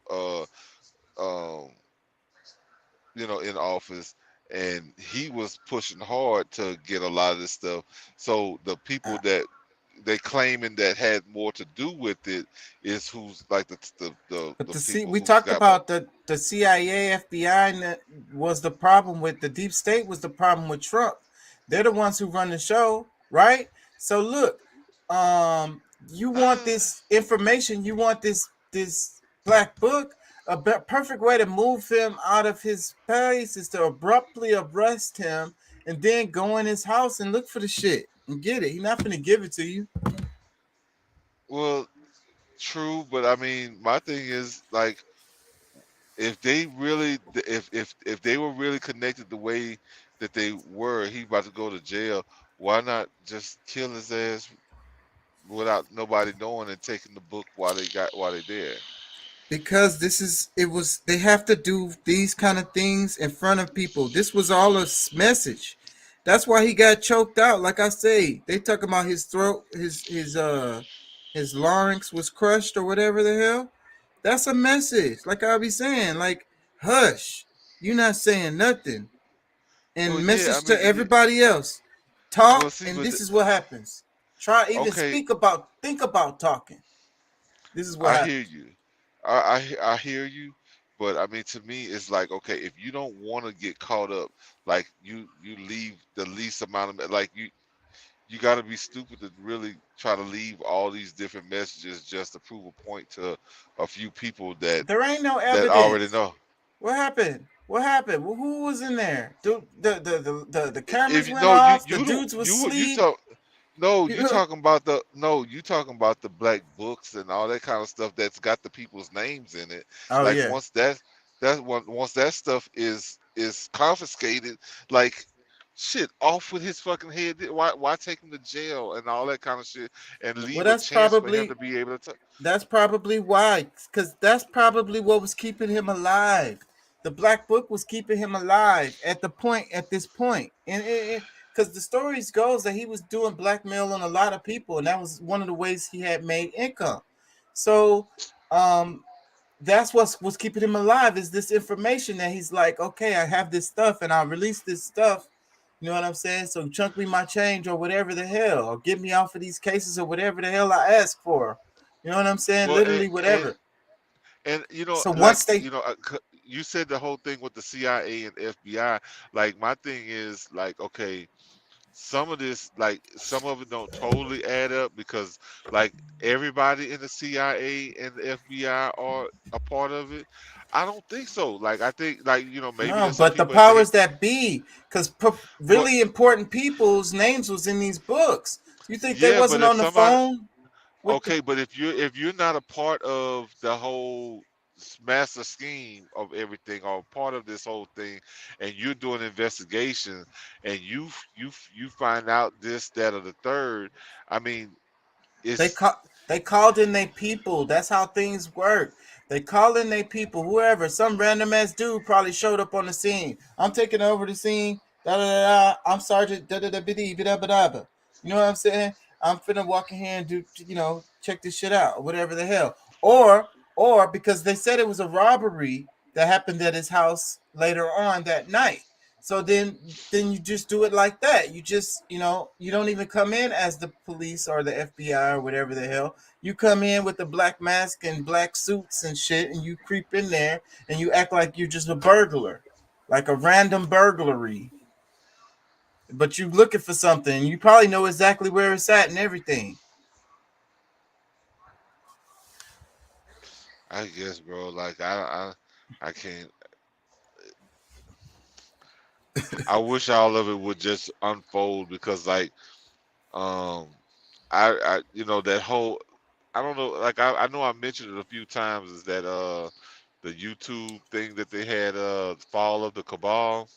[SPEAKER 5] in office, and he was pushing hard to get a lot of this stuff. So the people that they claiming that had more to do with it is who's like
[SPEAKER 1] we talked about the CIA, FBI, and that was the problem with the deep state. Was the problem with Trump? They're the ones who run the show, right? So look, you want this information, you want this black book. A perfect way to move him out of his place is to abruptly arrest him and then go in his house and look for the shit and get it. He's not gonna give it to you.
[SPEAKER 5] Well, true, but I mean, my thing is like, if they really, if they were really connected the way that they were, he about to go to jail. Why not just kill his ass without nobody knowing and taking the book while they there?
[SPEAKER 1] Because they have to do these kind of things in front of people. This was all a message. That's why he got choked out. Like I say, they talk about his throat, his larynx was crushed or whatever the hell. That's a message. Like I be saying, like, hush, you're not saying nothing. And
[SPEAKER 5] Well, yeah,
[SPEAKER 1] message
[SPEAKER 5] I
[SPEAKER 1] to
[SPEAKER 5] mean,
[SPEAKER 1] everybody else. Talk,
[SPEAKER 5] well, see,
[SPEAKER 1] and
[SPEAKER 5] but
[SPEAKER 1] this is what happens. Try even
[SPEAKER 5] okay,
[SPEAKER 1] think about talking. This is what
[SPEAKER 5] I
[SPEAKER 1] happens.
[SPEAKER 5] hear you. I hear you, but I mean, to me, it's like, okay, if you don't want to get caught up, like you leave the least amount of, like you got to be stupid to really try to leave all these different messages just to prove a point to a few people
[SPEAKER 1] There ain't no
[SPEAKER 5] that already
[SPEAKER 1] evidence.
[SPEAKER 5] know.
[SPEAKER 1] What happened? What happened? Well, who was in there? The cameras
[SPEAKER 5] If
[SPEAKER 1] went
[SPEAKER 5] no, you
[SPEAKER 1] off. The
[SPEAKER 5] you don't
[SPEAKER 1] dudes was
[SPEAKER 5] you
[SPEAKER 1] asleep.
[SPEAKER 5] talk. No, you
[SPEAKER 1] You-
[SPEAKER 5] talking about the no, you talking about the black books and all that kind of stuff that's got the people's names in it.
[SPEAKER 1] Oh
[SPEAKER 5] Like
[SPEAKER 1] yeah.
[SPEAKER 5] once that stuff is confiscated, like shit, off with his fucking head. Why take him to jail and all that kind of shit and
[SPEAKER 1] Well,
[SPEAKER 5] leave a chance for him to be able to?
[SPEAKER 1] that's probably why, because that's probably what was keeping him alive. The black book was keeping him alive at this point, and because the stories goes that he was doing blackmail on a lot of people, and that was one of the ways he had made income. So, that's what's was keeping him alive is this information that he's like, okay, I have this stuff, and I'll release this stuff. You know what I'm saying? So chunk me my change or whatever the hell, or get me off of these cases or whatever the hell I ask for. You know what I'm saying?
[SPEAKER 5] Well,
[SPEAKER 1] Literally whatever.
[SPEAKER 5] and you know,
[SPEAKER 1] So
[SPEAKER 5] like
[SPEAKER 1] once they
[SPEAKER 5] you said the whole thing with the CIA and FBI. Like my thing is like, okay, some of this, like some of it don't totally add up because like everybody in the CIA and the FBI are a part of it. I don't think so. Like I think like maybe
[SPEAKER 1] no,
[SPEAKER 5] there's some
[SPEAKER 1] but the
[SPEAKER 5] people at the
[SPEAKER 1] powers that be, because
[SPEAKER 5] but
[SPEAKER 1] really important people's names was in these books. You think they
[SPEAKER 5] yeah, but
[SPEAKER 1] wasn't
[SPEAKER 5] if
[SPEAKER 1] on the
[SPEAKER 5] somebody
[SPEAKER 1] phone with the
[SPEAKER 5] okay, but if you're not a part of the whole master scheme of everything or part of this whole thing, and you're doing investigation, and you find out this, that, or the third, I mean,
[SPEAKER 1] They
[SPEAKER 5] it's
[SPEAKER 1] call they called in their people. That's how things work. They call in their people, whoever. Some random ass dude probably showed up on the scene. I'm taking over the scene. Da da da. I'm Sergeant. Da da da bidi bida bida bida. You know what I'm saying? I'm finna walk in here and do check this shit out, or whatever the hell. Or because they said it was a robbery that happened at his house later on that night. So then you just do it like that. You just, you don't even come in as the police or the FBI or whatever the hell. You come in with the black mask and black suits and shit, and you creep in there and you act like you're just a burglar, like a random burglary. But you looking for something. You probably know exactly where it's at and everything.
[SPEAKER 5] I guess, bro. Like I can't. I wish all of it would just unfold because like um I that whole I don't know, like I know I mentioned it a few times, is that the YouTube thing that they had, Fall of the Cabal.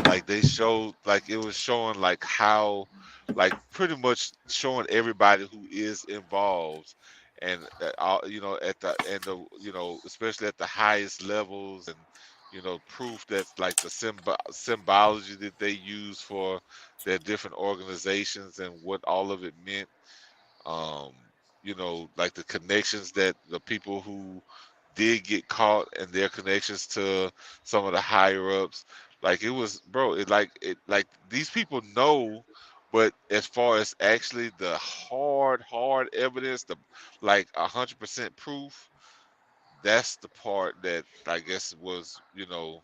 [SPEAKER 5] Like they showed, like it was showing like how, like pretty much showing everybody who is involved, and all at the end of especially at the highest levels, and proof that like the symbology that they use for their different organizations and what all of it meant. um like the connections that the people who did get caught and their connections to some of the higher ups, like it was, bro, it like these people know, but as far as actually the hard evidence, the like 100% proof, that's the part that I guess was, because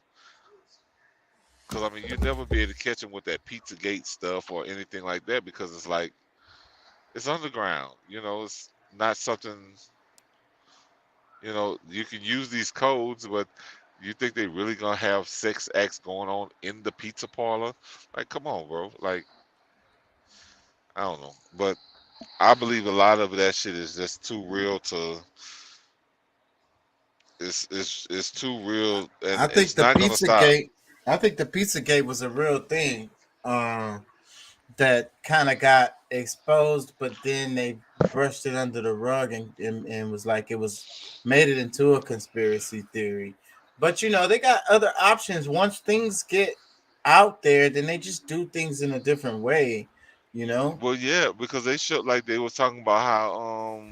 [SPEAKER 5] I mean you never be able to catch them with that Pizzagate stuff or anything like that, because it's like it's underground. It's not something. You can use these codes, but You think they really gonna have sex acts going on in the pizza parlor? Like, come on, bro. Like, I don't know, but I believe a lot of that shit is just too real to. It's too real, and
[SPEAKER 1] I think
[SPEAKER 5] it's
[SPEAKER 1] the
[SPEAKER 5] not gonna stop.
[SPEAKER 1] Pizzagate. I think the Pizzagate was a real thing that kind of got exposed, but then they brushed it under the rug and was like made it into a conspiracy theory. But you know, they got other options. Once things get out there, then they just do things in a different way. You know.
[SPEAKER 5] Well, yeah, because they showed like they was talking about how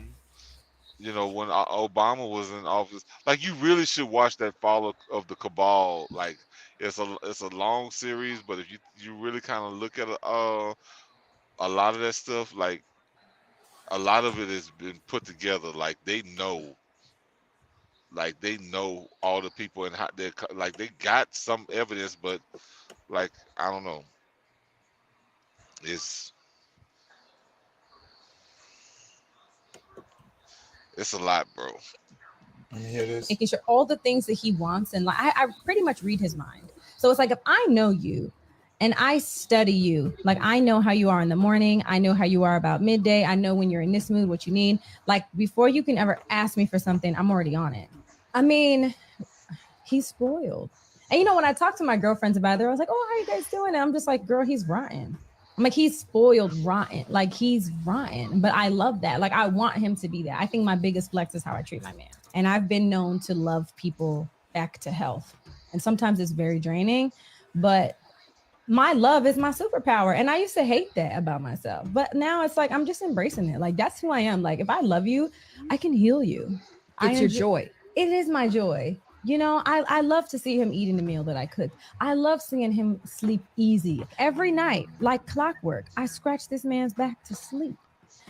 [SPEAKER 5] you know, when Obama was in office, like you really should watch that Fall of the Cabal. Like it's a long series, but if you really kind of look at a lot of that stuff, like a lot of it has been put together. Like they know all the people and how they like they got some evidence, but like I don't know, it's a lot, bro.
[SPEAKER 1] Let me hear this.
[SPEAKER 7] Making sure all the things that he wants, and like I pretty much read his mind. So it's like if I know you and I study you, like I know how you are in the morning, I know how you are about midday, I know when you're in this mood, what you need. Like before you can ever ask me for something, I'm already on it. I mean, he's spoiled. And you know, when I talk to my girlfriends about it, I was like, "Oh, how you guys doing?" And I'm just like, "Girl, he's rotten." I'm like, he's spoiled rotten. Like he's rotten. But I love that. Like I want him to be that. I think my biggest flex is how I treat my man. And I've been known to love people back to health. And sometimes it's very draining, but my love is my superpower. And I used to hate that about myself. But now it's like I'm just embracing it. Like that's who I am. Like if I love you, I can heal you.
[SPEAKER 8] It's your joy.
[SPEAKER 7] It is my joy. You know, I love to see him eating the meal that I cook. I love seeing him sleep easy. Every night, like clockwork, I scratch this man's back to sleep.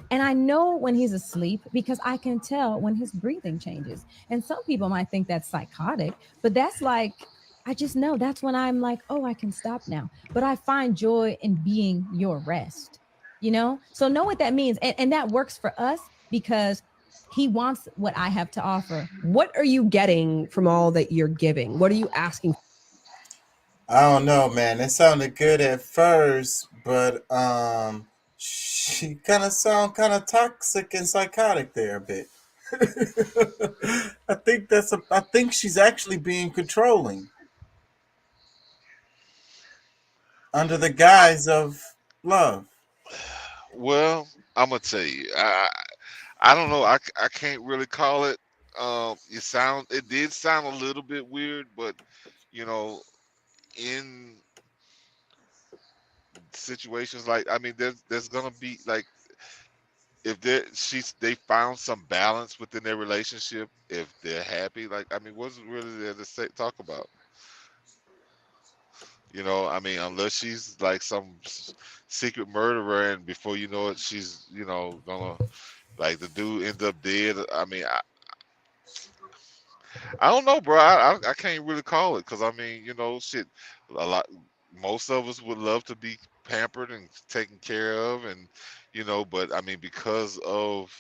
[SPEAKER 7] And I know when he's asleep because I can tell when his breathing changes. And some people might think that's psychotic, but that's like, I just know that's when I'm like, oh, I can stop now. But I find joy in being your rest, you know? So know what that means. And that works for us because he wants what I have to offer.
[SPEAKER 8] What are you getting from all that you're giving? What are you asking?
[SPEAKER 1] I don't know, man. It sounded good at first, but she kind of sound kind of toxic and psychotic there a bit. I think she's actually being controlling under the guise of love.
[SPEAKER 5] Well, I'm gonna tell you, I don't know. I can't really call it. It did sound a little bit weird, but you know, in situations like, I mean, there's gonna be like, if they found some balance within their relationship, if they're happy, like, I mean, what's really there to talk about? You know, I mean, unless she's like some secret murderer, and before you know it, she's, you know, gonna, like, the dude ends up dead. I mean, I don't know, bro. I can't really call it because I mean, you know, shit. Most of us would love to be pampered and taken care of, and you know, but I mean, because of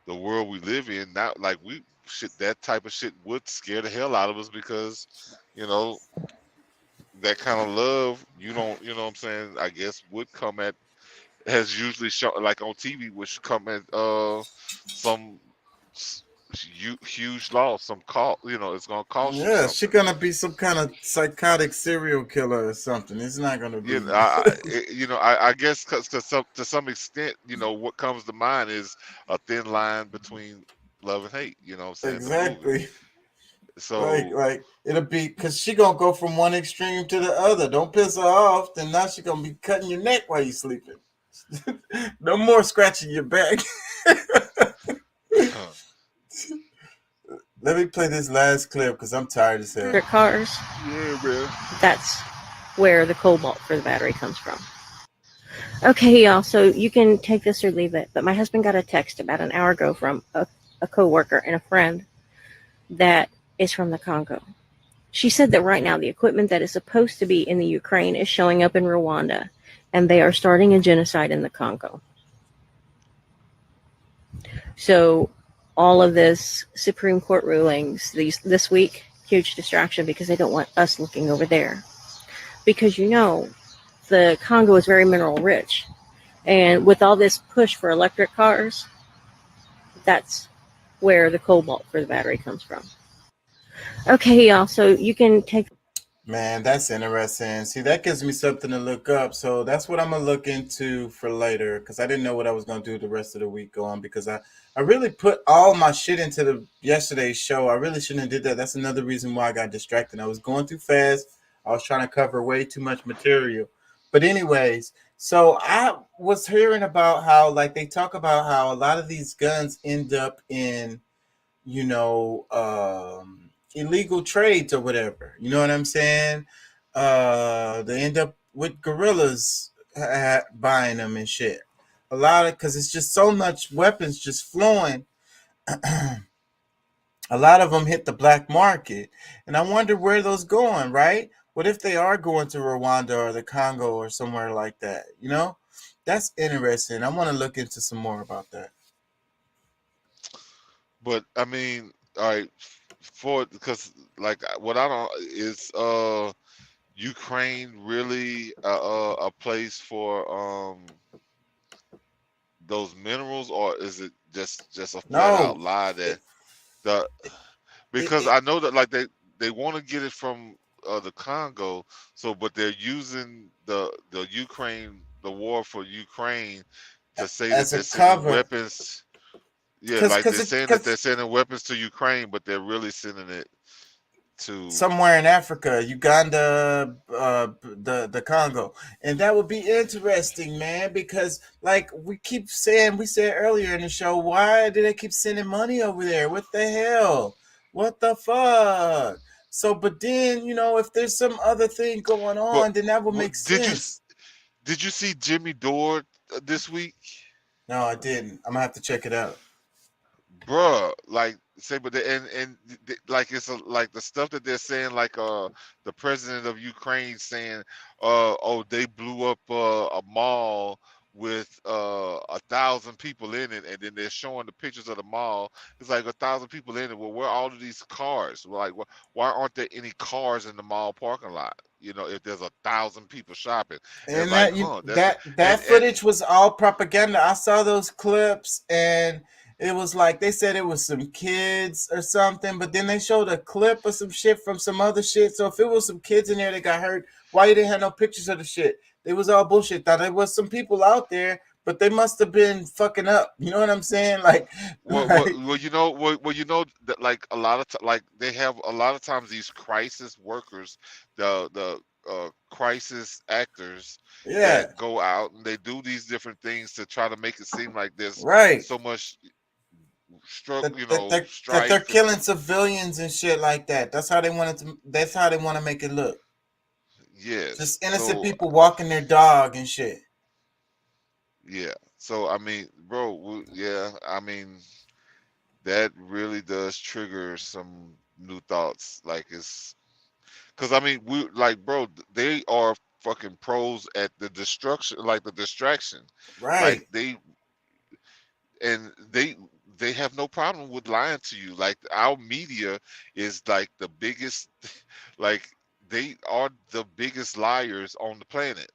[SPEAKER 5] the world we live in now, like that type of shit would scare the hell out of us because, you know, that kind of love, you know what I'm saying, I guess would come at, has usually shown, like on TV, which come at some huge loss, some cost. You know, it's gonna cost you
[SPEAKER 1] Yeah,
[SPEAKER 5] something.
[SPEAKER 1] she's gonna be some kind of psychotic serial killer or something. It's not gonna be.
[SPEAKER 5] I guess because to some extent, you know, what comes to mind is a thin line between love and hate. You know what I'm saying?
[SPEAKER 1] Exactly.
[SPEAKER 5] So
[SPEAKER 1] like it'll be because she gonna go from one extreme to the other. Don't piss her off, then now she gonna be cutting your neck while you sleeping. No more scratching your back. Let me play this last clip because I'm tired as hell.
[SPEAKER 11] Their cars.
[SPEAKER 5] Yeah, man.
[SPEAKER 11] That's where the cobalt for the battery comes from. Okay, y'all, so you can take this or leave it, but my husband got a text about an hour ago from a coworker and a friend that is from the Congo. She said that right now the equipment that is supposed to be in the Ukraine is showing up in Rwanda, and they are starting a genocide in the Congo. So all of this Supreme Court rulings this week huge distraction because they don't want us looking over there. Because the Congo is very mineral rich. And with all this push for electric cars, that's where the cobalt for the battery comes from. Okay, y'all, so you can take...
[SPEAKER 1] Man, that's interesting. See, that gives me something to look up. So that's what I'm gonna look into for later, because I didn't know what I was gonna do the rest of the week going, because I really put all my shit into the yesterday's show. I really shouldn't have did that. That's another reason why I got distracted. I was going too fast. I was trying to cover way too much material. But anyways, so I was hearing about how, like, they talk about how a lot of these guns end up in, illegal trades or whatever. You know what I'm saying? They end up with guerrillas buying them and shit. A lot of, because it's just so much weapons just flowing. A lot of them hit the black market. And I wonder where those going, right? What if they are going to Rwanda or the Congo or somewhere like that? That's interesting. I want to look into some more about that.
[SPEAKER 5] But I mean, all right, because like what I don't is Ukraine really a place for those minerals, or is it just a flat out lie that because I know that like they want to get it from the Congo, but they're using the Ukraine, the war for Ukraine, to say that they're sending weapons. Yeah, like they're saying that they're sending weapons to Ukraine, but they're really sending it to
[SPEAKER 1] somewhere in Africa, Uganda, the Congo. And that would be interesting, man, because like we said earlier in the show, why do they keep sending money over there? What the hell? What the fuck? So, but then, if there's some other thing going on, then that would make sense.
[SPEAKER 5] Did you see Jimmy Dore this week?
[SPEAKER 1] No, I didn't. I'm gonna have to check it out.
[SPEAKER 5] Bruh, like like it's like the stuff that they're saying, like the president of Ukraine saying, they blew up a mall with 1,000 people in it, and then they're showing the pictures of the mall. It's like 1,000 people in it. Well, where are all of these cars? Like, why aren't there any cars in the mall parking lot? If there's 1,000 people shopping,
[SPEAKER 1] and
[SPEAKER 5] like,
[SPEAKER 1] that footage was all propaganda. I saw those clips, and it was like they said it was some kids or something, but then they showed a clip of some shit from some other shit. So if it was some kids in there that got hurt, why you didn't have no pictures of the shit? It was all bullshit. Thought there was some people out there, but they must have been fucking up. You know what I'm saying? Like,
[SPEAKER 5] that like a lot of like they have a lot of times these crisis workers, the crisis actors, that go out and they do these different things to try to make it seem like there's so much struggle,
[SPEAKER 1] that they're killing civilians and shit like that. That's how they want it to. That's how they want to make it look.
[SPEAKER 5] Yeah,
[SPEAKER 1] just innocent people walking their dog and shit.
[SPEAKER 5] Yeah. So I mean, bro, I mean, that really does trigger some new thoughts. Like it's, because I mean, we like, bro, they are fucking pros at the destruction, like the distraction.
[SPEAKER 1] Right.
[SPEAKER 5] Like they have no problem with lying to you. Like our media is like the biggest, like they are the biggest liars on the planet.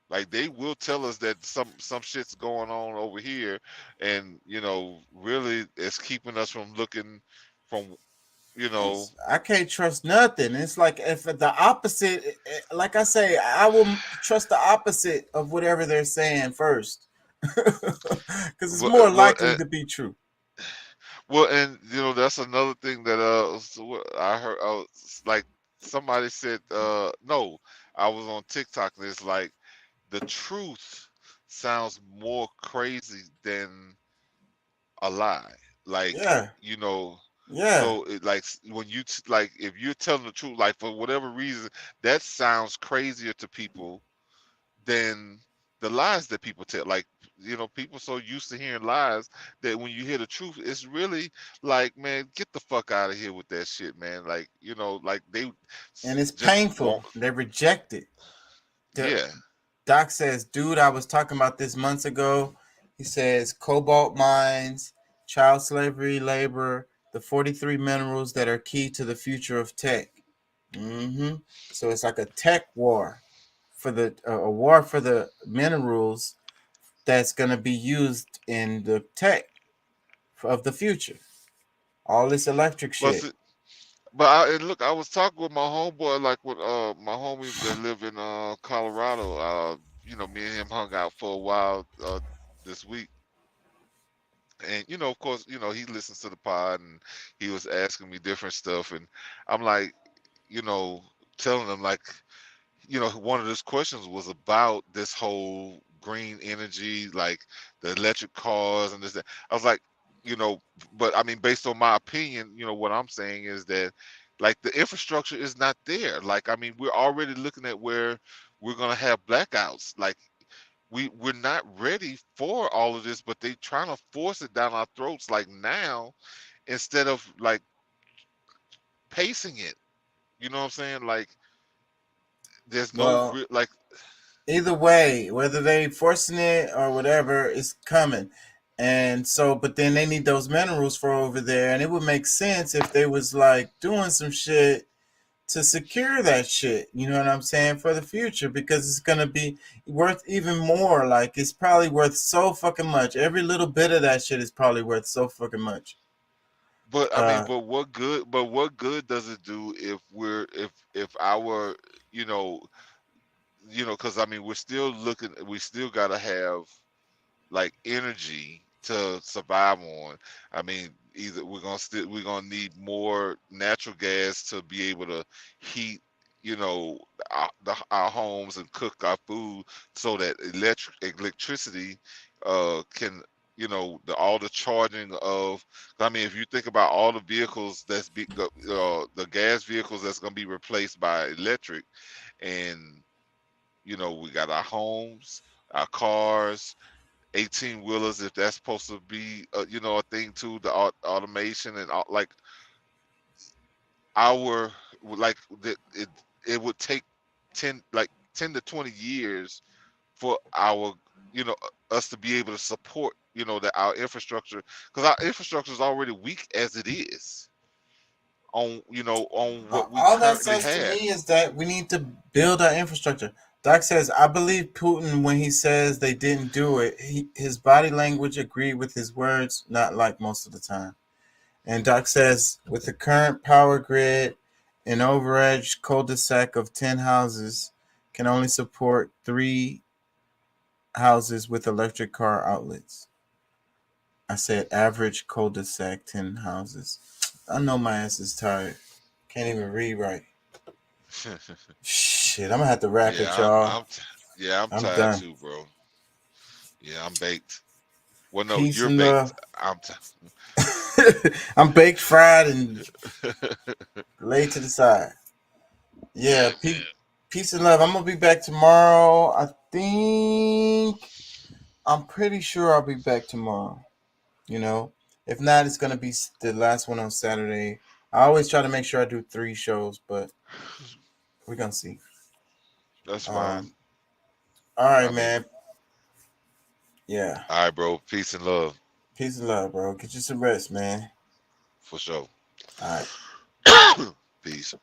[SPEAKER 5] Like they will tell us that some shit's going on over here, and really it's keeping us from looking from,
[SPEAKER 1] I can't trust nothing. It's like if the opposite, like I say, I will trust the opposite of whatever they're saying first, because it's more likely to be true.
[SPEAKER 5] Well, and that's another thing that I heard. Like somebody said, no, I was on TikTok, and it's like the truth sounds more crazy than a lie. Like so like when you like if you're telling the truth, like for whatever reason, that sounds crazier to people than the lies that people tell. Like people so used to hearing lies that when you hear the truth, it's really like, man, get the fuck out of here with that shit, man. Like like they,
[SPEAKER 1] and it's painful. They reject it.
[SPEAKER 5] Yeah.
[SPEAKER 1] Doc says, dude, I was talking about this months ago. He says cobalt mines, child slavery, labor, the 43 minerals that are key to the future of tech. So it's like a tech war for the a war for the minerals that's going to be used in the tech of the future. All this electric
[SPEAKER 5] But
[SPEAKER 1] shit.
[SPEAKER 5] and look, I was talking with my homeboy, like with my homie that live in Colorado. You know, me and him hung out for a while this week. And of course, he listens to the pod, and he was asking me different stuff, and I'm like, telling him like, one of his questions was about this whole green energy, like the electric cars and this. That. I was like, but I mean, based on my opinion, what I'm saying is that, like, the infrastructure is not there. Like, I mean, we're already looking at where we're gonna have blackouts. Like, we're not ready for all of this, but they trying to force it down our throats like now, instead of like pacing it. You know what I'm saying? Like, there's no
[SPEAKER 1] Well,
[SPEAKER 5] like.
[SPEAKER 1] either way, whether they forcing it or whatever, it's coming. And so, but then they need those minerals for over there, and it would make sense if they was like doing some shit to secure that shit. You know what I'm saying? For the future, because it's gonna be worth even more. Like, it's probably worth so fucking much. Every little bit of that shit is probably worth so fucking much.
[SPEAKER 5] But I mean, but what good? But what good does it do if our, because I mean, we're still looking. We still gotta have like energy to survive on. I mean, either we're gonna need more natural gas to be able to heat, our homes and cook our food, so that electricity can, all the charging of. I mean, if you think about all the vehicles the gas vehicles that's gonna be replaced by electric, and we got our homes, our cars, 18-wheelers, if that's supposed to be a thing too, the automation and all, like it would take 10 to 20 years for our us to be able to support that our infrastructure, because our infrastructure is already weak as it is on what we
[SPEAKER 1] All that
[SPEAKER 5] currently
[SPEAKER 1] says to
[SPEAKER 5] have.
[SPEAKER 1] me is that we need to build our infrastructure. Doc says, I believe Putin when he says they didn't do it. His body language agreed with his words, not like most of the time. And Doc says, with the current power grid, an overage cul-de-sac of 10 houses can only support 3 houses with electric car outlets. I said average cul-de-sac, 10 houses. I know my ass is tired. Can't even read right. Shit, I'm gonna have to wrap it, y'all.
[SPEAKER 5] I'm
[SPEAKER 1] I'm
[SPEAKER 5] tired
[SPEAKER 1] done.
[SPEAKER 5] too, bro. Yeah, I'm baked. Well, no,
[SPEAKER 1] Peace
[SPEAKER 5] you're
[SPEAKER 1] and
[SPEAKER 5] baked.
[SPEAKER 1] I'm baked, fried, and laid to the side. Yeah, peace and love. I'm gonna be back tomorrow. I'm pretty sure I'll be back tomorrow. If not, it's gonna be the last one on Saturday. I always try to make sure I do 3 shows, but we're gonna see.
[SPEAKER 5] That's fine.
[SPEAKER 1] All right, man. Yeah.
[SPEAKER 5] All right, bro. Peace and love.
[SPEAKER 1] Peace and love, bro. Get you some rest, man.
[SPEAKER 5] For sure.
[SPEAKER 1] All right.
[SPEAKER 5] Peace.